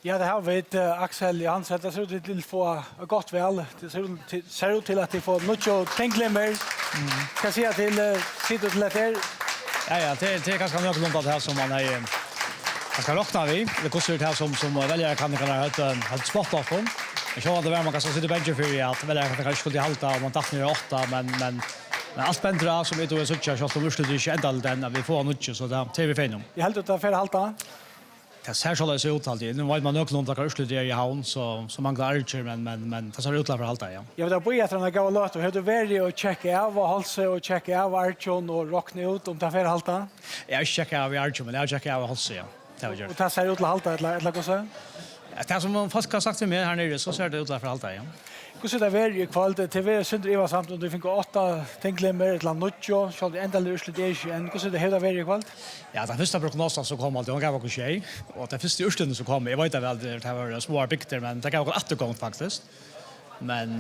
Speaker 18: Ja, det har vi Axel Johansen. Det ser ut till att få gott väl. Det ser ut till att de får mycket tänklimmer. Ska säga till sitta till det.
Speaker 19: Ja, det är ganska nödvändigt det här som man är ganska rocknar vi. Det kostar det här som väljare kan ha ett spott bakom. Jag tror att det var man kan sitta bänken för att väljare kanske skulle halta om man tatt ner 8 men allt bättre som vi då är så tjockt som urslut inte ända den vi får mycket så där TV finom.
Speaker 18: Jag helt ut för halta.
Speaker 19: Det ser så lätt ut alltid. Nu vet man nog någon där urslut i Havn så manglar Archer men det ser ut för halta ja.
Speaker 18: Jag vill bara att den går låt och hur det väljer att checka av och halsa och checka av Archer och rockna ut om det för halta.
Speaker 19: Jag checkar av Archer men jag checkar av halsa ja. Det var gjort.
Speaker 18: Och det ser ut till halta eller vad så?
Speaker 19: Det som folk har sagt till mig här nere så ser det ut för allt ja.
Speaker 18: Hur ser det vara i kvalitet? Det var synd Eva samt och du fick 8 tänklemmer ett land nutjo, så det ända lösligt är ju en. Hur ser det hela vara i kvalitet?
Speaker 19: Ja, den första prognosen så kom alltid, hon gav oss tjej. Och den första urstunden så kom, jag vet inte väl det var små bygder, men det gav oss återgång faktiskt. Men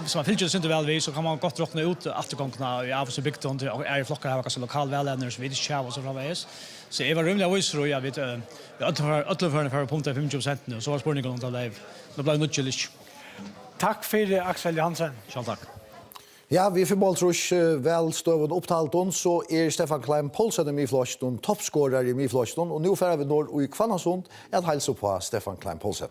Speaker 19: som man fyller inte väl vi så kan man gott råkna ut återgångarna i avs och bygden till är i flockar här kanske lokal väländare så vi inte kör och så framvägs. Så det var rymliga visst tror jag vet återförande för punkt 50% nu så var spårningen om det då blev det nutchligt.
Speaker 18: Tack för Axel Johansen.
Speaker 19: Själv tack.
Speaker 2: Ja, vi får bolltrush väl stövad upptalton så Stefan Klein Poulsen i Mifloston toppscorare i Mifloston och nu får vi norr i Kvannasund att hälsa på Stefan Klein Poulsen.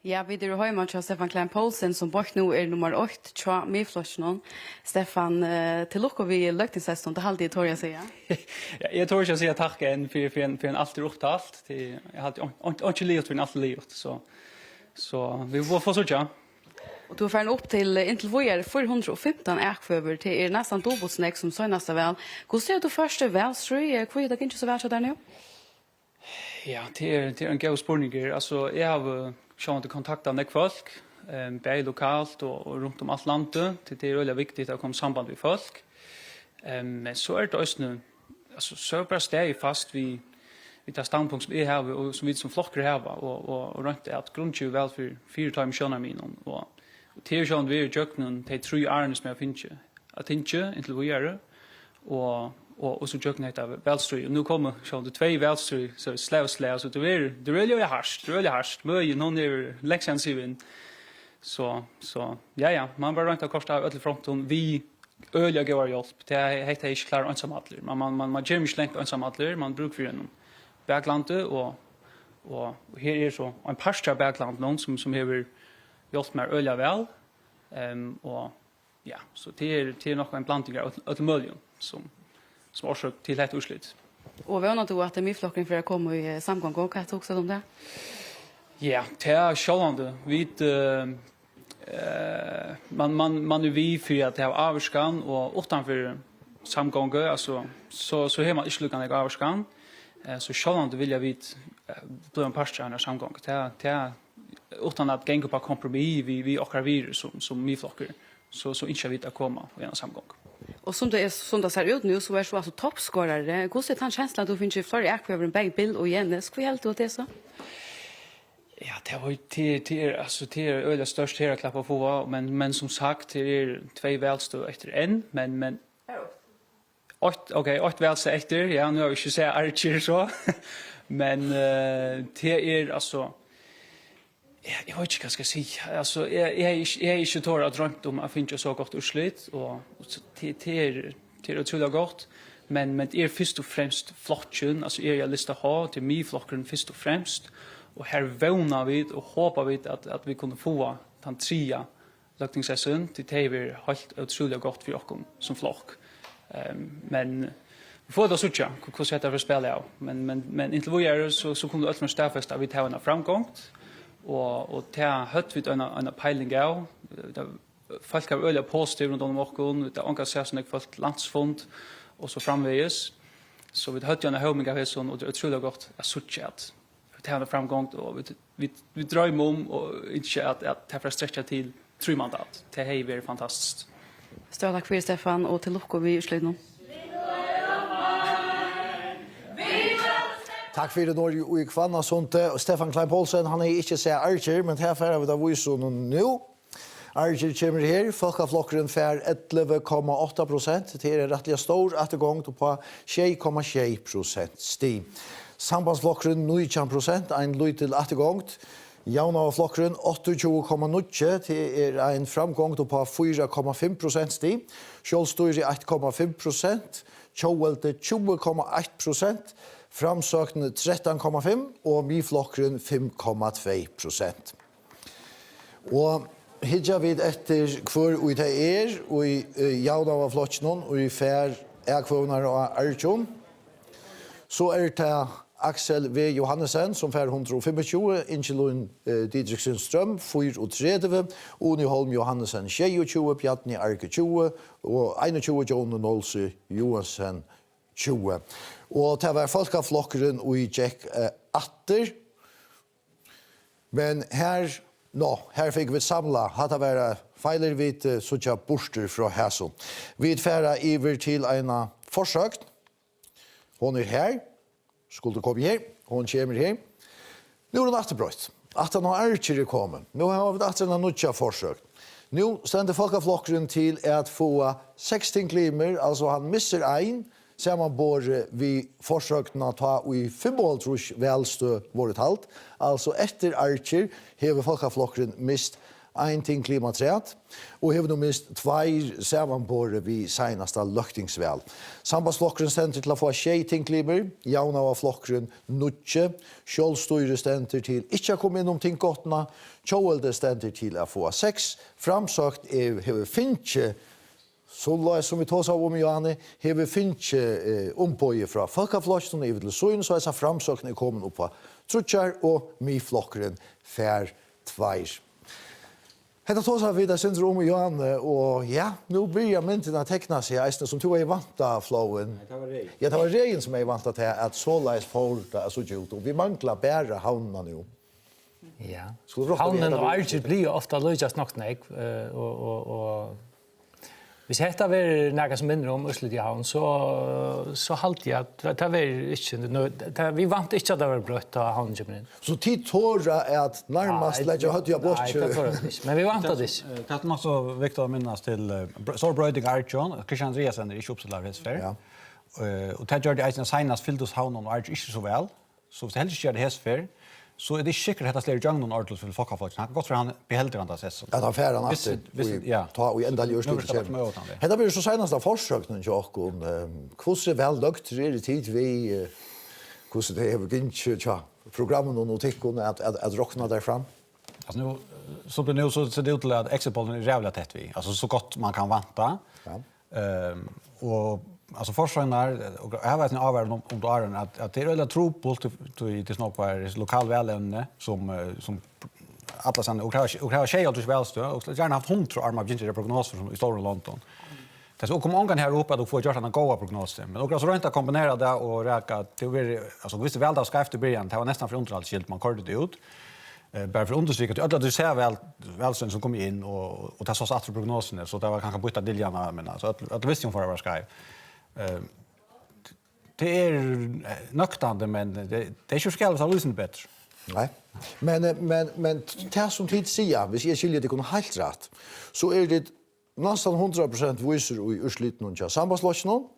Speaker 21: Ja, vi är hemma till Stefan Klein Poulsen som bort nu nummer 8 tror Mifloston. Stefan till lucka vi löktingssäsong det halvtid tror jag säga.
Speaker 22: Jag tror jag säga tack en för en alltid upptalt till jag hade inte livet för en alltid livet så vi får få så.
Speaker 21: Och du får upp till intill vågar 415 äkföver till nästan dubbelsnäck som senast väl. Hur ser du första välströj? Hur är det inte så väl så där nu?
Speaker 22: Ja, det är en god spårning. Alltså, jag har sjått kontakta med folk, både lokalt och runt om allt landet. Det är väldigt viktigt att komma samband med folk. Men så är det också nu, alltså, så är det bara steg fast vi tar standpunkt som är här och som vi som flockar här och runt att grundtju väl för 4 timmar könnar min och till sjön vi är jöknen till 3 år som jag finns att inte till vi är och så jöknen heter välströj och nu kommer sjön det 2 välströj så slä så det är really harsh men någon är lektion 7 så ja man bara runt att kosta öll fronten vi öliga går hjälp det heter inte klar ensamadler man gör mig längt ensamadler man brukar för en Berglandet och här är så en pastor Bergland någon som har gjort mer öliga väl och ja så det är nog en blandning av möjligen som orsak till ett urslut.
Speaker 21: Och vad du att det myflocken för att komma i samgång och vad också om det?
Speaker 22: Ja, det är självande. Vi man är vi för att det har avskan och utanför samgång alltså så har man inte lyckats avskan. Så självande vill jag vid bli en pastor när samgång. Det är utan att gänga på kompromiss vi och vi som myflocker så inte vi att komma i en samgång.
Speaker 21: Och som det ser ut nu så är så alltså toppscorare. Hur ser den känslan du finns ju för över en big bill och igen ska vi helt åt det så?
Speaker 22: Ja, det var till alltså till öle störst här att klappa på men som sagt det är 2 välstå efter en men 8 välstå efter ja nu har vi ju säga Archer så men det är alltså jag vet inte vad ska säga alltså jag är inte tor att drömt om att finna så gott urslut och det är otroligt gott men det är först och främst flocken alltså är jag lista ha till mig flocken först och främst och här vånar vi och hoppas vi att vi kunde få den 3 löktingssäsongen till det är helt otroligt gott för oss som flock men vi får då sucha hur sätter vi spela men inte vad gör så kommer det att stärfast att vi tar en framgång och ta hött vid en peiling av folk har öliga positivt runt om och det engagerar sig folk landsfond och så framvägs så vi hött ju en högminga häson och det är otroligt gott att sucha att ta en framgång och vi drömmer om och inte att ta för sträcka till 3 mandat det är väldigt fantastiskt.
Speaker 21: Stort tack för Stefan och till lucka vi slut nu.
Speaker 2: Tack för det Norge och Kvannasund och Stefan Klein Poulsen han är inte så Archer men här får vi då visa nu. Archer kommer här folkaflockren för 11,8%. Det är rättliga stor återgång på 6,6% stig. Sambandsflockren 19%, en liten återgång. Jauna flockren 28,9, det är en framgång på 4,5% stig. Kjolstori 8,5%, Kjolvelte 20,1%. Framsöknen 13,5 och myflockren 5,2%. Och hittar vi efter kvar i det och i Jauna av flocknen och i fär äkvånar och Arjun. Så är det Axel V. Johannesen som fär 125, Ingelun Didriksen Ström 34, Oni Holm Johannesen 22, Bjarni Arke 20 och 21 Jon Nolse Johansen 20. Og det var folkaflokkeren og i Jack atter. Men her fikk vi samla, hadde vært feiler vidt suttja borster fra hæson. Vi færa iver til en forsøkt. Hon her, skulle komme her, hon kommer her. Nu er det atterbrøtt. At han har arkere kommet. Nu har vi atter en nødja forsøkt. Nu stender folkeflokkeren til at få 16 klimer, altså han misser ein, sammanbore vi forsøkene ta i 55 velstø vårt halt. Altså etter archer hever folkeflokkeren mist ein ting klimatræt, og hever nå mist 2 sammanbore vi seneste løktingsvel. Sambandsflokkeren stender til å få 6 ting klimer, jauna av flokkeren nutje, kjølstøyre stender til ikke å komme innom tingkottene, kjølde stender til å få 6, framsøkt hever finnje, så som vi tås av Johanne, hever finnje ompøye fra folkeflokkene i til søyn, så er framsøkene kommet opp på trutjar, og mi-flokkeren fær 2. Hetta tås av vidare syndrom Johanne, og ja, nu börjar mynten att teckna sig eisne som tog i vanta flowen. Ja, det var regen som är vanta till att sålais forda så ut, og vi manglar bära havna nu.
Speaker 7: Ja. Havnen og Archer blir ofta løyjast nok nek, og hvis hetta var næga som minner om Oslo i havn, så halte jeg at det var ikke, vi vant ikke at det var brøtt av havnen kommer inn.
Speaker 2: Så tid tåra at nærmast lägga høtt jeg bort?
Speaker 7: Nei, det tåra ikke, men vi vant det ikke.
Speaker 15: Det er også viktig å minnes til stor brøyding Archer, Christian Andreasen ikke oppstiller hesfer. Og det gjør det eisen senest fyllt hos havnen og Archer ikke så vel, så hvis det helst ikke gjør det hesfer, så er det sikkert at det slår i gang noen ordentlig for folkefolk. Han kan godt for han behelder han det sesson.
Speaker 2: At han færer han etter, ta og enda gjør slutt til kjent. Hetta blir så senast av forsøkningen til åkken. Hvordan vel døkter er det tid vi, hvordan det er begynt programmen og notikken at råkna derfram?
Speaker 15: Altså nu, så det nu så ser det ut til at exitpollen er rævlig tett vi. Altså så godt man kan vanta. Och alltså forsøgnar och jag vet inte avvärd om åren att det är väldigt tropult till snart var lokal välämne som alla såna och har tjej alltid välstö och gärna haft 100 armar ginger prognoser i stora London. Det så kommer många här uppe att få göra en goda prognoser. Men också så inte kombinera det och räka till alltså visst väl då ska efter början det var nästan för underhåll skilt man körde det ut. Bara för understryka att du ser välstön som kom in och det så satt för prognoserna så det var kanske byta diljarna men alltså att visste ju för vad ska det är nöktande men det är ju själva att lyssna bättre.
Speaker 2: Nej. Men det som tid säger, hvis jag skiljer det kunna helt rätt, så är det nästan 100% visar i ursliten och sambandslösningen.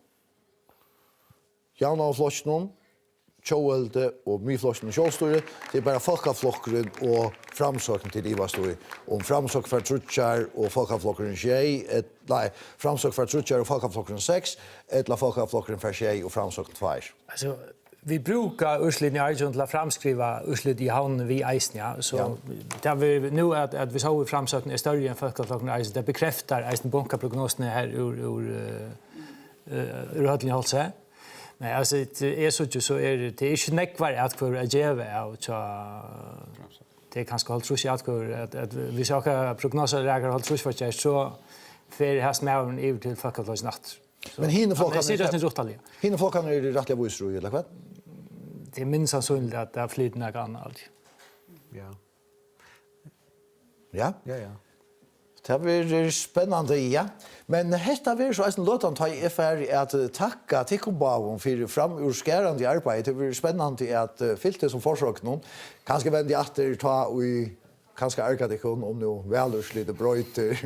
Speaker 2: Jauna och flösningen, Tjåelde og myfloksen og kjølstore, det er bare folkeflokkeren og framsøkken til Ivastor. Om framsøk for Trutjar og folkeflokkeren 6, nei, framsøk for Trutjar og folkeflokkeren 6, eller folkeflokkeren for 6 og framsøkken 2.
Speaker 7: Altså, vi brukar ursliten i Arjun til å framskriva ursliten i havnen vi eisen, ja. Så det er vi nu at vi så i framsøkken er større enn folkeflokkeren eisen, det bekreftar eisen bunkerprognosene her ur høtling holdt seg. Nej, alltså det är så är det är inte nekvar att för att ge av det är kanske hållt trus att vi ska prognoser räknar hållt trus för att så för has med över till fuckafloss natt.
Speaker 2: Men hinner folk
Speaker 7: kan det inte rättaliga.
Speaker 2: Hinner folk kan det rättliga boisro eller vad?
Speaker 7: Det är minst sannolikt att det flyter något annat.
Speaker 2: Ja. Ja? Ja. Det blir spännande, ja. Men detta blir så en låt ta i FR att tacka Tikobavon för framurskärande arbete. Det blir spännande att filter som försök någon kanske vända åter ta och kanske arka det om nu väldigt lite bröter.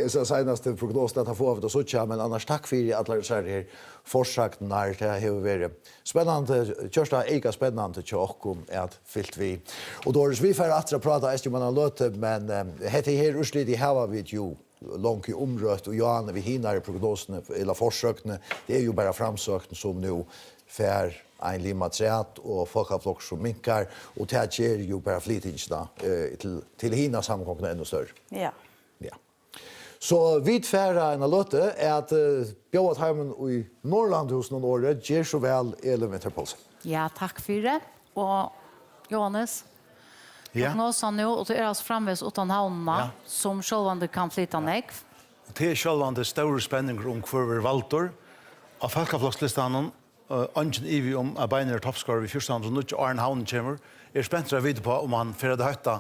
Speaker 2: Så senaste prognosen att få av det så tjä men annars tack för alla så här försök när det har varit spännande. Första eka spännande tjock att filt vi. Och då vi för att prata är ju man har låt men heter här urslit i hava vid ju långt i omrött och Johan vi hinner prognosen eller försökna det är ju bara framsökn som nu för en limaträtt och folkaflock som minkar och det ger ju bara flytingsna till hina samkomna ännu större.
Speaker 20: Ja.
Speaker 2: Ja. Så vid färra en låte är att bjöd hemmen i Norrland hos någon år ger så väl elementarpolsen.
Speaker 8: Ja, tack för det. Och Johannes, prognosen nu, och det är alltså framvis utan havnarna som självande kan flytta nek.
Speaker 10: Det är självande stora spänningar om kvar Valtor. Av folkaflockslistan Angen Ivi om att Beiner toppscorer vid första och nu Arne Havn kommer. Spent att veta på om han för att hötta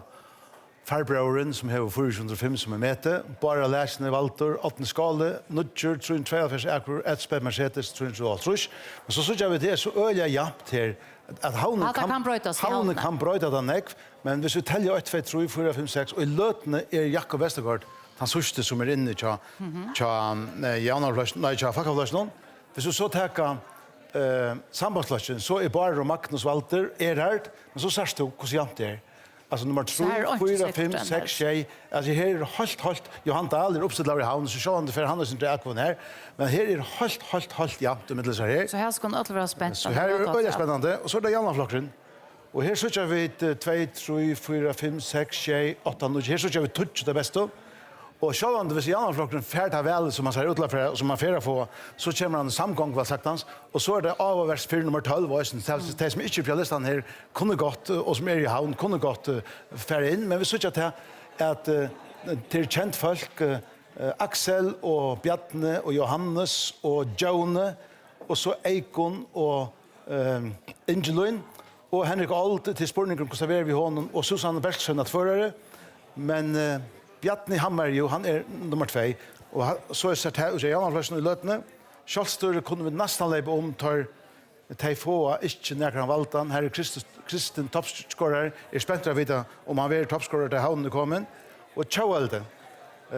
Speaker 10: farbrören som har 405 som är med. Bara läsande Walter, 8 skala, nutcher, 352 akkur, ett spel Mercedes, 330. Men så jag vet det så öliga jamt här att Havnen kan bröta den nekv, men hvis vi täljer 1, 2, 3, 4, 5, 6 och i lötene Jakob Vestergaard, han sørste som inne tja Janarflasjon, nei, tja Fakkaflasjon. Hvis vi så tenker sambandsflasjon, så bare Magnus Walter, Erhard, men så sørste du hvordan jant det Altså nummer 3, 4, 5, 6, 6. Altså her halt. Johan Dahl oppstedler i havn, så ser han det for han sin akvån her. Men her halt jant med disse her.
Speaker 8: Så her skal han være spennende.
Speaker 10: Så her veldig spennende. Og så det Janarflasjon. Og her synes vi 2, 3, 4, 5, 6, 6, 8, 9. Her synes vi touch det beste. Og selv om det hvis Janarflokken ferdig vel, som man ser utenfor, og som man ferdig få, så kommer han samgang, vel sagt hans. Og så det av vers 4 nummer 12, og de som ikke er på listen her, kunne gått, og som i havn, kunne gått ferdig inn. Men vi synes at til kjent folk, Axel og Bjarne og Johannes og Jone, og så Eikon og Ingeluin, og Henrik Aald til spørningen om hvordan vi hånden, og Susanne Bergsøn at førere. Men Bjarni Hammer jo, han nummer 2, og så sett her, og Janarflasjon i løtene. Kjølstøre kunne vi nesten lebe om, tar få, ikke nærkere valgten. Her Kristin toppskårer, spent å vite om han vil toppskårer til havnen kommet. Og Tjauelde.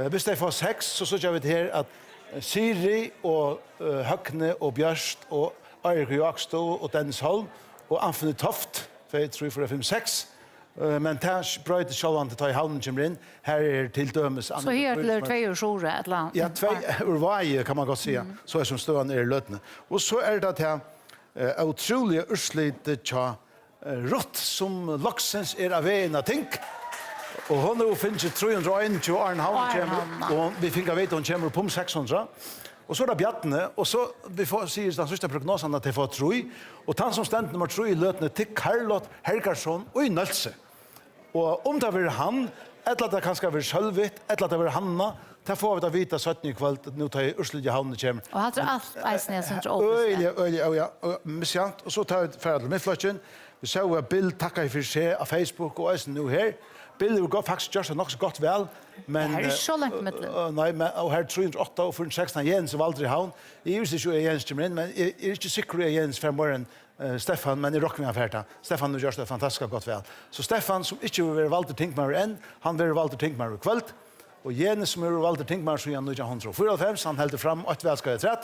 Speaker 10: Hvis de får 6, så synes jeg her at Siri og Høgne og Bjørst og Eirik Joakstå og Dennis Holm og Anfinn Toft, 2, 3, 4, 5, 6. Men det brøyde sjølvan til å ta i havnen kommer inn. Her til dømes...
Speaker 8: Så her til 2 år et eller annet?
Speaker 10: Ja, 2 år vei, kan man godt si. Så som støvende i løtene. Og så det til utrolig urslit til rått som laksens av veien av ting. Og hun finnes 301 til Arne Havn kommer. Og vi finner vite hun kommer på 600. Og så det Bjarne, og så vi får sier den sørste prognosen at de får 3, og han som stendte nummer 3 i løtene til Karlot Helgarsson og i Nølse. Og om det vil han, eller at det kanskje vil Sjølvitt, eller at det vil Hanna, det får vi da vite 17 i kveld, nå tar jeg Urslit i havnen kommer.
Speaker 8: Og han tror alt eisen er sånn åpent.
Speaker 10: Ja, misjant. Og så tar vi ferdig til midtfløtjen. Vi ser jo Bill takker for seg av Facebook og eisen nå her. Bill har faktisk gjort seg nok så godt vel, men...
Speaker 8: Det er så langt med det.
Speaker 10: Nei, og her 308 og 416 Jens og Valder i havn. Jeg visste ikke Jens kommer inn, men jeg er ikke sikker Jens for morgen Stefan, men jeg rokker meg ferdig. Stefan har gjort det fantastisk godt vel. Så Stefan, som ikke vil være Valder Tinkmar enn, han vil være Valder Tinkmar i kveld. Og Jens, som er Valder Tinkmar, så er han 1994, han heldte frem 8 velskade 3.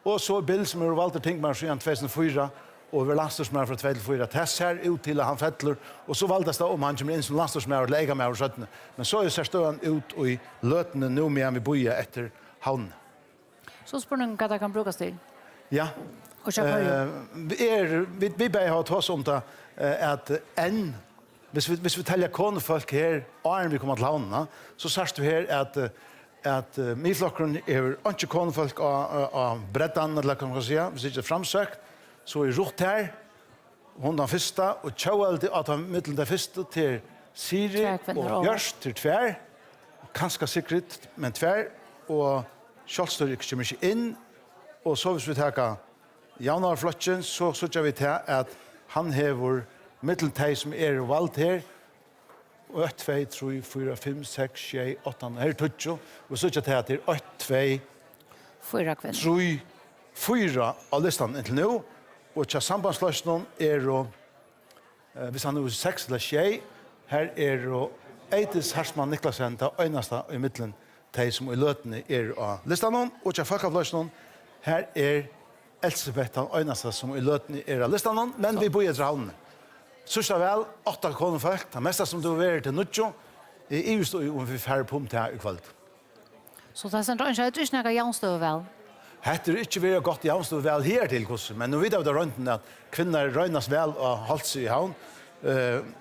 Speaker 10: Og så Bill, som er Valder Tinkmar, så er han 2004, og vi landstorsmær fra 2 til 4. Det ser ut til at han fettler, og så valgtes det om han kommer inn som landstorsmær og leger med over 17. Men så ser støen ut og i løtene nå med vi bor etter havnen.
Speaker 8: Så spør noen hva det kan brukes til?
Speaker 10: Ja.
Speaker 8: Og kjøper
Speaker 10: vi bare har tatt oss om det at hvis vi teller konefolk her, og vi kommer til havnene, så ser du her at midflokkeren er ikke konefolk av bredden, eller hva man kan si, hvis det ikke er framsøkt, så er rått her, hun den første, og Tjauelde at han middelen den første til Siri og Bjørst til 2, kanskje sikkert, men 2, og Kjølstør kommer ikke inn, og så hvis vi tar Janarflotjen, så sørger vi til at han hever middelteg som er valgt her, 1, 2, 3, 4, 5, 6, 7, 8, her 20, og så sørger til at det er 8, 2,
Speaker 8: 4 kvinner.
Speaker 10: 3, 4 av listen inntil nå, og til sambandsløsningen er jo, hvis han er 6 eller 6, her er jo Eitis Hersmann Niklasen, det øyneste i midtelen, de som i løtene er av listene, og til folkeavløsningen, her er Elsebeth, den øyneste som i løtene er av listene, men vi bor i havnene. Sørste vel, 8 konefolk, det meste som du er til Nutsjo, er i stå om vi færre på til i kveld.
Speaker 8: Så det er sånn at det ikke noe jævnstøv vel?
Speaker 10: Hette er ikke veldig godt jævnstøv vel her til, men nå vet vi da rundt at kvinner røynes vel og holdt seg i havn,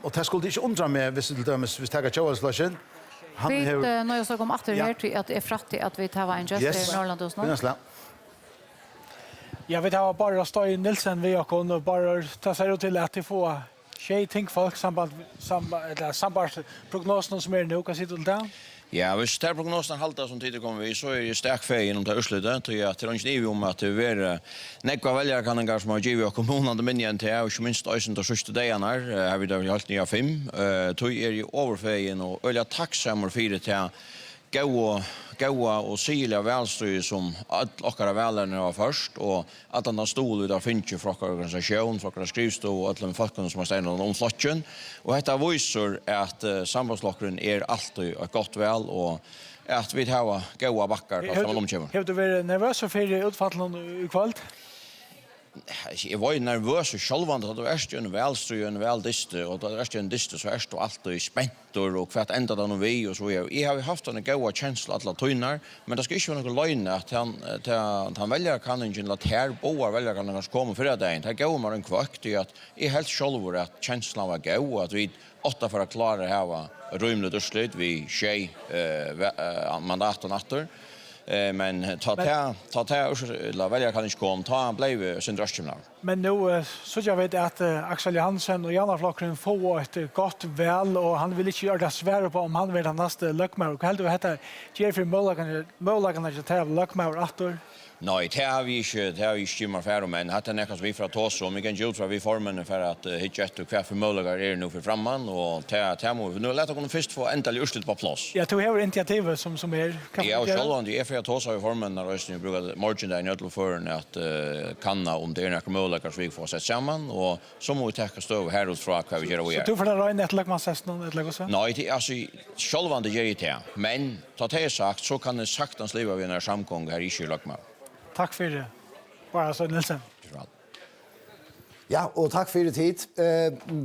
Speaker 10: og det skulle ikke undre meg hvis det dømes, hvis det er Kjøvelsløsjen.
Speaker 8: Vi nå jeg snakker om atter her til at det er frattig at vi tar en gest i Norrland hos nå.
Speaker 18: Ja, vi tar bare Støy Nilsen ved og bare ta seg til at de får tjej ting folk samband prognosen som är nu kan sitta där.
Speaker 6: Ja, hvis det prognosen halter som tider kommer vi, så det sterk feil gjennom det utslutet, til at det er ikke om at det er nekva velgerkanninger som har givet og kommunene minne til, og ikke minst øysen til sørste degene her vi da holdt 9-5, tog jo overfeien og øyelig takksammer for til gaua og siliga velstøy som okkara velerne var først, og at han har stål ut av finnkje fra okkara organisasjon, fra okkara skrivstå og alle folkene som har steinet om flottjen. Og dette viser at sambandslokkeren alltid et godt vel, og at vi har gaua bakkar på samme omkjømmer.
Speaker 18: Har du vært nervøs for utfallet i kveld?
Speaker 6: Jeg var nervøs og sjølvand, at det er en velstøy, en veldiste, og det er en diste, så er det alltid spenter, og hva enda det vi, og så videre. Jeg har haft en gode kjensel alle tøyner, men det skal ikke være noe løgn at han velger kan ikke la her boer velger kan han komme for det. Det er gode med en kvøkt, at jeg helt selv at kjenslen var god, at vi 8 for å klare å ha rymlig utslut, vi skje mandat og natter. Men ta välja kan inte komma ta blev sin drömstimlar.
Speaker 18: Men nu så jag vet att Axel Johansen och Janne Flockren får ett gott väl och han vill inte göra det svårare på om han vill ha nästa lökmar och helt du heter Jeffrey Möllagan att ta lökmar åter.
Speaker 6: Nej, det har vi inte timmar för men hade näka så vi för att ta så mycket gjort för vi formen för att hitta ett och kvar för möjliga är nu för framman och ta må nu låta kunna först få äntligen urslut på plats.
Speaker 18: Ja, du har initiativ som är
Speaker 6: ja, själva det är för att ta så i formen när rösten brukar margin där nödlo för att kanna om det är några möjliga så vi får sätta samman och så må vi ta stå här ut från vad vi gör och
Speaker 18: så du får det röna ett lökmassest någon ett lägga så?
Speaker 6: Nej, det alltså själva det gör det men ta det sagt så kan det saktans leva vi när samgång här i Kyrlakmar.
Speaker 18: Tack för det. Bara så Nilsen.
Speaker 2: Ja, og takk for tid.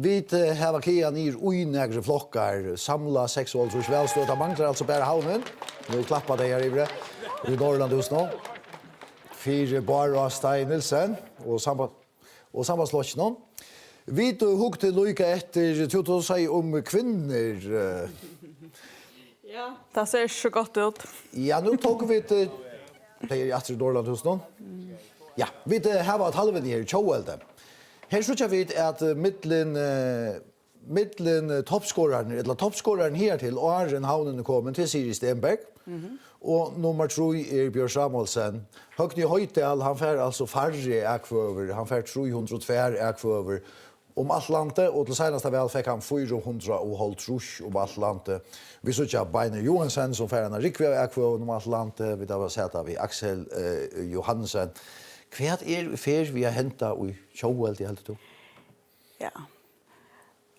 Speaker 2: Vi har kian i uinegre flokkar, samla 6 års velstøt. Det mangler altså bare havnen. Nå klapper det her i Norrland hos nå. 4 Bara Stein Nilsen og sambandslokken. Vi hukte lykke etter til å si om kvinner.
Speaker 20: Ja, det ser så godt ut.
Speaker 2: Ja, nå tok vi til det er Astrid Norrland hos nå. Ja, vi har et halven her i Tjåelde. Her synes vi at mittlen toppskåreren her til Åren Havnen kommer til Siri Stenberg. Og nummer 3 Bjørn Samuelsen. Høgni Høytal, han får altså færre akvøver. Han får 302 akvøver om Atlantet, og til seneste vel fikk han 400 om Atlantet. Vi synes ikke Beiner Johansen, som får en rikve akvøver om Atlantet. Vi har sett av Axel Johansen. Hva er vi har hentet i Tjåeld i hele to?
Speaker 20: Ja.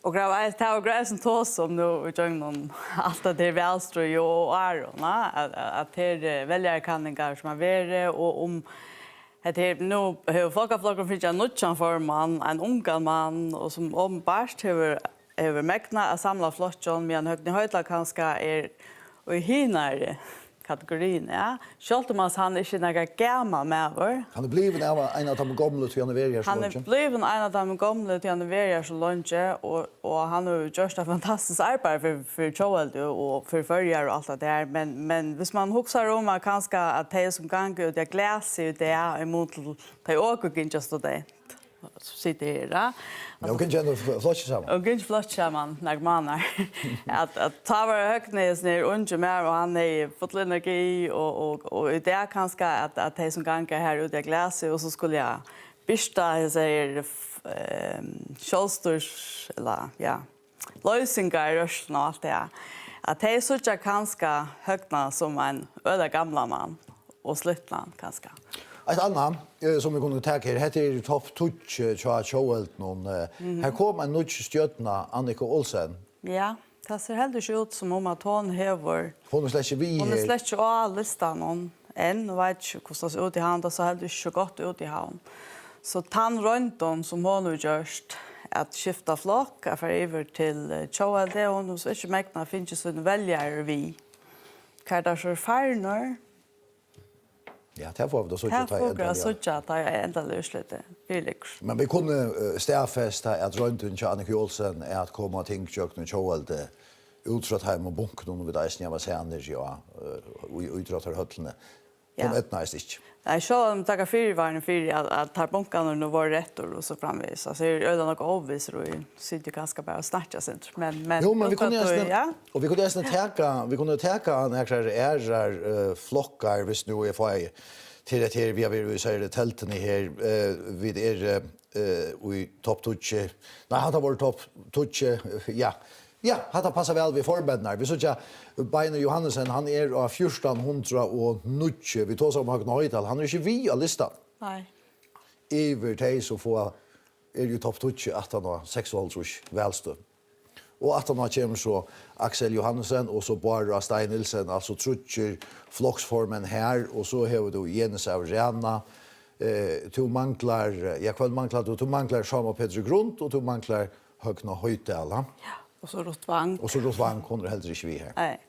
Speaker 20: Och det var grejer som tås om nu i djungeln allt det är välströj och Aron att det är väljarkanningar som har varit och om det är nu hur folkaflocken finns en nutchan forman en unga man och som om barst över mäkna att samla flottjon med en högni höjtlag kanske är och hinare kategorin, ja. Självt om han inte några gamla med.
Speaker 2: Han är blivit en av de gamla till han är
Speaker 20: Han är blivit en av de gamla till han är så långt och han har gjort ett fantastiskt arbete för Tjåeld och för förjar och allt det där. Men hvis man huxar om att kanske att det som gånger ut jag gläser det är emot det åker inte just det. Sitter här.
Speaker 2: Ja, och kan ju flotcha samman.
Speaker 20: Och kan ju flotcha samman när man att ta var högnes ner under mer och han är full energi och det är kanske att det som gånger här ut jag gläser och så skulle jag bista jag säger Scholsters eller ja lösningar rösten och allt det att det är så jag kanske högna som en öde gamla man och slutland kanske.
Speaker 2: Ett annat som vi kunde ta här heter Topp Touch Tjåeld någon. Här kom en nutch stjärna Annika Olsen.
Speaker 20: Ja, det ser helt ut som om att hon häver.
Speaker 2: Hon är släckt vi.
Speaker 20: Hon är släckt av listan hon än och vet inte hur det ser ut i hand och så helt så gott ut i hand. Så tann runt som hon nu görst att skifta flock för över till Tjåeld det hon så inte mäkna finns så väljare vi. Kardasher Farner.
Speaker 2: Ja, det får vi då så
Speaker 20: att ta ända. Så att ta ända löslite. Felix.
Speaker 2: Men vi kunde stäfesta att runt Annika Olsen är att komma till köknen Tjåeld utfrån hem och bunken och vi där snäva sig Anders ja och utråtar höllne. Hon etnast inte.
Speaker 20: Nej, så om tackar fyrvarning för att tar bunkarna nu var rätt och så framvis. Alltså är det något avvis och sitter ganska bara snacka sen. Men
Speaker 2: jo, men vi kunde nästan och vi kunde nästan täcka några flockar visst nu är för till det här vi har säger det tälten här vid i topp touch. Nej, han har varit topp touch ja. Ja, hata passar väl vid förbäddnar. Vi såg Beine Johannesen, han är av 1400 och nutche. Vi tar som Högna Höjtal. Han är inte vi av listan.
Speaker 20: Nej.
Speaker 2: Iver dig så får är ju topp touch att han har sexualtrus välstö. Och att han har kommer så Axel Johannesen och så Barbara Stein Nielsen, alltså trutcher flocksformen här och så har du Jens Avrena. Du manglar, du manglar Shamma Petri Grund och du manglar Högna Höjtal.
Speaker 20: Ja. Och så Rotvang.
Speaker 2: Och så Rotvang kommer heller inte vi här.
Speaker 20: Nej.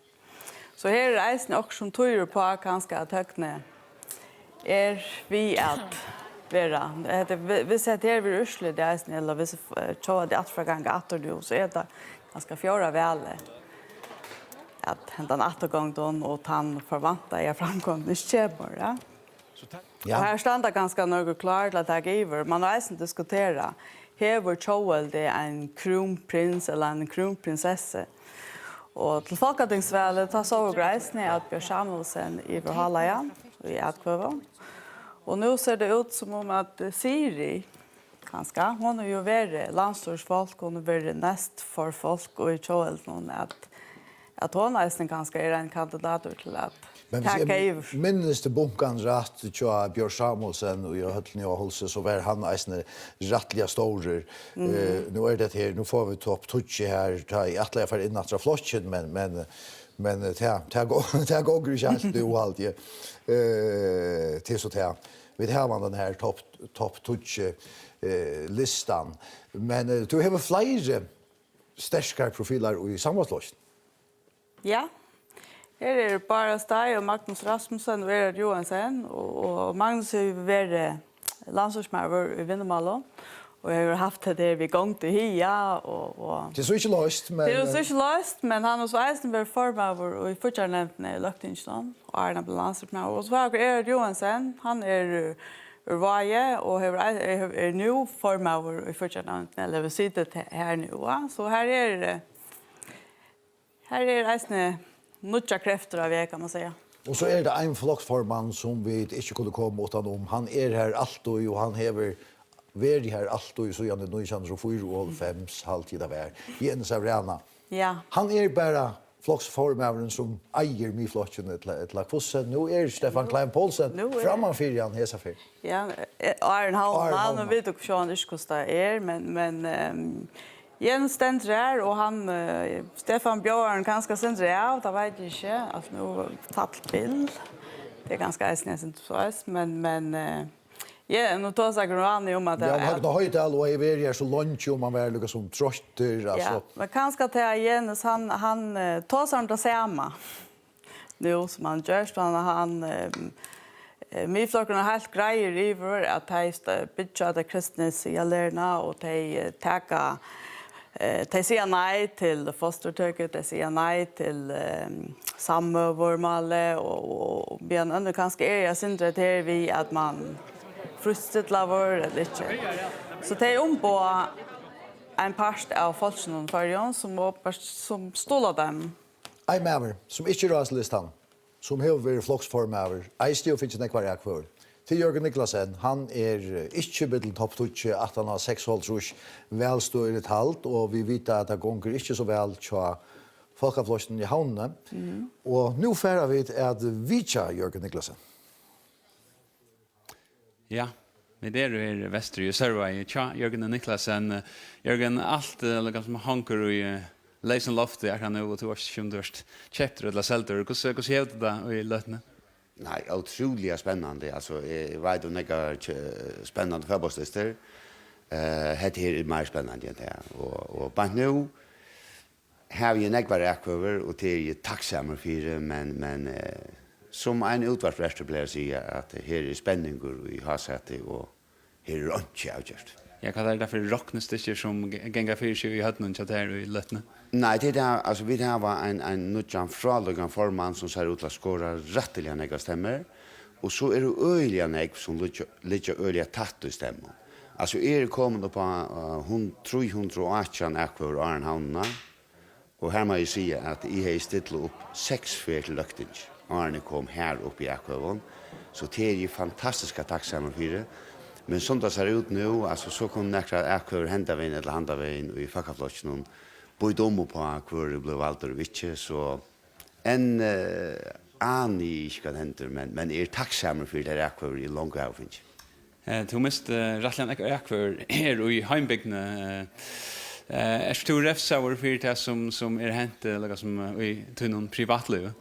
Speaker 20: Så här är eisen också som tror på kanske att högna vi att vara. Vi sätter här vid Ursle det eisen eller vi tror det att förgånga att du så är det ganska fjärra väl att hända en återgång då och han förväntar jag framgång det köper ja. Ja. Och här standa ganska något klart att jag giver. Man har eisen diskutera hever Joel det en kronprins eller en kronprinsessa. Och till folketingsvalet tar så grejsne att Björn Samuelsen i Verhalaja i Atkvöva. Och nu ser det ut som om att Siri ganska, hon är ju värre landstorsfolk, hon är värre näst för folk och i Joel att hon är ganska är en kandidat till att
Speaker 2: minns det bunkan rätt till Björn Samuelsen och jag höll och hållse så var han nästan rättliga stora. Nu är det här nu får vi topp touch här ta i alla fall in att flocken men det går ju allt det ohaltigt. Till så där. Vi har man den här topp touch listan. Men du har flera starka profiler i sammanslagning.
Speaker 20: Ja. Här är det bara Steg och Magnus Rasmussen och Gerard Johansen. Och Magnus har ju varit landslagsmärver i Vinnemalo. Och jag har haft det där vid gång till Hia.
Speaker 2: Det är så inte löst.
Speaker 20: Det är så inte löst, men han har så eisen varit formöver och i fortsättningen i Løgtingsland. Och Arne blev landslagsmärver. Och så har Gerard Johansen, han är ur Vaje och är nu formöver i fortsättningen. Eller vi sitter här nu. Så här är eisen nutja krafter av kan man säga.
Speaker 2: Och så är det en flocksforman som vi inte kunde komma utan om. Han är här alltid och han häver varit här alltid så gärna nu känns det 4,5 halvtid av är. Jens Avrena.
Speaker 20: Ja.
Speaker 2: Han är bara flocksformaren som äger mig flocken ett lakussen. Nu är Stefan Klein Poulsen framför han hesa för.
Speaker 20: Ja, Arne Hallman och vet också han inte kostar är men Jens stender och han Stefan Björn ganska centralt av vet inte alltså nu tatt bild. Det är ganska snäsent så men ja, nu tar jag grann om att
Speaker 2: ja, man har höjt all och är så lunch om man väl liksom som tröster alltså.
Speaker 20: Ja, men kanske till Jens han tar sig inte samma. Nu som han gör så han myflockarna helt grejer över att de bitcha det kristnes i alerna och de täcka de säger nej till fostertöket, de säger nej till samövermalle och ben ändå kanske är jag syndret här vi att man frustrar eller inte. Så det är på en part av folken förrän som stolar dem.
Speaker 2: I member som inte rör listan som har varit flocksformöver. I still finns det kvar jag kvar. Till Jörgen Niklasen, han är inte bedel topptouch att han har 6,5 välstående halt och vi vet att det går inte så väl till folkaflossen i havnen. Och nu färdar vi att vitja Jörgen Niklasen.
Speaker 12: Ja, men det är Väster i Sörva i Jörgen och Niklasen. Jörgen, allt liksom hanker i Leisen Loft, jag kan nu och till års 20 chapter eller selter. Hur hävde det i Lötne?
Speaker 16: Nej, otroligt spännande. Alltså, jag vet om det är spännande förbåslister. Det är mer spännande än det. Och bara nu har vi en äggvar räkvöver och det är ju tacksamma för det, men som en utvarsprester blir att säga att här är spänningar i hassätet och här är inte avgjort.
Speaker 12: Jag kallar det för rocknesticker som gänga för sig i hötten och här i Lötne.
Speaker 16: Nej, det är alltså vi har en nutjan fralögan forman som ser ut att skåra rätteliga nega stämmer Och så är det öliga nek som ligger öliga tatt i stämman. Alltså är det kommande på 318 akvar och Arnhavna. Och här må jag säga att jag har ställt upp 6 fel till lökting. Arne kom här upp i akvavon. Så det är ju fantastiska tacksamma för det. Men som det ser ut nu, alltså så kom näkra akvar hända vägen eller handa vägen och i fackaflotsen bøyd om på hver det ble valgt og ikke, så en aner ikke hva det hender, men er takksammer for det akvar i langt avfinns.
Speaker 12: Du mist rettelig en akvar her i heimbygdene. Er du refsauer for det som er hent som i noen privatliv?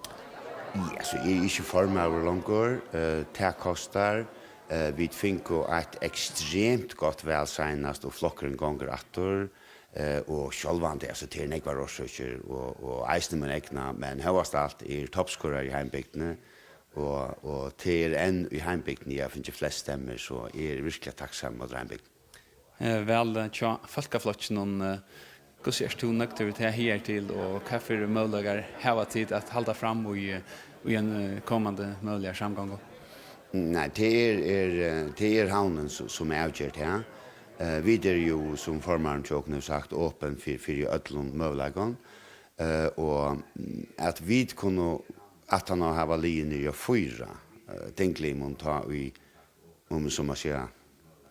Speaker 16: Ja, så jeg er ikke formauer langer. Det kostar. Vi finner et ekstremt godt velsignast og flokkeren ganger atter. Og sjølvande, altså til nekvar årsøker og eisne med nekna, men høyast alt er toppskårer i heimbygdene, og til enn i heimbygdene jeg finner flest stemmer, så er virkelig takksam mot heimbygdene.
Speaker 12: Vel, tja, folkeflotsen, hvordan er du nøkter til her til, og hva for muligheter hava tid at halda fram i en kommande muligere samgang?
Speaker 16: Nei, det er havnen som er avgjørt, ja. Vi er jo, som formaren tjåk nu sagt, åpen for ødlund møvlegon, og at vi kunne, at han har linjer og 4, tenkelig må ta i, som man sier,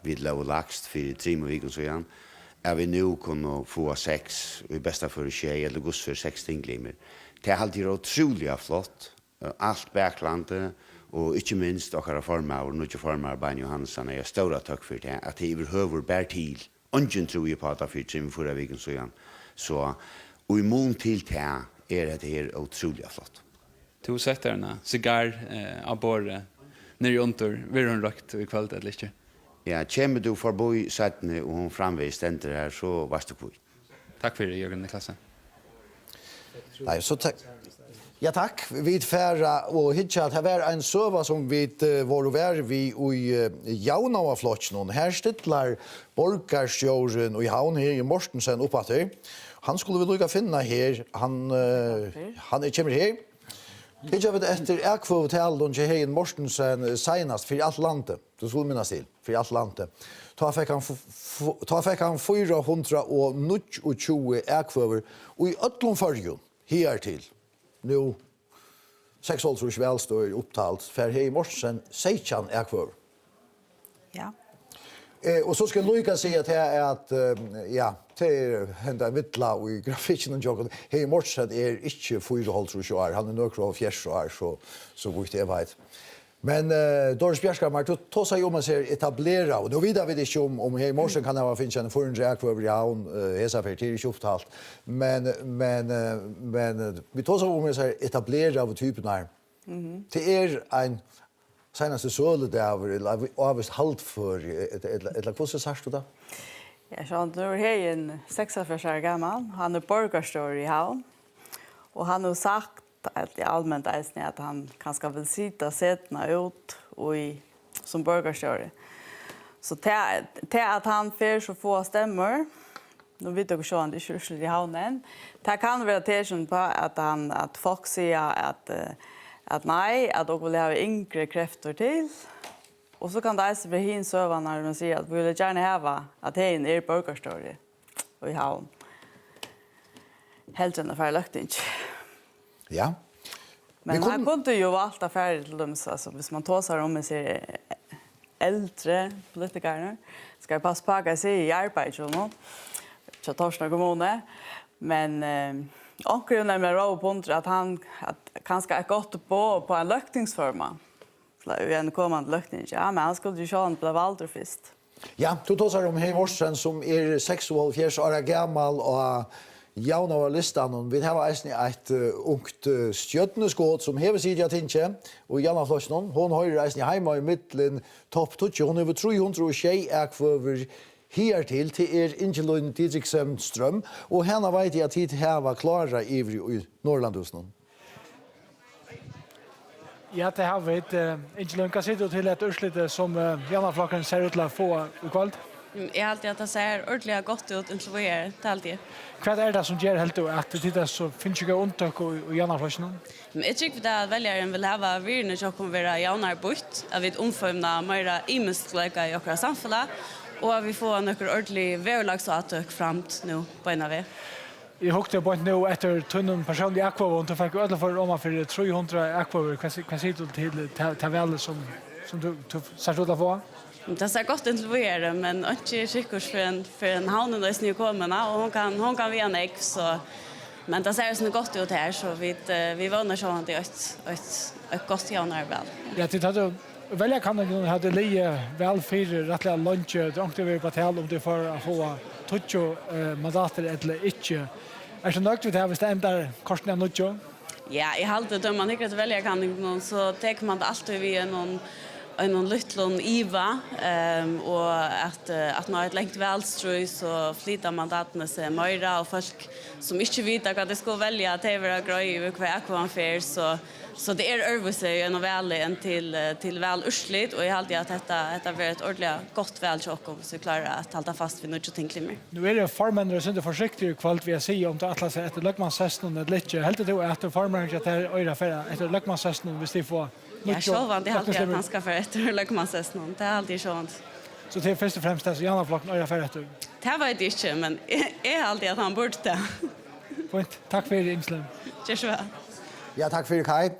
Speaker 16: vi lov lagst for 3 måneder så igjen, vi nu kunne få 6, i bästa för tjej eller gus för 6 tinglimmer. Det är alltid otroligt flott, allt backlandet, og ikke minst okkara formar, nødje formar Bein Johansson, er stora takk for det, at det overhøver bær til, ungen tror jeg på at det for 3-4 viken så igjen. Så, og i mån til det er det her utrolig flott.
Speaker 12: Du setter en cigar av båret nere under, vil hun røkt i kveld eller ikke?
Speaker 16: Ja, kommer du forbi settene og hun framvei stender her, så varst du på.
Speaker 12: Takk for det, Jørgen Niklasen.
Speaker 2: Nei, så takk. Ja, takk. Vi færre og hitja at det var en søva som vi var vi i Jaunauaflotsen. Her stittlar borgarstjåren og i havn her i Mortensen oppatter. Han skulle vi lukka finna her. Han kommer her. Hitja vi etter ekvotel og her i Mortensen senast for alt landet. Det skulle minnes til, for alt landet. Ta fikk han 429 ekvover og i øtlom fargen her til. Nu 6 års velstår upptalt för här i Morsen 16 ekvar.
Speaker 20: Ja.
Speaker 2: Och så ska Lukas säga att det är att ja, det händer vittla och i grafiken och jocken. Här i Morsen är inte 4 år. Han är några av 4 år så går det vet. Men Doris Bjärskar tog sig om att se etablera och då vidare vi inte om här i morse kan det finnas en förundräck över jaun hesa för till upptalt men vi tog sig om att se etablera av typen här. Det är en senaste söle där eller avs halt för ett vad så sagt du då?
Speaker 20: Ja, så nu är här en 46 år gammal. Han är borgarstjåre i havn. Och han har sagt att i allmänt eisne att han kanske vill sitta sättna ut och som borgarstjåre. Så det att han får så få stämmor, nu vet jag att han inte är i havnen, det kan vara tecken på att folk säger att nej, att de vill ha yngre krafter till. Och så kan det också bli hin sövan när de säger att vi vill gärna ha att han är borgarstjåre och i havn. Helt än för lökting.
Speaker 2: Ja.
Speaker 20: Men man kunde ju valt affärer till dem, alltså hvis man tåsar om sig äldre politiker, ska jag passa på att säga i arbetet nu, så Torsna kommune, men onkel nämner Rob Pontre att han kanske är gott på en löktingsforma. Så en kommande lökting. Ja, men han skulle ju sjön bli vald först.
Speaker 2: Ja, du tåsar om Morsen som är 46 år gammal och Jaunauer listan och vi har eisne ett ungt stjörneskåd som hever sidja tinge och Janna Flosnon hon har eisne hemma i mitten topp 20 hon över 300 tjej ekvover här till Ingelund Didriksen Ström och henne vet jag att hit här var klara i Norrlandusnon.
Speaker 18: Ja, det har vi Ingelund kan sitta till ett urslit som Janna Flocken ser ut att få i kveld.
Speaker 21: Jag har alltid att det ser ordentligt gott ut influerar det alltid.
Speaker 18: Vad är det som ger helt att det så finns ju undantag och gärna flashen?
Speaker 21: Men jag tycker att väljaren vill ha virne som kommer vara jaunar bort, att vi omfamna mera imestlägga i våra samhälle och att vi får några ordentligt väglagsatök framt nu på en av det.
Speaker 18: Jag hukte på nu efter tunneln personlig akvavon och fick ödla för om för 300 akvavon. Vad säger du till tabellen som du satt ut på?
Speaker 21: Det ser gott ut att men inte säkert för en havnen är nu kommande och hon kan vi en ägg så men det ser så gott ut här så vi vannar så att det är ett gott januari väl.
Speaker 18: Ja, det hade välja kan man hade lite väl för rättliga lunch det åkte vi på tal om det för att få toucho mandater eller inte. Är så nöjt vi har bestämt där kostnaden nu.
Speaker 21: Ja, jag håller det man inte välja kan så tar man det alltid vi en liten IVA och att man har ett längt välströj så flyttar mandaterna sig mera och folk som inte vet att det ska välja att det är grejer kvar akvanfer så det är överse en väl en till väl ursligt och jag har alltid att detta blir ett ordentligt gott välchock och så klarar att hålla fast vid något tänkligt.
Speaker 18: Nu är det farmänner som inte försiktigt kvalt vi säger om att Atlas efter Lökmansästen och lite helt det att farmänner att det är öra för efter Lökmansästen hvis de får.
Speaker 21: Ja, så var det alltid att han ska för efter Lökmansästen. Det är alltid sånt.
Speaker 18: Så det är först och främst det Janna flocken öra för efter.
Speaker 21: Det var det inte men är alltid att han borde det.
Speaker 18: Fint. Tack för inslem.
Speaker 21: Joshua.
Speaker 2: Ja, tack för Kai.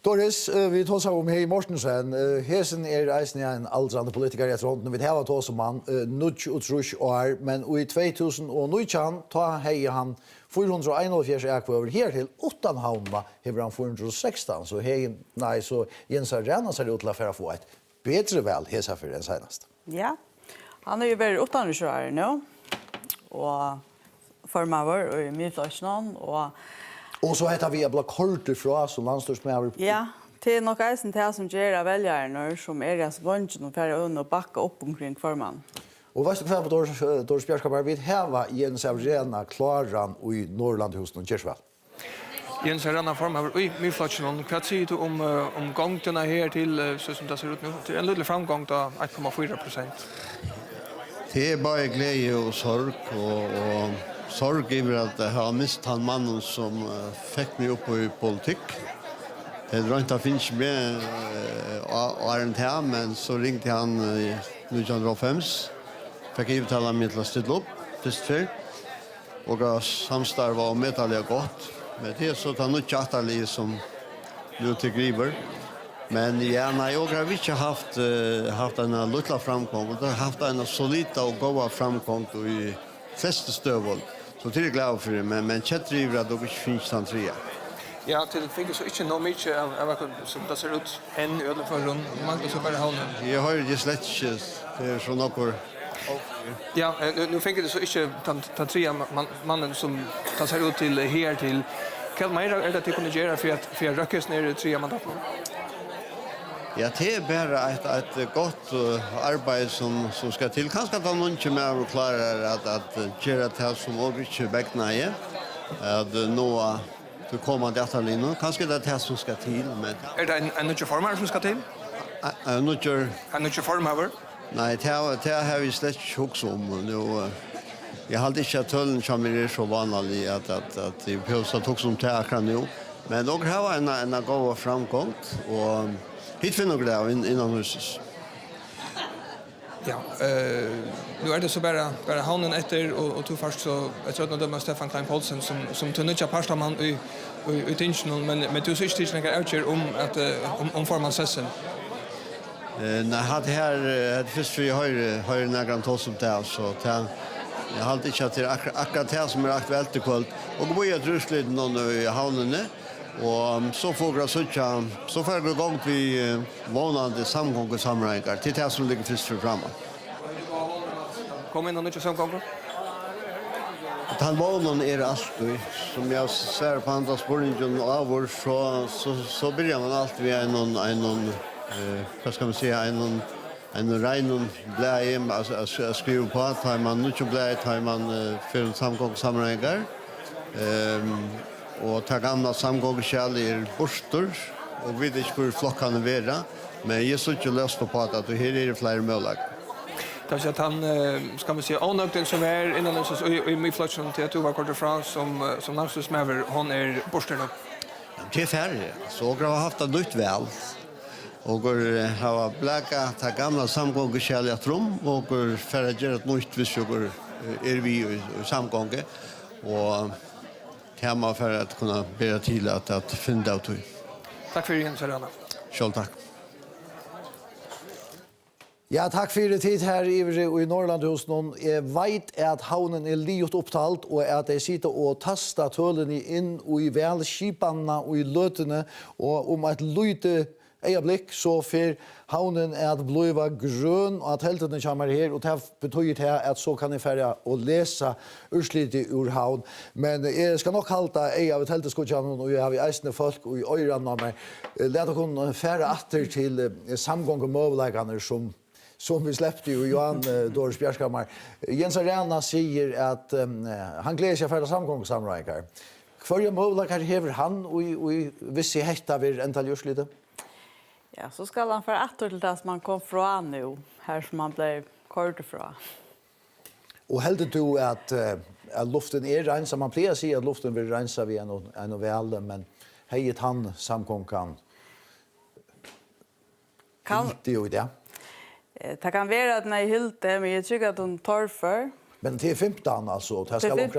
Speaker 2: Doris, vi tar oss om Hei Mortensen. Hesen eisen en aldrande politiker etter hånden. Vi har tås om han, nudge og trusk år, men i 2019 tar Hei han 441 ekvar her til 8 havna, hever han 416. Så Hei, nei, så Jens Arena ser ut til å få et bedre vel hesa for den senast.
Speaker 20: Ja, han er jo bare 8 år nå, og formøver og i Midtøysland,
Speaker 2: Og så heter vi bla korte fra som landstyrsmedlem.
Speaker 20: Ja, det er nok eisen til som gjør velgerne som er deres vunchen og færre unna og bakke opp omkring formann.
Speaker 2: Og vet du hva på Doris Bjerskabar vil heva Jens Arena klaran i Norrlandhusen og Kjersvall?
Speaker 1: Jens Arena formar i Midtøysland. Hva sier du om gångtene her til, så som det ser ut nå, til en lille framgång da 1,4%?
Speaker 9: Det er bare glede og sorg og sorg over at jeg har mistet han mannen som fikk meg opp i politikk. Det drømte jeg finnes med året her, men så ringte han i 1905. Fikk jeg uttale meg til å stille opp, først før. Og samstarv var medtallig godt. Men det er så det er noe tjatterlig som nå til griver. Men ja, nei, jeg har ikke haft en lilla framgång. Jeg har haft en solida og goda framgång i fleste støvål. Så det er glad for det, men kjettdriver at det ikke finnes den trea.
Speaker 1: Ja, til det finnes så ikke noe mye av som det ser ut enn i ødelføren. Magnus og bare havnen.
Speaker 9: Jeg har det slett ikke, det er sånn noe.
Speaker 1: Ja, nu finner det så ikke den trea mannen som det ser ut til her til. Hva mer er det til å kunne gjøre for å røkkes ned i trea mandaten?
Speaker 9: Ja, det er bare et godt arbeid som skal til. Kanskje at noen ikke mer klarer at gjøre det som også ikke begna er. At nå til kommende etterlinjen. Kanskje det er det som skal til.
Speaker 1: Er det en nødvendig formar som skal til?
Speaker 9: En
Speaker 1: nødvendig formar?
Speaker 9: Nei, det har vi slett ikke hukse om. Jeg har ikke at tøllen kommer er så vanlig at vi behøver å hukse om det akkurat nå. Men dere har en god framgång og hit finner det innan huset.
Speaker 1: Ja, nu är det så bara havnen efter och tog först så jag tror att det var Stefan Klein Poulsen som tog nyttja parstaman i tinsen men du syns inte några outcher om att om formansessen.
Speaker 9: Nej, det här först vi har några tals om det så jag har inte att det akkurat det som är aktuellt i kväll och gå i Ryssland någon i havnen. Och så får det så får det igång vi vanande samgång och samränkar till det som ligger först för framåt.
Speaker 1: Kom in och nyttja samgångar?
Speaker 9: Den vanan är alltid, som jag ser på andra spårningen av år så börjar man alltid med en vad ska man säga, en rein blä alltså skriva på att man nu blä tar man för samgång och samränkar. Og ta gamla samgångskjell borstor, og vi vet ikke hvor flokkene være, men jeg så ikke løst på at det her er flere muligheter.
Speaker 1: Kanske att han ska man säga onökten som är innan så i midflöjten till att du var kort ifrån som landslagsmäver hon är borsten upp.
Speaker 9: Det är färre. Så har haft det nytt väl. Och har bläcka ta gamla samgångar skälja trum och för att göra ett nytt vissugur är vi i samgånge och tema för att kunna bära till att finna ut.
Speaker 1: Tack för igen Serena.
Speaker 9: Själv tack.
Speaker 2: Ja, takk for det tid her i Norrland hos noen. Jeg vet at havnen er livet opptalt, og at jeg sitter og tastar tølene inn og i velskipanene og i løtene, og om et lite øyeblikk så får havnen at bliva grøn, og at heltene kommer her, og det betyr det at så kan jeg færre og lese urslitet ur havn. Men jeg skal nok halte jeg av et helteskudkjene, og jeg har eisende folk og i øyrene av meg. Leta kunne færre atter til samgång og møvleggene som vi släppte ju Johan Doris Bjärskammar. Jens Arena säger att han gläder sig för samgångssamverkar. Kvarje möjligheter hever han och vissa hetta vid antal görs lite?
Speaker 20: Ja, så ska han för att till det man kom från nu, här som man blev kort ifrån.
Speaker 2: Och helder du att luften är ren, som man plejer säga att luften vill rensa vid en väl, men hejet han samgång kan det ju det.
Speaker 20: Det kan vara att när jag hylte, men jag tycker att hon tar för.
Speaker 2: Men det är 15 alltså, det ska långt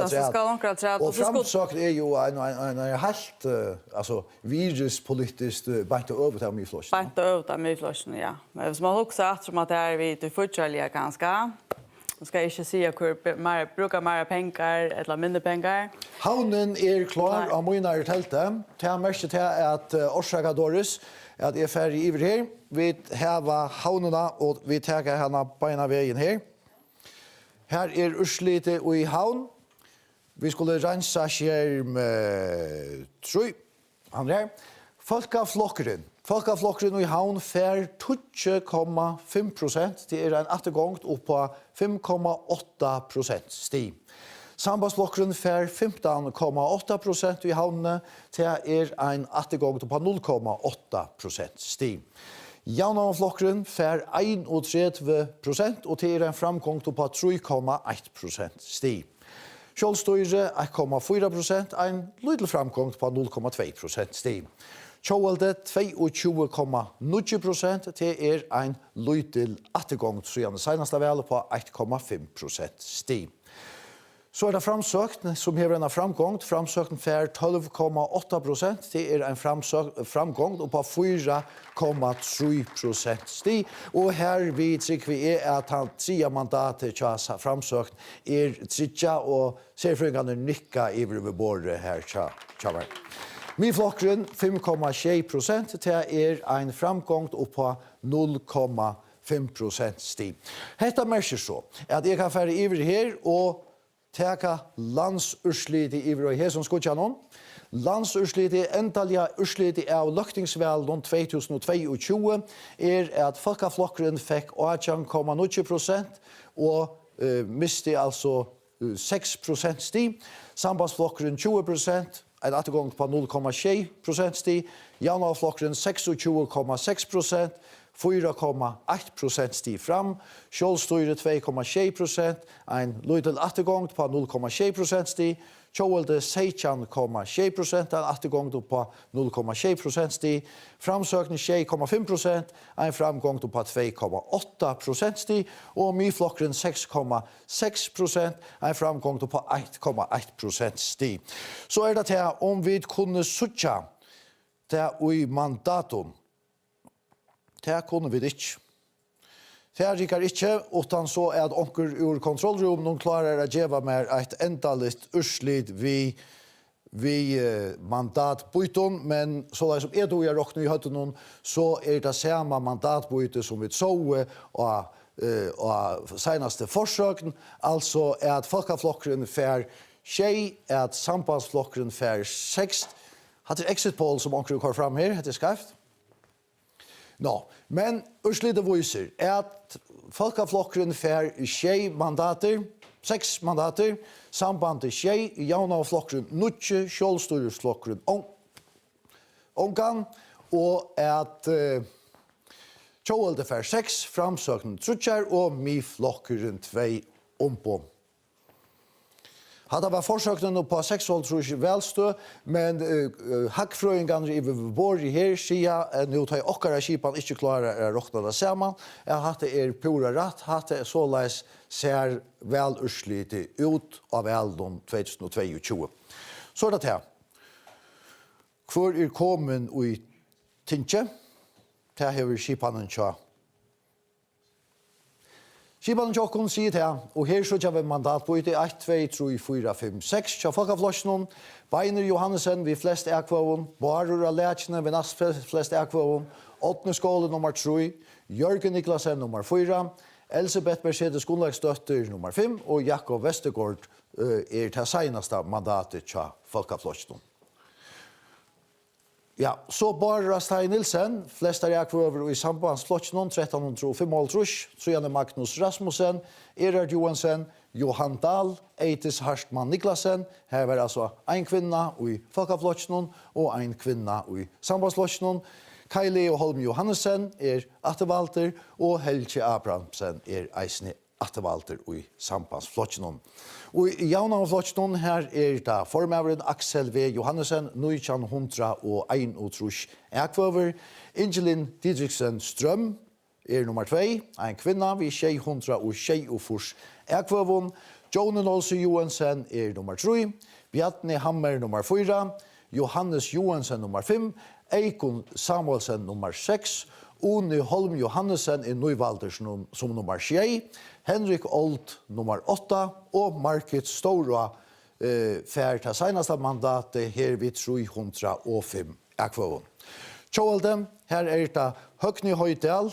Speaker 2: rätt. Och framsagt är ju en helt alltså viruspolitiskt bättre över till myflossen.
Speaker 20: Bättre över till myflossen, ja. Men som man också att som att det är vi till fortsättliga ganska. Man ska inte säga hur mer brukar mer pengar eller mindre pengar.
Speaker 2: Havnen är klar av mina tälte. Det mest till att orsaka Doris att är färdig över här. Vi har havnarna och vi tar henne på ena vägen här. Här är urslitet och i havn. Vi skulle rensa skärm 3. Han där. Folkaflokkeren i havn fär 20,5%. Det är en återgång upp på 5,8% stig. Sambandsflokkeren fär 15,8% i havnene. Det är en återgång på 0,8% stig. Jaunavflokkeren fär 31% och det är en framgång på 3,1% stig. Kjolstøyre 1,4%, en liten framgång på 0,2% stig. Kjolde 22,9%, det är en liten återgång så det senaste väl på 1,5% stig. Så är det framsökt som har en framgång. Framsökten för 12,8%. Det är en framgång på 4,3% stig. Och här vi tycker vi är att han 3 mandater till framsökt är tritja och serfröjande nycka i bordet här tjavar. Myflokkeren 5,6%. Det är en framgång på 0,5% stig. Detta märker så att jag kan färra över här och teka landsurslitet i Vrøy som skutjanon. Landsurslitet, endaliga urslitet av løktingsvelen 2022 at Folkaflokkeren fikk 18,9% og miste altså 6% stig. Sambandsflokkeren 20%, en återgång på 0,6% stig. Jaunavflokkeren 26,6%. 4,1% stig fram, Kjolstøyre 2,6%, en liten återgång på 0,6% stig, Kjolde 16,6%, en återgång på 0,6% stig, Framsøkning 6,5%, en framgång på 2,8% stig, og Myflokkeren 6,6%, en framgång på 1,1% stig. Så er det til om vi kunne suttja til i mandatum. Det kunne vi ikke. Det rikker ikke, utan så at onker ur kontrollrum noen klarer å gjøre mer et endaligt urslit vi mandatbyten, men så som jeg tog jeg råkner i høtten noen, så det samme mandatbyte som vi så og senaste forsøken, altså at Folkaflokkeren fær 6, at Sambandsflokkeren fær 6. Hatt exit poll som onker går fram her, heter skreft. Men urslitet viser at Folkaflokkeren fær 6 mandater, 6 mandater, sambandet 6, Jaunavflokkeren 9, Kjolstøyresflokkeren ongan, og at Tjovalde fær 6, framsøknen trutjar og miflokkeren 2 ompo. Hadde var forsøknen på 6 tror jeg velstø, men hackfrøyingene i vår her sier nå tar okkara skipan ikke klarer å råkne det sammen. Jeg hadde pura rett, hadde såleis ser vel urslyte ut av veldom 2022. Så det her. Hvor kommet i Tintje? Det har skipanen tja. Skipanen tja kun sier det, og her så har vi mandat på det 1, 2, 3, 4, 5, 6. Tja folkeflosjonen, Beiner Johannesen vi flest ekvåen, Barur Alertsene vi nast flest ekvåen, Åttne skole nummer 3, Jørgen Niklasen nummer 4, Elisabeth Mercedes Gunnlagsdøtter nummer 5, og Jakob Vestergaard det seneste mandatet tja folkeflosjonen. Ja, så Barbara Stein Nilsen, flest ekvåver i sambandsflotjonen, 1305, Trojane Magnus Rasmussen, Erhard Johansen, Johan Dahl, Eitis Harstmann Niklasen, her var altså en kvinna i folkeflotjonen og en kvinna i sambandsflotjonen. Kaili og Holm Johannesen attevalter, og Helge Abrahamsen eisne attevalter i sambandsflotjonen. Og i Jaunavflotjonen her det formøveren Axel V. Johannesen, 1901 ekvøver, Ingelin Didriksen Strøm nummer 2, en kvinna vi 600 ekvøveren, Jonen Olse Johansen nummer 3, Bjartne Hammer nummer 4, Johannes Johansen nummer 5, Eikon Samuelsen nummer 6, Une Holm Johannesen nøyvalder som nummer 6, Henrik Olt nummer 8 og Market Stora fær til seneste mandatet her vid 305 ekvåen. Tjovalde, her det Høgny Høydal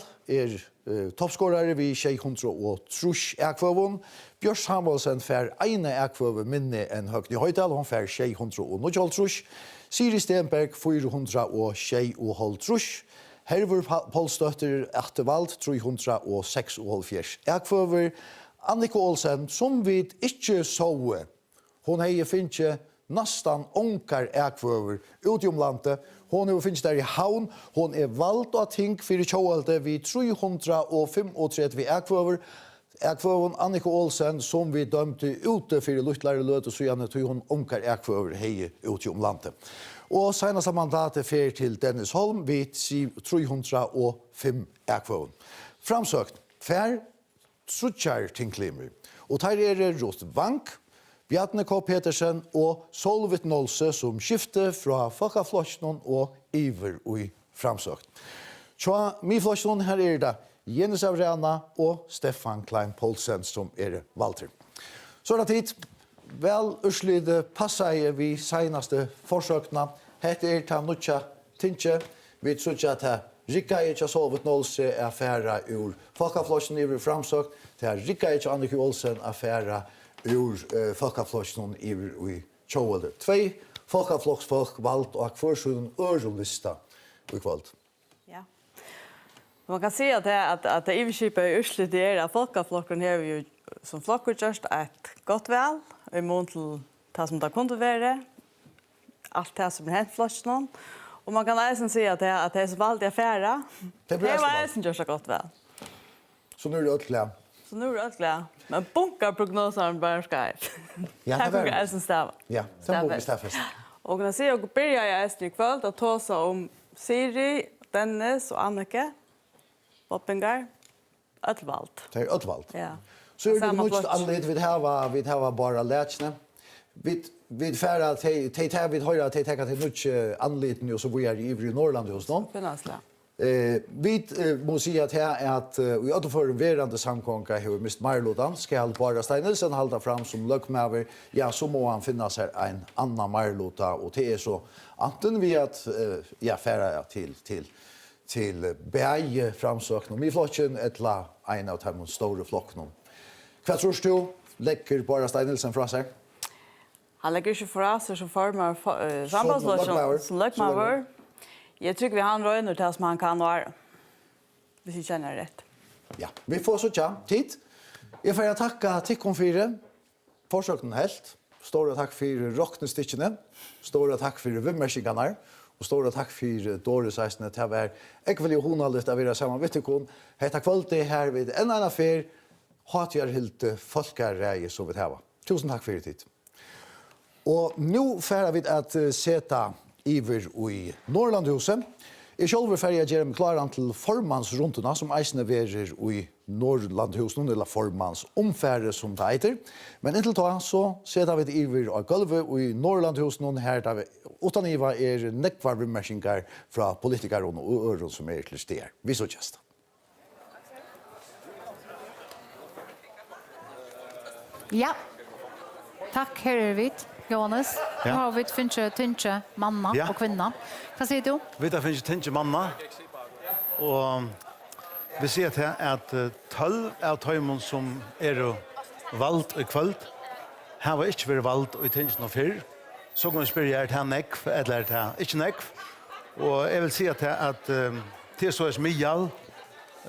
Speaker 2: toppskårere vid 630 ekvåen. Bjørs Samuelsen fær ene ekvåen minne enn Høgny Høydal, hun fær 630. Siri Stenberg 426. Hervor Polstøtter Echtevald 376 ekvøver. Annika Olsen, som vi ikke så, hun har finnet nesten onkar ekvøver ut i omlandet. Hun har finnet der i havn. Hun valgt av ting for Tjovalde vid 335 ekvøver. Ekvøven Annika Olsen, som vi dømte ute for luttlare løt, og så gjerne tog hun onkar ekvøver hei ut i omlandet. Og seneste mandatet fer til Dennis Holm vid 305 ekvåen. Framsøkt fer trutjar tinklimer. Og der Ruth Vank, Bjarne K. Petersen og Solvit Nolse som skifter fra folkeflosjonen og iver i framsøkt. Så miflosjonen her det Jens Avrana og Stefan Klein Poulsen som valgter. Så det tid. Vel urslyde passer vi senaste forsøkene. Hette ta nødja Tintje. Vi trodde at Rikka ikke Solvit Nolse affæra ur folkeflosjonen iver framsøkt. Det Rikka ikke Annika Olsen affæra ur folkeflosjonen iver i Tjovalde. 2 folkefloksfolk valgt og akkursjonen ørelista i kvalt.
Speaker 20: Ja. Man kan si at det iverskipet urslyde at folkeflokken har vi jo som flokker gjørst et godt vel, i mån til det som det kunne være, alt det som hendt flosjonen. Og man kan eisen si at det som valgte affæra, det var eisen gjørst et godt vel.
Speaker 2: Så nå det ødelig.
Speaker 20: Så nå det ødelig. Men bunkerprognoseren bare skrevet.
Speaker 2: Ja,
Speaker 20: det var eisen stave.
Speaker 2: Ja, det må vi stafest.
Speaker 20: Og kan jeg si at jeg begynner i eisen i kveld å ta seg om Siri, Dennis og Annike, Boppengar, ødelvalgt.
Speaker 2: Det ødelvalgt.
Speaker 20: Ja.
Speaker 2: Så det mye anledning vi har bare lærtsene. Vi færre vi hører at de tenker til mye anledning og så vi i Ivry Norrland hos noen. Vi må si at her at vi återfører en verande samkonga har mist Marlodan, skal bare Stein Nilsen halda fram som løkmaver, ja, så må han finne seg en annan Marlota, og det så anten vi at, ja, færre til beie framsøkning i flokken, etla en av de store flokkene. Hva tror du legger bare Stein Nilsen fra seg?
Speaker 20: Han legger ikke fra seg som former sambandsflokken, som løkmaver. Jeg tycker vi har en røyner til som han kan være, hvis jeg kjenner rett.
Speaker 2: Ja, vi får så tja, tid. Jeg får takke Tikkom 4, forsøkten helt. Store takk for rocknestikkene. Store takk for vimmerskikkene. Og stora takk for Doris Eisne. Det var ekvelig honaligt å være sammen med dere. Hetta kvalitet her ved en annen affær. Hatjar helt folkareie som vi har. Tusen takk for tid. Og nå færer vi at seta iver i Norrlandhuset. Jeg selv vil færre gjøre meg klaren til formannsrundene som eisene verer i Norrlandhuset, eller formannsomfære som det heter. Men inntil da så setter vi iver av gulvet i Norrlandhuset her, der vi utan iva nekvar bemerkninger fra politikere og øren som til steder. Vi så kjest.
Speaker 8: Ja, takk, her vi. Johannes,
Speaker 10: Ja.
Speaker 8: har vi finnet manna
Speaker 10: Ja.
Speaker 8: og kvinna. Hva sier du?
Speaker 10: Vi tar finnes tenke manna, og vi sier til at 12 av tøymon som valgt i kvöld, har ikke vært valgt i tenke noe før. Så kan vi spørre til nekv, eller til ikke nekv. Og jeg vil si til at til så er Mial,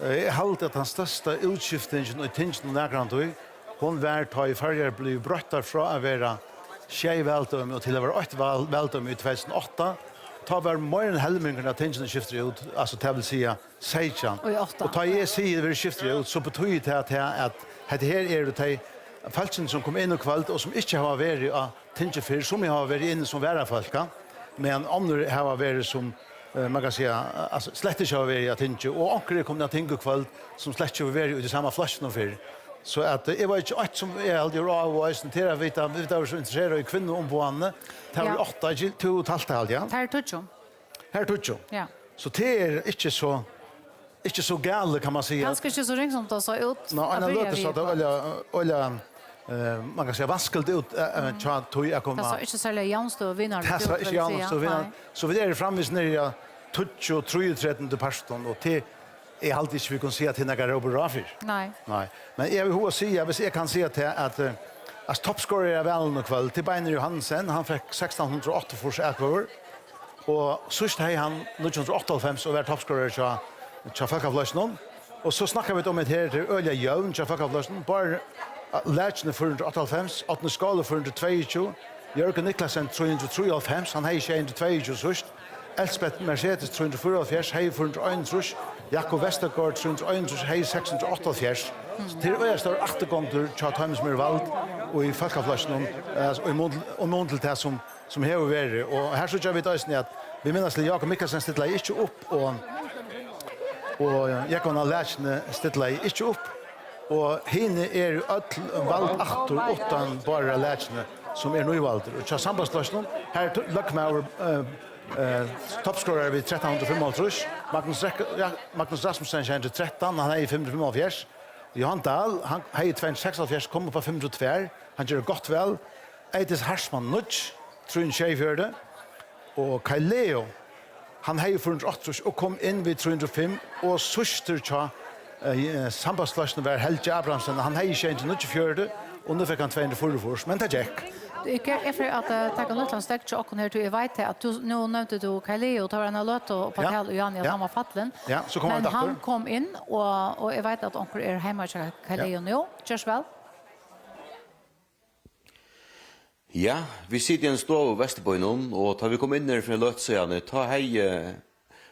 Speaker 10: jeg halte at den største utskiftningen i tenke noe nærkant, hun var ta i farger ble brøttet fra å være tjej veldom og til å være 8 veldom i 2008. Ta var mer enn helmingen av tingene skifter ut, altså det vil si 16. Og ta jeg sier det skifter ut, så betyr det at dette her det de falskene som kom inn og kvalt, og som ikke har vært av tingene før, som har vært inne som værefolka, men andre har vært som man kan säga alltså slett inte har varit att inte och ankre kom det ting kvalt som slett inte har varit i det samma flashen för så att det var inte ett som är alltid bra och presentera vi var så intresserade i kvinnor om på Anne det var 8 till 2,5 ja här tutcho
Speaker 8: ja
Speaker 10: så det är inte så galet kan man säga
Speaker 8: ganska inte så ring som det så ut
Speaker 10: nej en låt så att olja man kan säga vaskelt ut chat tog jag komma.
Speaker 8: Det så inte sälja Janstö vinner.
Speaker 10: Det så inte Janstö vinner. Så vi är framvis när jag touch och 33 pastorn och det är alltid inte vi kan se att det är några bra för.
Speaker 8: Nej.
Speaker 10: Nej. Men jag vill hur säga hvis jag kan se att as toppscorer är väl nog kväll till Beiner Johansen han fick 1608 för sig över och sist han 1985 och var toppscorer så Folkaflösnon och så snackar vi om det här till Ölja Jön så Folkaflösnon bara Lätsne 488, 8 skala 422, Jörgen Niklasen 303, han har ikke 122 sørst, Elspeth Mercedes 344, hei 401, Jakob Vestergaard 301, hei 688. Til det står 8 ganger til Thomas Mirvald og i Folkafløsjen og mån til det som har vært. Og her så gjør vi det at vi minnes til Jakob Mikkelsen stiller ikke opp, og Jakob Lætsne stiller ikke opp, og henne jo valgt aktor utan bara lætsene som nøyvalder. Og til sambandsløsningen, her løk med over toppscorer ved 1355. Magnus Rasmussen kjenner til 13, han i 575. Johan Dahl, han i 276, kommer på 502. Han gjør godt vel. Eitis Harsman Nudge, tror jeg ikke det. Og Kai Leo, han i 480 og kom inn ved 305, og søster til sambandsløsene var Helge Abrahamsen, han har ikke en til 94, og nå fikk han 244, men det gikk.
Speaker 8: Jeg er for at takk om Nøtland stekt til åkken her, jeg vet at nå nevnte du Kaileo, det var en løt og Patel og Jani, at han var fattelen.
Speaker 10: Ja, så kom han
Speaker 8: men han kom inn, og jeg vet at onker hjemme til Kaileo nå. Kjørs vel?
Speaker 3: Ja, vi sitter i en stå i Vesterbøynen, og tar vi kom inn her fra løtsøyene, ta hei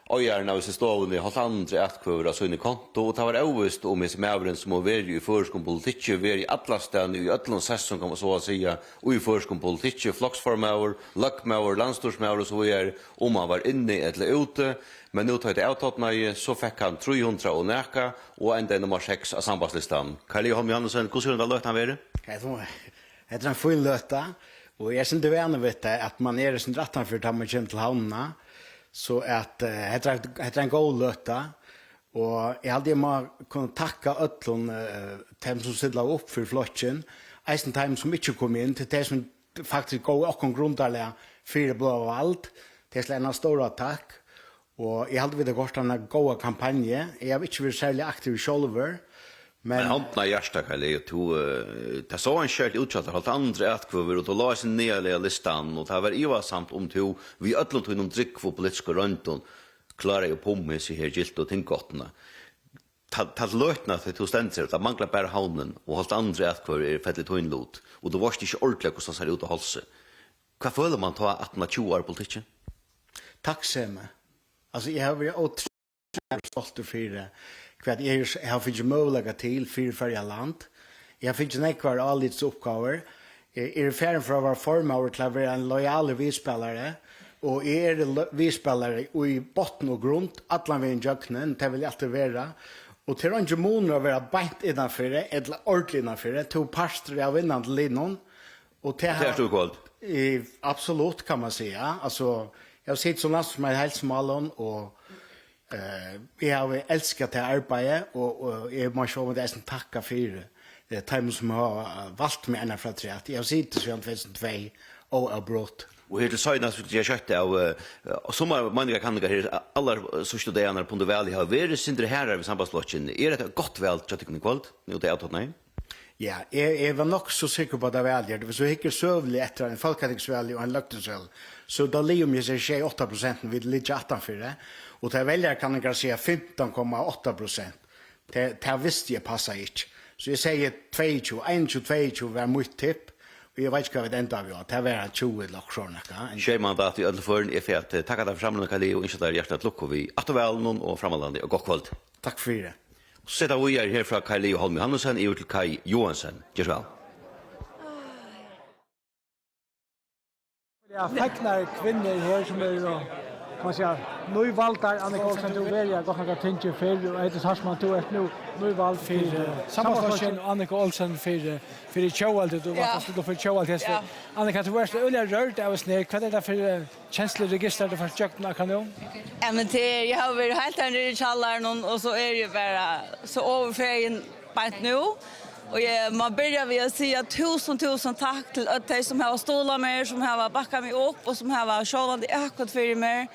Speaker 3: Øyerne av stående har andre etkvøver av sønne konto, og det var øvest om hese mævren som må være i førskom politikk, være i atlasstene, i øtlen sesson kan man så si, og i førskom politikk, floksformæver, løkkmæver, landstorsmæver og så videre, om han var inne eller ute, men nå tar det avtattene, så fikk han 300 og nækka, og enda nummer 6 av sambandslistan. Karli Holm Johansen, hvordan er det løt han være?
Speaker 13: Det er en full løta, og jeg synes det er enig vet at man sin rattan for at man kommer til havnene, så att det en god löta och jag hade man kunna tacka öllon dem som sitter upp för flotchen eisen time som inte kom in till det som faktiskt går och grundarliga för blå allt det är en stor attack och jag hade vid det gått en goda kampanj jag vet inte hur särskilt aktiv själver
Speaker 3: Men hantna hjärsta Kalle det så en kört utsatt halt andra ätkvöver och då la sig ner listan och det var ivasamt om to vi öllon tog någon drick för politiska rönton klara ju på med sig här gilt och tingottna ta lötna för to ständer det manglar bara haunen och halt andra ätkvöver fället hundlot och då var det inte ordentligt hur så ser ut att hålla sig. Vad följer man ta att man tjuar politiken?
Speaker 13: tacksamma. Alltså jag har varit otroligt stolt för det. Kvad jag har fått möjlighet till för land. Jag har fått nekvar allits uppgifter. Är färdig för att vara formad till att vara en lojal vidspelare. Och är vidspelare i botten och grund. Alla vägen jöknen, det vill jag alltid vara. Och till inte månader att vara bänt innanför det, eller ordentligt innanför det. Tog pastor av vinnande linnon. Och det
Speaker 3: är stort kvalt.
Speaker 13: Absolut kan man säga. Alltså, jag har sett som landsmän hälsomalen och jag har älskat det arbetet och jag måste få det som tacka för det time som har valt mig ända från att jag har sett det sedan 2002 och avbrott.
Speaker 3: Och här till sidan så jag köpte av sommarmanliga kandidater alla så studerande på det väl har varit syndre här i sambandslocken. Är det gott väl att tycka kvalt? Nu det är nej.
Speaker 13: Ja, jag var nog så säker på det väl. Det var så mycket sövligt efter en folkatingsväl och en löktensväl. Så då liom jag sig 8% vid lite 18 för det. Och det väljare kan jag säga 15,8%. Det visste jag passar inte. Så jag säger 22 var mitt tipp. Och jag vet inte vad det enda av det. Det var 20 loktioner.
Speaker 3: Tjej mandat i ödelfören är för att tacka dig församlingen Kali och insätta hjärtat luckor vi att väl någon och framålande och gott kväll.
Speaker 13: Tack för det.
Speaker 3: Så sätter vi här från Kali och Holm Johannesson över till Kai Johansson. Gör väl.
Speaker 18: Ja, fäcknar kvinnor här som är man säger nu valtar Annika Olsen du välja gott några ting för och det har man då nu valt för sammanslagningen Annika Olsen för Chovalde du var för Chovalde så Annika du var öliga rört av snä vad är det för känsloregister det för kökna kan du?
Speaker 21: Ja men det jag har varit helt här i källaren och så är det bara så överfärgen på nu. Och man börjar med att säga tusen tack till alla som har stolat mig, som har backat mig upp och som har sjålande ökat för mig.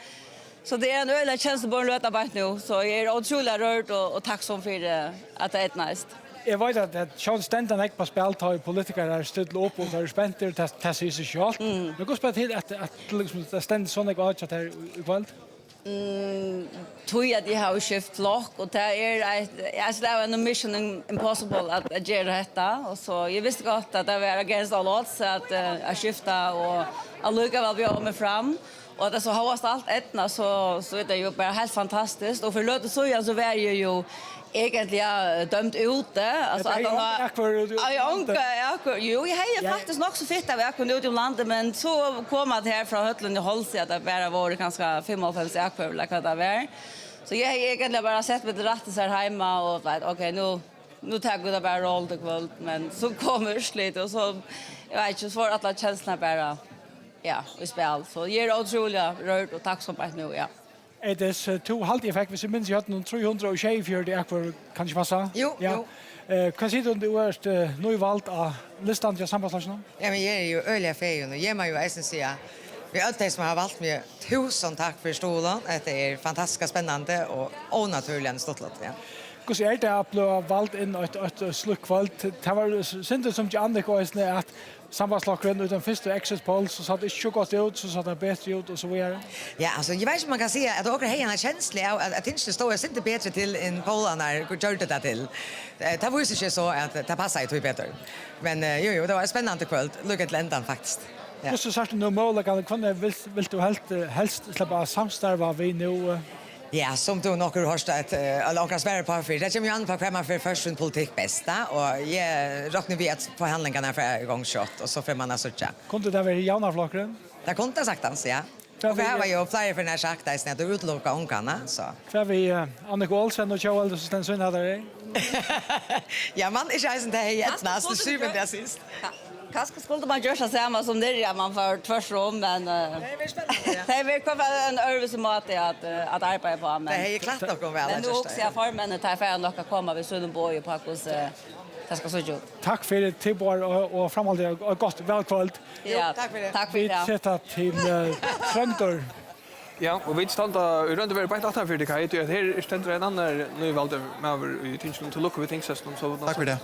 Speaker 21: Så det är en öliga känsla löta bara nu. Så jag är otroligt rörd och tacksam för att det är ett nice.
Speaker 18: Jag vet att Sean Stenton på speltar politiker är stött upp och är spänt det sig så short. Men går spela till att liksom det ständ såna gå att här ikväll.
Speaker 21: Tror jag de har skift lock och det är det är en mission impossible att göra detta och så jag visste gott att det var against all odds att skifta och alluga väl vi kommer fram och det så har allt ettna så är det ju bara helt fantastiskt och för löte så jag så var ju egentligen dömt ute alltså att jag har faktiskt nog så fitt att jag kunde ut i landet men så kom att här från Hötland i Holse att det bara var ganska 55 akvar like vad det var så jag har egentligen bara sett med rätt så här hemma och vet okej nu tar jag det bara roll det kväll men så kommer slit och så jag vet inte för alla känslorna bara ja vi spelar så jag är otroligt rörd och tacksam på nu ja.
Speaker 18: Det är två halt effekt hvis minns jag hade någon 300 och tjej för det akvar kan ju passa.
Speaker 11: Jo.
Speaker 18: Kan se du är nu valt av listan till sammanslagningen?
Speaker 11: Ja men jag är ju öliga fejon och ger mig ju essentiellt. Vi alla som har valt mig tusen tack för stolen. Det är fantastiskt spännande och onaturligt stolt ja.
Speaker 18: Hur är det att bli valt in ett slukkvalt? Det var synd som Annika och snä att sambandslockaren utan första exit poll så satt det så gott ut så satt det bättre ut och så vidare.
Speaker 11: Ja, alltså jag vet inte man kan säga att åker hej en känsla att inte står jag inte bättre till en poll när gör det till. Det var ju inte så att det passar ju bättre. Men jo det var spännande kväll. Lucka till ändan faktiskt.
Speaker 18: Ja. Så sagt nu mål kan vill du helst släppa samstarva vi nu
Speaker 11: ja, som du nog har stått några svåra på för. Det kommer ju an på vad man för först politik bästa och jag räknar vi att förhandlingarna för igång shot och så får man alltså tjä.
Speaker 18: Kunde det vara Janna flocken?
Speaker 11: Det kunde sagt ans ja. Och det var ju flera för när sagt att det är utlocka onkarna så.
Speaker 18: För vi Annika Olsen och Joel så den sån hade.
Speaker 11: Ja, man är ju inte helt nästan syvende det sist.
Speaker 21: Kanske skulle man göra samma som det är man för tvärsrom men det är väl en övers mat att arbeta på men
Speaker 11: det är klart att gå väl
Speaker 21: men nu också jag får men det för att komma vi söder boy på hos det ska så ut.
Speaker 18: Tack för det Tibor och framhåll gott välkväll.
Speaker 21: Ja, tack för det. Tack för det.
Speaker 18: Vi sätter till Tröntor.
Speaker 1: Ja, och vi standa runt över bara 8 för det kan ju att här ständer en annan nu valde med i tinchen till look vi tänker så så.
Speaker 14: Tack för det.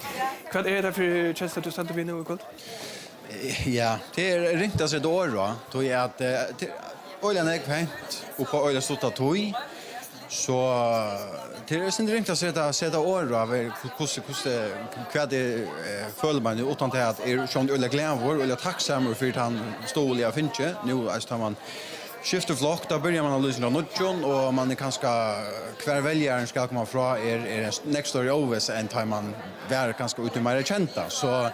Speaker 1: Vad är det för chans att du ständer vi nu ikväll?
Speaker 14: Ja, det är riktigt så då då. Då är att Ölen är fint och på Ölen står toy. Så det är sen riktigt att sätta år då över hur det följer man utan att är som Ölen glädje och tacksam för att han ståliga finche nu alltså tar man skifter flock, då börjar man att lyssna nutjon och man är ganska kvar väljaren ska komma fra en next story overs en time man är ganska ute mer kända så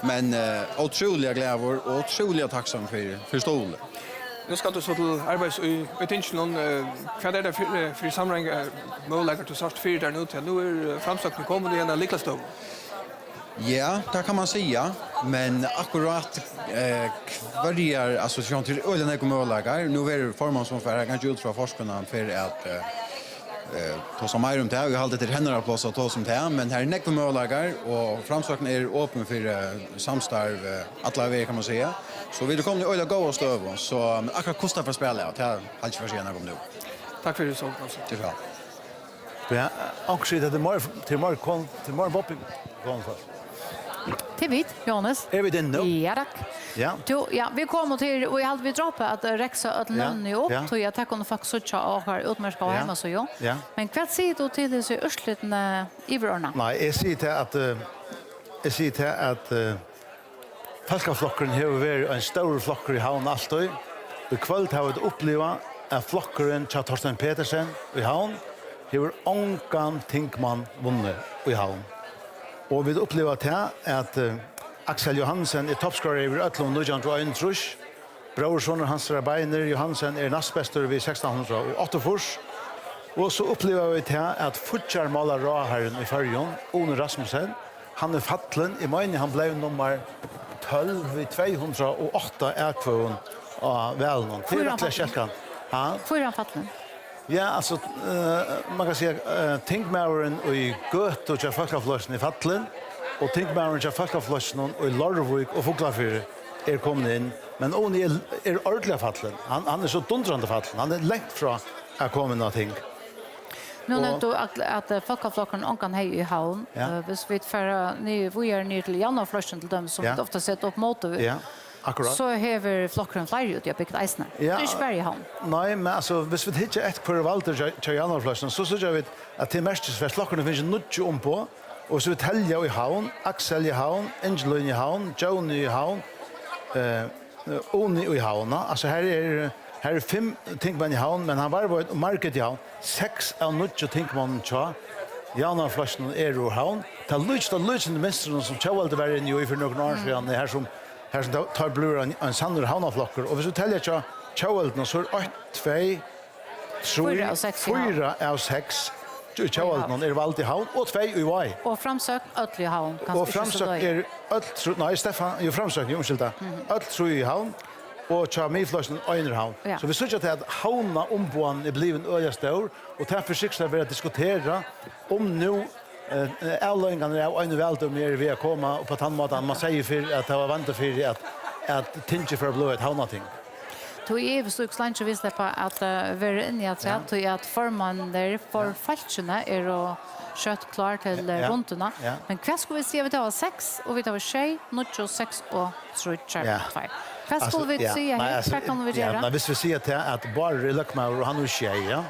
Speaker 14: men otroliga glädjor och otroliga tacksam för stol.
Speaker 1: Nu ska du så till arbets i Tinchen vad är det för samling möjligheter till sort 4 där nu till nu är framsökning kommer det en liklastov.
Speaker 14: Ja, det kan man säga, men akkurat kvarjar association till ölen ekonomilagar. Nu är forman som för kanske ut från forskarna för att ta som mer om det. Vi har hållit till henne plats att ta som det, men här är ekonomilagar och framsökningen är öppen för samstarv alla vägar kan man säga. Så vi kommer öla gå och stöv så akkurat kostar för spela att ha alls för sena kom nu.
Speaker 1: Tack för det så.
Speaker 14: Det är bra.
Speaker 10: Ja, också det till mer bopping gång för.
Speaker 8: Till vid, Johannes.
Speaker 10: Är vi den nu?
Speaker 8: Ja, tack.
Speaker 10: Ja.
Speaker 8: Ja, vi kommer till och jag hade vi droppa att Rexa att nämna upp
Speaker 10: ja.
Speaker 8: så jag tackar och faktiskt så och har utmärkt och hemma så ja.
Speaker 10: Ja.
Speaker 8: Men vad säger du till det så urslutna Iverna?
Speaker 10: Nej, jag säger till att Falkaflokkeren har varit en stor flokker i havn alltid. I kvöld har vi upplevt att flokkeren till Torsten Petersen i havn har ångan tinkman vunnet i havn. Og vi opplever til at Axel Johansen er toppskårer i Øtlund 1901. Brorsonen Hans Rabeiner Johansen er nastbester ved 1608. Og så opplever vi til at Futjar maler råherren i Førjon, One Rasmussen, han er fattelen. I møyne han ble nummer 12 i 208 ekvåen av Velen. Det er rettelig kjelkan.
Speaker 8: Hvor er han fattelen?
Speaker 10: Ja, alltså man kan säga Tinkmauren i Göt och Folkaflossen i Fattlen och Tinkmauren i Folkaflossen i Lorvik och Foglafyr är kommit in. Men Oni är ordentligt Fattlen. Han är så dundrande Fattlen. Han är längt från att komma någonting.
Speaker 8: Nu när du att Folkaflossen ångan hej i havn. Hvis vi för ni vi är ner till Janaflossen till dem som ofta sätter upp mot.
Speaker 10: Ja. Akkurat.
Speaker 8: Så har flokkeren flere ut i bygd eisene. Det er ikke bare i havn.
Speaker 10: Nei, men altså, hvis vi ikke et kvar valgte til Janarfløsene, så synes jeg at til mest for flokkerne finnes nødt om på. Og så vi telja i havn, Axel i havn, Angelin i havn, Joni i havn, Oni i havn. Altså her er 5 tingmenn i havn, men han var på et marked i havn. 6 av nødt tingmenn til Janarfløsene er i havn. Det er løsende mestrene som Tjauvalde var inne i for noen år siden, her som tar blur en sannur havnaflokker. Og hvis du teller ikke Tjauvalden, så er 8, 2, 3, 4 av 6 Tjauvalden er valgt i havn, og 2 i vei.
Speaker 8: Og framsøk øtlig i havn.
Speaker 10: Og framsøk er nei, Stefan, jo framsøk, unnskyld øtlig i havn, og tja midfløsene øyner havn. Så vi synes at havna omboen er blivet øye stør, og derfor sikkert er vi å diskutere om nå avløyngene av øyne veldom er ved å komme på tannmåten. Man sier for at det var vant for at tinge for å bli et havnating.
Speaker 8: Du er i slik slant og visste på at vi er inne i at det at formannen der for falskene er å kjøtt klar til rundene. Men hva skulle vi si? Vi tar 6, og vi tar 6, 6 og 3, 2. Hva skulle vi si her? Hva kan vi gjøre?
Speaker 10: Hvis vi sier til at bare Løkmaur og han er 6,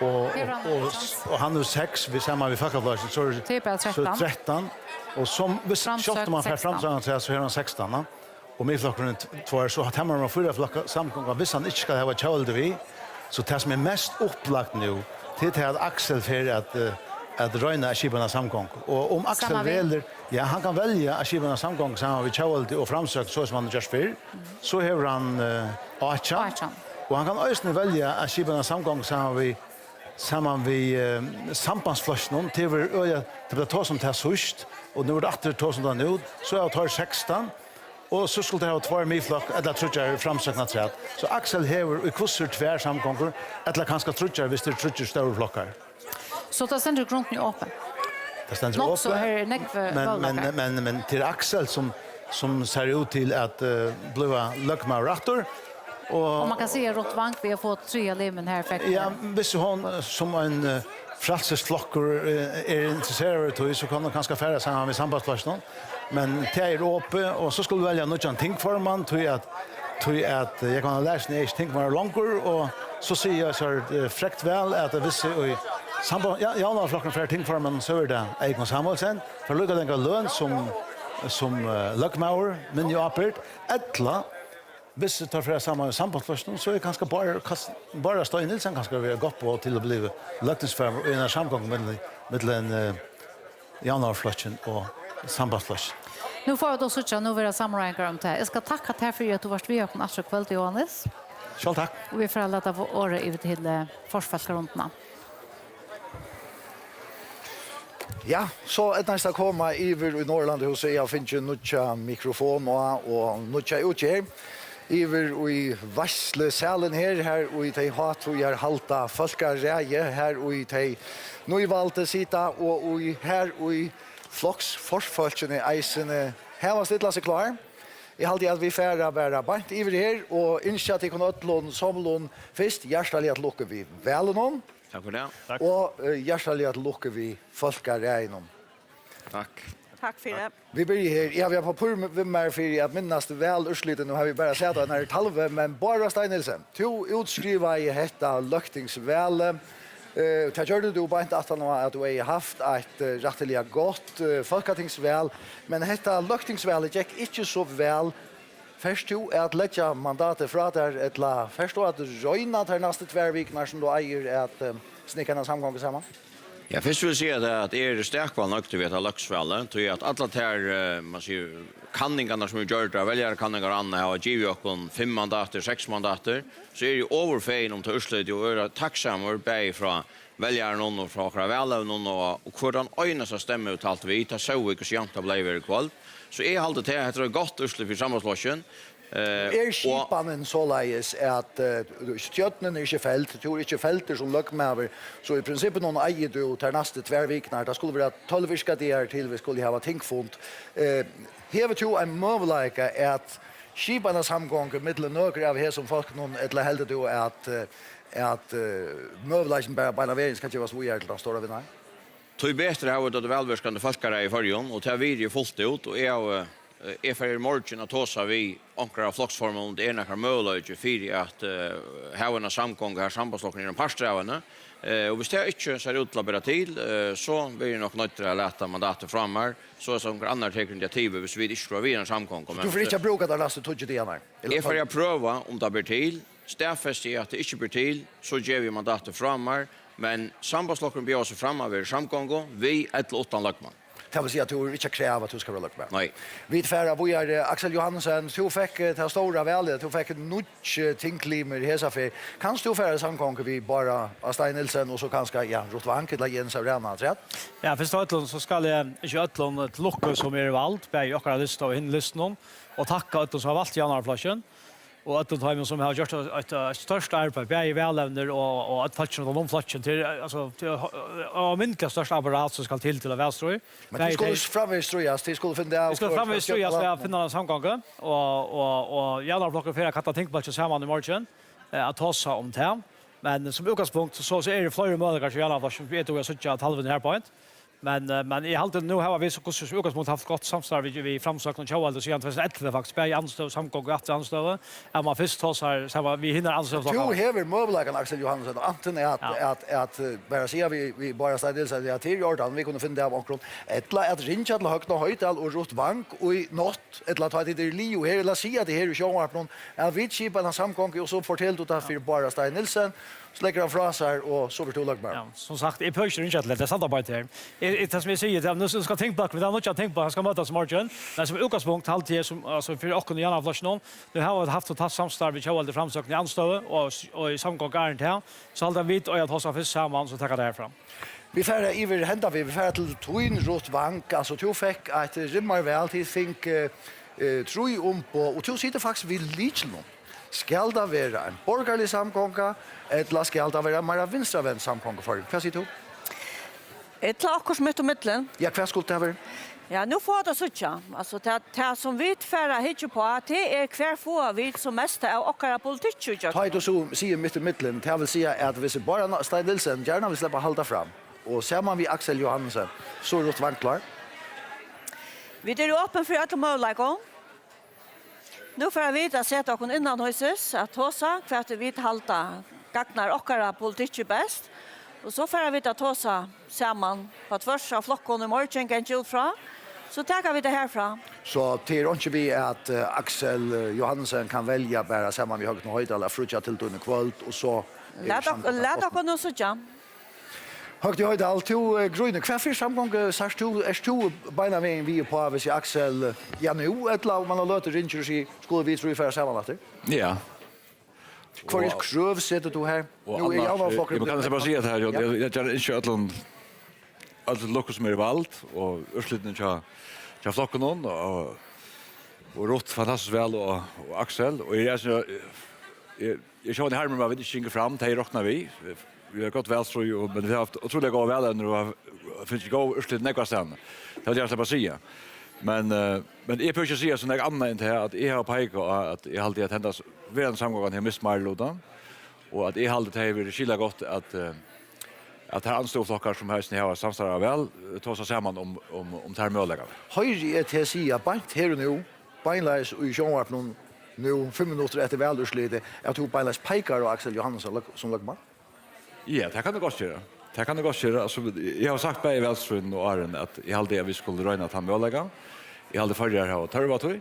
Speaker 10: och han är 6 vi samma vi fuckar blås så 13 och som vi skjuter man för framtiden så är han 16 och med flocken 2 så har man 4 flockar samgångar visst han inte ska ha child vi så tas med mest upplagt nu till att Axel för att röna skibbarna samgång och om Axel väljer han kan välja skibbarna samgång samma vi child och framsökt så som man just för så har han 8 och han kan också välja skibbarna samgång samman vi sambandsflasjon til det tar som til sørst, og nå er det 8 000 nå, så er det 16, og så skulle det ha 2 midflokk, eller trutjer framsøkna træt. Så Axel hever i kvisser 2 samgånger, eller kanskje trutjer hvis det trutjer større flokkar.
Speaker 8: Så det stender grunden i åpen?
Speaker 10: Det stender åpen,
Speaker 8: så er nekve
Speaker 10: men til Axel som ser ut til at blive løkmaurator,
Speaker 8: och man kan se att Rottvank vi har fått 3 limen här för
Speaker 10: ja, hvis hon som en frälsesflocker är intresserad så kan hon kanske färra samman med sambandsflasjon. Men det är uppe och så skulle välja något annat forman tror jag att jag kan läsa ner tänk mer långt och så ser jag så fräckt väl att det vissa i samband ja när flocken för tänk forman så är det Egon Samuelsen för lucka den lön som Luckmauer men ju uppåt ettla hvis du tar fra sammen sambandsfløsning, så er ganske bare Stein Nilsen ganske være godt på til å bli løgtingsfører i en samgang mellom januarfløsning og sambandsfløsning.
Speaker 8: Nu får jag då så nu vara samrådare om det. Jag ska tacka till för att du var vi och nästa kväll till Johannes.
Speaker 10: Själv tack.
Speaker 8: Och vi får alla ta året över till forsvarsrundorna.
Speaker 2: Ja, så ett nästa komma över i Norrland hos jag finns ju nutcha mikrofon och nutcha utger. Iver i Vassle salen här och i tej hat och jag halta folkareje här och i tej nyvalde sita och i här och i Flox forsfolkene i eisen her var stilla seg klar. Jeg halte at vi færre være bant iver her, og innskje til konøtlån somlån først, hjertelig at lukke vi velen.
Speaker 6: Takk for det.
Speaker 2: Takk. Og hjertelig at lukke vi folkareien.
Speaker 6: Takk.
Speaker 20: Takk for det.
Speaker 2: Vi blir her. Jeg har på purvimmer for at minnast vel ursliten, nå har vi bare sett denne talve, men bare Stein Nilsen, to utskriva i hetta løktingsvele. Det gjør du bare ikke at du har haft et rettelig godt folketingsvel, men dette løktingsvelet gikk ikke så vel. Først jo at letja mandatet fra der, eller først jo at røyna til neste tverrvikene som du eier at snikkerne samgången sammen?
Speaker 6: Ja, først vil jeg si at er sterkvalg nok til å vite løksveldet, tror jeg at alle her, man sier, kanningene som gjør det, velgerkanninger og andre, har givet oss 5 mandater, 6 mandater, så er det overfeien om til Ørslet og er takksomme bare fra velgerne og fra akkurat velgerne og hvordan øynene som stemmer ut alt vi, det så ikke så jant det ble i kveld. Så jeg halte til at det er godt Ørslet for sammenslåsjen.
Speaker 2: Skipanen så leies at stjøttenen er ikke felt, det er ikke felter som løkmever, så i prinsippet noen eier du til neste tverrvikene, det skulle være 12 virskadier til vi skulle ha tingfond. Hevet jo en møvleike at skipanen samgånger mittelen nøkker av her som folk noen, eller heldig du at møvleiken bare beinavering skal ikke være så gjerne til den store vinner?
Speaker 6: Tog bedre har det velverskende folkere i forrige, og til å virke fullt ut, og jeg for i morgen at også vi anker av floksformen, det ene kan møvleike for at havene samgånger her sambandslokken i de parstravene, og hvis det ikke ser ut til å bære til, så blir det nok nødt til å lete mandatet frem her, så er det som andre teker initiativet hvis vi ikke skal være en samgång.
Speaker 2: Du får ikke bruke det neste tog det igjen?
Speaker 6: Jeg får prøve om det blir til, stedfest i at det ikke blir til, så gjør vi mandatet frem her, men sambandslokken blir også frem av samgång, vi er til 8 løkman.
Speaker 2: Det vil si at du ikke krever at du skal være løkman.
Speaker 6: Nei.
Speaker 2: Vi tverre, hvor er Axel Johansen, du fikk til store velge, du fikk nødt tingklimer i Hesafer. Kan du færre samgånger vi bare av Stein Nilsen, og så kanskje, ja, Rotvank, eller Jens Avrena, rett?
Speaker 19: Ja, først av Øtlund så skal jeg ikke Øtlund til lukke som er valgt, bare i akkurat lista og hinlisten, og takke Øtlund som har valgt januarflasjen. Og Øtlund Heimen som har gjort et største arbeid, bare i velevner og et flasjen og noen-flasjen til å myndelig største apparat som skal til å velstrøy.
Speaker 2: Men de skulle framviststrøyes, de skulle finne det av...
Speaker 19: De skulle framviststrøyes ved å finne den samgangen, og januarflokken for å katte tingplasjen sammen i morgen, at ta seg om det. Men som utgangspunkt så er det flere måneder som januarflokken, vi vet jo at halven her på en. Men I halvtid nu har vi så utgangspunkt haft gott samstarv vi framsökn och tjauvalde siden 2011 faktisk, bæg anstøv, samgång og etter anstøv. Er man først hos her, vi hinner anstøv.
Speaker 2: Du hever møvelagen, Axel Johansen, anten at bare sier vi bare stedet til seg at til Jordan, vi kunne finne det av omkron, etla at rinja til Høgna Høydal og Rotvank og i nått, etla at det er Lio her, eller sier at det her i sjåvarp noen, er vidskipen av samgång, og så fortell du det for bare Stein Nilsen, så legger han fra seg, og så blir det løgbar.
Speaker 19: Ja, som sagt, jeg pøker ikke til det, det er sant arbeid her. Det som jeg sier, det er noe som skal tenke på, men det er noe jeg tenke på, han skal møtes i morgen, men som utgangspunkt, halvtid, altså for åkken i januarflasjonen, nu har vi haft å ta samstarv i kjøvalde framsøkning i anstøve, og i samgång er det her, så halvtid vidt, og jeg tar seg først sammen, så takker det herfra.
Speaker 2: Vi færre iver henda vi færre til Tuin Rotvank, altså to fikk et rimmar vel, til fikk troi på, og to sitter faktisk vi liker noen. Skal det være en borgerlig samkonga, eller skal det være en mer venstrevendt samkonga for? Hva sier du?
Speaker 20: Et akkurat som mitt og midtelen.
Speaker 2: Ja, hva skulle det være?
Speaker 20: Ja, nu får det sånn. Altså, det som vi færre hittar på, det er hver få vi som mest av akkurat politikk.
Speaker 2: Ta du så sier mitt og midtelen, det vil si at hvis bare Stein Nilsen gjerne vil slippe halda fram, og ser man vi Axel Johansen, så er det vannklar.
Speaker 20: Vi er åpen for alle muligheter. Nu får vi vite sett oss innan huset, at Håsa, for at vi halta gagnar okkara politikk best. Og så får vi vite at Håsa sammen på tvers av flokken i morgen, kan ikke ut fra.
Speaker 4: Så tackar vi det härifrån.
Speaker 2: Så till inte vi att Axel Johansen kan välja bara samman vi har något höjd alla frutja till den kväll och så
Speaker 4: Låt oss kunna så jam.
Speaker 2: Högt höjd allt till gröna kvar för samgång sårs du beina vägen vi på av sig Axel ja nu ett lag man har låtit ringer sig skulle vi tror för samman att.
Speaker 5: Ja.
Speaker 2: Kvar är kröv sätter du här.
Speaker 5: Nu är jag av flocken. Man kan bara säga det här jag är inte ödlund alltså Lucas som är valt och ursluten jag flocken och Rott fantastiskt väl och Axel och jag kör det här med vad vi inte fram till rocknar vi har gått väl så ju men vi har haft otroligt gå väl när det finns ju gå ursluten några sen. Det jag bara säga. Men jag försöker säga så något annat än det här att jag har pejkat att jag alltid att hända vem samgången här Miss Marlodan och att jag alltid har varit skilla gott att här anstår flockar som hörs ni har samstarva väl ta sig samman om termöläggar.
Speaker 2: Höjr är till sig att bant här nu Beinleis och Jean-Marc nu 5 minuter efter väldurslede att du Beinleis pekar och Axel Johansson som lagman.
Speaker 5: Ja, det kan det gott göra. Det kan det gott göra. Alltså, jag har sagt på i Välström och Arren att jag hade vi skulle röna att han möjliga. Jag hade förra här och törvatoj.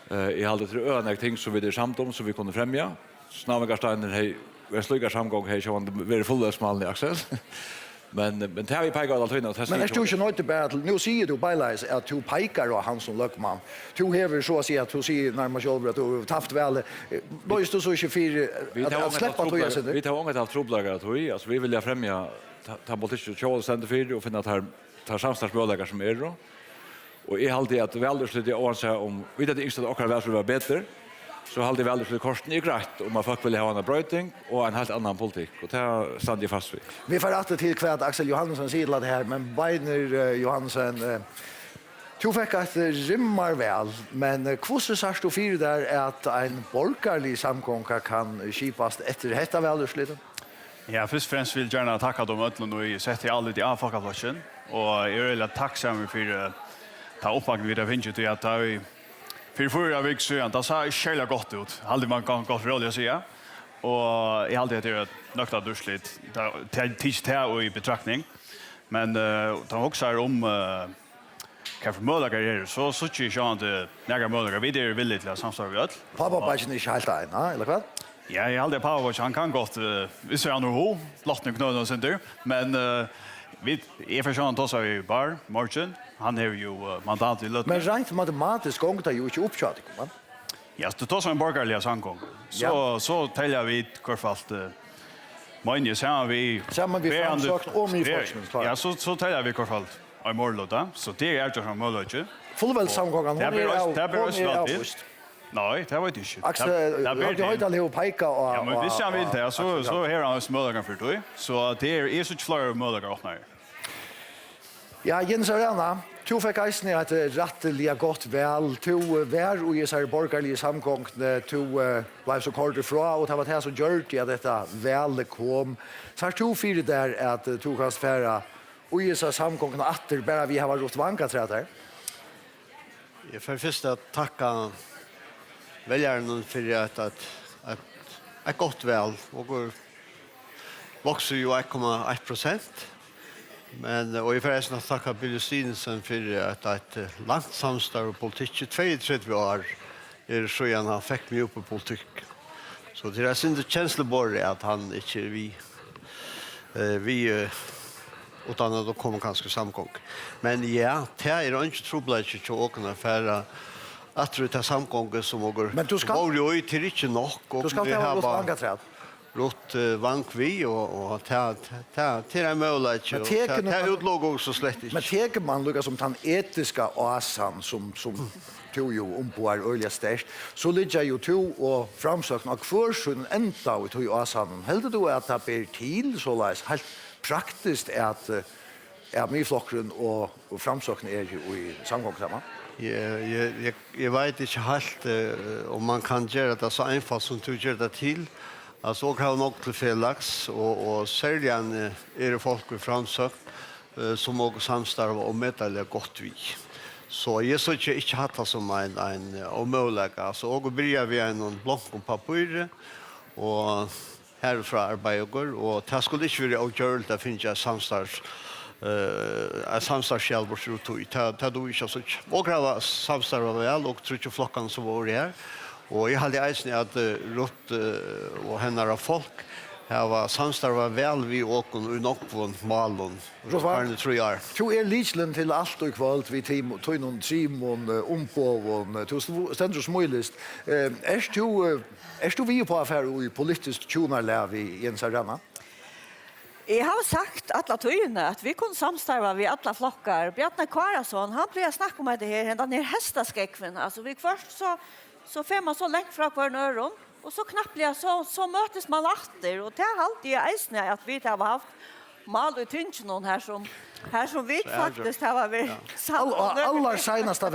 Speaker 5: Jag hade tre öna ting som vi det samt om så vi kunde främja. Snavegarsteinen hej vi slugar samgång hej så han väldigt fullsmallig Axel. Men det har vi pekar allt och
Speaker 2: men är du inte nöjd bara nu ser du Beinleis att du pekar och han som lagman. Du har så att säga att du ser närmast själv att du taft väl. Då är det så inte att släppa på jag säger.
Speaker 5: Vi tar ångat av trubblagar att vi alltså vi vill jag främja ta politiskt show center för och finna att här tar samstadsbolagar som är då. Och är alltid att väldigt det år så om vi det inte att väl skulle vara bättre. Så hade väl det kosten är grejt om man folk vill ha en bröting och en helt annan politik och det stannar fast vid.
Speaker 2: Vi får att till kvart Axel Johansson säger det här men Beiner Johansson du fick att rimmar väl men hur så du för där att en borgerlig samgång kan skipas efter detta väldursliten?
Speaker 23: Ja, först och främst vill jag gärna tacka dem ödlund och sätta i aldrig i avfolkaflotchen och jag är väldigt tacksam för ta uppbackning vid det finns ju att vi för förra veckan så det sa själva gott ut. Hade man kan gott roligt att säga. Och jag hade det nökta dursligt. Det och i betraktning. Men ta också om kanske möjliga är så tycker jag inte några möjliga vi är villiga till att samstarva.
Speaker 2: Pappa bara inte helt eller vad?
Speaker 23: Ja, jag hade pappa han kan gott visst är han nog låt nu knöna sen där. Men vi är för sånt så vi bar margin han har ju mandat i löt.
Speaker 2: Men rent matematiskt gånger det ju inte uppskattat va?
Speaker 23: Ja, det tar som en borgerlig samgång. Så täljer vi kvarfalt Manje så vi
Speaker 2: framsökt om i forskning.
Speaker 23: Ja, så täljer vi kvarfalt i morlota. Så det är ju som möjligt.
Speaker 2: Fullväl samgången.
Speaker 23: Det blir nej, det var inte.
Speaker 2: Axel, jag har inte allihop peka och
Speaker 23: ja, men visst han vill det så här har möjligheten för dig. Så det är så fler möjligheter öppnar.
Speaker 2: Ja, Jens Arena, du fick eisen att rätteliga gott väl, du var och i så här borgerlig samgång, du blev så kort ifrån och det var det som gjort att detta väl kom. Så här du fyra där att du kan sfära och i så här samgången att bara vi har rott vankaträtter.
Speaker 9: Jag får först att tacka väljaren för att ett gott väl och växer ju 1,1%. Men och i förresten att tacka Billy Stinsen för att ett landsamstar och politik 32 år är så gärna fick mig upp på politik. Så det är inte känsloborre att han inte vi utan att då kommer ganska samgång. Men ja, det är inte trubbelt att åka för att det är samgången som går.
Speaker 2: Men du ska
Speaker 9: ju till inte nog och
Speaker 2: du ska inte ha låt
Speaker 9: rott vank vi och till en möjlighet och det utlåg också slett inte.
Speaker 2: Men teker man lukar som den etiska asan som tog ju på är öliga stärst så ligger ju to och framsökna och försun ända och tog asan. Helt du att det blir till så läs helt praktiskt att myflockren och framsökna är ju i samgång samma.
Speaker 9: Jag vet inte helt om man kan göra det så enkelt som du gör det till. Alltså och har nog till Felix och säljan är det folk i framsök som också samstarva och medalja gott vi. Så jag så inte hatta som en omöjliga så och börjar vi en block om papper och härifrån arbetar och det skulle inte vara avgjort att finna samstars samstarvskjell bort ut tog. Ta du ikke så. Og grava samstarva vel, og tror ikke flokkene som var her. Og jeg hadde eisen at Rutt og henne folk var samstarva vel vi åken og nokvån malen. Arne tror jeg.
Speaker 2: Du lidslen til alt og kvalt vi tog noen trimon, ompåvån, du stender smøylist. Du vi på affær i politisk tjonarlev i Jens Arena?
Speaker 4: Jeg har sagt alla tøyene at vi kunne samstarva vid alla flokkar. Bjarne Kvarasson, han pleier snakk om det her, den her hestaskekven. Altså, vi først så fer man så lengt fra hver nøron, og så knapplig så møtes man atter, og det er alltid eisne at vi har haft mal og tynsjonen her som vi faktisk har vært sammen.
Speaker 2: Allar senaste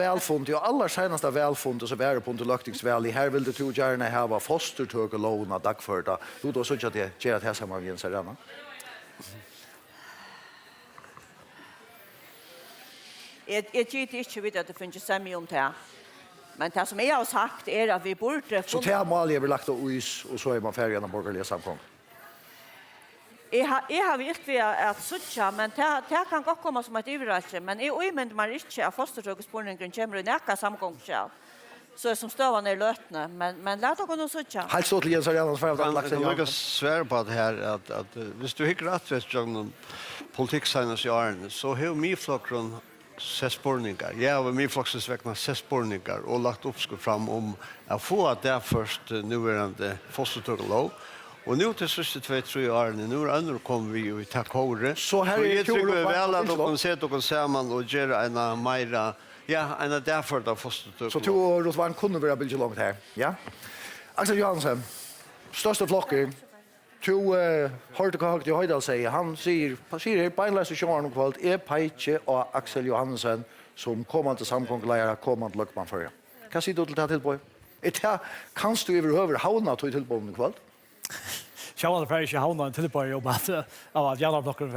Speaker 2: välfundet så var det på en löktingsväl. Här vill du gärna ha fostertøk og låna dagförda. Du då så att det ger att här samman vid Jens Arena.
Speaker 4: Jeg tyder ikke vidt at det finnes semi om det. Men det som jeg har sagt at vi burde...
Speaker 2: Så det mål er vi lagt av is, og så er man ferdig gjennom borgerlige samkomst?
Speaker 4: Jeg har vilt ved at suttja, men det kan godt komme som et iverraske. Men jeg umynner meg ikke at fostertøkespurningen kommer i nekka samkomst. Så som støvene er løtene. Men la dere nå suttja.
Speaker 2: Helt stå til Jens Arenas for at han lagt seg
Speaker 9: Jeg kan svære på det her, at hvis du hikker rettvis gjennom politikksegnes i årene, så har mye flokkron sett spårningar. Jag har min floxes vägna sett spårningar och lagt uppskott fram om att få att det först nuvarande fostertøkelov. Och nu till sista 2-3 åren, nu ändå kommer vi ju i takkåre.
Speaker 2: Så här
Speaker 9: är det väl att de ser att de samman och gör en mera, en därför av fostertøkelov.
Speaker 2: Så to och Rotvan kunde vara billigt långt här, ja? Axel Johansen, största flocken. Du hørte hva Høgti Høydal sier. Han sier beinleis i sjåren og kvalt, peitje av Axel Johansen som kommande samkongeleier, kommande løkman for. Hva sier du til det tilbøy? Kan du overhøver havna til tilbøy kvalt?
Speaker 19: Sjåren er ikke havna tilbøy om at Janarblokken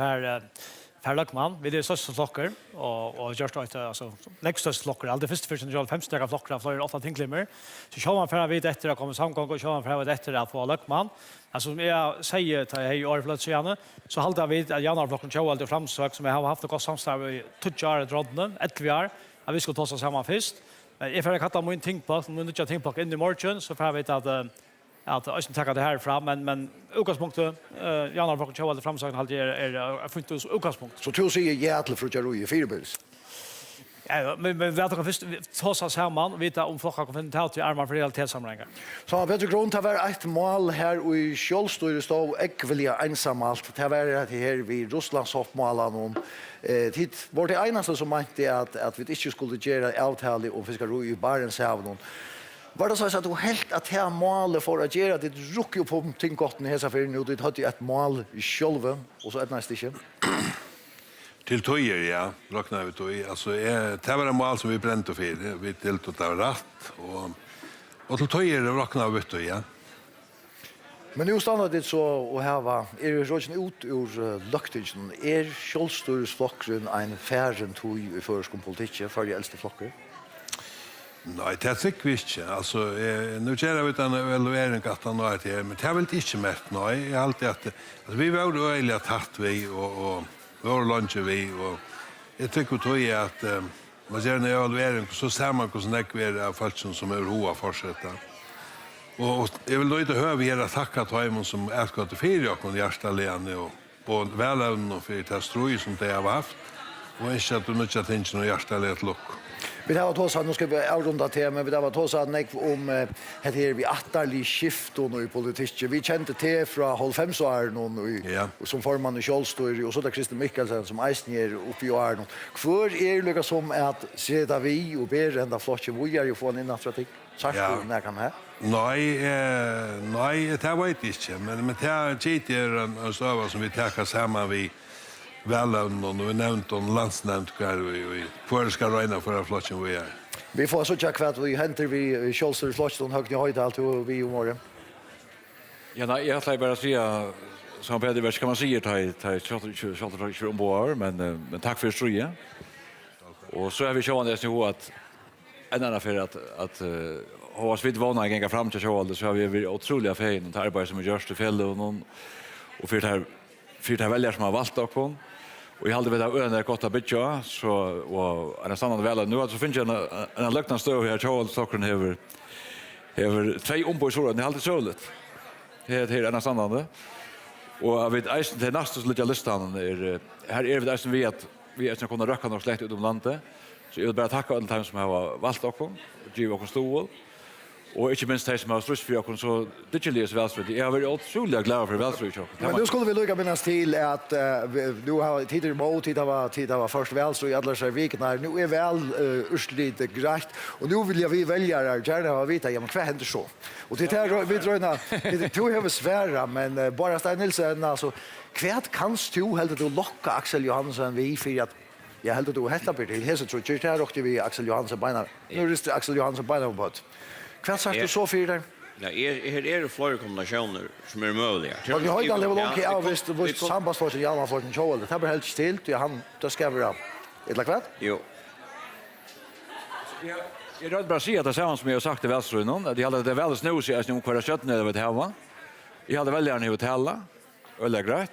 Speaker 19: per løkman. Vi er største flokker, og gjørst altså legg største flokker. Alt det første først en 5 stykker flokker av flere 8 tingklimmer. Så sjåren fer vidt etter å komme samkong, og sjåren fer vidt etter å få løkman. Alltså som jag säger till hej Årflöt igen så håller vi att Janarblocken show alltid framsök som jag har haft ett gott samstarv i 2 år drodden 11 år att vi ska ta oss samman först. Men if jag kattar min ting på min nya ting på in i morgon så får vi att jag ska ta det här fram men utgångspunkten Janarblocken show alltid framsök är funnit utgångspunkt.
Speaker 2: Så du säger ja till för i fyrbils.
Speaker 19: Ja, men vi har först ta oss samman vita om flockar kan finna till armar för realitetssamlingar.
Speaker 2: Så Peter Grön tar var ett mål här i Skjoldstyret stå ekvilja ensamalt. Det var det här vid Russlands hoppmålan om tid var det enaste som mente att vi inte skulle göra avtal om fiskaroi i Barentshavet. Var det så att du helt att här målet för att göra det ruckar på ting gott i hesa för nu det hade ett mål i själva och så ett nästa stick.
Speaker 15: Till tojer, ja, räknar vi toj. Alltså det var en mål som vi bränt och för. Vi deltog av rätt och till tojer räknar vi toj, ja.
Speaker 2: Men nu stannar det så och här var råden ut ur luktingen. Skjoldstyresflokken en färren toj i förskolpolitik för de äldste flokker?
Speaker 15: Nej, det tycker vi inte. Alltså, nu gör vi en evaluering att han har det, men det har väl inte mätt. Nej, jag har alltid att vi var öjliga tatt vi och vår lunch vi och jag tycker att man gör en evaluering så ser man hur snäck vi är av folk som är hoa fortsätta. Och jag vill då inte höra vi att tacka Taimon som älskar till fyra och hjärtaligen och på välavn och för det stroj som det har haft. Och inte att du nu inte tänker någon hjärtaligen lock.
Speaker 2: Vi har tagit oss, nu ska vi avrunda till, men vi har tagit oss om det här vi attarlig skift i politikken. Vi kjente till från 95-åren som formann i Skjoldstyret, och så där Christer Mikkelsen som eisen er uppe i åren. Hvor det som att sätta vi och ber ända flottje, vi är få en innatratik? Sarsborg, när kan det?
Speaker 15: Nej, det vet jag inte, men det är en støva som vi tar samman vid välavn och vi nämnt om landsnämnd kvar vi för ska räna för flotten vi är.
Speaker 2: Vi får så tjocka kvart vi hämtar vi Skjoldstyret flotten Høgni Høydal till vi i morgon.
Speaker 5: Ja, nej, jag skulle bara säga som Peter Berg kan man säga att om boar men tack för ströje. Och så är vi sjön det så att en annan för att har vi inte vana att gå fram till Skjold så har vi otroliga fin och arbete som görs till fäll och någon och för det här väljare som har valt och Och jag hade väl öarna gott att bitcha så och en annan väl nu så finns jag en lökna stå här Charles Stockholm över två ombordsorder det är alltid såligt. Det är en annan och jag vet att det nästa lite listan är här är det som vi ska kunna röka något släkt utom landet. Så jag vill bara tacka alla som har valt och ge oss stol. Och inte minst de som har stress för oss så det är ju välströd. Jag är otroligt glad för välströd.
Speaker 2: Men nu skulle vi lycka minnas till att du har tidigare mot tid var först välströd i alla så veckorna. Nu är väl ursligt grejt och nu vill jag vi välja gärna ha vita ja men vad händer så. Och det här vi dröna det tror jag svära men bara Stein Nilsson alltså kvärt kanst du helt du locka Axel Johansson vi för att jag helt du hetta på det hesa tror jag det rockte vi Axel Johansson beina. Nu är det Axel Johansson beina på. Vad sagt du så för det?
Speaker 6: Ja, är det flera kombinationer som är möjliga.
Speaker 2: Men vi har inte level okej avvist vad sambandsforsen Jan har fått en show. Det har helt stilt och han då ska vi då. Ett kvärt?
Speaker 6: Jo.
Speaker 5: Jag råd bara säga att det som jag har sagt till Västerrönen att jag hade det väl snusigt att köra kött över det här. Jag hade väl gärna i hotella eller grejt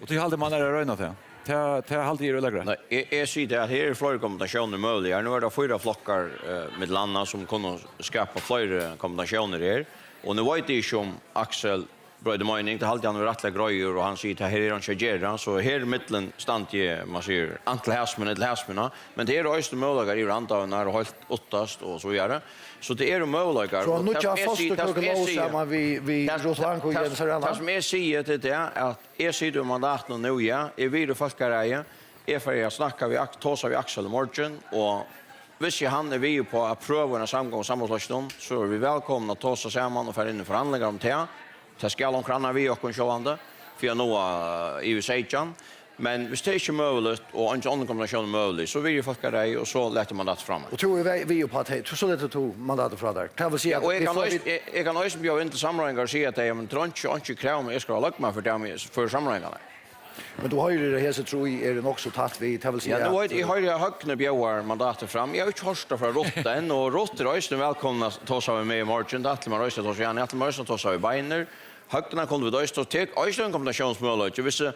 Speaker 5: och det hade man där röna till. Det har alltid öle grejt.
Speaker 6: Nej, jag säger att här är flera kombinationer möjliga. Nu är det 4 flockar med landa som kan skapa flera kombinationer här. Och nu vet jag inte om Axel bröd mening det alltid han har rättliga grejer och han säger att här är han tjejera så här i mitten stand ju man ser antal häsmen men det är också möjliga i randa när hållt åttast och så vidare. Så det är möjliga.
Speaker 2: Så nu jag förstår kollås samma vi Roslanko igen så
Speaker 6: det som jag säger till det att jag sitter mandat nu ja är vi det folkareje är för jag snackar vi tosa vi Axel Morgan och hvis han är vi på att pröva en samgång sammanslagning så är vi välkomna att ta oss samman och föra in förhandlingar om det. Det ska långt kranna vi och konsolande för att nå EU-16. Men hvis det är inte möjligt och inte annan kombination möjligt så vill ju folk det och så lägger man det fram.
Speaker 2: Och tror vi ju på att så lätt att ta mandatet från där. Kan vi se att
Speaker 6: jag kan också bjuda in till samrådingar och säga att jag inte kräver om jag ska lagt mig för samrådingarna.
Speaker 2: Men då har ju det här så tror jag är det också tatt vi det vill säga.
Speaker 6: Ja, nu har jag högna bjöar mandatet fram. Jag har inte hört från Rotta än och Rotta är välkomna att ta sig med i morgon. Det att man röstar ta sig gärna att man röstar ta sig i beiner. Högna kunde vi då stå till en kombinationsmöjlighet. Jag visste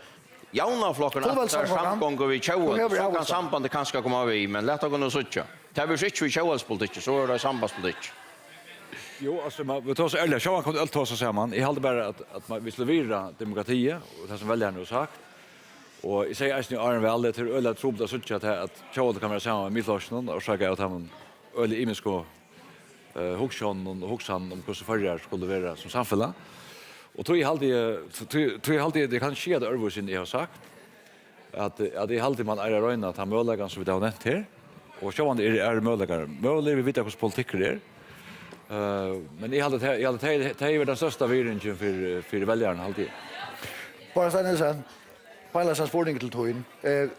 Speaker 6: jauna flockarna där samgång och vi tjänar så kan sambandet kanske komma vi men låt oss gå så tjå. Det blir inte vi tjänar så är det sambandspolitik.
Speaker 5: Jo, alltså vi tar så eller så kan allt ta sig samman. Jag håller bara att man vill slå demokrati och det som väljarna har sagt. Och jag säger att Arne Välle till öle trubbla så att Charles kan vara samma med Mittelöstern och säga att han öle imensko Huxon och Huxan om hur så förrar skulle vara som samfälla. Och tror jag alltid det kan ske det övervusen jag har sagt att det är alltid man är röna att han möjligen så vi har nämnt här och så han är möjligen vi vet hur politik det är. Men jag hade det är den största viringen för väljarna alltid.
Speaker 2: Bara sen Pajlas spårning till toin.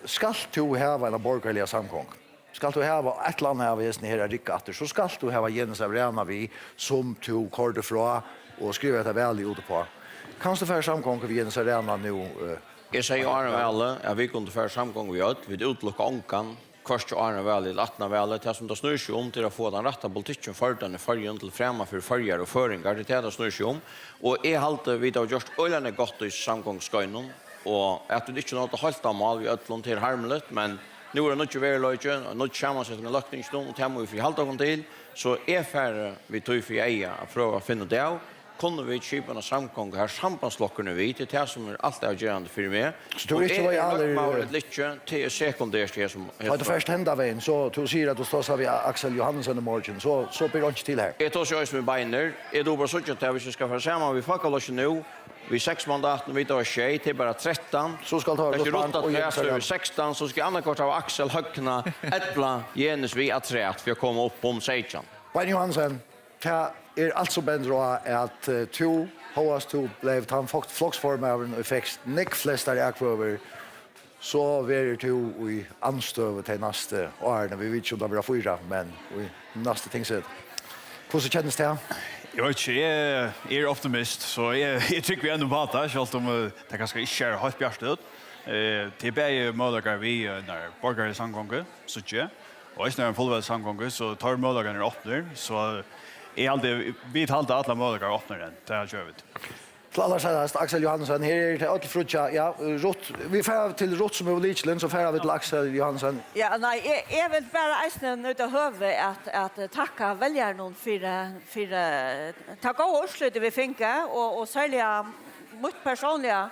Speaker 2: Skall du ha en borgerliga samgång? Skall du ha ett land här vid här rikatter så skall du ha Jens Arena vi som to korte fra och skriva det väl ute på. Kan du för samgång vi Jens Arena nu?
Speaker 6: Jag säger Arne Välle, jag vill kunna för samgång vi vid utlocka onkan. Kvart Arne Välle, latna Välle, det som det snurrar sig om till att få den rätta politiken för den förgen till främma för förjar och föringar. Det är det snurrar sig om. Och är halt vid att just ölen gott i samgångssköjnen. Och att det inte något att hålla mal vi öllon till harmlet men nu är det inte verkligen och något sammansättning av lökningsstund och temo vi hålla dem till så är färre vi tog för eja att pröva finna det kunde vi skipa en samgång här sambandslockerne vi till det som är allt avgörande för mig
Speaker 2: så tror inte vad jag aldrig
Speaker 6: lite till sekundärt det som
Speaker 2: det först hända vägen så du säger att du står så vi Axel Johansson i morgon så blir det inte till här
Speaker 6: jag tar så med Beiner är då bara så att vi ska få samman vi fuckar loss nu vi 6 mandaten vi tar tjej till bara 13
Speaker 2: så ska ta
Speaker 6: Rotland och över 16 så ska andra kort av Axel Högna ettla genus vi att trätt för att komma upp om 16.
Speaker 2: Benny Johansson ta är alltså bändra att två HOAS 2 blev han flocksformaren och fick nick flesta akvover så vi två i anstöv till nästa år när vi vet ju att det blir 4 men vi nästa ting så hur så känns det?
Speaker 23: Jag vet inte, jag är optimist, så jag tycker vi ändå på att det, selv om det kanske inte är helt bjärst ut. Det är möjliga vi när borgare samgångar, så inte. Och när en fullvärd samgångar så tar möjliga när öppnar, så är alltid, vi tar alltid alla möjliga öppnar den, det är követ.
Speaker 2: Till allra senast, Axel Johansson, här är det Ötl Frutja, ja, Rott, vi färar till Rott som är Lichlen, så färar vi till Axel Johansson.
Speaker 4: Ja, nej, jag vill bara eisen ut av huvudet att tacka väljarna för ta goda urslut vi finka och särskilt mitt personliga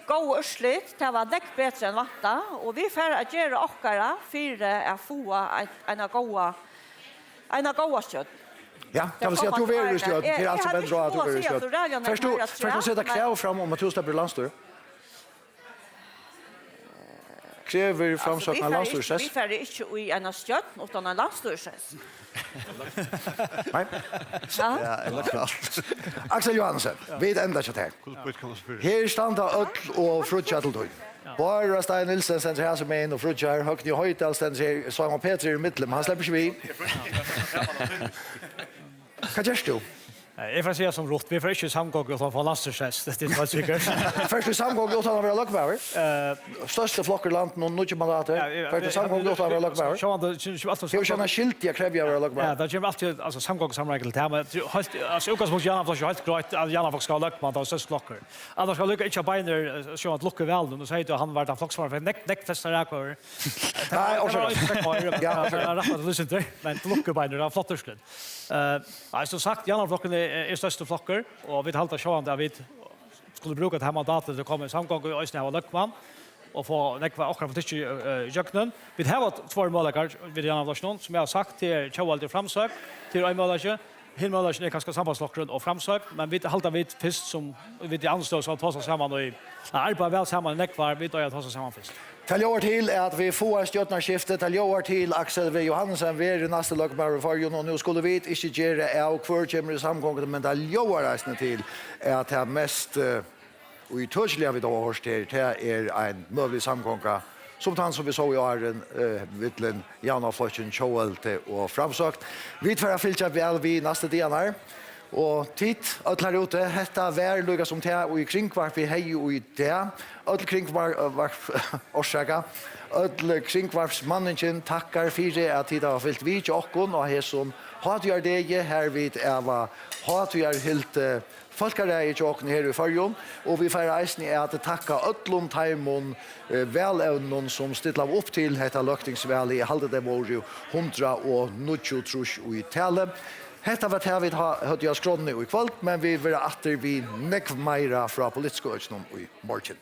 Speaker 4: goda urslut, det var näck bättre än vatta och vi får att göra åkara för att få en goda kött.
Speaker 2: Ja, kan vi säga att du är just det är alltså bättre att du är just det. Först att sätta krav fram om att du släpper landstyr. Kräver framsökna landstyrsess.
Speaker 4: Vi får inte i en stjött utan en landstyrsess.
Speaker 2: Nej.
Speaker 4: Ja,
Speaker 2: eller klart. Axel Johansson, vi ända chat här. Här standa Ötl och Frutja till dig. Bara Stein Nilsen sen här som en och Frutja högt i höjtal sen så Simon Peter i mitten, han släpper sig vi. Vad gör du?
Speaker 19: Jag får säga som Rott, vi får inte samgång utan få landstyrsess, det är inte säkert.
Speaker 2: Först samgång utan att vara lagbauer. Största flockerland någon mycket mandater. Först samgång utan att vara lagbauer. Jag känner skilt jag kräver jag vara lagbauer.
Speaker 19: Ja, det kommer alltid alltså samgång samregel till men alltså utgångspunkt Janne får helt grejt att Janne får ska lagbauer då så flocker. Annars ska lucka inte binder så att lucka väl då säger du han var den flocksvar för näck festa räkor. Nej, och så. Ja, jag lyssnar inte men lucka binder då flotterskled. Alltså sagt Janne flocken är största flocker och vi haltar sjön där vi skulle bruka det här mandatet att komma samgång och ösna och luckman och få nekva akkurat för tyske jöknen. Vi har två målare vid Janne Vlarsson som jag har sagt till Kjell till framsök till en målare. Himmelaren är kanske sambandslockren och framsök men vi haltar vid fisk som vi det anstår så att ta oss samman och arbeta väl samman nekvar vi då att ta oss samman fisk.
Speaker 2: Taljoar till att vi får stjärnarskiftet, taljoar till Axel V. Johansen, vi är nästa lagmar för ju nu skulle vi inte göra och kvar kommer i samgången men taljoar resten till att det mest och i touchliga vi då har det är en möjlig samgånga som tant som vi såg i åren Vittlen, Janne Flotchen, Choelte och framsökt. Vi får filcha väl vi nästa dagar. Och titt att lära ut det detta vär lugga som te och i kringkvart vi hej och i det att kringkvart orsaka att kringkvarts mannen tackar för att det har fyllt vi och här som har du det här vid Eva har du helt folkare i jocken här i förjon och vi får reisen att tacka öllum taimon välevnon som stilla upp till detta löktingsväl i halde det var ju 100 och 90 trus och i tale. Hetta var det vi hade jag skrådde i kväll men vi vill att vi nekv meira fra politiska ökning i morgen.